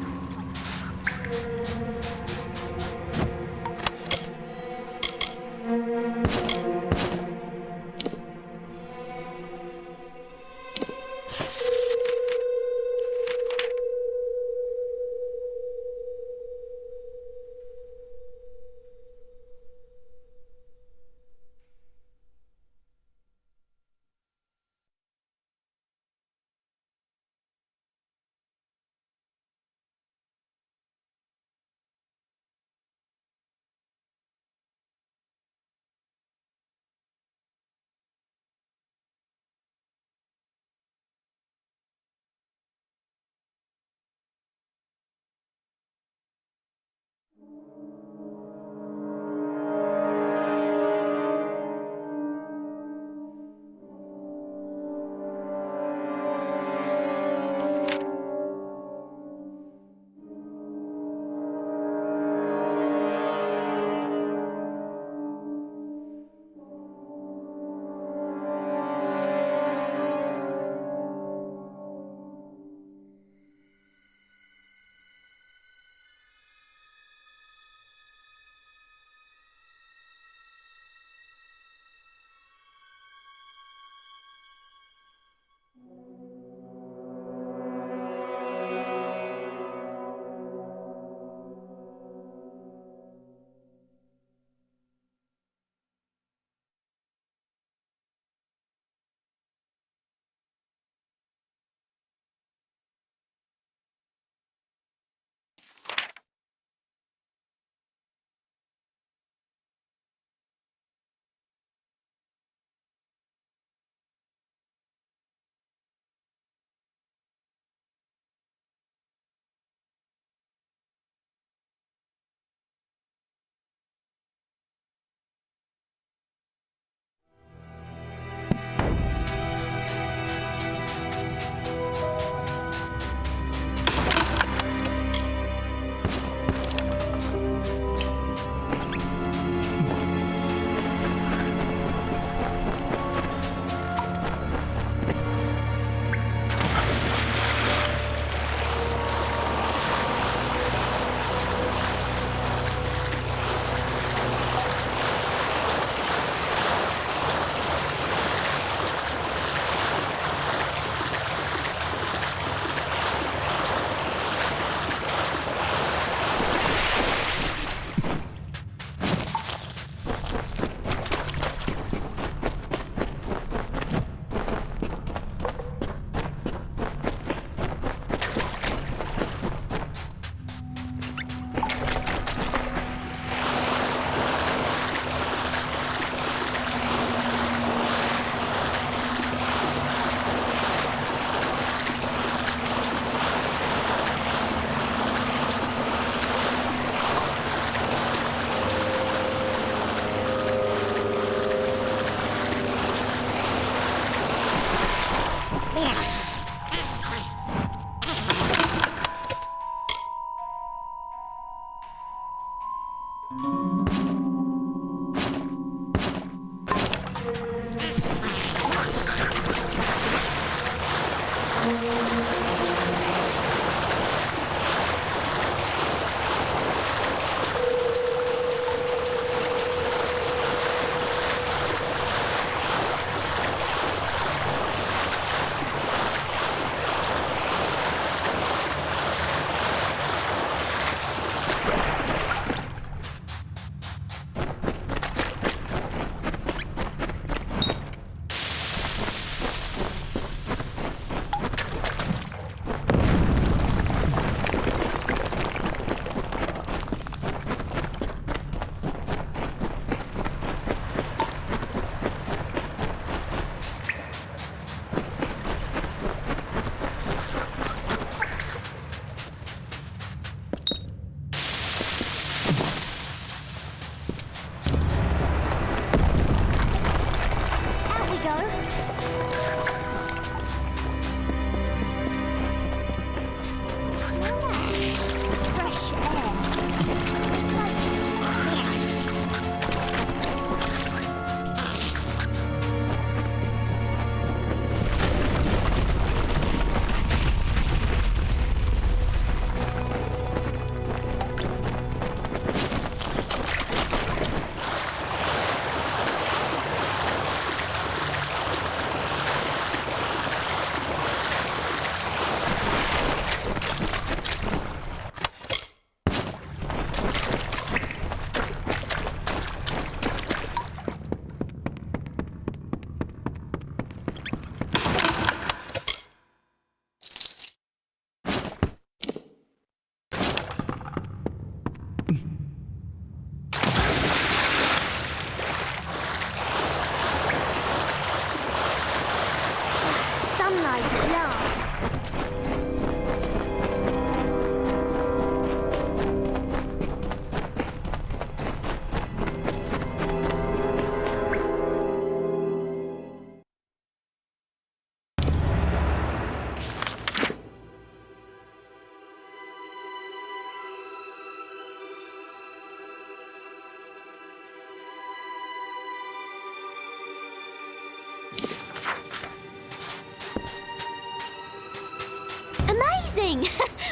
Amazing!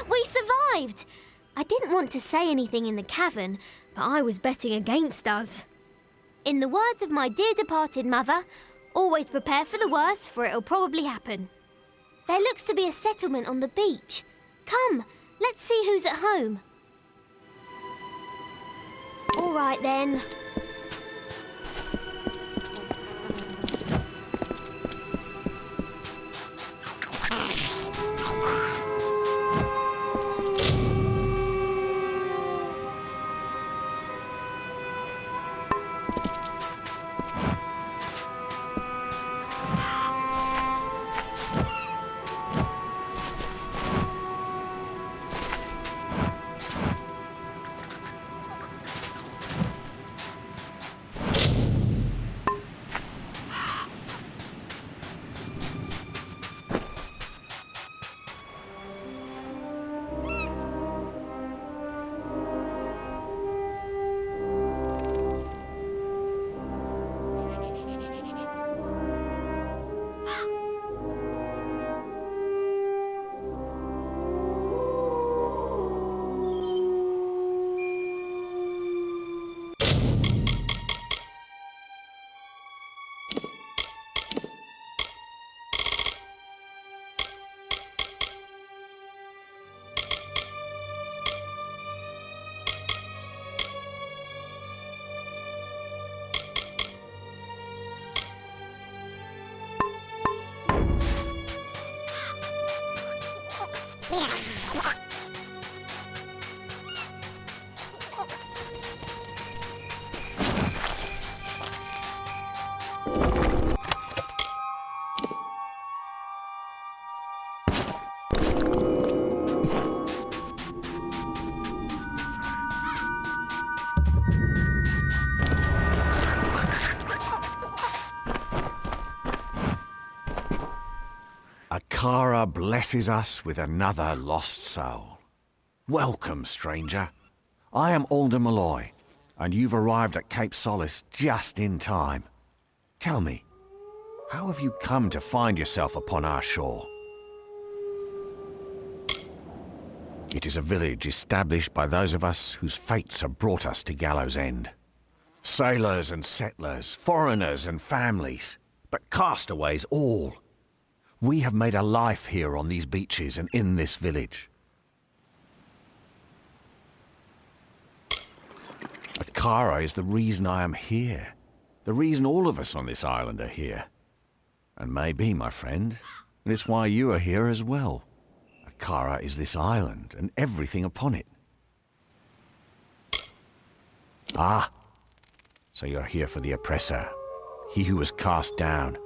We survived! I didn't want to say anything in the cavern, but I was betting against us. In the words of my dear departed mother, always prepare for the worst, for it'll probably happen. There looks to be a settlement on the beach. Come, let's see who's at home. All right then. Kara blesses us with another lost soul. Welcome, stranger. I am Alder Malloy, and you've arrived at Cape Solace just in time. Tell me, how have you come to find yourself upon our shore? It is a village established by those of us whose fates have brought us to Gallows End. Sailors and settlers, foreigners and families, but castaways all. We have made a life here on these beaches and in this village. But Kara is the reason I am here. The reason all of us on this island are here. And maybe, my friend, it's why you are here as well. Kara is this island and everything upon it. Ah, so you're here for the oppressor, he who was cast down.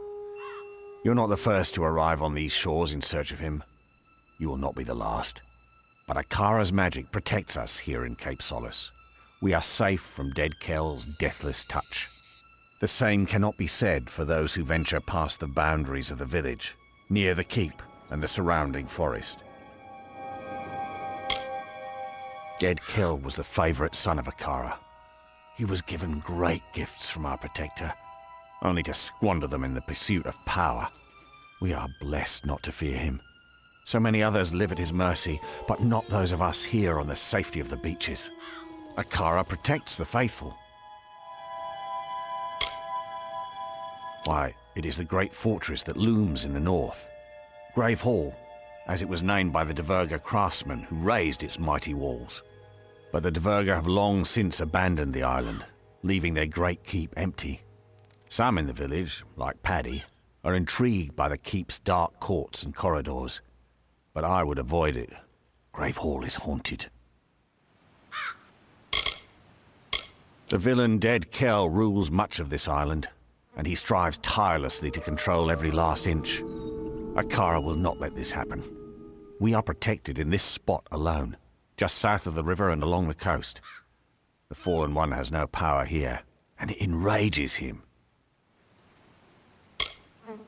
You're not the first to arrive on these shores in search of him. You will not be the last. But Akara's magic protects us here in Cape Solace. We are safe from Dead Kel's deathless touch. The same cannot be said for those who venture past the boundaries of the village, near the keep and the surrounding forest. Dead Kel was the favorite son of Akara. He was given great gifts from our protector, only to squander them in the pursuit of power. We are blessed not to fear him. So many others live at his mercy, but not those of us here on the safety of the beaches. Akara protects the faithful. Why, it is the great fortress that looms in the north. Grave Hall, as it was named by the Diverga craftsmen who raised its mighty walls. But the Diverga have long since abandoned the island, leaving their great keep empty. Some in the village, like Paddy, are intrigued by the keep's dark courts and corridors. But I would avoid it. Grave Hall is haunted. The villain Dead Kel rules much of this island, and he strives tirelessly to control every last inch. Akara will not let this happen. We are protected in this spot alone, just south of the river and along the coast. The Fallen One has no power here, and it enrages him.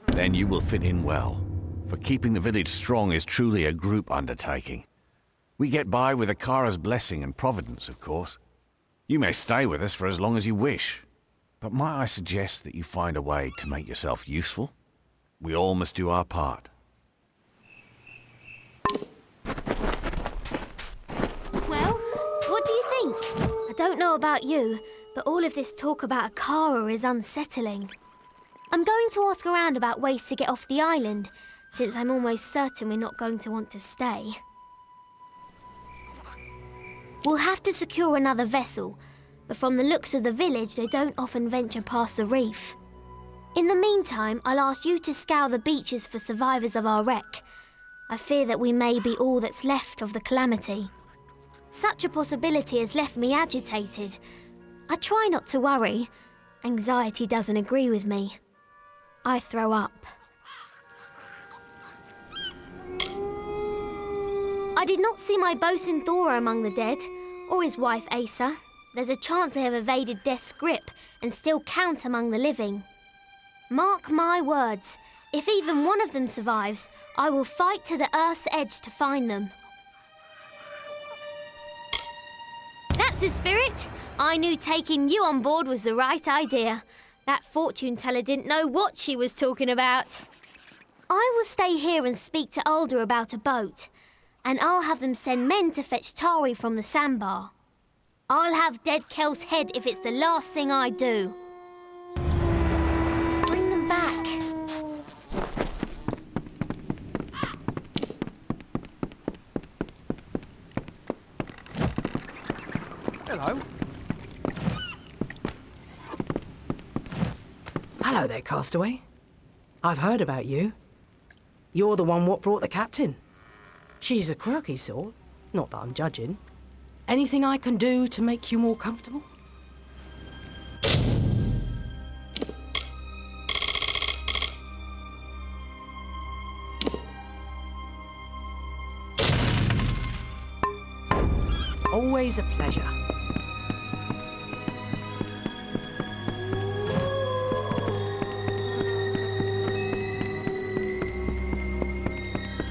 Then you will fit in well, for keeping the village strong is truly a group undertaking. We get by with Akara's blessing and providence, of course. You may stay with us for as long as you wish, but might I suggest that you find a way to make yourself useful? We all must do our part. don't know about you, but all of this talk about Akara is unsettling. I'm going to ask around about ways to get off the island, since I'm almost certain we're not going to want to stay. We'll have to secure another vessel, but from the looks of the village, they don't often venture past the reef. In the meantime, I'll ask you to scour the beaches for survivors of our wreck. I fear that we may be all that's left of the calamity. Such a possibility has left me agitated. I try not to worry. Anxiety doesn't agree with me. I throw up. I did not see my bosun Thora among the dead, or his wife Asa. There's a chance they have evaded death's grip and still count among the living. Mark my words, if even one of them survives, I will fight to the earth's edge to find them. That's the spirit. I knew taking you on board was the right idea. That fortune teller didn't know what she was talking about. I will stay here and speak to Alder about a boat, and I'll have them send men to fetch Tari from the sandbar. I'll have Dead Kel's head if it's the last thing I do. Bring them back. Hello. Hello there, castaway. I've heard about you. You're the one what brought the captain. She's a quirky sort, not that I'm judging. Anything I can do to make you more comfortable? Always a pleasure.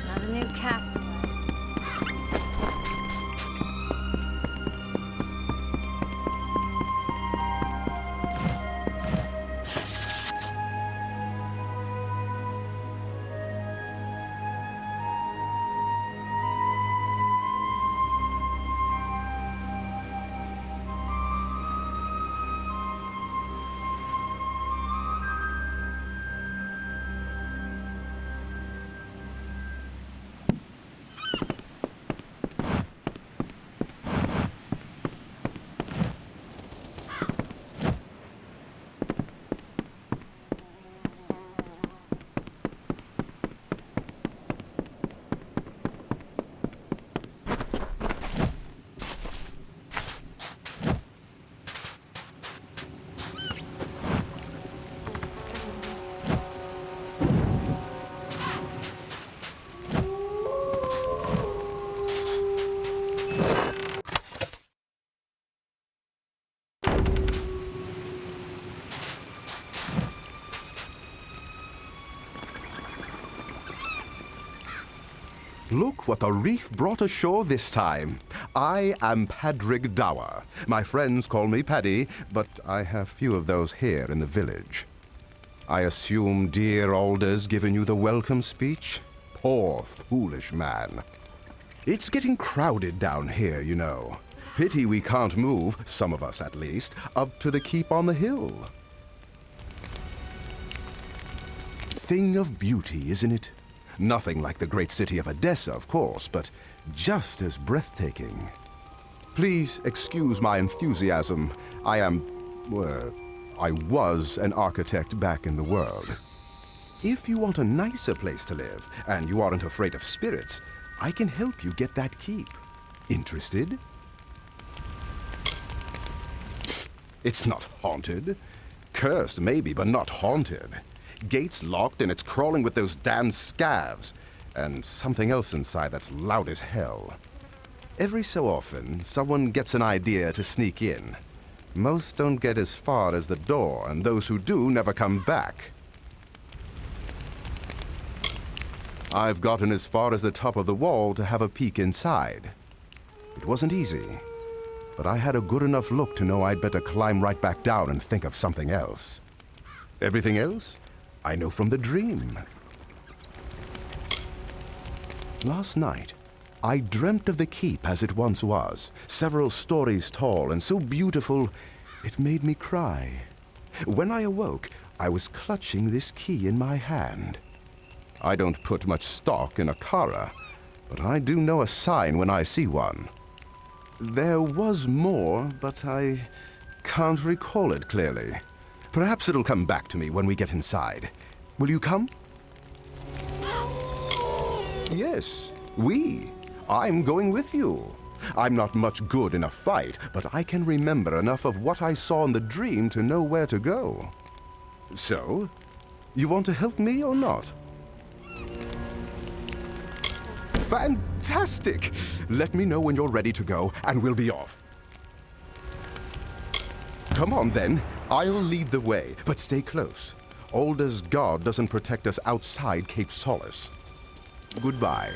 Another new cast. Look what the reef brought ashore this time. I am Padrig Dower. My friends call me Paddy, but I have few of those here in the village. I assume dear Alder's given you the welcome speech? Poor, foolish man. It's getting crowded down here, you know. Pity we can't move, some of us at least, up to the keep on the hill. Thing of beauty, isn't it? Nothing like the great city of Edessa, of course, but just as breathtaking. Please excuse my enthusiasm. I was an architect back in the world. If you want a nicer place to live, and you aren't afraid of spirits, I can help you get that keep. Interested? It's not haunted. Cursed, maybe, but not haunted. Gates locked and it's crawling with those damn scavs. And something else inside that's loud as hell. Every so often, someone gets an idea to sneak in. Most don't get as far as the door, and those who do never come back. I've gotten as far as the top of the wall to have a peek inside. It wasn't easy, but I had a good enough look to know I'd better climb right back down and think of something else. Everything else? I know from the dream. Last night, I dreamt of the keep as it once was, several stories tall and so beautiful, it made me cry. When I awoke, I was clutching this key in my hand. I don't put much stock in a Kara, but I do know a sign when I see one. There was more, but I can't recall it clearly. Perhaps it'll come back to me when we get inside. Will you come? Yes, I'm going with you. I'm not much good in a fight, but I can remember enough of what I saw in the dream to know where to go. So, you want to help me or not? Fantastic! Let me know when you're ready to go, and we'll be off. Come on, then. I'll lead the way, but stay close. Alder's guard doesn't protect us outside Cape Solace. Goodbye.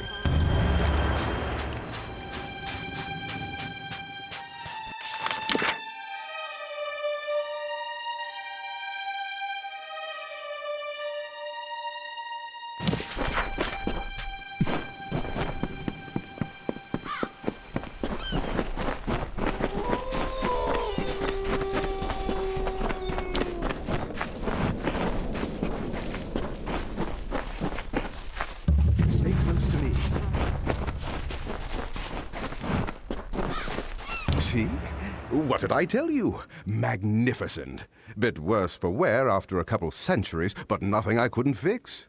See? What did I tell you? Magnificent. Bit worse for wear after a couple centuries, but nothing I couldn't fix.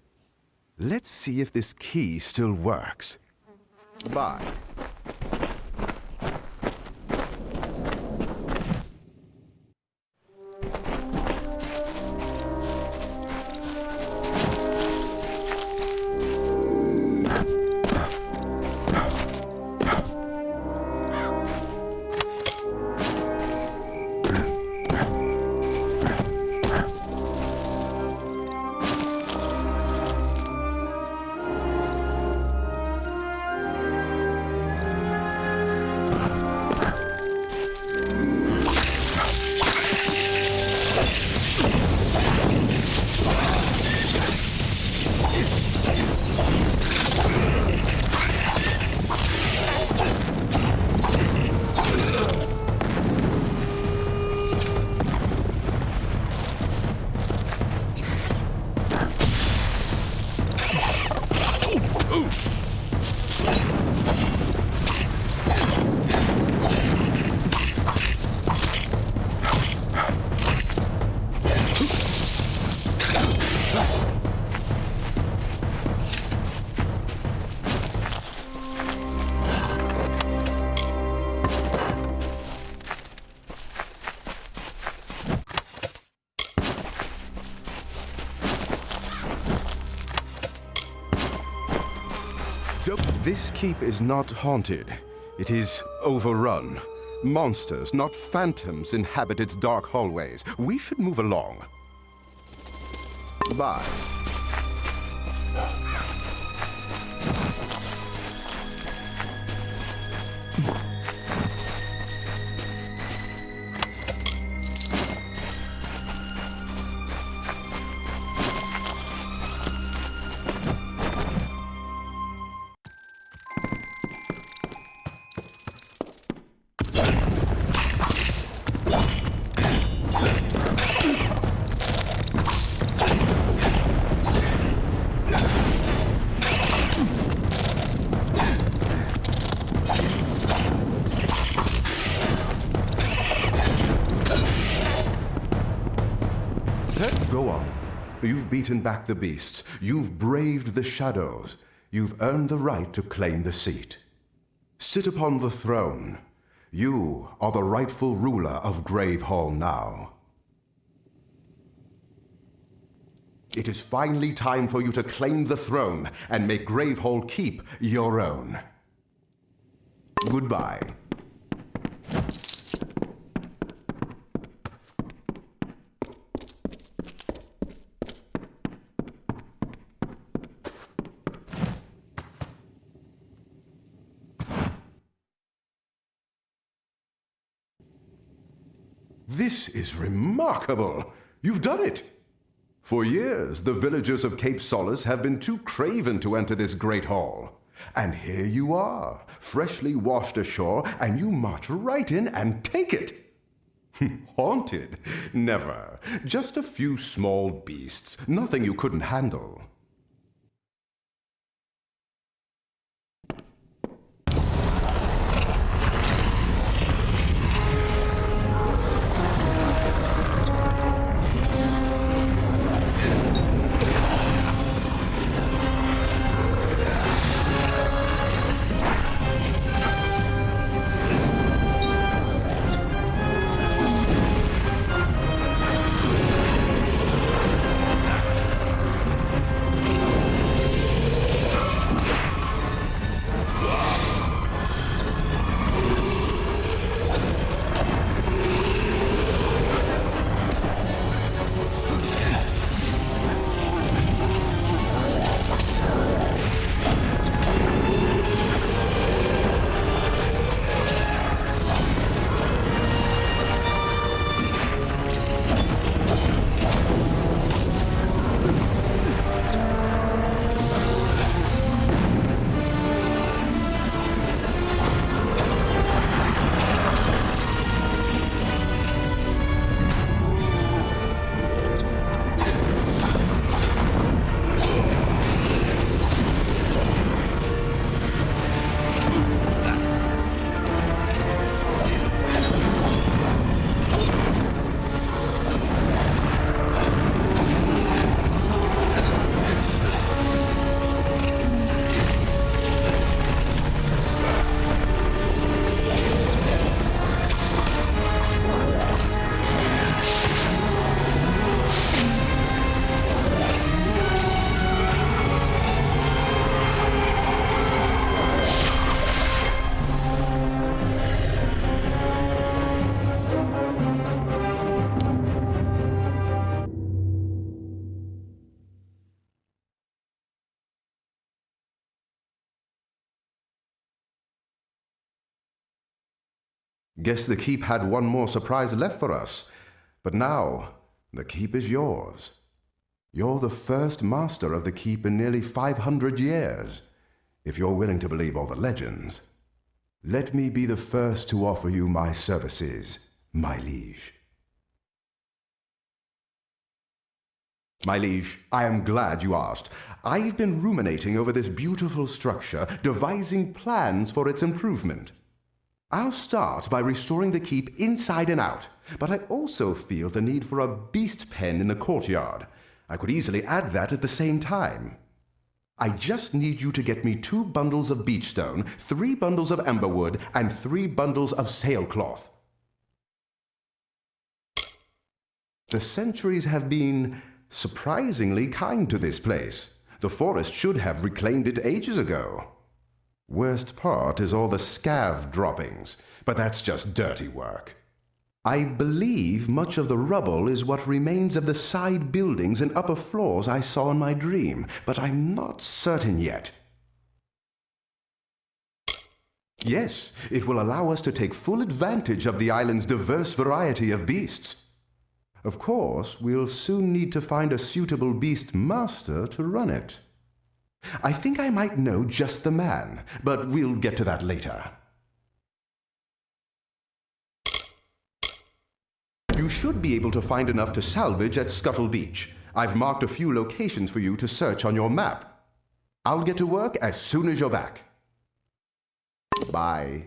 Let's see if this key still works. Bye. This keep is not haunted. It is overrun. Monsters, not phantoms, inhabit its dark hallways. We should move along. Bye. Go on. You've beaten back the beasts. You've braved the shadows. You've earned the right to claim the seat. Sit upon the throne. You are the rightful ruler of Grave Hall now. It is finally time for you to claim the throne and make Grave Hall Keep your own. Goodbye. This is remarkable! You've done it! For years, the villagers of Cape Solace have been too craven to enter this great hall. And here you are, freshly washed ashore, and you march right in and take it. Haunted? Never. Just a few small beasts, nothing you couldn't handle. Guess the keep had one more surprise left for us. But now, the keep is yours. You're the first master of the keep in nearly 500 years, if you're willing to believe all the legends. Let me be the first to offer you my services, my liege. My liege, I am glad you asked. I've been ruminating over this beautiful structure, devising plans for its improvement. I'll start by restoring the keep inside and out, but I also feel the need for a beast pen in the courtyard. I could easily add that at the same time. I just need you to get me 2 bundles of beechstone, 3 bundles of emberwood, and 3 bundles of sailcloth. The centuries have been surprisingly kind to this place. The forest should have reclaimed it ages ago. Worst part is all the scav droppings, but that's just dirty work. I believe much of the rubble is what remains of the side buildings and upper floors I saw in my dream, but I'm not certain yet. Yes, it will allow us to take full advantage of the island's diverse variety of beasts. Of course, we'll soon need to find a suitable beast master to run it. I think I might know just the man, but we'll get to that later. You should be able to find enough to salvage at Scuttle Beach. I've marked a few locations for you to search on your map. I'll get to work as soon as you're back. Bye.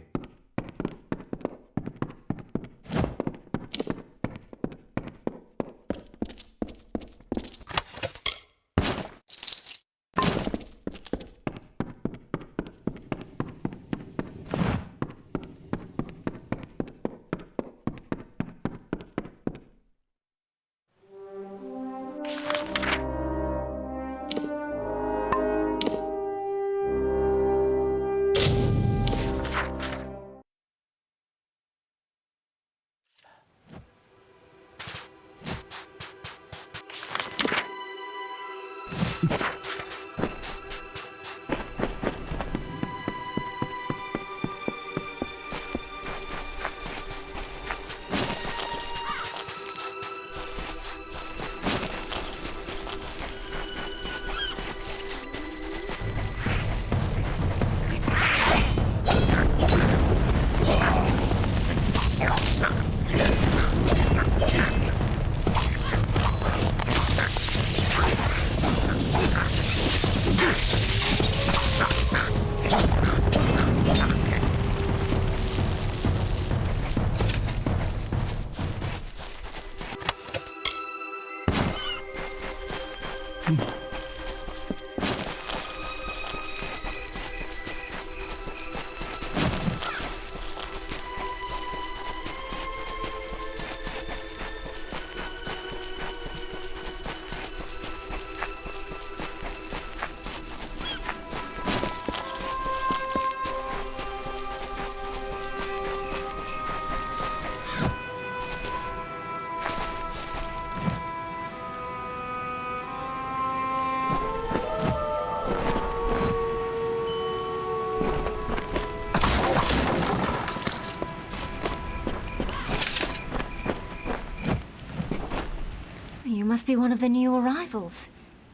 must be one of the new arrivals.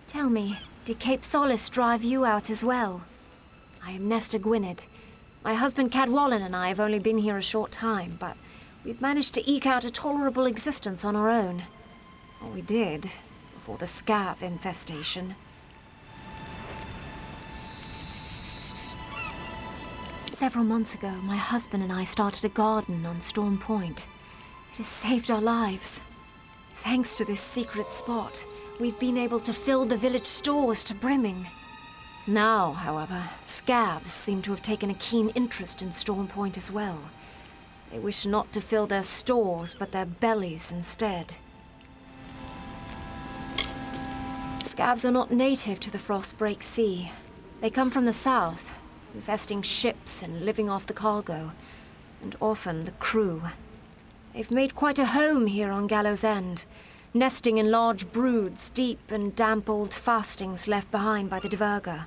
Tell me, did Cape Solace drive you out as well? I am Nesta Gwynedd. My husband Cadwallon and I have only been here a short time, but we've managed to eke out a tolerable existence on our own. Or we did, before the scav infestation. Several months ago, my husband and I started a garden on Storm Point. It has saved our lives. Thanks to this secret spot, we've been able to fill the village stores to brimming. Now, however, scavs seem to have taken a keen interest in Storm Point as well. They wish not to fill their stores, but their bellies instead. Scavs are not native to the Frostbreak Sea. They come from the south, infesting ships and living off the cargo, and often the crew. They've made quite a home here on Gallows End, nesting in large broods, deep and damp old fastings left behind by the Diverga.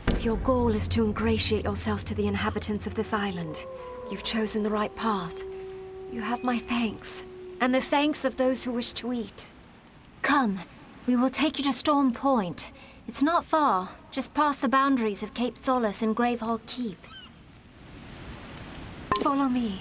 If your goal is to ingratiate yourself to the inhabitants of this island, you've chosen the right path. You have my thanks, and the thanks of those who wish to eat. Come, we will take you to Storm Point. It's not far, just past the boundaries of Cape Solace and Gravehall Keep. Follow me.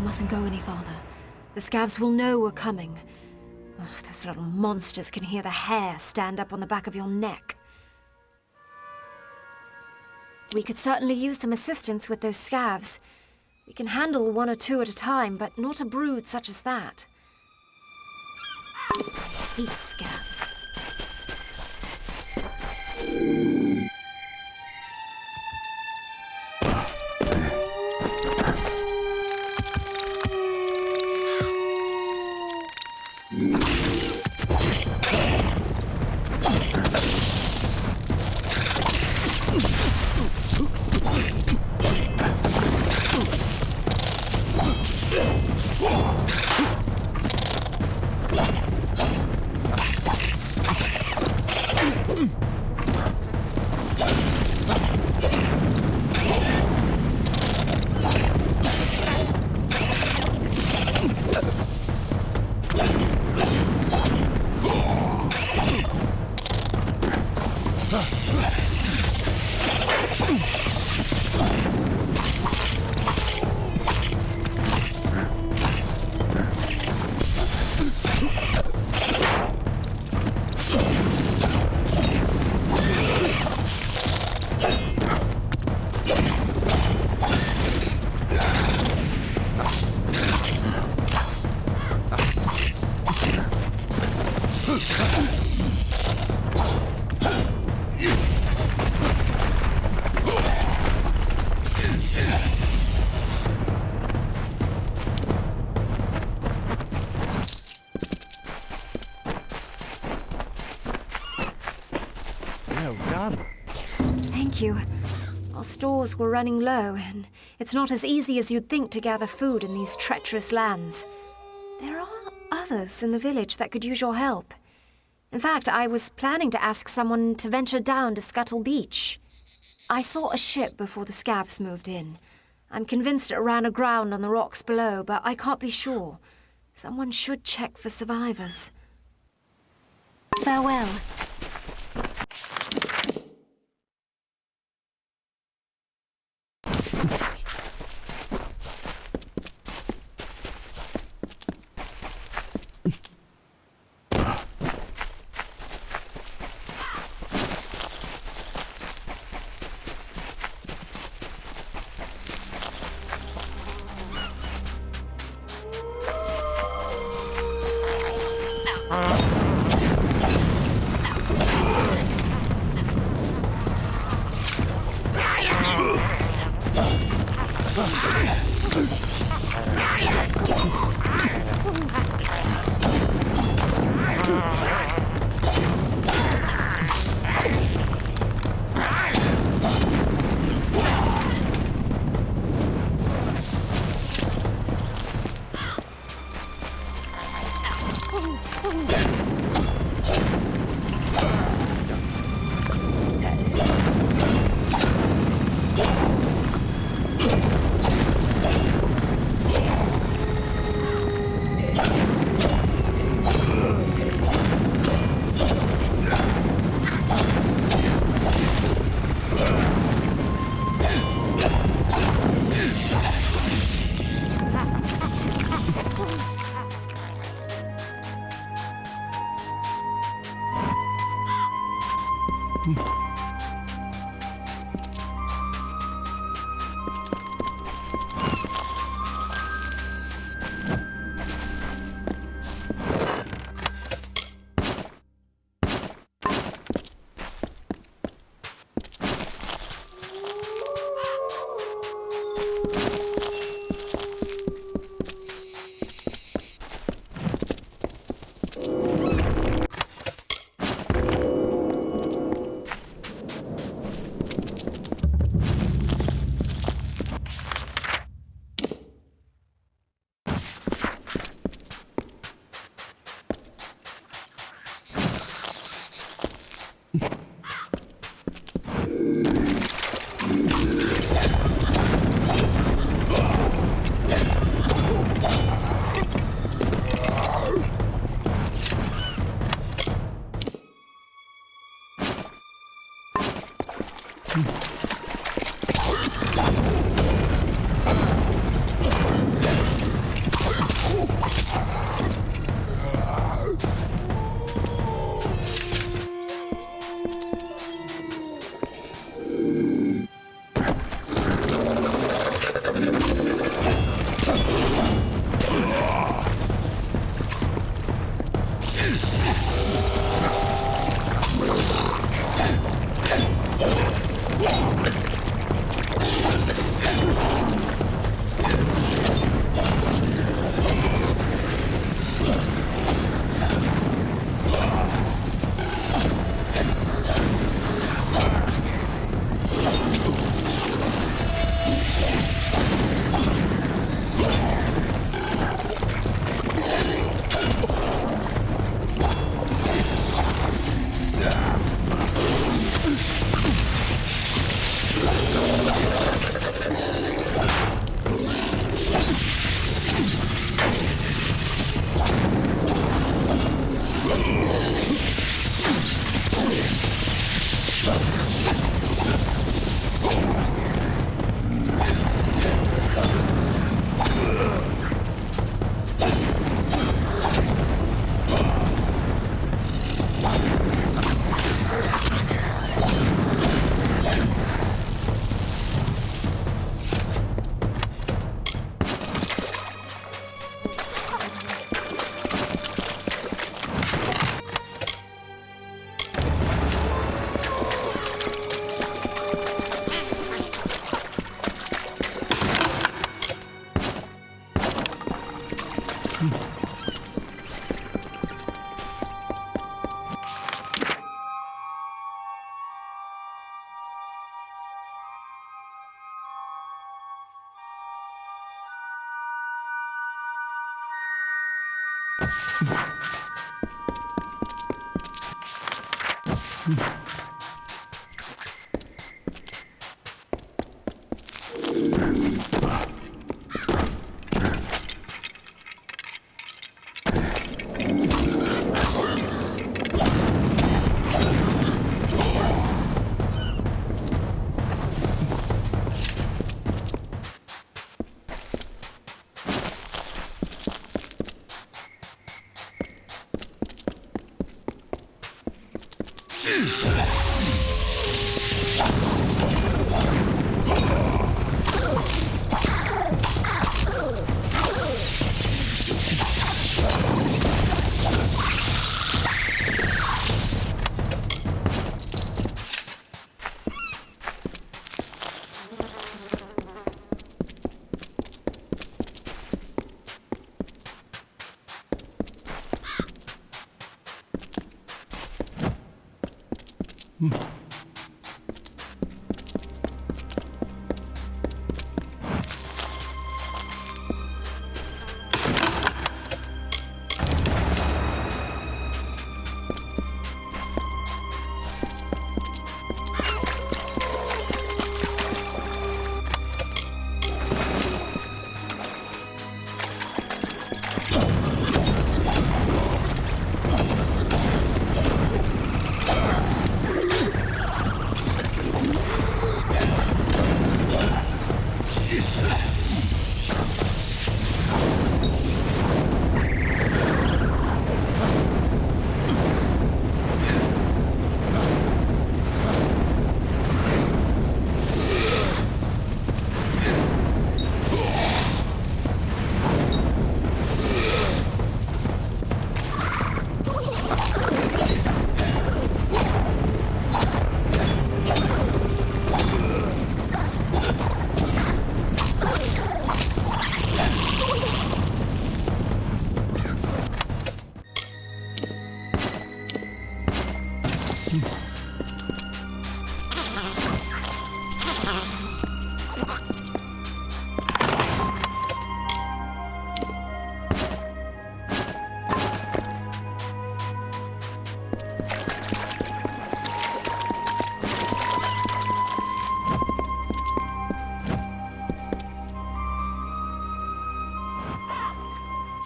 Mustn't go any farther. The scavs will know we're coming. Ugh, those little monsters can hear the hair stand up on the back of your neck. We could certainly use some assistance with those scavs. We can handle one or two at a time, but not a brood such as that. I hate scavs. Thank you. Our stores were running low, and it's not as easy as you'd think to gather food in these treacherous lands. There are others in the village that could use your help. In fact, I was planning to ask someone to venture down to Scuttle Beach. I saw a ship before the scabs moved in. I'm convinced it ran aground on the rocks below, but I can't be sure. Someone should check for survivors. Farewell.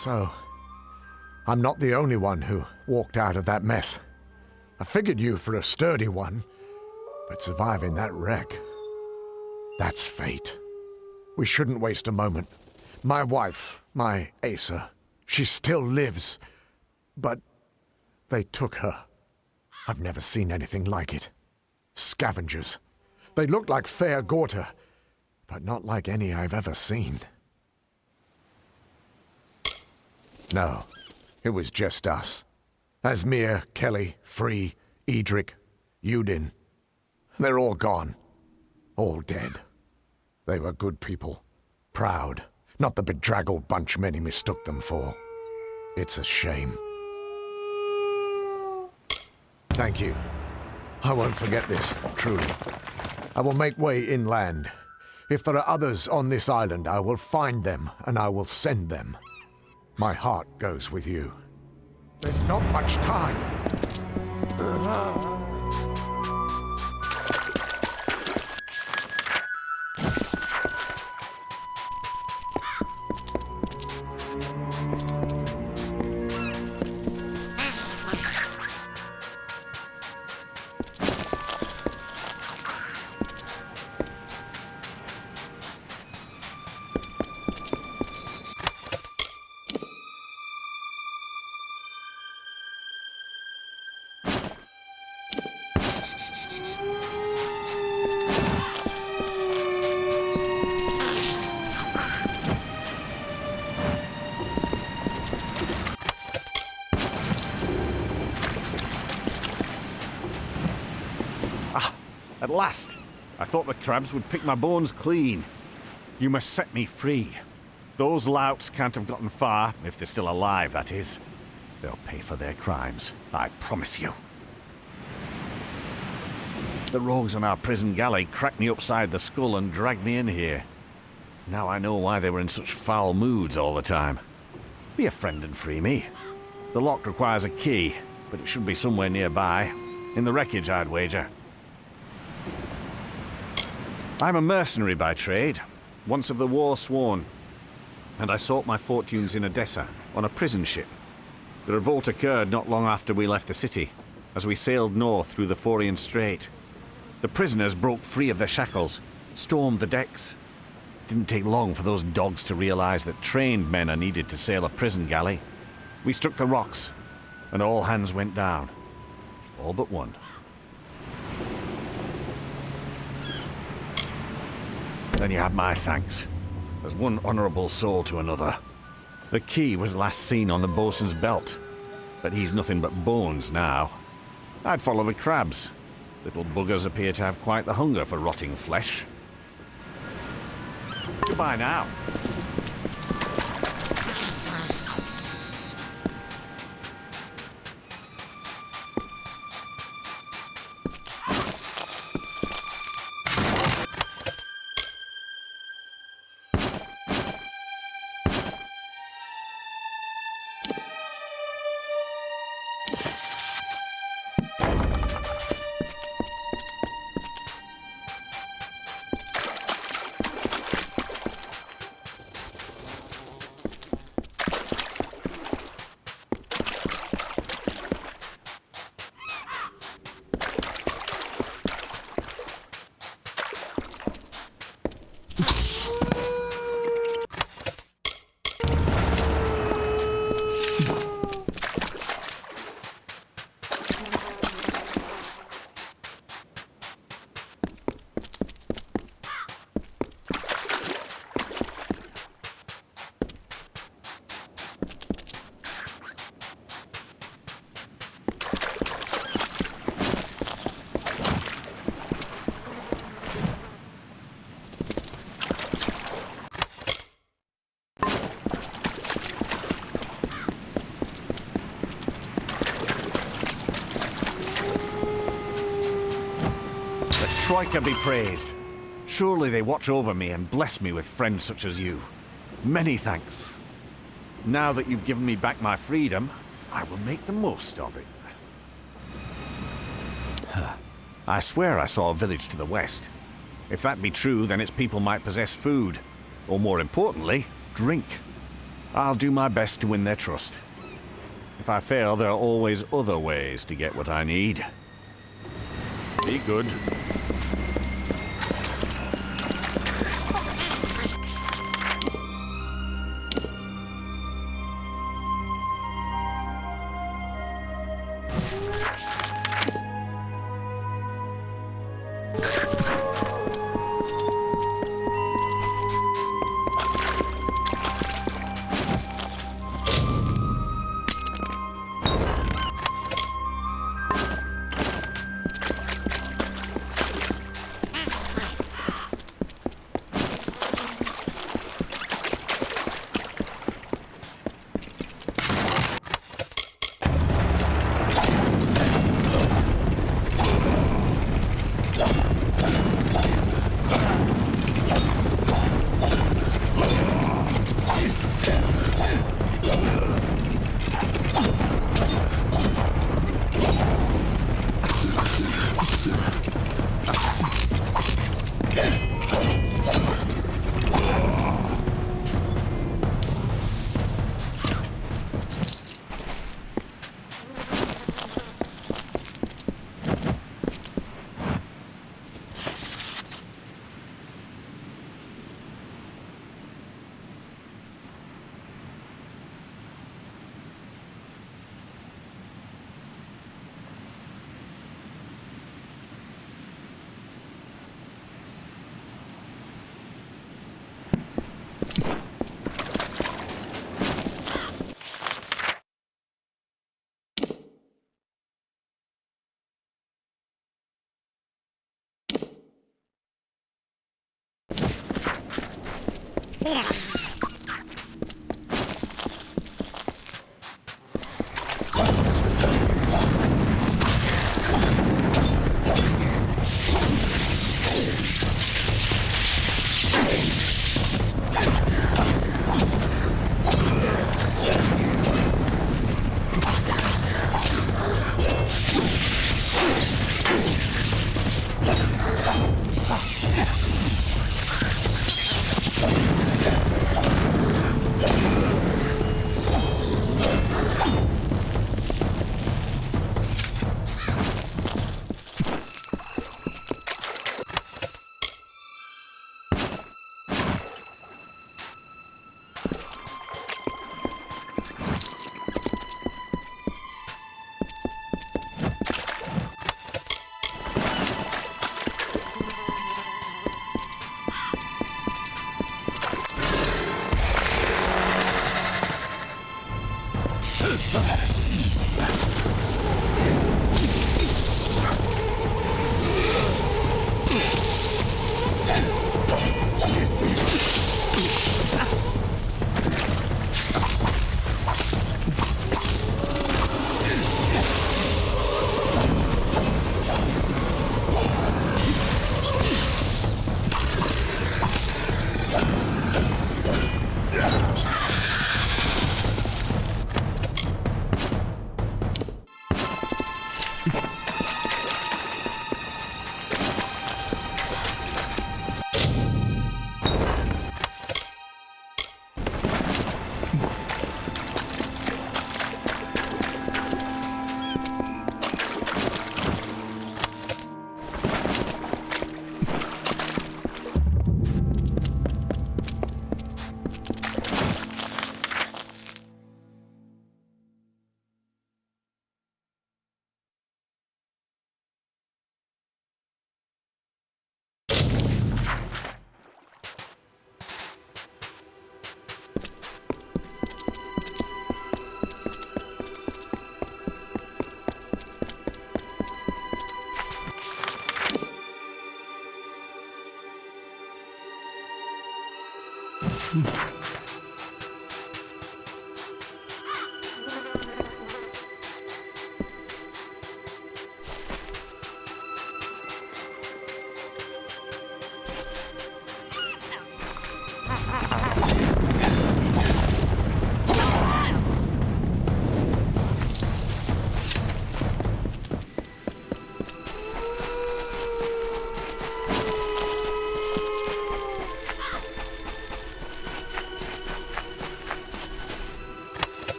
So, I'm not the only one who walked out of that mess. I figured you for a sturdy one, but surviving that wreck, that's fate. We shouldn't waste a moment. My wife, my Asa, she still lives, but they took her. I've never seen anything like it. Scavengers. They looked like fair Gorta, but not like any I've ever seen. No, it was just us. Asmir, Kelly, Free, Edric, Udin. They're all gone. All dead. They were good people. Proud. Not the bedraggled bunch many mistook them for. It's a shame. Thank you. I won't forget this, truly. I will make way inland. If there are others on this island, I will find them, and I will send them. My heart goes with you. There's not much time. At last! I thought the crabs would pick my bones clean. You must set me free. Those louts can't have gotten far, if they're still alive, that is. They'll pay for their crimes, I promise you. The rogues on our prison galley cracked me upside the skull and dragged me in here. Now I know why they were in such foul moods all the time. Be a friend and free me. The lock requires a key, but it should be somewhere nearby. In the wreckage, I'd wager. I'm a mercenary by trade, once of the War Sworn, and I sought my fortunes in Odessa, on a prison ship. The revolt occurred not long after we left the city, as we sailed north through the Phorian Strait. The prisoners broke free of their shackles, stormed the decks. It didn't take long for those dogs to realize that trained men are needed to sail a prison galley. We struck the rocks, and all hands went down. All but one. Then you have my thanks, as one honorable soul to another. The key was last seen on the bosun's belt, but he's nothing but bones now. I'd follow the crabs. Little buggers appear to have quite the hunger for rotting flesh. Goodbye now. Troika be praised. Surely they watch over me and bless me with friends such as you. Many thanks. Now that you've given me back my freedom, I will make the most of it. I swear I saw a village to the west. If that be true, then its people might possess food, or more importantly, drink. I'll do my best to win their trust. If I fail, there are always other ways to get what I need. Be good.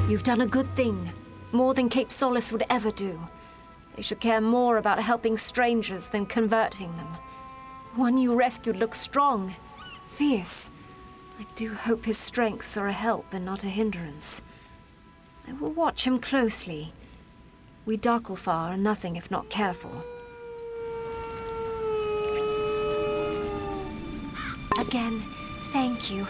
You've done a good thing. More than Cape Solace would ever do. They should care more about helping strangers than converting them. The one you rescued looks strong, fierce. I do hope his strengths are a help and not a hindrance. I will watch him closely. We Darklfar are nothing if not careful. Again, thank you.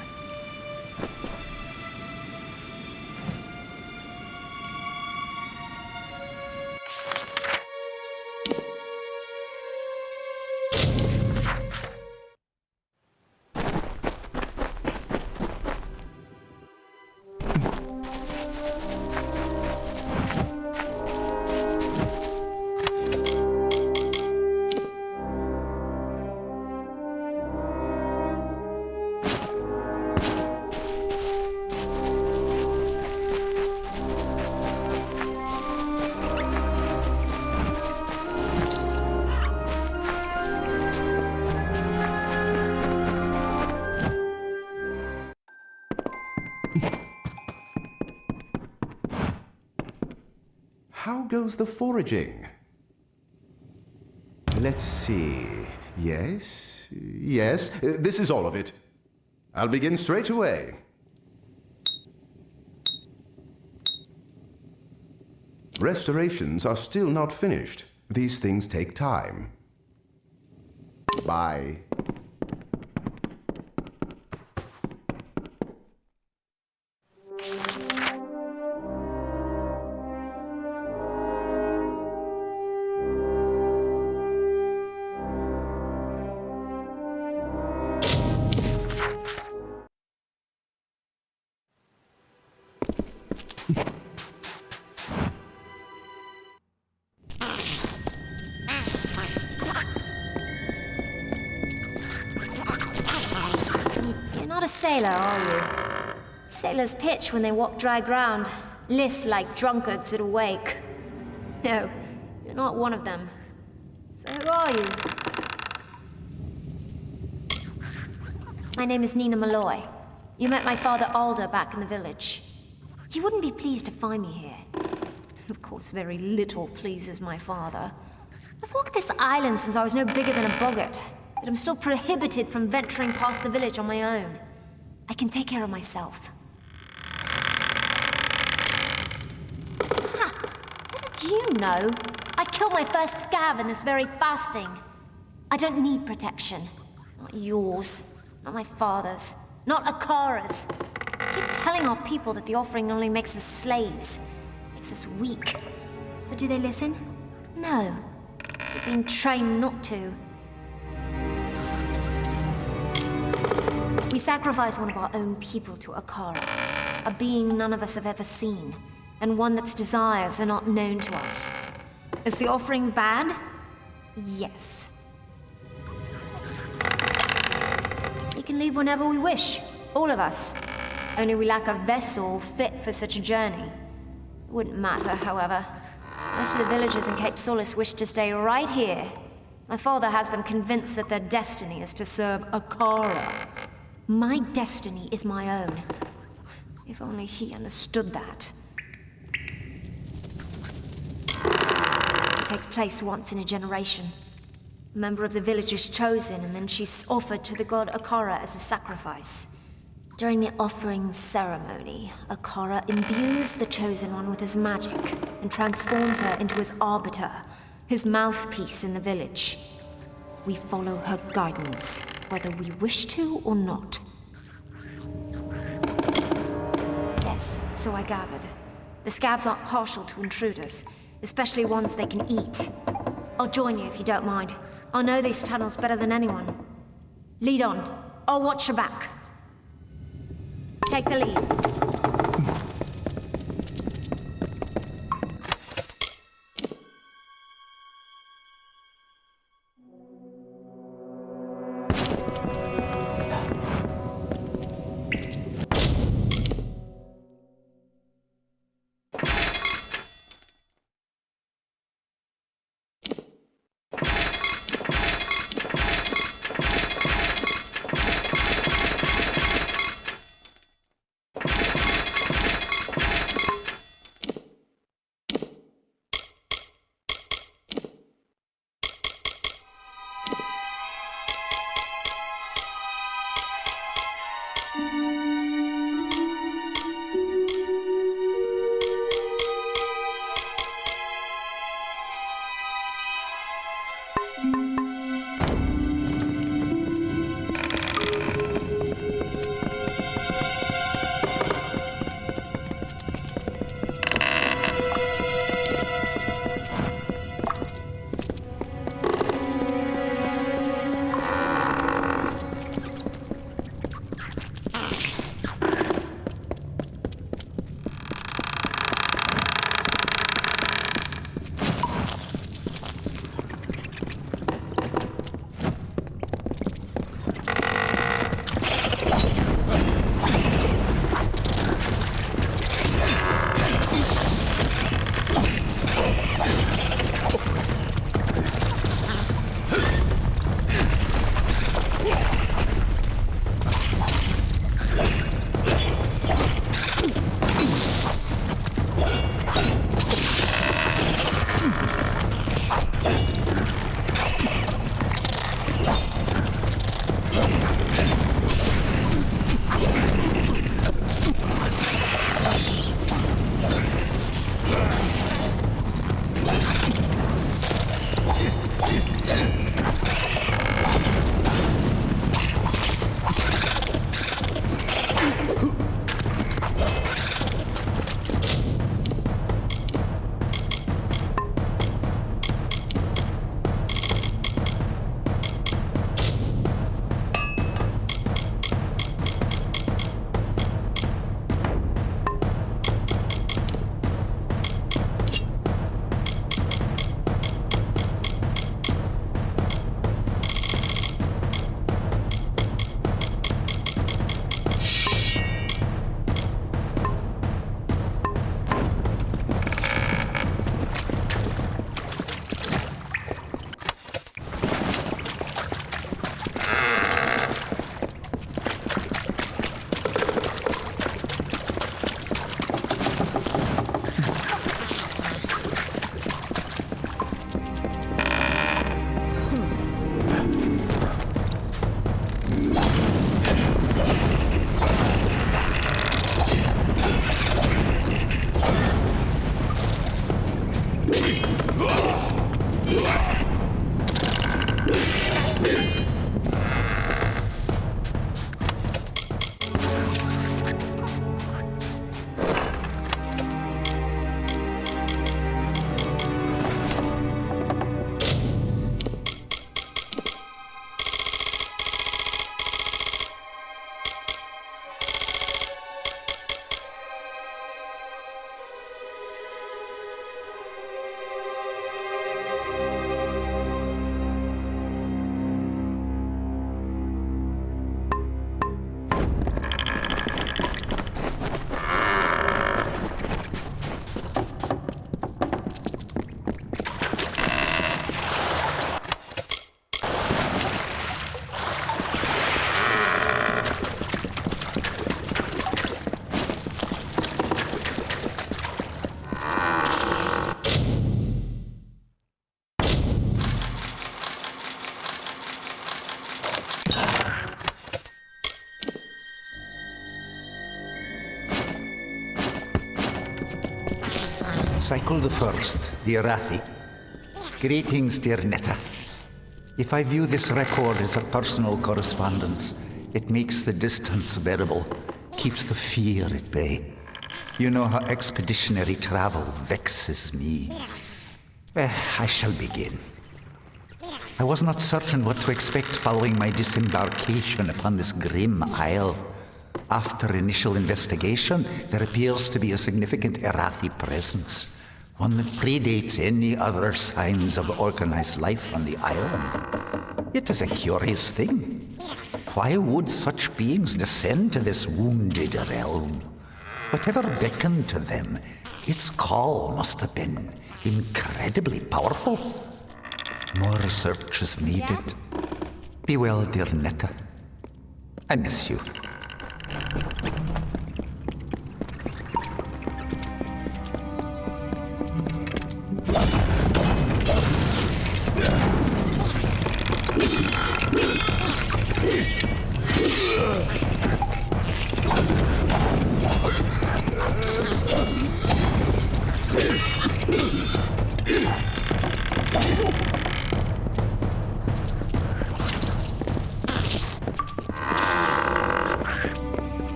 How goes the foraging? Let's see. Yes, this is all of it. I'll begin straight away. Restorations are still not finished. These things take time. Bye. Sailor, are you? Sailors pitch when they walk dry ground, list like drunkards at a wake. No, you're not one of them. So who are you? My name is Nina Malloy. You met my father Alder back in the village. He wouldn't be pleased to find me here. Of course, very little pleases my father. I've walked this island since I was no bigger than a boggart, but I'm still prohibited from venturing past the village on my own. I can take care of myself. Ha! What did you know? I killed my first scab in this very fasting. I don't need protection. Not yours. Not my father's. Not Akara's. I keep telling our people that the offering only makes us slaves. Makes us weak. But do they listen? No. They've been trained not to. We sacrifice one of our own people to Akara. A being none of us have ever seen. And one that's desires are not known to us. Is the offering bad? Yes. We can leave whenever we wish. All of us. Only we lack a vessel fit for such a journey. It wouldn't matter, however. Most of the villagers in Cape Solace wish to stay right here. My father has them convinced that their destiny is to serve Akara. My destiny is my own. If only he understood that. It takes place once in a generation. A member of the village is chosen, and then she's offered to the god Akara as a sacrifice. During the offering ceremony, Akara imbues the chosen one with his magic and transforms her into his arbiter, his mouthpiece in the village. We follow her guidance, whether we wish to or not. Yes, so I gathered. The scabs aren't partial to intruders, especially ones they can eat. I'll join you if you don't mind. I know these tunnels better than anyone. Lead on. I'll watch your back. Take the lead. Cycle the First, dear Rathir. Greetings, dear Netta. If I view this record as a personal correspondence, it makes the distance bearable, keeps the fear at bay. You know how expeditionary travel vexes me. I shall begin. I was not certain what to expect following my disembarkation upon this grim isle. After initial investigation, there appears to be a significant Arathi presence, one that predates any other signs of organized life on the island. It is a curious thing. Why would such beings descend to this wounded realm? Whatever beckoned to them, its call must have been incredibly powerful. More research is needed. Be well, dear Netta. I miss you.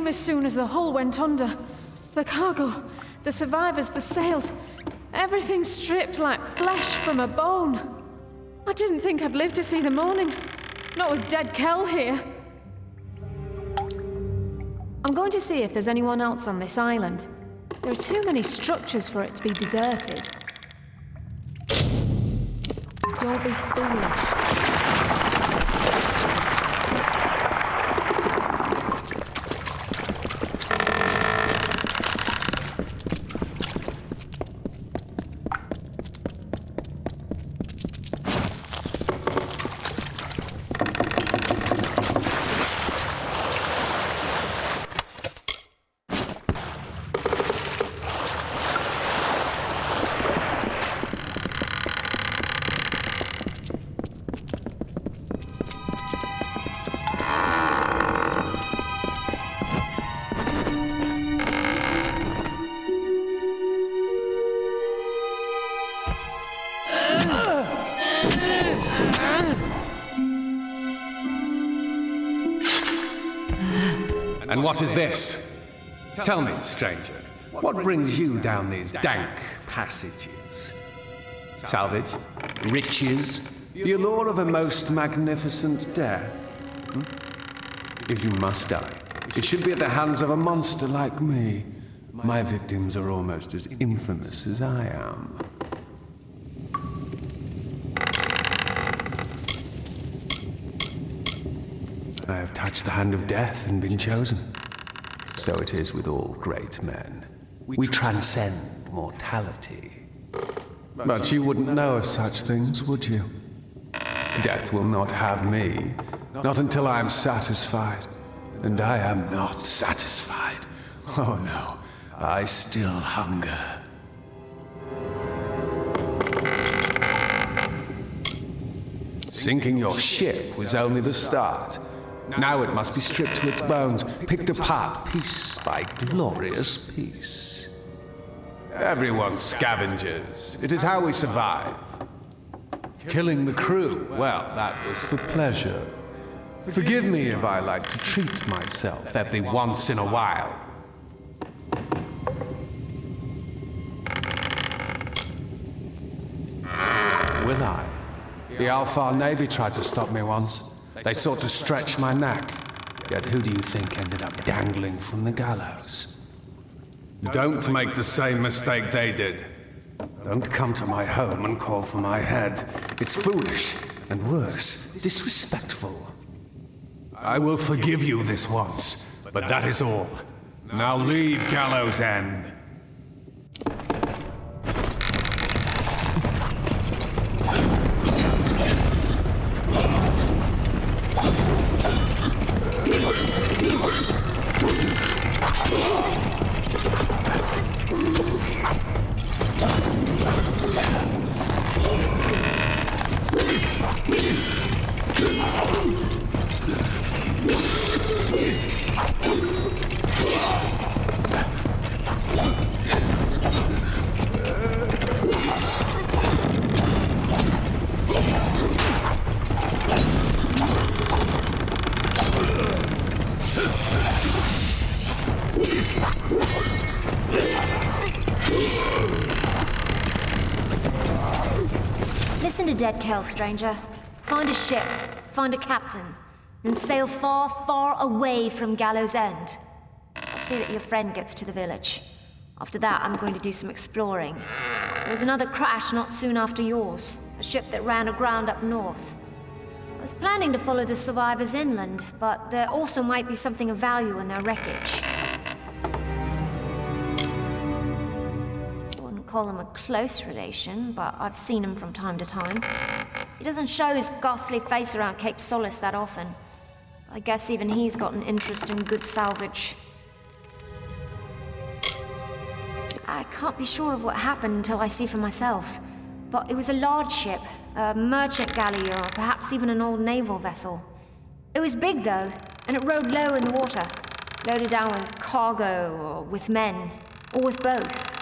As soon as the hull went under. The cargo, the survivors, the sails, everything stripped like flesh from a bone. I didn't think I'd live to see the morning. Not with dead Kel here. I'm going to see if there's anyone else on this island. There are too many structures for it to be deserted. Don't be foolish. And what is this? Tell me, stranger, what brings you down these dank passages? Salvage? Riches? The allure of a most magnificent death? If you must die, it should be at the hands of a monster like me. My victims are almost as infamous as I am. I have touched the hand of death and been chosen. So it is with all great men. We transcend mortality. But you wouldn't know of such things, would you? Death will not have me, not until I am satisfied. And I am not satisfied. Oh no, I still hunger. Sinking your ship was only the start. Now it must be stripped to its bones, picked apart piece by glorious piece. Everyone's scavengers. It is how we survive. Killing the crew, well, that was for pleasure. Forgive me if I like to treat myself every once in a while. Will I? The Alpha Navy tried to stop me once. They sought to stretch my neck. Yet who do you think ended up dangling from the gallows? Don't make the same mistake they did. Don't come to my home and call for my head. It's foolish, and worse, disrespectful. I will forgive you this once, but that is all. Now leave Gallows End. Dead Kell, stranger. Find a ship, find a captain, and sail far, far away from Gallows End. I'll see that your friend gets to the village. After that, I'm going to do some exploring. There was another crash not soon after yours, a ship that ran aground up north. I was planning to follow the survivors inland, but there also might be something of value in their wreckage. I wouldn't call him a close relation, but I've seen him from time to time. He doesn't show his ghastly face around Cape Solace that often. I guess even he's got an interest in good salvage. I can't be sure of what happened until I see for myself. But it was a large ship, a merchant galley, or perhaps even an old naval vessel. It was big, though, and it rode low in the water, loaded down with cargo, or with men, or with both.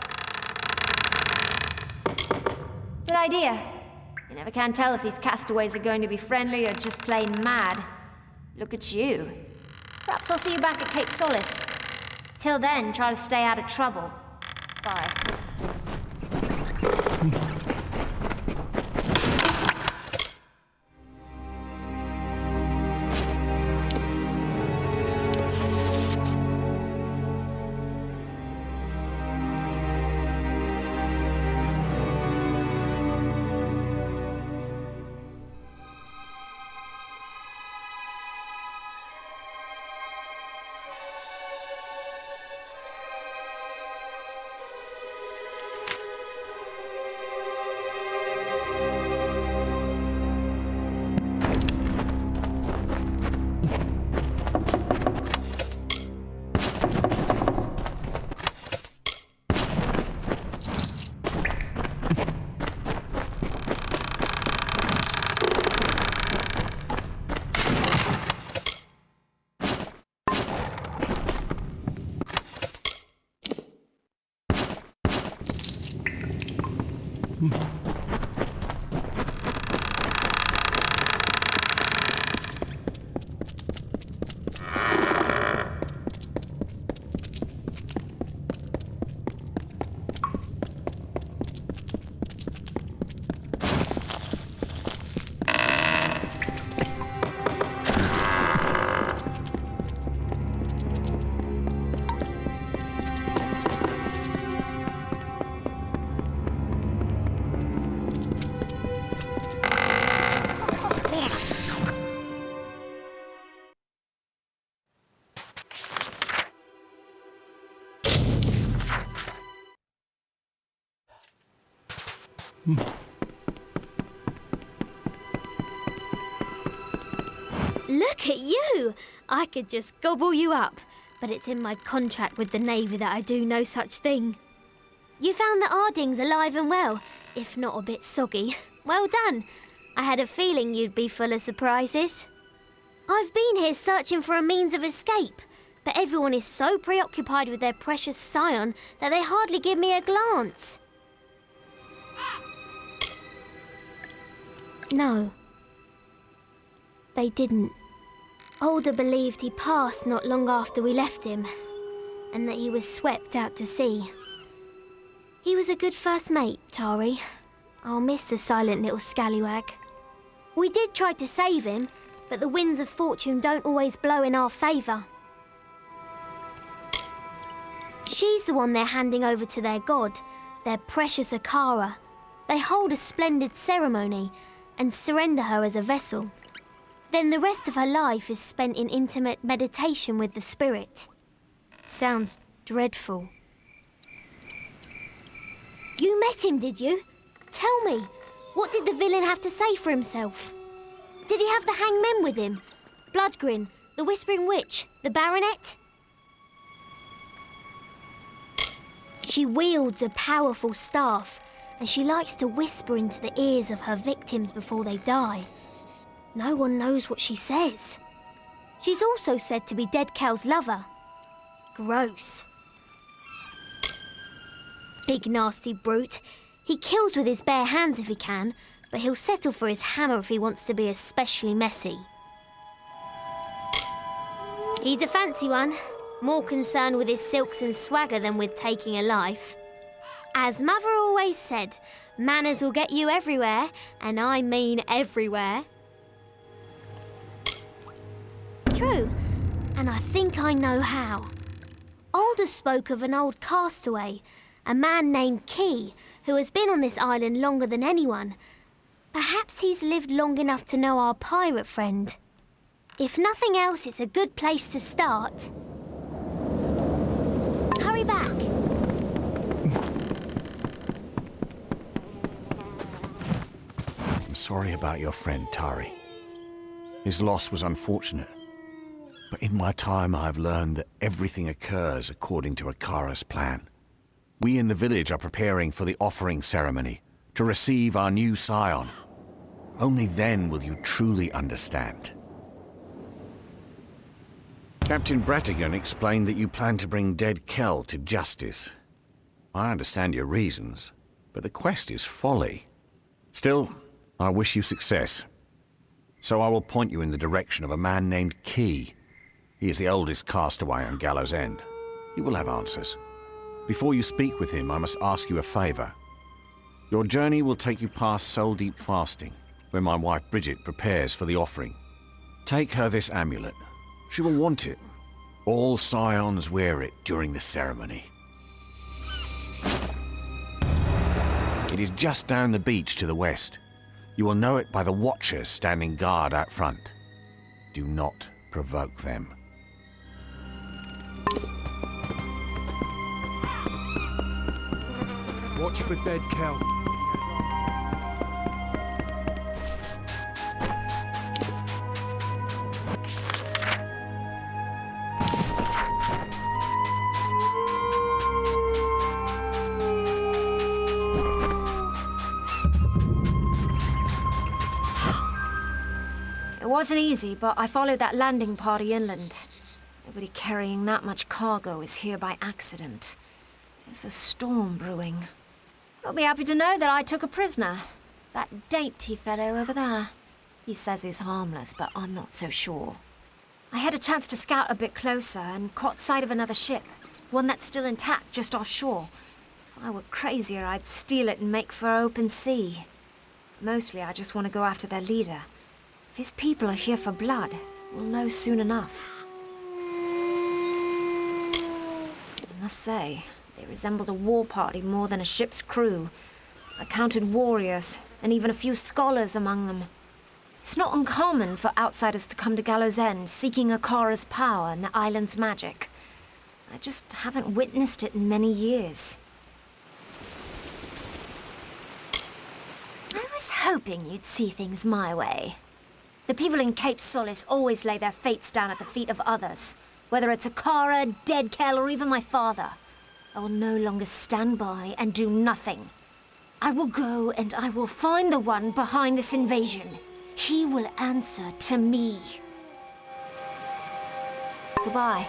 Good idea. You never can tell if these castaways are going to be friendly or just plain mad. Look at you. Perhaps I'll see you back at Cape Solace. Till then, try to stay out of trouble. Bye. Look at you! I could just gobble you up, but it's in my contract with the Navy that I do no such thing. You found the Ardings alive and well, if not a bit soggy. Well done. I had a feeling you'd be full of surprises. I've been here searching for a means of escape, but everyone is so preoccupied with their precious scion that they hardly give me a glance. No. They didn't. Older believed he passed not long after we left him, and that he was swept out to sea. He was a good first mate, Tari. I'll miss the silent little scallywag. We did try to save him, but the winds of fortune don't always blow in our favour. She's the one they're handing over to their god, their precious Akara. They hold a splendid ceremony and surrender her as a vessel. Then the rest of her life is spent in intimate meditation with the spirit. Sounds dreadful. You met him, did you? Tell me, what did the villain have to say for himself? Did he have the hangmen with him? Bloodgrin, the Whispering Witch, the Baronet? She wields a powerful staff, and she likes to whisper into the ears of her victims before they die. No one knows what she says. She's also said to be Dead Kell's lover. Gross. Big nasty brute. He kills with his bare hands if he can, but he'll settle for his hammer if he wants to be especially messy. He's a fancy one, more concerned with his silks and swagger than with taking a life. As Mother always said, manners will get you everywhere, and I mean everywhere. True, and I think I know how. Aldous spoke of an old castaway, a man named Key, who has been on this island longer than anyone. Perhaps he's lived long enough to know our pirate friend. If nothing else, it's a good place to start. Hurry back. I'm sorry about your friend, Tari. His loss was unfortunate. But in my time, I've learned that everything occurs according to Akara's plan. We in the village are preparing for the offering ceremony to receive our new scion. Only then will you truly understand. Captain Bratigan explained that you plan to bring dead Kel to justice. I understand your reasons, but the quest is folly. Still, I wish you success. So I will point you in the direction of a man named Key. He is the oldest castaway on Gallows End. He will have answers. Before you speak with him, I must ask you a favor. Your journey will take you past Soul Deep Fasting, where my wife Bridget prepares for the offering. Take her this amulet. She will want it. All scions wear it during the ceremony. It is just down the beach to the west. You will know it by the watchers standing guard out front. Do not provoke them. Watch for dead Kel. It wasn't easy, but I followed that landing party inland. Nobody carrying that much cargo is here by accident. There's a storm brewing. You'll be happy to know that I took a prisoner. That dainty fellow over there. He says he's harmless, but I'm not so sure. I had a chance to scout a bit closer and caught sight of another ship. One that's still intact just offshore. If I were crazier, I'd steal it and make for open sea. Mostly, I just want to go after their leader. If his people are here for blood, we'll know soon enough. I must say, they resembled a war party more than a ship's crew. I counted warriors, and even a few scholars among them. It's not uncommon for outsiders to come to Gallows End, seeking Akara's power and the island's magic. I just haven't witnessed it in many years. I was hoping you'd see things my way. The people in Cape Solace always lay their fates down at the feet of others, whether it's Akara, Dead Kel, or even my father. I will no longer stand by and do nothing. I will go and I will find the one behind this invasion. He will answer to me. Goodbye.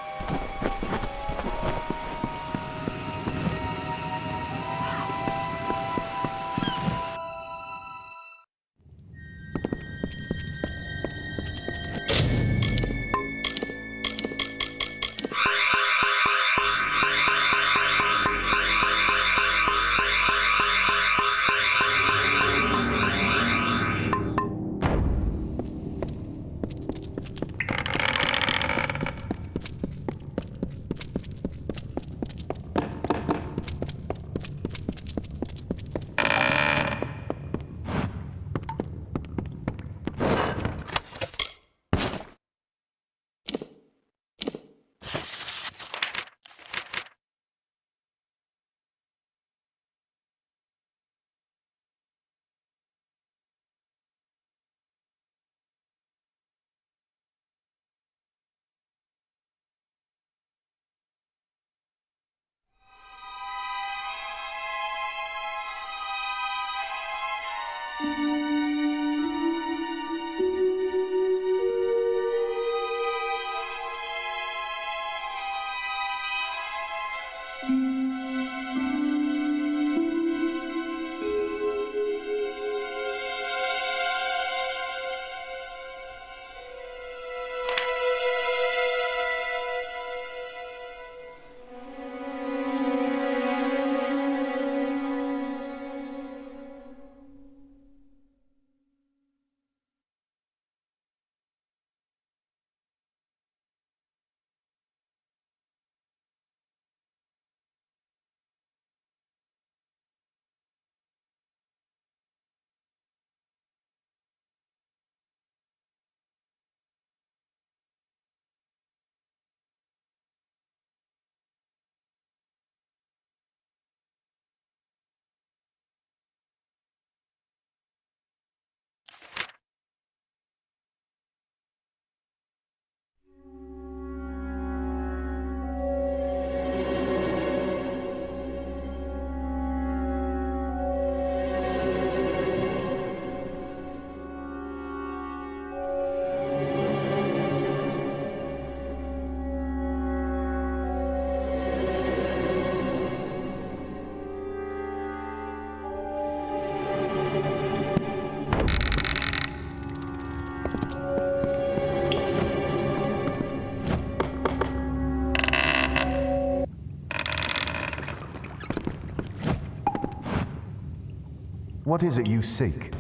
What is it you seek?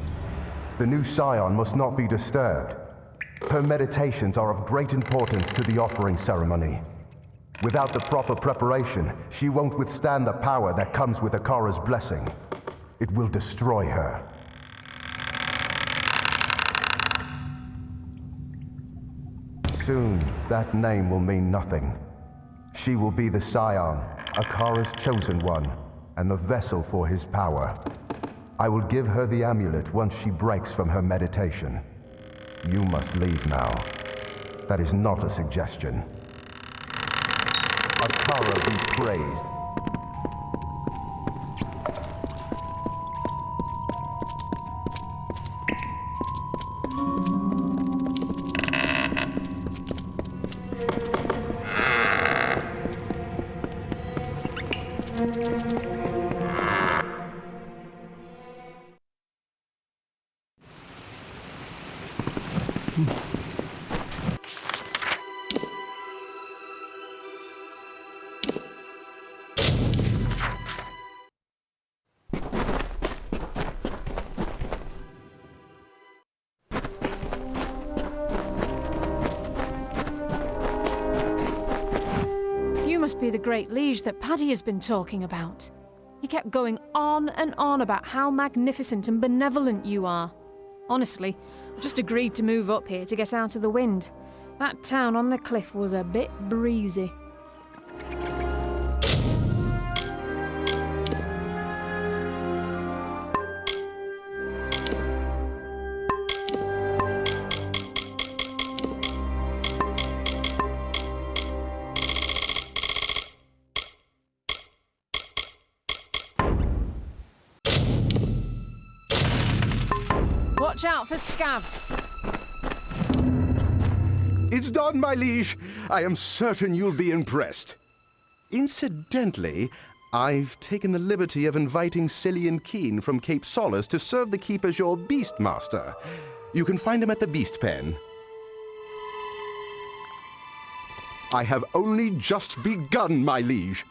The new scion must not be disturbed. Her meditations are of great importance to the offering ceremony. Without the proper preparation, she won't withstand the power that comes with Akara's blessing. It will destroy her. Soon, that name will mean nothing. She will be the scion, Akara's chosen one, and the vessel for his power. I will give her the amulet once she breaks from her meditation. You must leave now. That is not a suggestion. Akara be praised. You must be the great liege that Paddy has been talking about. He kept going on and on about how magnificent and benevolent you are. Honestly, I just agreed to move up here to get out of the wind. That town on the cliff was a bit breezy. Watch out for scabs. It's done, my liege. I am certain you'll be impressed. Incidentally, I've taken the liberty of inviting Cillian Keen from Cape Solace to serve the keep as your beast master. You can find him at the Beast Pen. I have only just begun, my liege.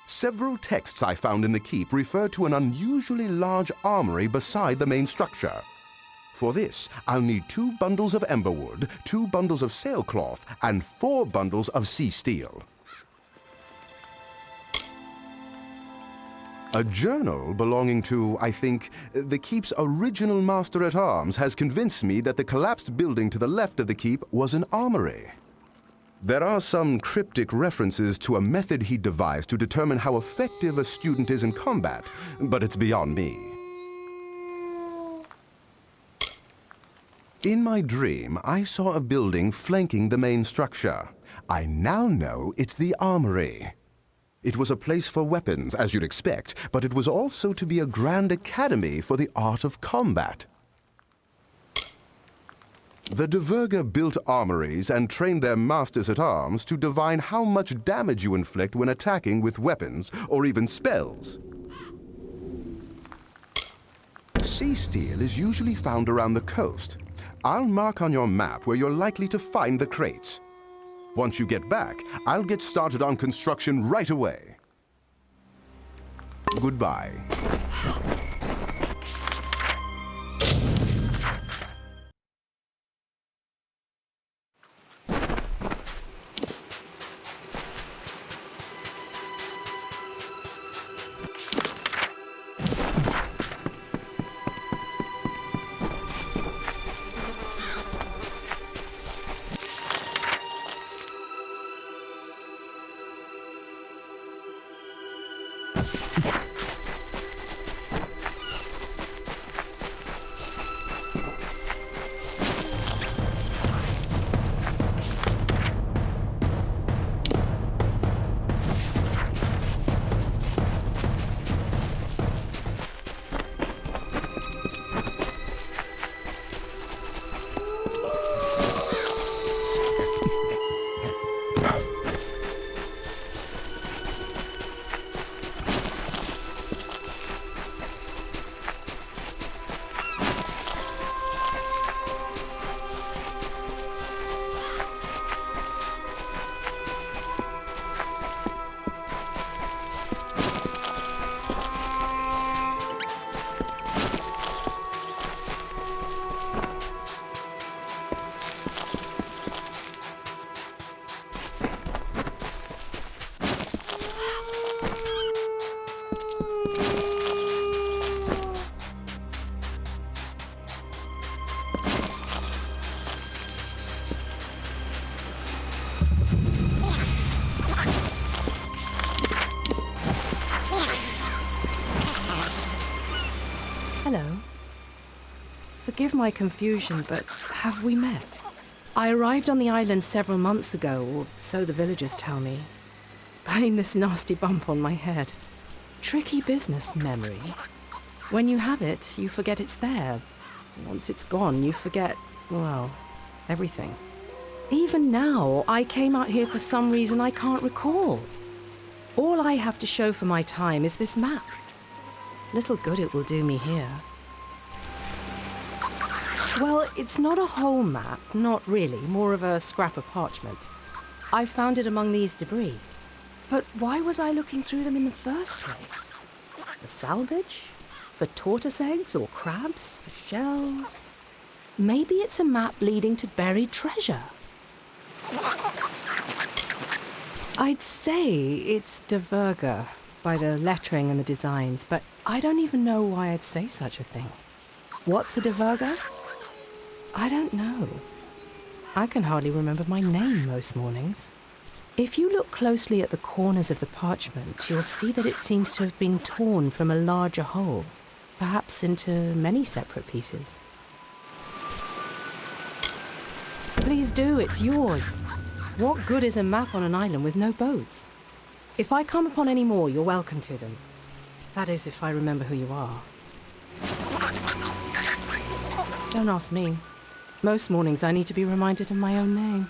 Several texts I found in the keep refer to an unusually large armory beside the main structure. For this, I'll need 2 bundles of emberwood, 2 bundles of sailcloth, and 4 bundles of sea steel. A journal belonging to, I think, the keep's original master-at-arms has convinced me that the collapsed building to the left of the keep was an armory. There are some cryptic references to a method he devised to determine how effective a student is in combat, but it's beyond me. In my dream, I saw a building flanking the main structure. I now know it's the armory. It was a place for weapons, as you'd expect, but it was also to be a grand academy for the art of combat. The Duverger built armories and trained their masters-at-arms to divine how much damage you inflict when attacking with weapons or even spells. Sea steel is usually found around the coast. I'll mark on your map where you're likely to find the crates. Once you get back, I'll get started on construction right away. Goodbye. Forgive my confusion, but have we met? I arrived on the island several months ago, or so the villagers tell me. Pain this nasty bump on my head. Tricky business, memory. When you have it, you forget it's there. Once it's gone, you forget, well, everything. Even now, I came out here for some reason I can't recall. All I have to show for my time is this map. Little good it will do me here. Well, it's not a whole map, not really, more of a scrap of parchment. I found it among these debris. But why was I looking through them in the first place? For salvage? For tortoise eggs or crabs? For shells? Maybe it's a map leading to buried treasure. I'd say it's De Verga by the lettering and the designs, but I don't even know why I'd say such a thing. What's a De Verga? I don't know. I can hardly remember my name most mornings. If you look closely at the corners of the parchment, you'll see that it seems to have been torn from a larger whole, perhaps into many separate pieces. Please do, it's yours. What good is a map on an island with no boats? If I come upon any more, you're welcome to them. That is, if I remember who you are. Don't ask me. Most mornings I need to be reminded of my own name.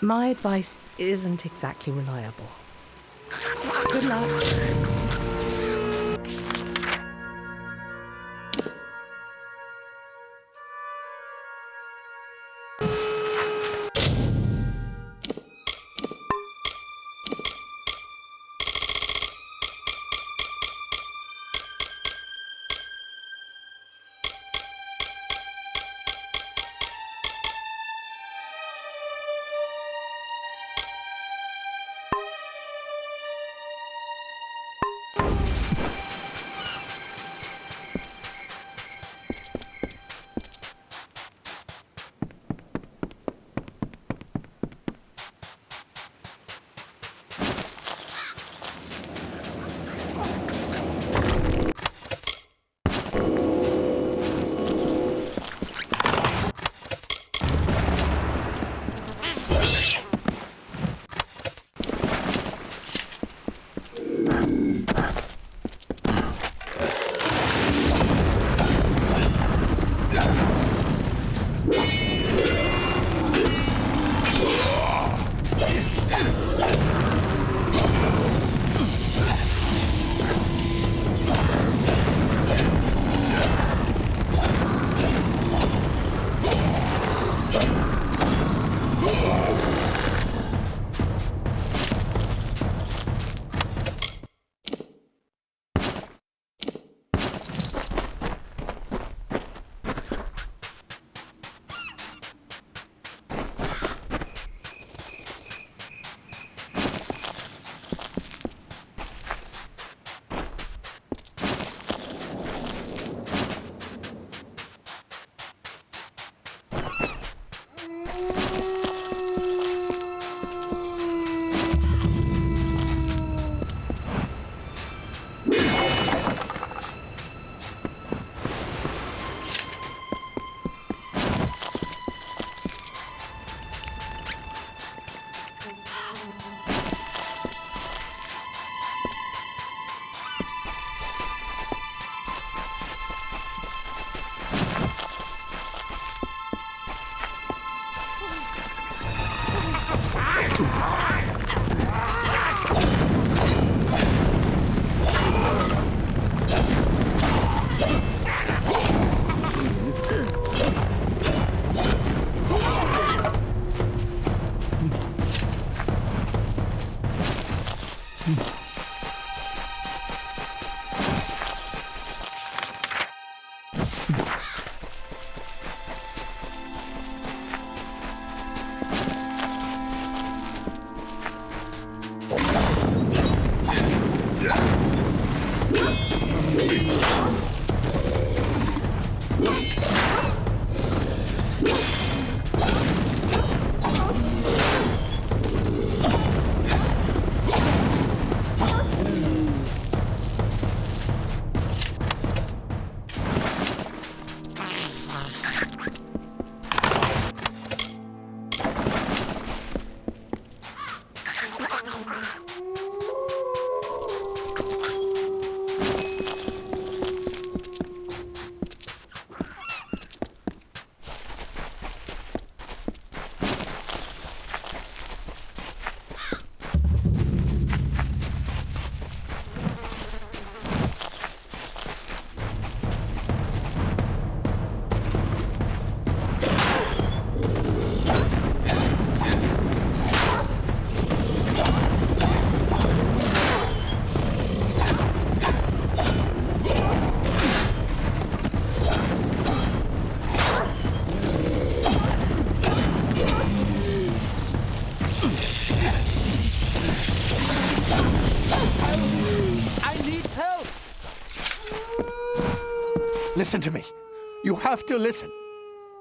My advice isn't exactly reliable. Good luck. Listen to me. You have to listen.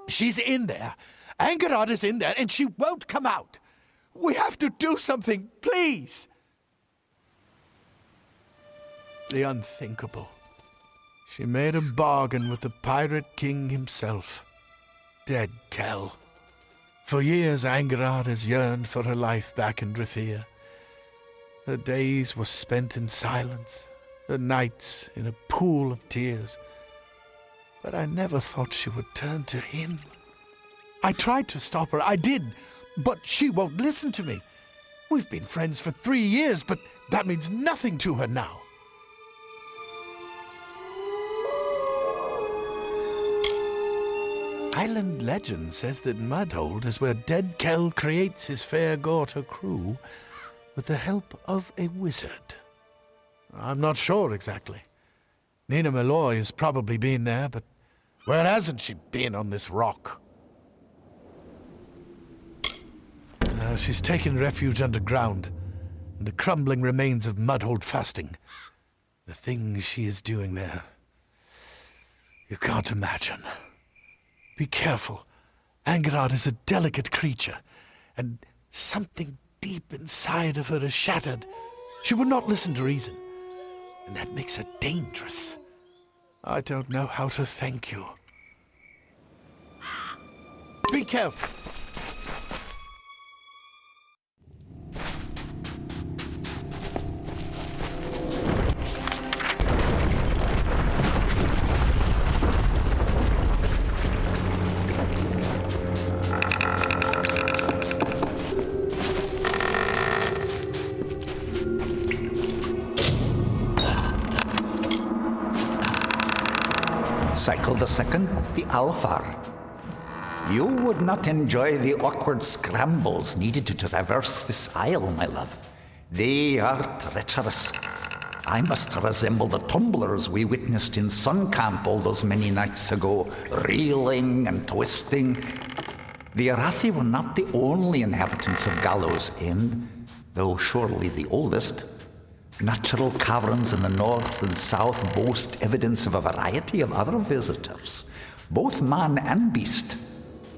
She's in there. Angerad is in there, and she won't come out. We have to do something, please. The unthinkable. She made a bargain with the Pirate King himself. Dead Kel. For years, Angerad has yearned for her life back in Rathir. Her days were spent in silence, her nights in a pool of tears. But I never thought she would turn to him. I tried to stop her, I did, but she won't listen to me. We've been friends for 3 years, but that means nothing to her now. Island legend says that Mudhold is where Dead Kel creates his fair Gorta crew with the help of a wizard. I'm not sure exactly. Nina Malloy has probably been there, but where hasn't she been on this rock? She's taken refuge underground, in the crumbling remains of Mudhold fasting. The things she is doing there, you can't imagine. Be careful. Angerad is a delicate creature, and something deep inside of her is shattered. She would not listen to reason, and that makes her dangerous. I don't know how to thank you. Be careful. Cycle the second, the Alfar. You would not enjoy the awkward scrambles needed to traverse this isle, my love. They are treacherous. I must resemble the tumblers we witnessed in Sun Camp all those many nights ago, reeling and twisting. The Arathi were not the only inhabitants of Gallows End, though surely the oldest. Natural caverns in the north and south boast evidence of a variety of other visitors, both man and beast.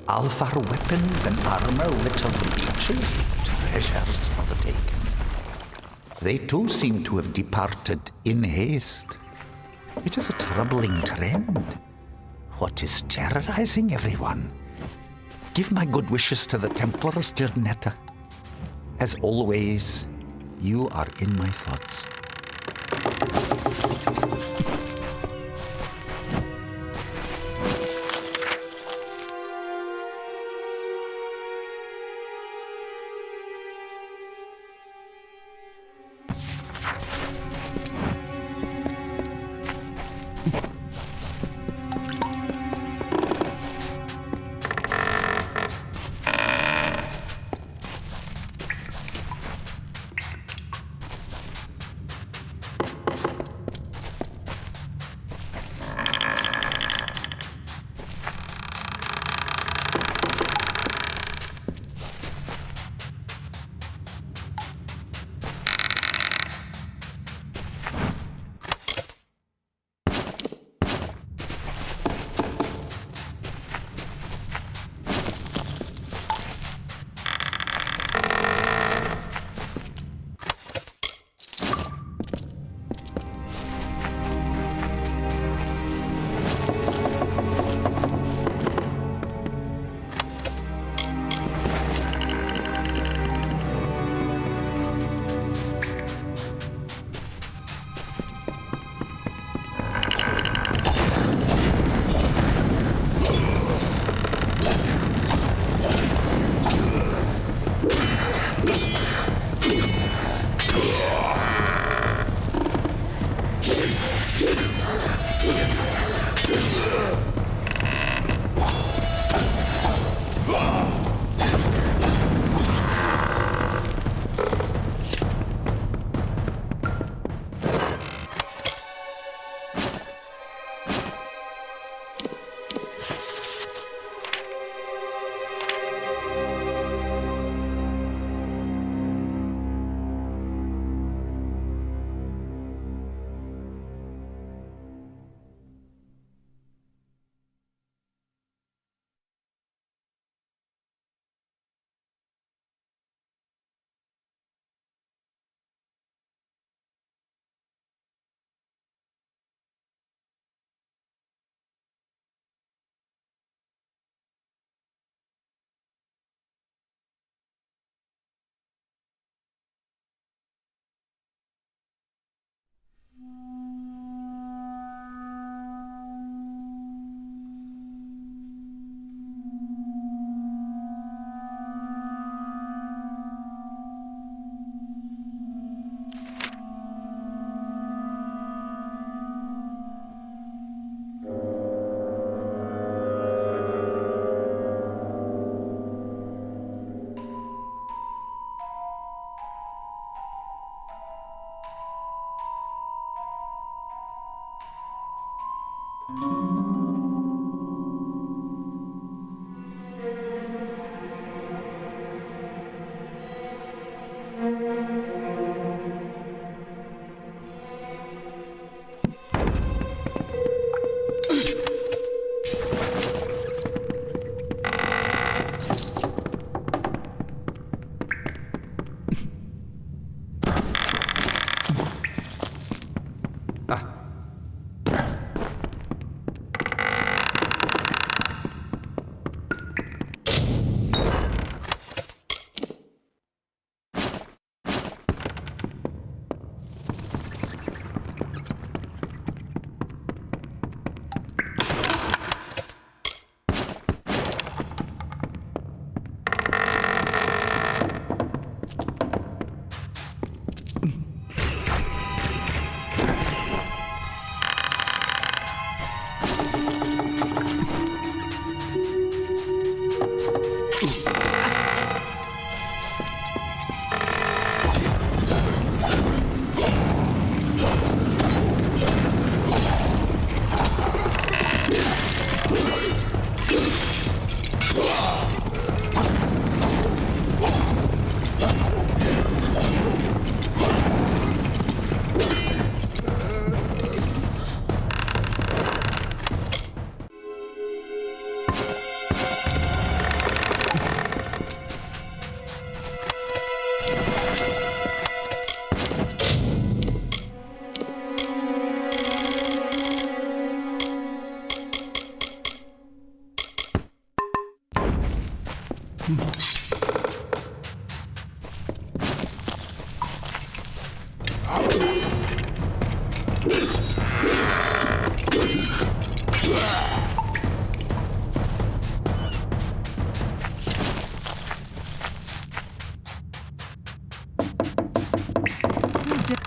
Alfar weapons and armor litter the beaches, treasures for the taking. They too seem to have departed in haste. It is a troubling trend. What is terrorizing everyone? Give my good wishes to the Templars, dear Netta. As always, you are in my thoughts.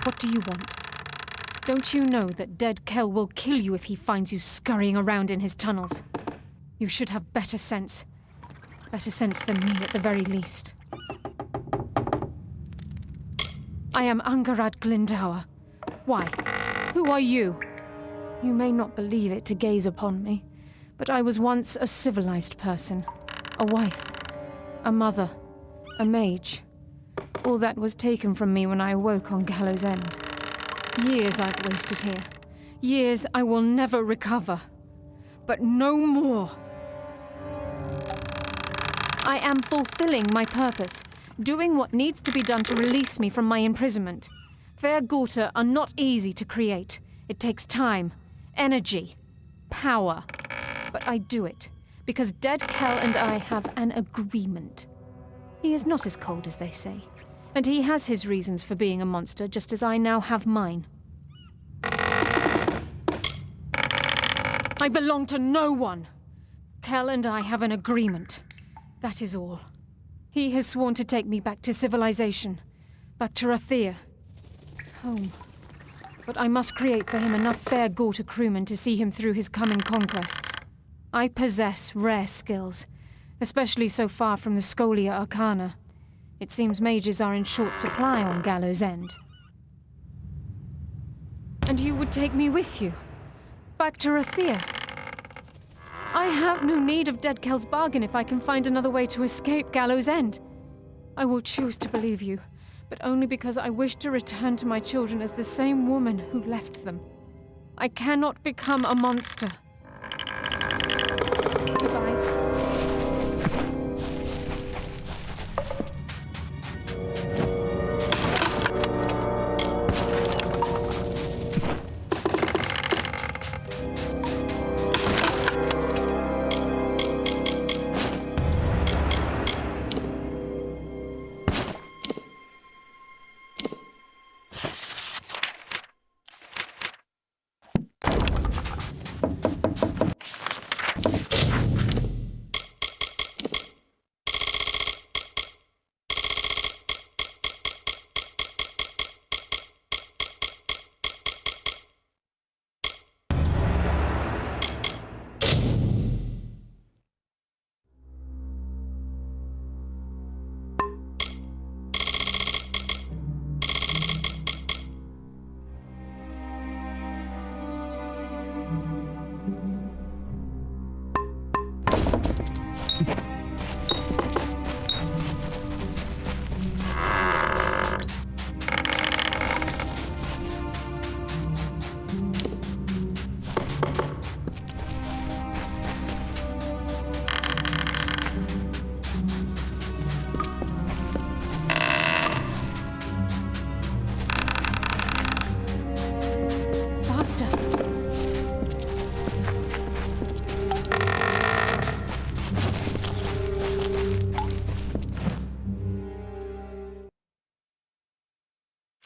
What do you want? Don't you know that dead Kel will kill you if he finds you scurrying around in his tunnels? You should have better sense. Better sense than me at the very least. I am Angarad Glindower. Why? Who are you? You may not believe it to gaze upon me, but I was once a civilized person. A wife. A mother. A mage. All that was taken from me when I awoke on Gallows End. Years I've wasted here. Years I will never recover. But no more. I am fulfilling my purpose, doing what needs to be done to release me from my imprisonment. Fair Gorta are not easy to create. It takes time, energy, power. But I do it, because Dead Kel and I have an agreement. He is not as cold as they say. And he has his reasons for being a monster, just as I now have mine. I belong to no one. Kel and I have an agreement. That is all. He has sworn to take me back to civilization. Back to Rathir. Home. But I must create for him enough fair Gorta crewmen to see him through his coming conquests. I possess rare skills, especially so far from the Scholia Arcana. It seems mages are in short supply on Gallows End. And you would take me with you? Back to Rathir? I have no need of Dead Kel's bargain if I can find another way to escape Gallows End. I will choose to believe you, but only because I wish to return to my children as the same woman who left them. I cannot become a monster. Goodbye.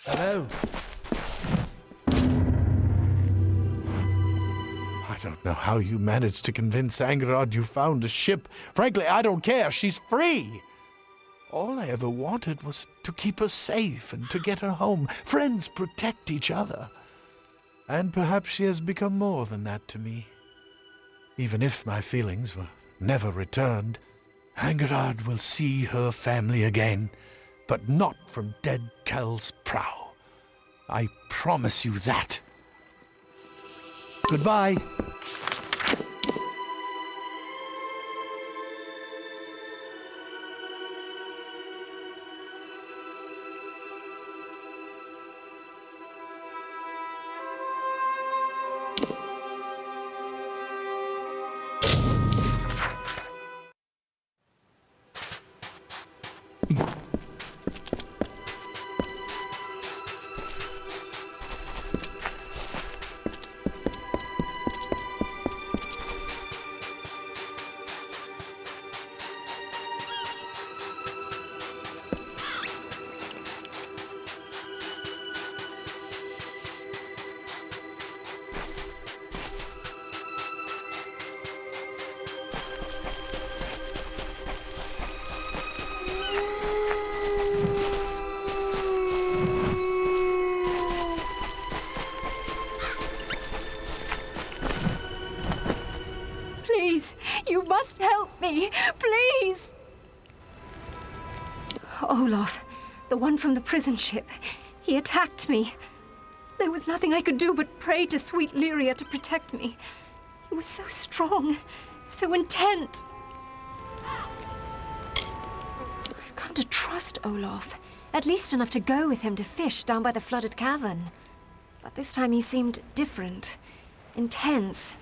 Hello? I don't know how you managed to convince Angerod you found a ship. Frankly, I don't care. She's free. All I ever wanted was to keep her safe and to get her home. Friends protect each other. And perhaps she has become more than that to me. Even if my feelings were never returned, Angerod will see her family again, but not from dead Kel's prow. I promise you that. Goodbye. Please, you must help me. Please! Olaf, the one from the prison ship. He attacked me. There was nothing I could do but pray to sweet Lyria to protect me. He was so strong, so intent. I've come to trust Olaf. At least enough to go with him to fish down by the flooded cavern. But this time he seemed different. Intense.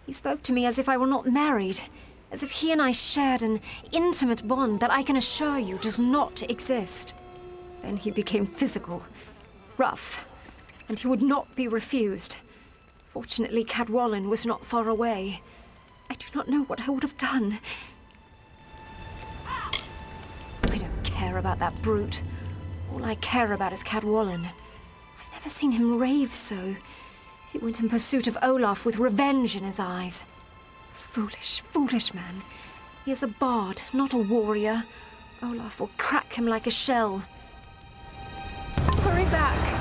He spoke to me as if I were not married. As if he and I shared an intimate bond that I can assure you does not exist. Then he became physical. Rough. And he would not be refused. Fortunately, Cadwallon was not far away. I do not know what I would have done. I don't care about that brute. All I care about is Cadwallon. I've never seen him rave so. He went in pursuit of Olaf with revenge in his eyes. Foolish, foolish man. He is a bard, not a warrior. Olaf will crack him like a shell. Hurry back!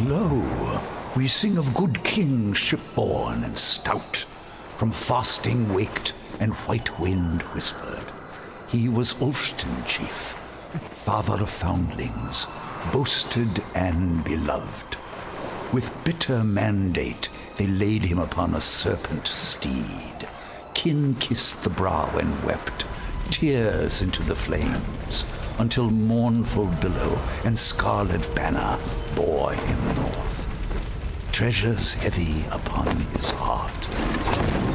Lo, we sing of good kings shipborne and stout, from fasting waked and white wind whispered. He was Ulfston chief, father of foundlings, boasted and beloved. With bitter mandate they laid him upon a serpent steed. Kin kissed the brow and wept, tears into the flames, until mournful billow and scarlet banner bore him north. Treasures heavy upon his heart.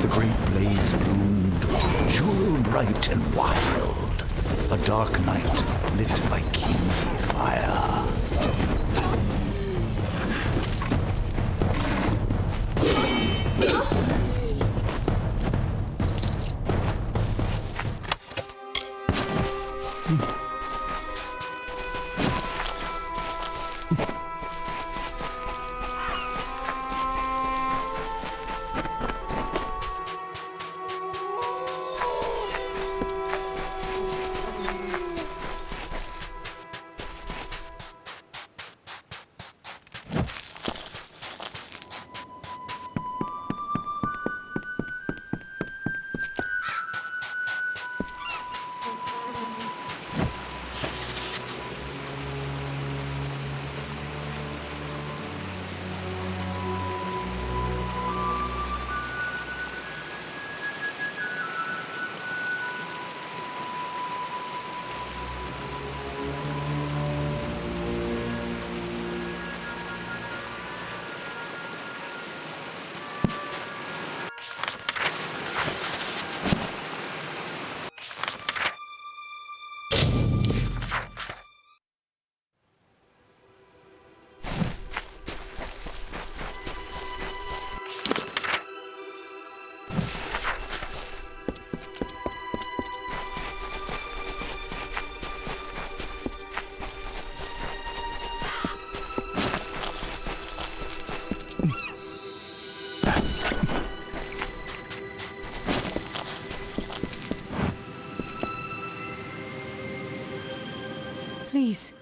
The great blaze bloomed, jewel bright and wild, a dark night lit by kingly fire. Please,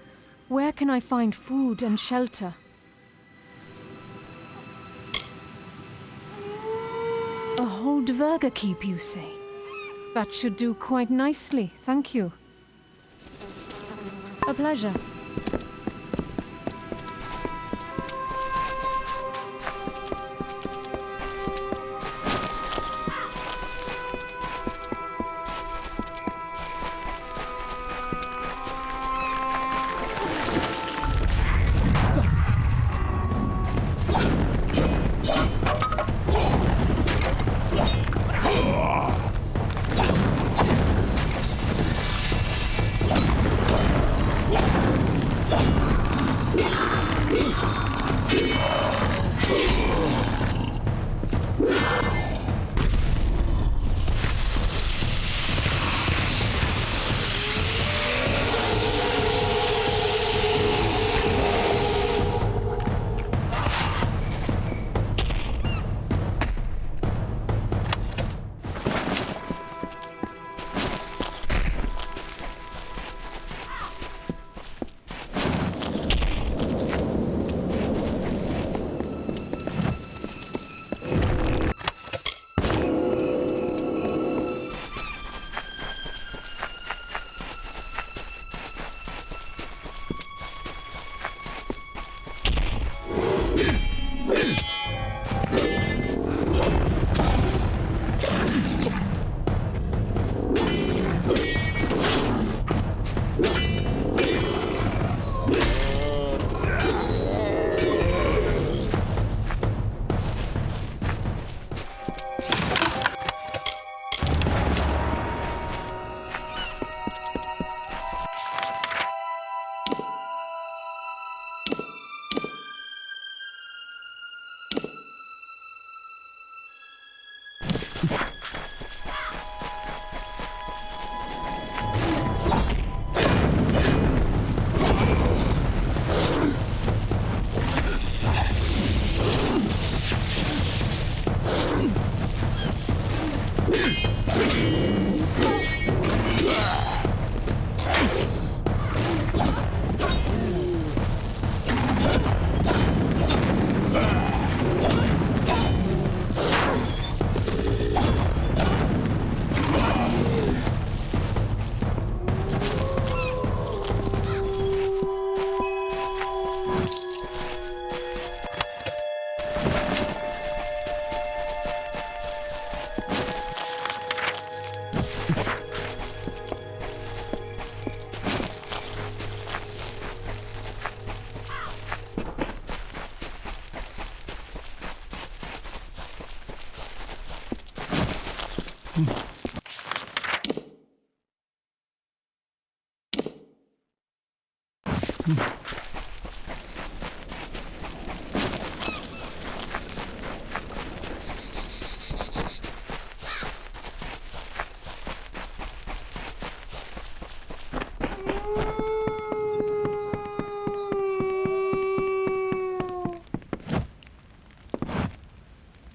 where can I find food and shelter? A whole Dverga keep, you say? That should do quite nicely, thank you. A pleasure.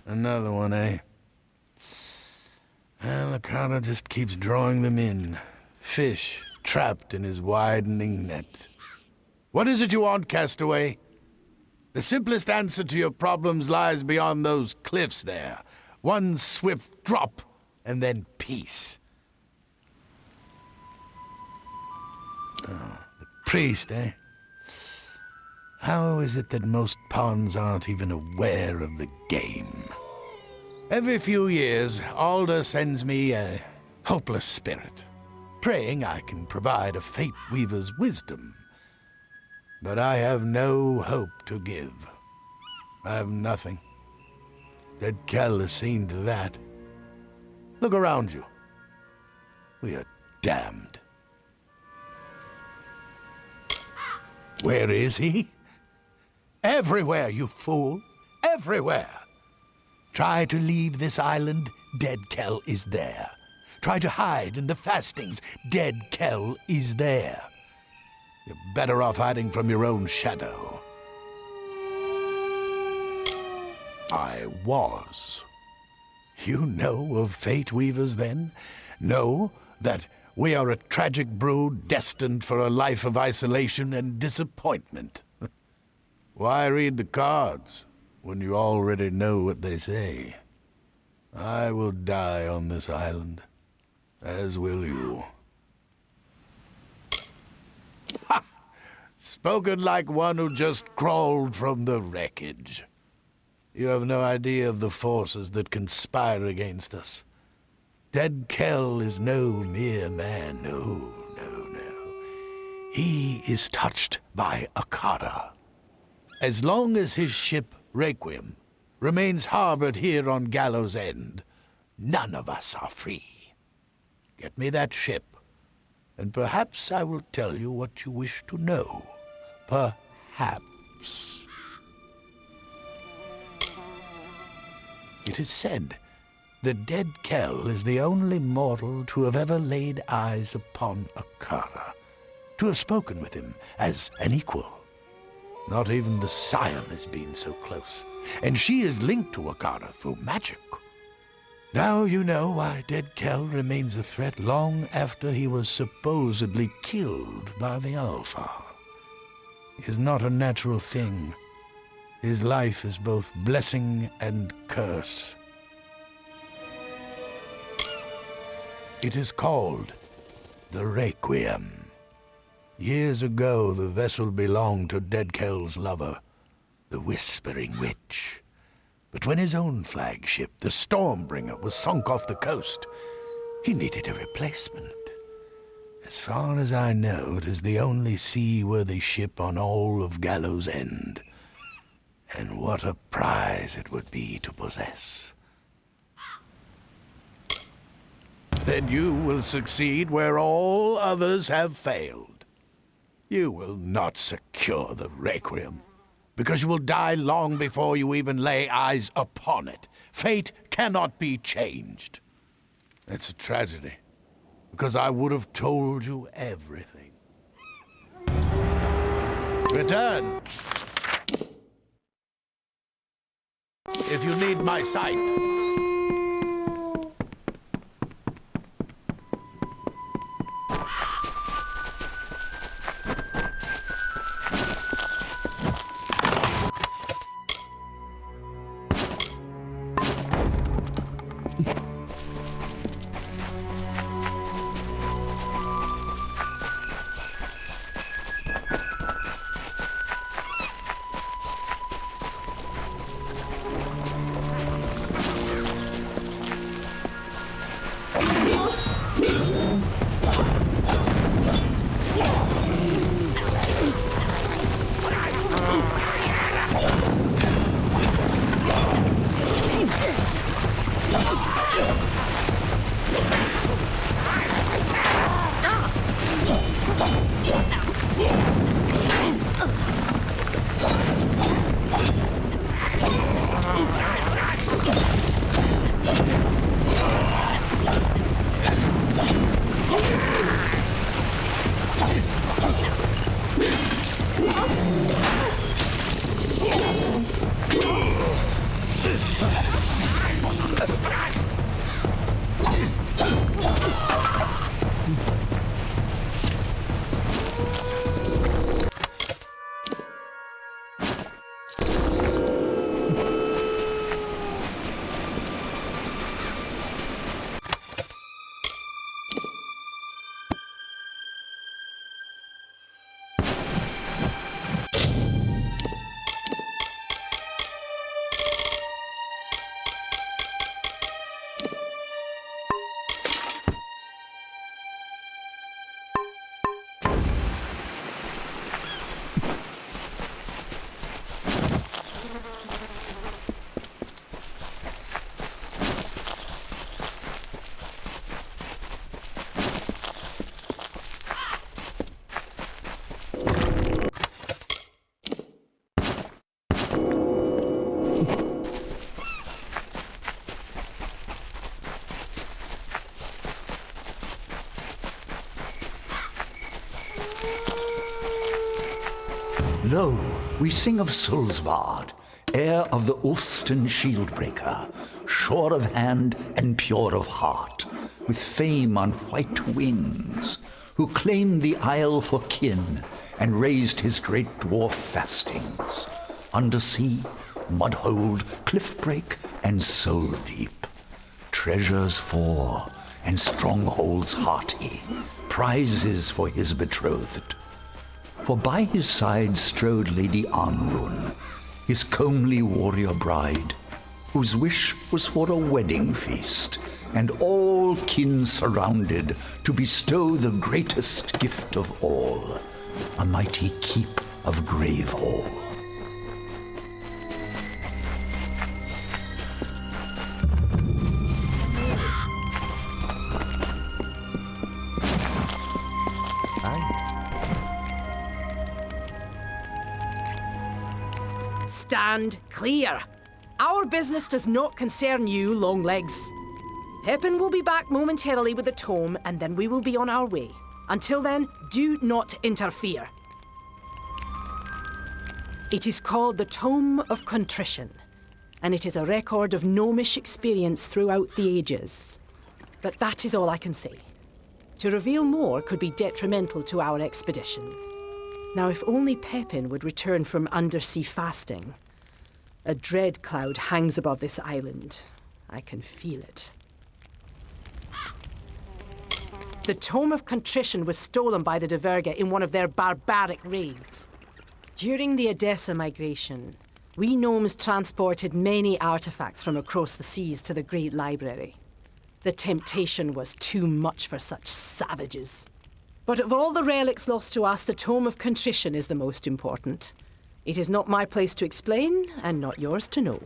Another one, eh? Well, the carter just keeps drawing them in. Fish trapped in his widening net. What is it you want, castaway? The simplest answer to your problems lies beyond those cliffs there. One swift drop, and then peace. Oh, the priest, eh? How is it that most pawns aren't even aware of the game? Every few years, Alder sends me a hopeless spirit, praying I can provide a fate weaver's wisdom. But I have no hope to give. I have nothing. Dead Kell has seen to that. Look around you. We are damned. Where is he? Everywhere, you fool! Everywhere! Try to leave this island, Dead Kell is there. Try to hide in the fastings. Dead Kell is there. You're better off hiding from your own shadow. I was. You know of Fate Weavers, then? Know that we are a tragic brood destined for a life of isolation and disappointment. Why read the cards when you already know what they say? I will die on this island, as will you. Ha! Spoken like one who just crawled from the wreckage. You have no idea of the forces that conspire against us. Dead Kell is no mere man, no. He is touched by Akara. As long as his ship, Requiem, remains harbored here on Gallows End, none of us are free. Get me that ship, and perhaps I will tell you what you wish to know. Perhaps. It is said that Dead Kell is the only mortal to have ever laid eyes upon Akara, to have spoken with him as an equal. Not even the Scion has been so close, and she is linked to Akara through magic. Now you know why Dead Kell remains a threat long after he was supposedly killed by the Alpha. He is not a natural thing. His life is both blessing and curse. It is called the Requiem. Years ago, the vessel belonged to Dead Kell's lover, the Whispering Witch. But when his own flagship, the Stormbringer, was sunk off the coast, he needed a replacement. As far as I know, it is the only seaworthy ship on all of Gallows End. And what a prize it would be to possess. Then you will succeed where all others have failed. You will not secure the Requiem, because you will die long before you even lay eyes upon it. Fate cannot be changed. It's a tragedy, because I would have told you everything. Return! If you need my sight. Lo, we sing of Sulsvard, heir of the Ulfston Shieldbreaker, sure of hand and pure of heart, with fame on white wings, who claimed the isle for kin and raised his great dwarf fastings, undersea, mudhold, cliffbreak, and soul deep, treasures for and strongholds hearty, prizes for his betrothed. For by his side strode Lady Anrun, his comely warrior bride, whose wish was for a wedding feast, and all kin surrounded to bestow the greatest gift of all, a mighty keep of Gravehall. Stand clear. Our business does not concern you, Longlegs. Pepin will be back momentarily with the tome, and then we will be on our way. Until then, do not interfere. It is called the Tome of Contrition, and it is a record of gnomish experience throughout the ages. But that is all I can say. To reveal more could be detrimental to our expedition. Now, if only Pepin would return from undersea fasting. A dread cloud hangs above this island. I can feel it. The Tome of Contrition was stolen by the Diverga in one of their barbaric raids. During the Edessa migration, we gnomes transported many artifacts from across the seas to the Great Library. The temptation was too much for such savages. But of all the relics lost to us, the Tome of Contrition is the most important. It is not my place to explain, and not yours to know.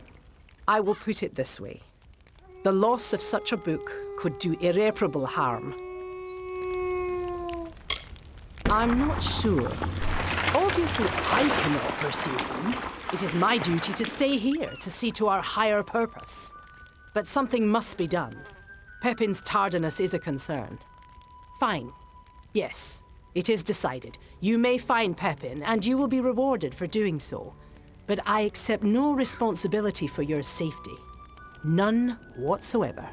I will put it this way. The loss of such a book could do irreparable harm. I'm not sure. Obviously, I cannot pursue him. It is my duty to stay here to see to our higher purpose. But something must be done. Pepin's tardiness is a concern. Fine. Yes, it is decided. You may find Pepin, and you will be rewarded for doing so. But I accept no responsibility for your safety. None whatsoever.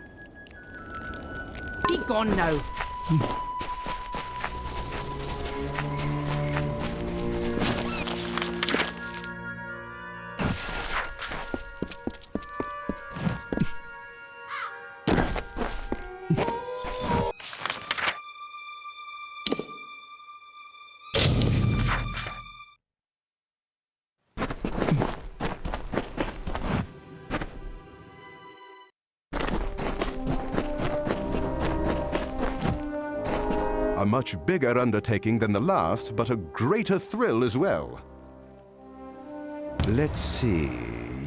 Be gone now. A much bigger undertaking than the last, but a greater thrill as well. Let's see.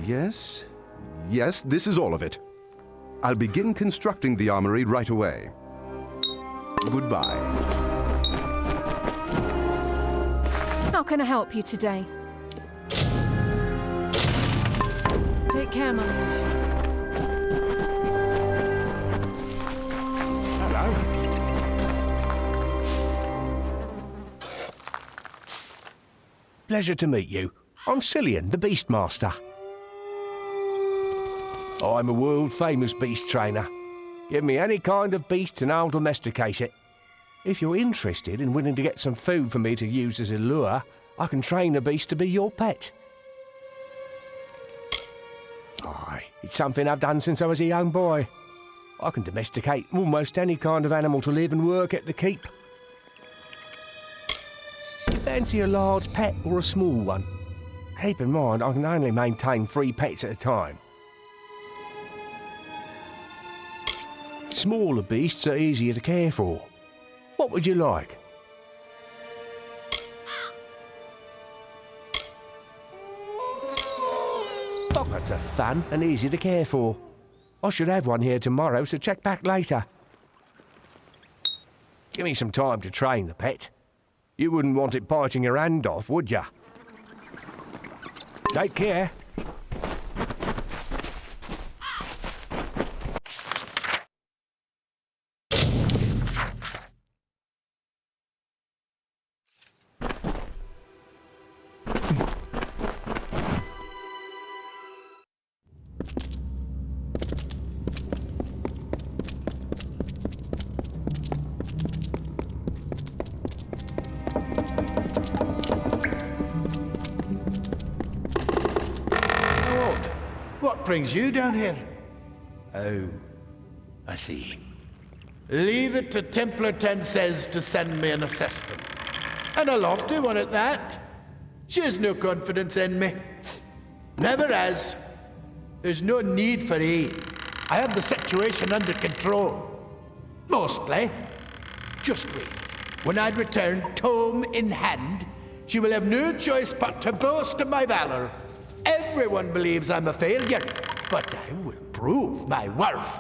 Yes? Yes, this is all of it. I'll begin constructing the armory right away. Goodbye. How can I help you today? Take care, my liege. Hello. Pleasure to meet you. I'm Cillian, the Beastmaster. I'm a world-famous beast trainer. Give me any kind of beast and I'll domesticate it. If you're interested and willing to get some food for me to use as a lure, I can train the beast to be your pet. Aye, it's something I've done since I was a young boy. I can domesticate almost any kind of animal to live and work at the keep. Fancy a large pet or a small one? Keep in mind, I can only maintain 3 pets at a time. Smaller beasts are easier to care for. What would you like? Pockets are fun and easy to care for. I should have one here tomorrow, so check back later. Give me some time to train the pet. You wouldn't want it biting your hand off, would you? Take care. What brings you down here? Oh, I see. Leave it to Templar Tensez to send me an assistant. And a lofty one at that. She has no confidence in me. Never has. There's no need for aid. I have the situation under control. Mostly. Just wait. When I return, tome in hand, she will have no choice but to boast of my valor. Everyone believes I'm a failure, but I will prove my worth.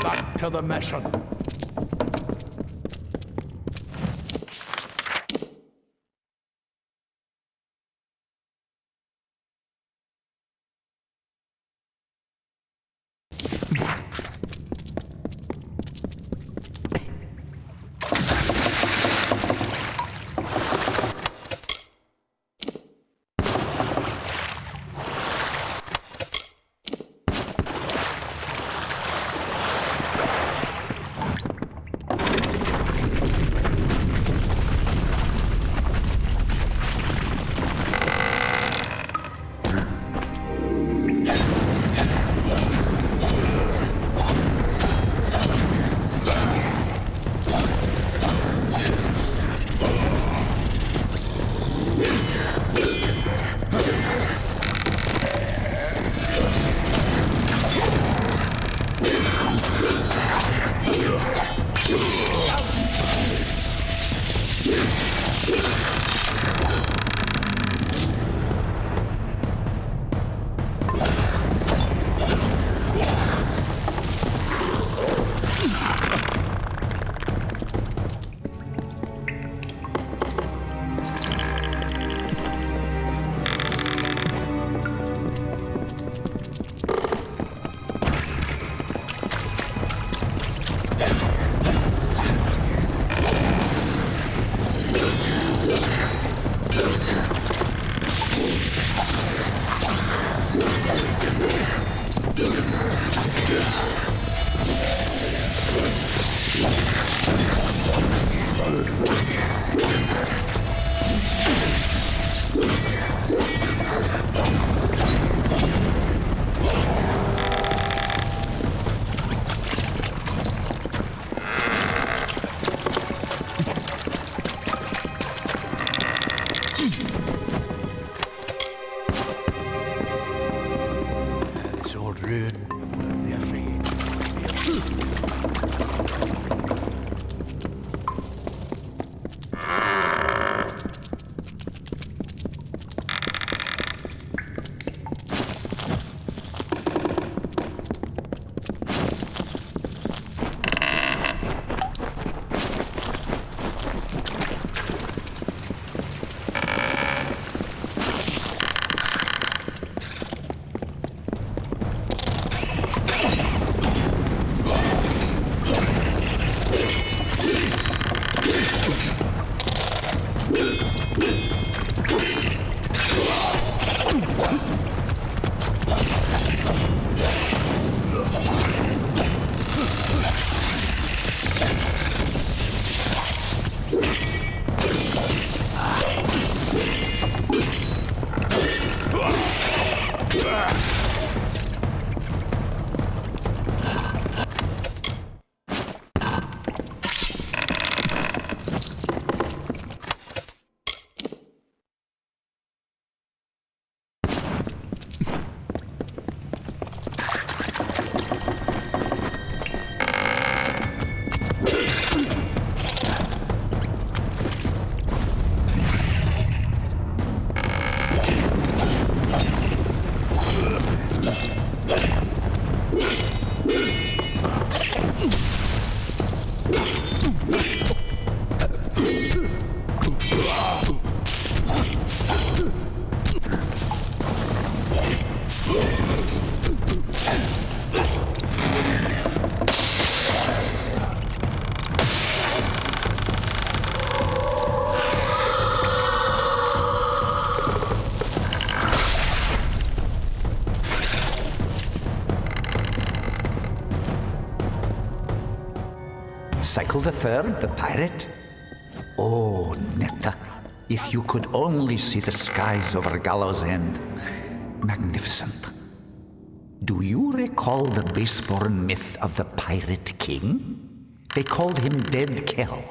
Back to the mission. Cycle the Third, the pirate? Oh, Netta, if you could only see the skies over Gallows End. magnificent. Do you recall the base-born myth of the Pirate King? They called him Dead Kell.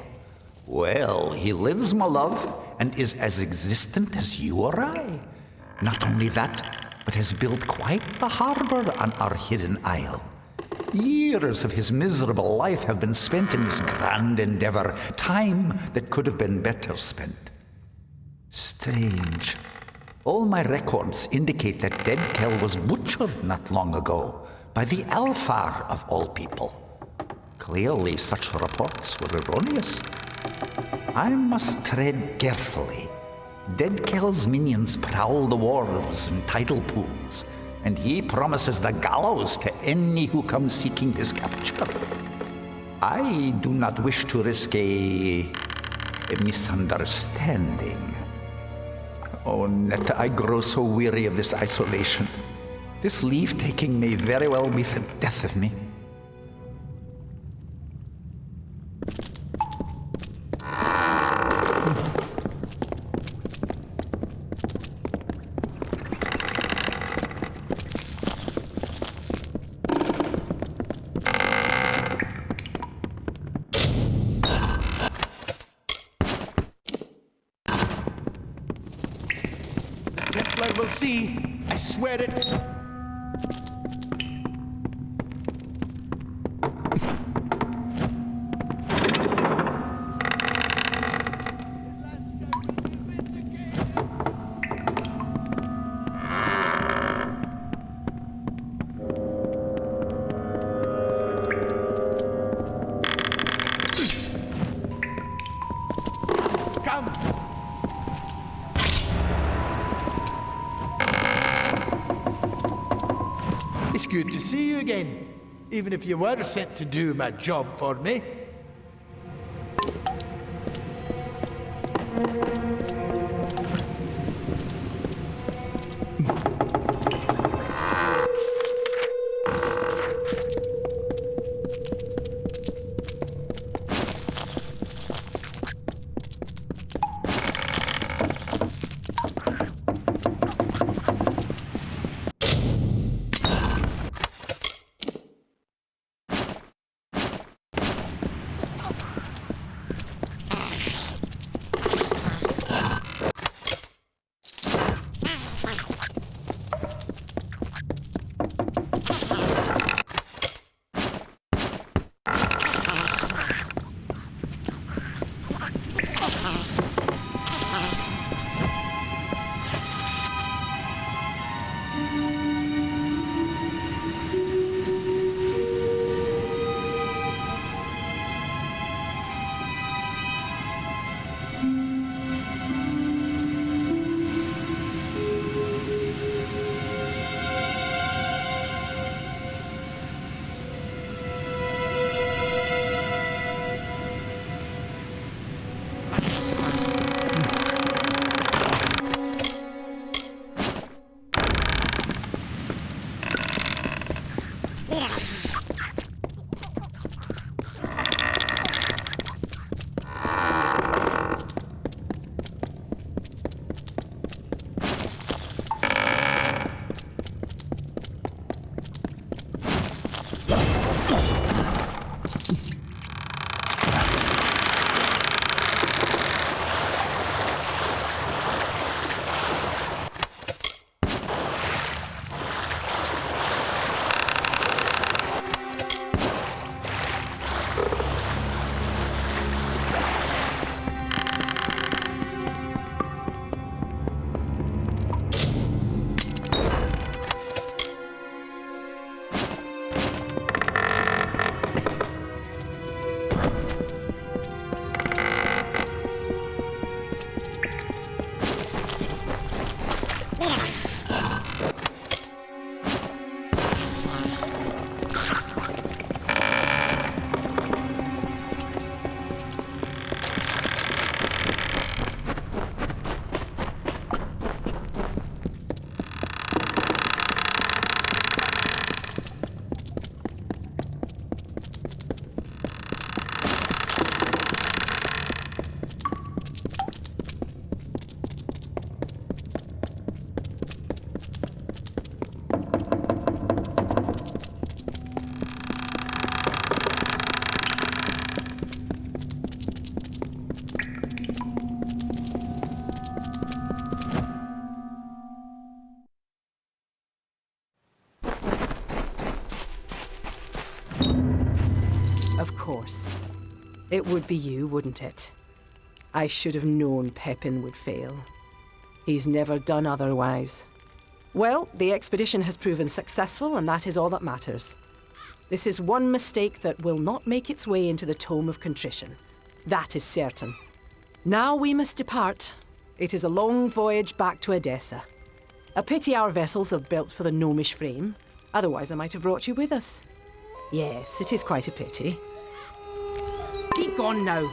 Well, he lives, my love, and is as existent as you or I. Not only that, but has built quite the harbor on our hidden isle. Years of his miserable life have been spent in this grand endeavor, time that could have been better spent. Strange. All my records indicate that Dead Kell was butchered not long ago by the Alfar of all people. Clearly, such reports were erroneous. I must tread carefully. Dead Kell's minions prowl the wharves and tidal pools, and he promises the gallows to any who come seeking his capture. I do not wish to risk a misunderstanding. Oh, Netta, I grow so weary of this isolation. This leave-taking may very well be the death of me. We'll see. I swear it. It's good to see you again, even if you were sent to do my job for me. Of course. It would be you, wouldn't it? I should have known Pepin would fail. He's never done otherwise. Well, the expedition has proven successful, and that is all that matters. This is one mistake that will not make its way into the Tome of Contrition. That is certain. Now we must depart. It is a long voyage back to Edessa. A pity our vessels are built for the gnomish frame. Otherwise, I might have brought you with us. Yes, it is quite a pity. Be gone now.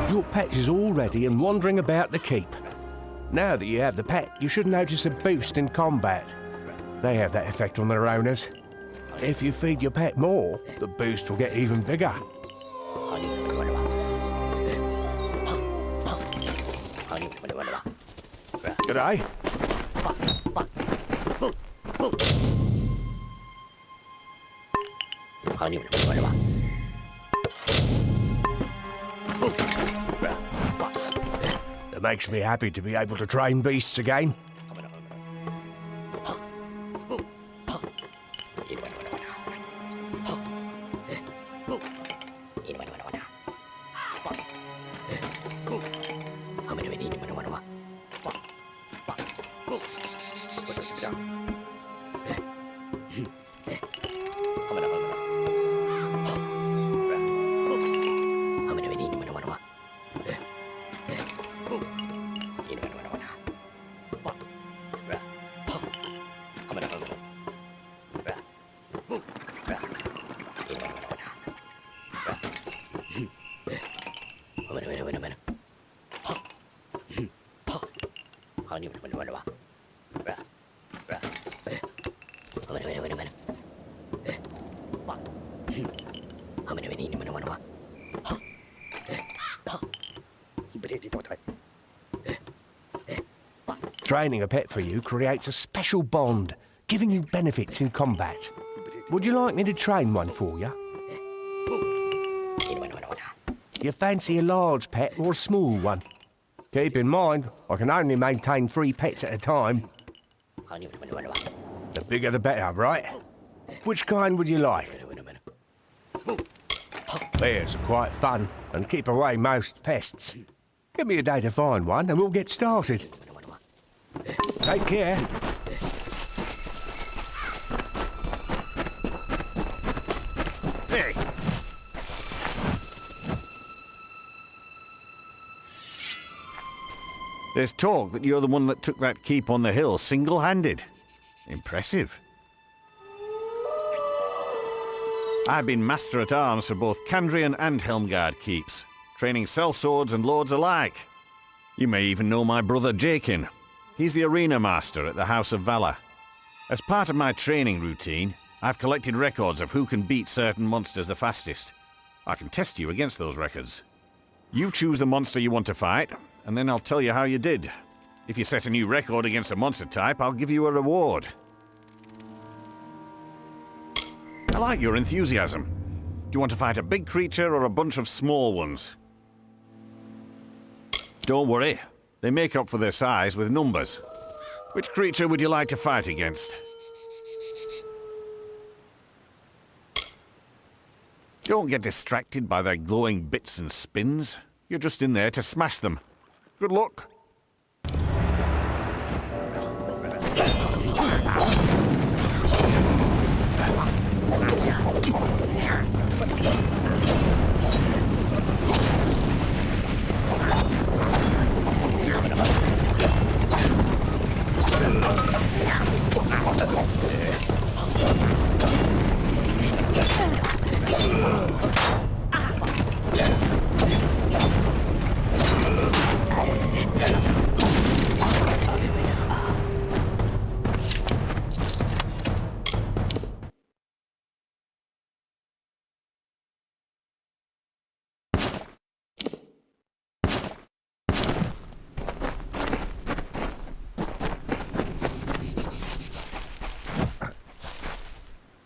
Your pet is all ready and wandering about the keep. Now that you have the pet, you should notice a boost in combat. They have that effect on their owners. If you feed your pet more, the boost will get even bigger. G'day. It makes me happy to be able to train beasts again. Training a pet for you creates a special bond, giving you benefits in combat. Would you like me to train one for you? You fancy a large pet or a small one? Keep in mind, I can only maintain 3 pets at a time. The bigger the better, right? Which kind would you like? Bears are quite fun and keep away most pests. Give me a day to find one and we'll get started. Take care. Hey. There's talk that you're the one that took that keep on the hill single-handed. Impressive. I've been master at arms for both Kandrian and Helmgard keeps, training sellswords and lords alike. You may even know my brother Jakin. He's the arena master at the House of Valor. As part of my training routine, I've collected records of who can beat certain monsters the fastest. I can test you against those records. You choose the monster you want to fight, and then I'll tell you how you did. If you set a new record against a monster type, I'll give you a reward. I like your enthusiasm. Do you want to fight a big creature or a bunch of small ones? Don't worry. They make up for their size with numbers. Which creature would you like to fight against? Don't get distracted by their glowing bits and spins. You're just in there to smash them. Good luck.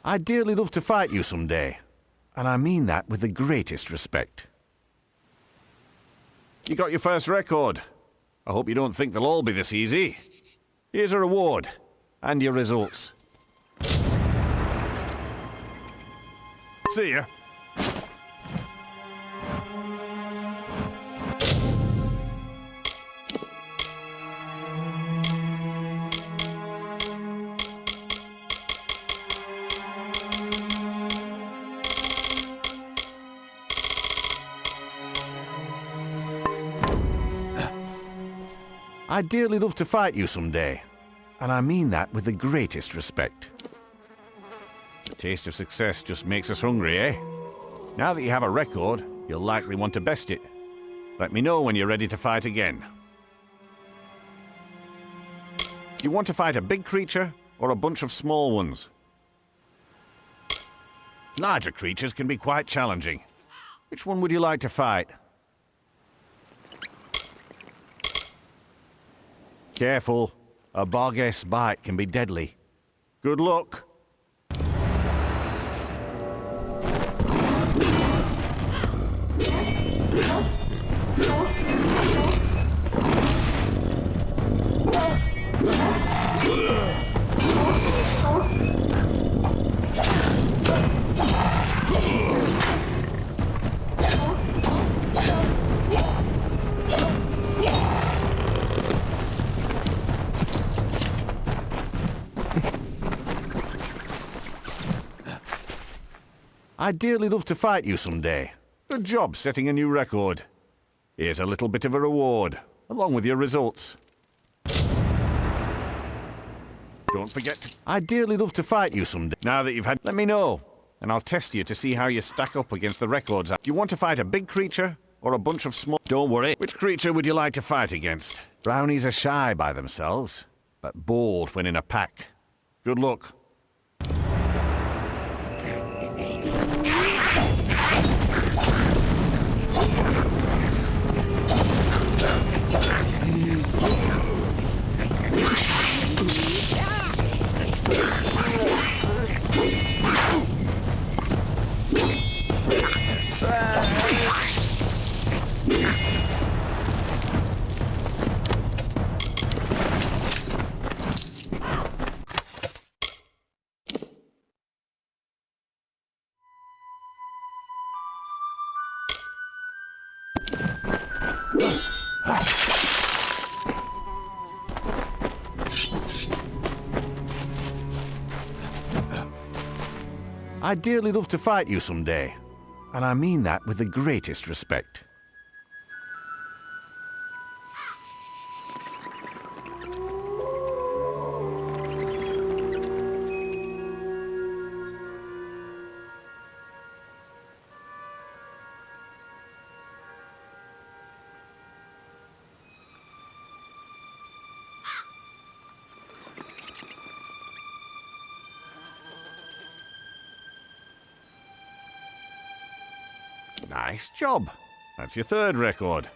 I'd dearly love to fight you someday. And I mean that with the greatest respect. You got your first record. I hope you don't think they'll all be this easy. Here's a reward. And your results. See ya. I'd dearly love to fight you someday. And I mean that with the greatest respect. The taste of success just makes us hungry, eh? Now that you have a record, you'll likely want to best it. Let me know when you're ready to fight again. Do you want to fight a big creature or a bunch of small ones? Larger creatures can be quite challenging. Which one would you like to fight? Careful. A Barghest's bite can be deadly. Good luck. I'd dearly love to fight you someday. Good job setting a new record. Here's a little bit of a reward, along with your results. Don't forget to... I'd dearly love to fight you someday. Now that you've had... Let me know, and I'll test you to see how you stack up against the records. Do you want to fight a big creature, or a bunch of small... Don't worry. Which creature would you like to fight against? Brownies are shy by themselves, but bold when in a pack. Good luck. I'd dearly love to fight you someday. And I mean that with the greatest respect. Nice job. That's your third record.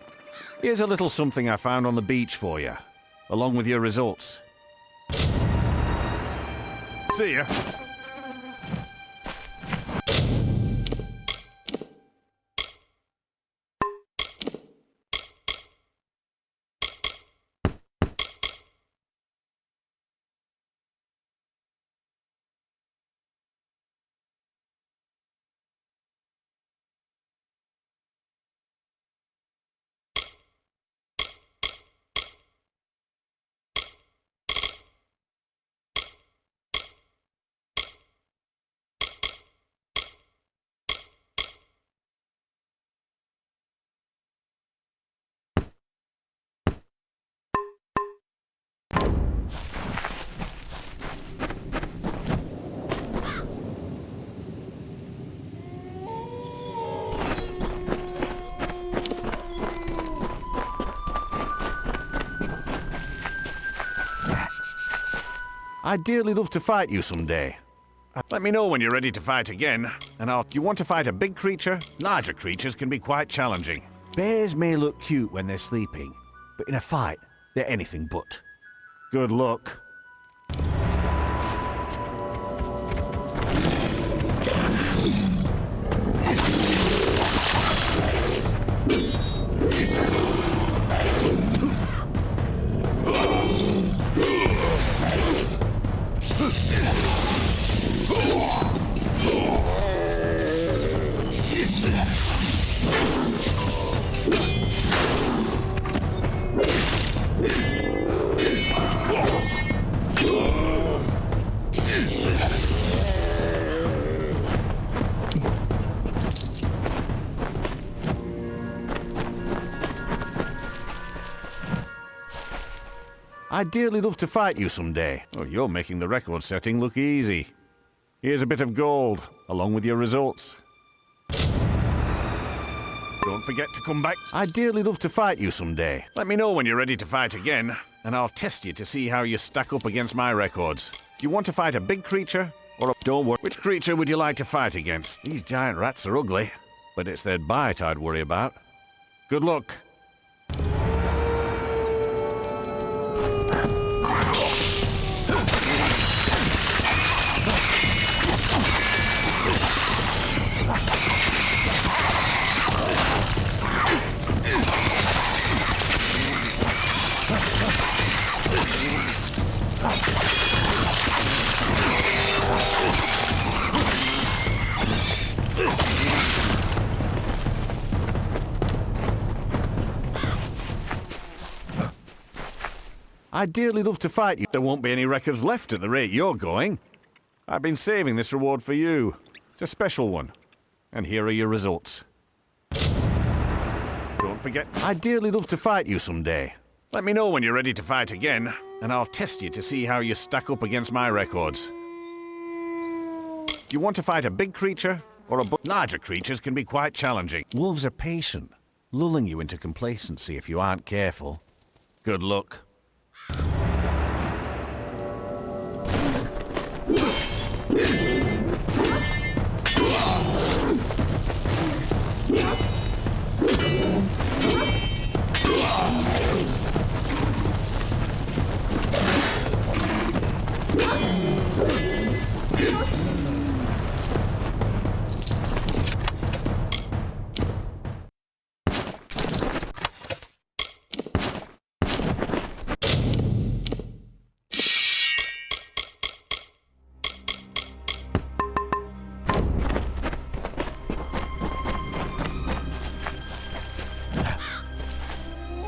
Here's a little something I found on the beach for you, along with your results. See ya. I'd dearly love to fight you someday. Let me know when you're ready to fight again, and I'll... You want to fight a big creature? Larger creatures can be quite challenging. Bears may look cute when they're sleeping, but in a fight, they're anything but. Good luck. I'd dearly love to fight you someday. Oh, you're making the record setting look easy. Here's a bit of gold, along with your results. Don't forget to come back. I'd dearly love to fight you someday. Let me know when you're ready to fight again, and I'll test you to see how you stack up against my records. Do you want to fight a big creature, or a... Don't worry. Which creature would you like to fight against? These giant rats are ugly, but it's their bite I'd worry about. Good luck. I'd dearly love to fight you. There won't be any records left at the rate you're going. I've been saving this reward for you. It's a special one. And here are your results. Don't forget, I'd dearly love to fight you someday. Let me know when you're ready to fight again, and I'll test you to see how you stack up against my records. Do you want to fight a big creature, or a... Larger creatures can be quite challenging. Wolves are patient, lulling you into complacency if you aren't careful. Good luck.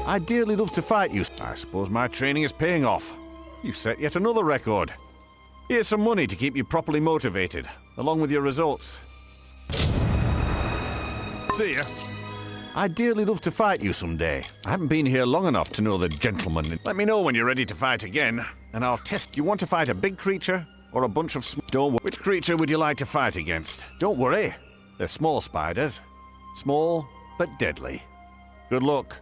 I'd dearly love to fight you. I suppose my training is paying off. You've set yet another record. Here's some money to keep you properly motivated, along with your results. See ya. I'd dearly love to fight you someday. I haven't been here long enough to know the gentleman. Let me know when you're ready to fight again, and I'll test. You want to fight a big creature, or a bunch of Don't worry. Which creature would you like to fight against? Don't worry. They're small spiders. Small, but deadly. Good luck.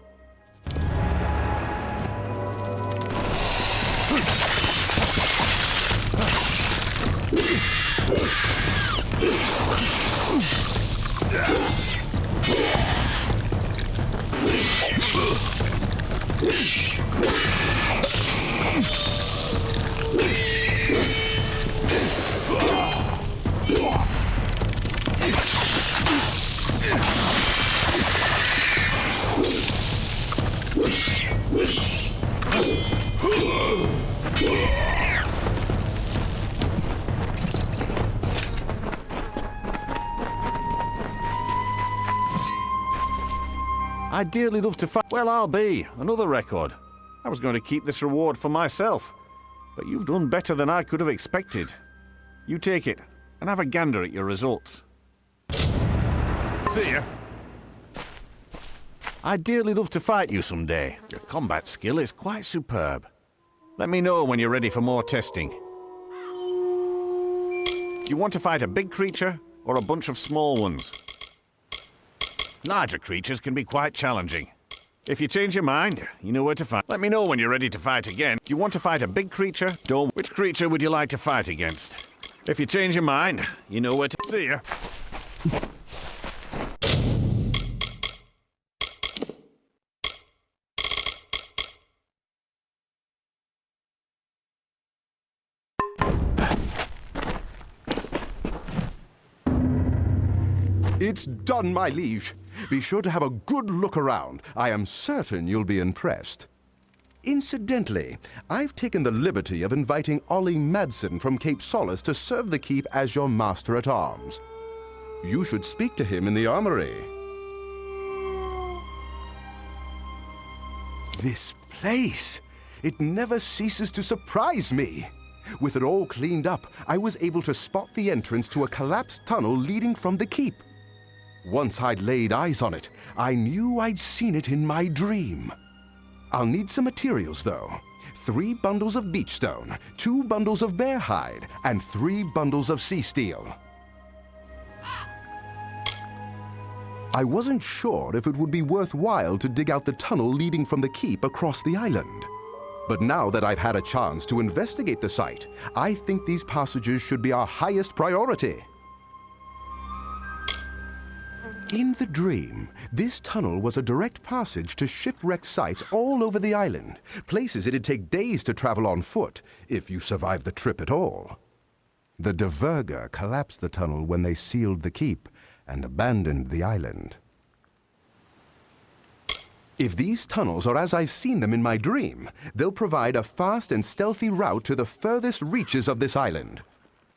I'd dearly love to fight. Well, I'll be. Another record. I was going to keep this reward for myself, but you've done better than I could have expected. You take it, and have a gander at your results. See ya. I'd dearly love to fight you someday. Your combat skill is quite superb. Let me know when you're ready for more testing. Do you want to fight a big creature, or a bunch of small ones? Larger creatures can be quite challenging. If you change your mind, you know where to find. Let me know when you're ready to fight again. Do you want to fight a big creature? Don't. Which creature would you like to fight against? If you change your mind, you know where to. See ya. It's done, my liege. Be sure to have a good look around. I am certain you'll be impressed. Incidentally, I've taken the liberty of inviting Ollie Madsen from Cape Solace to serve the keep as your master-at-arms. You should speak to him in the armory. This place! It never ceases to surprise me. With it all cleaned up, I was able to spot the entrance to a collapsed tunnel leading from the keep. Once I'd laid eyes on it, I knew I'd seen it in my dream. I'll need some materials, though. 3 bundles of beachstone, 2 bundles of bear hide, and 3 bundles of sea steel. I wasn't sure if it would be worthwhile to dig out the tunnel leading from the keep across the island. But now that I've had a chance to investigate the site, I think these passages should be our highest priority. In the dream, this tunnel was a direct passage to shipwrecked sites all over the island, places it'd take days to travel on foot, if you survived the trip at all. The Diverger collapsed the tunnel when they sealed the keep and abandoned the island. If these tunnels are as I've seen them in my dream, they'll provide a fast and stealthy route to the furthest reaches of this island.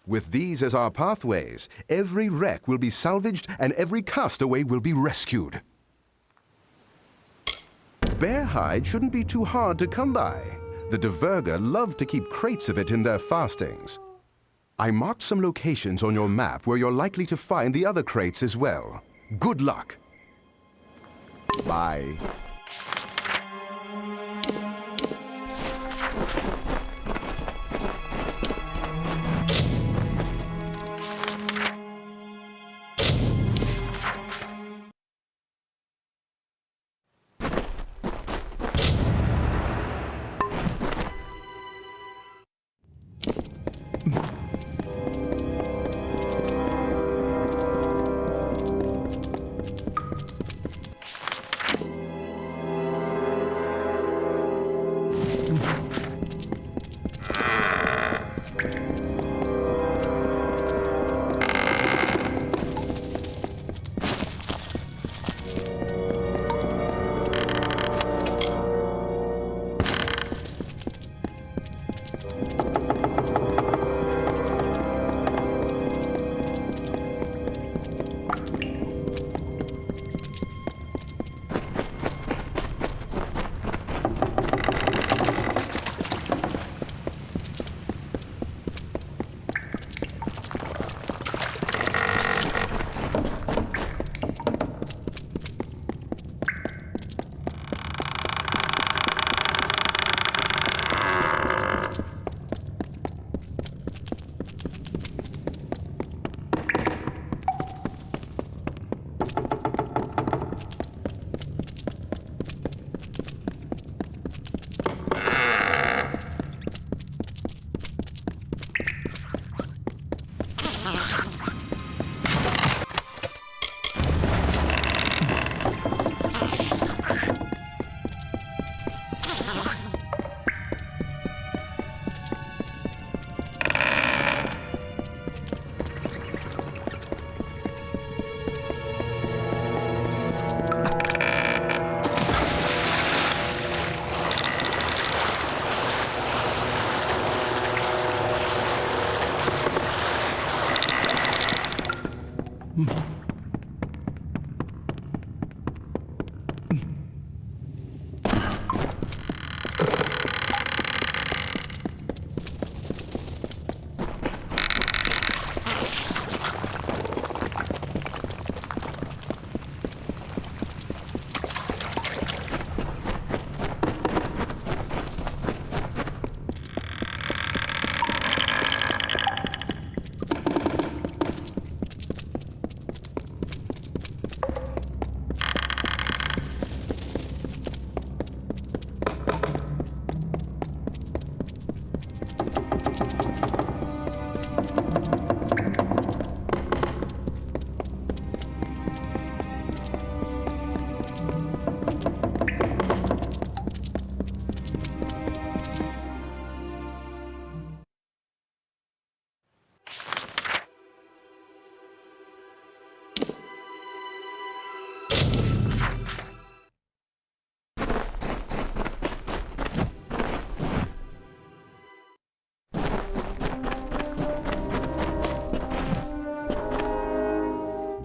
With these as our pathways, every wreck will be salvaged and every castaway will be rescued. Bear hide shouldn't be too hard to come by. The Diverger love to keep crates of it in their fastings. I marked some locations on your map where you're likely to find the other crates as well. Good luck. Bye.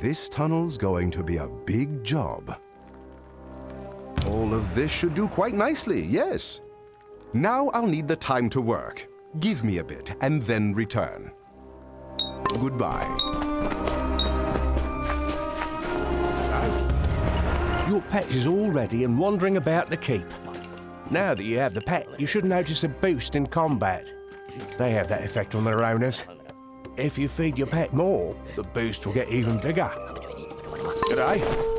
This tunnel's going to be a big job. All of this should do quite nicely, yes. Now I'll need the time to work. Give me a bit, and then return. Goodbye. Your pet is all ready and wandering about the keep. Now that you have the pet, you should notice a boost in combat. They have that effect on their owners. If you feed your pet more, the boost will get even bigger. G'day.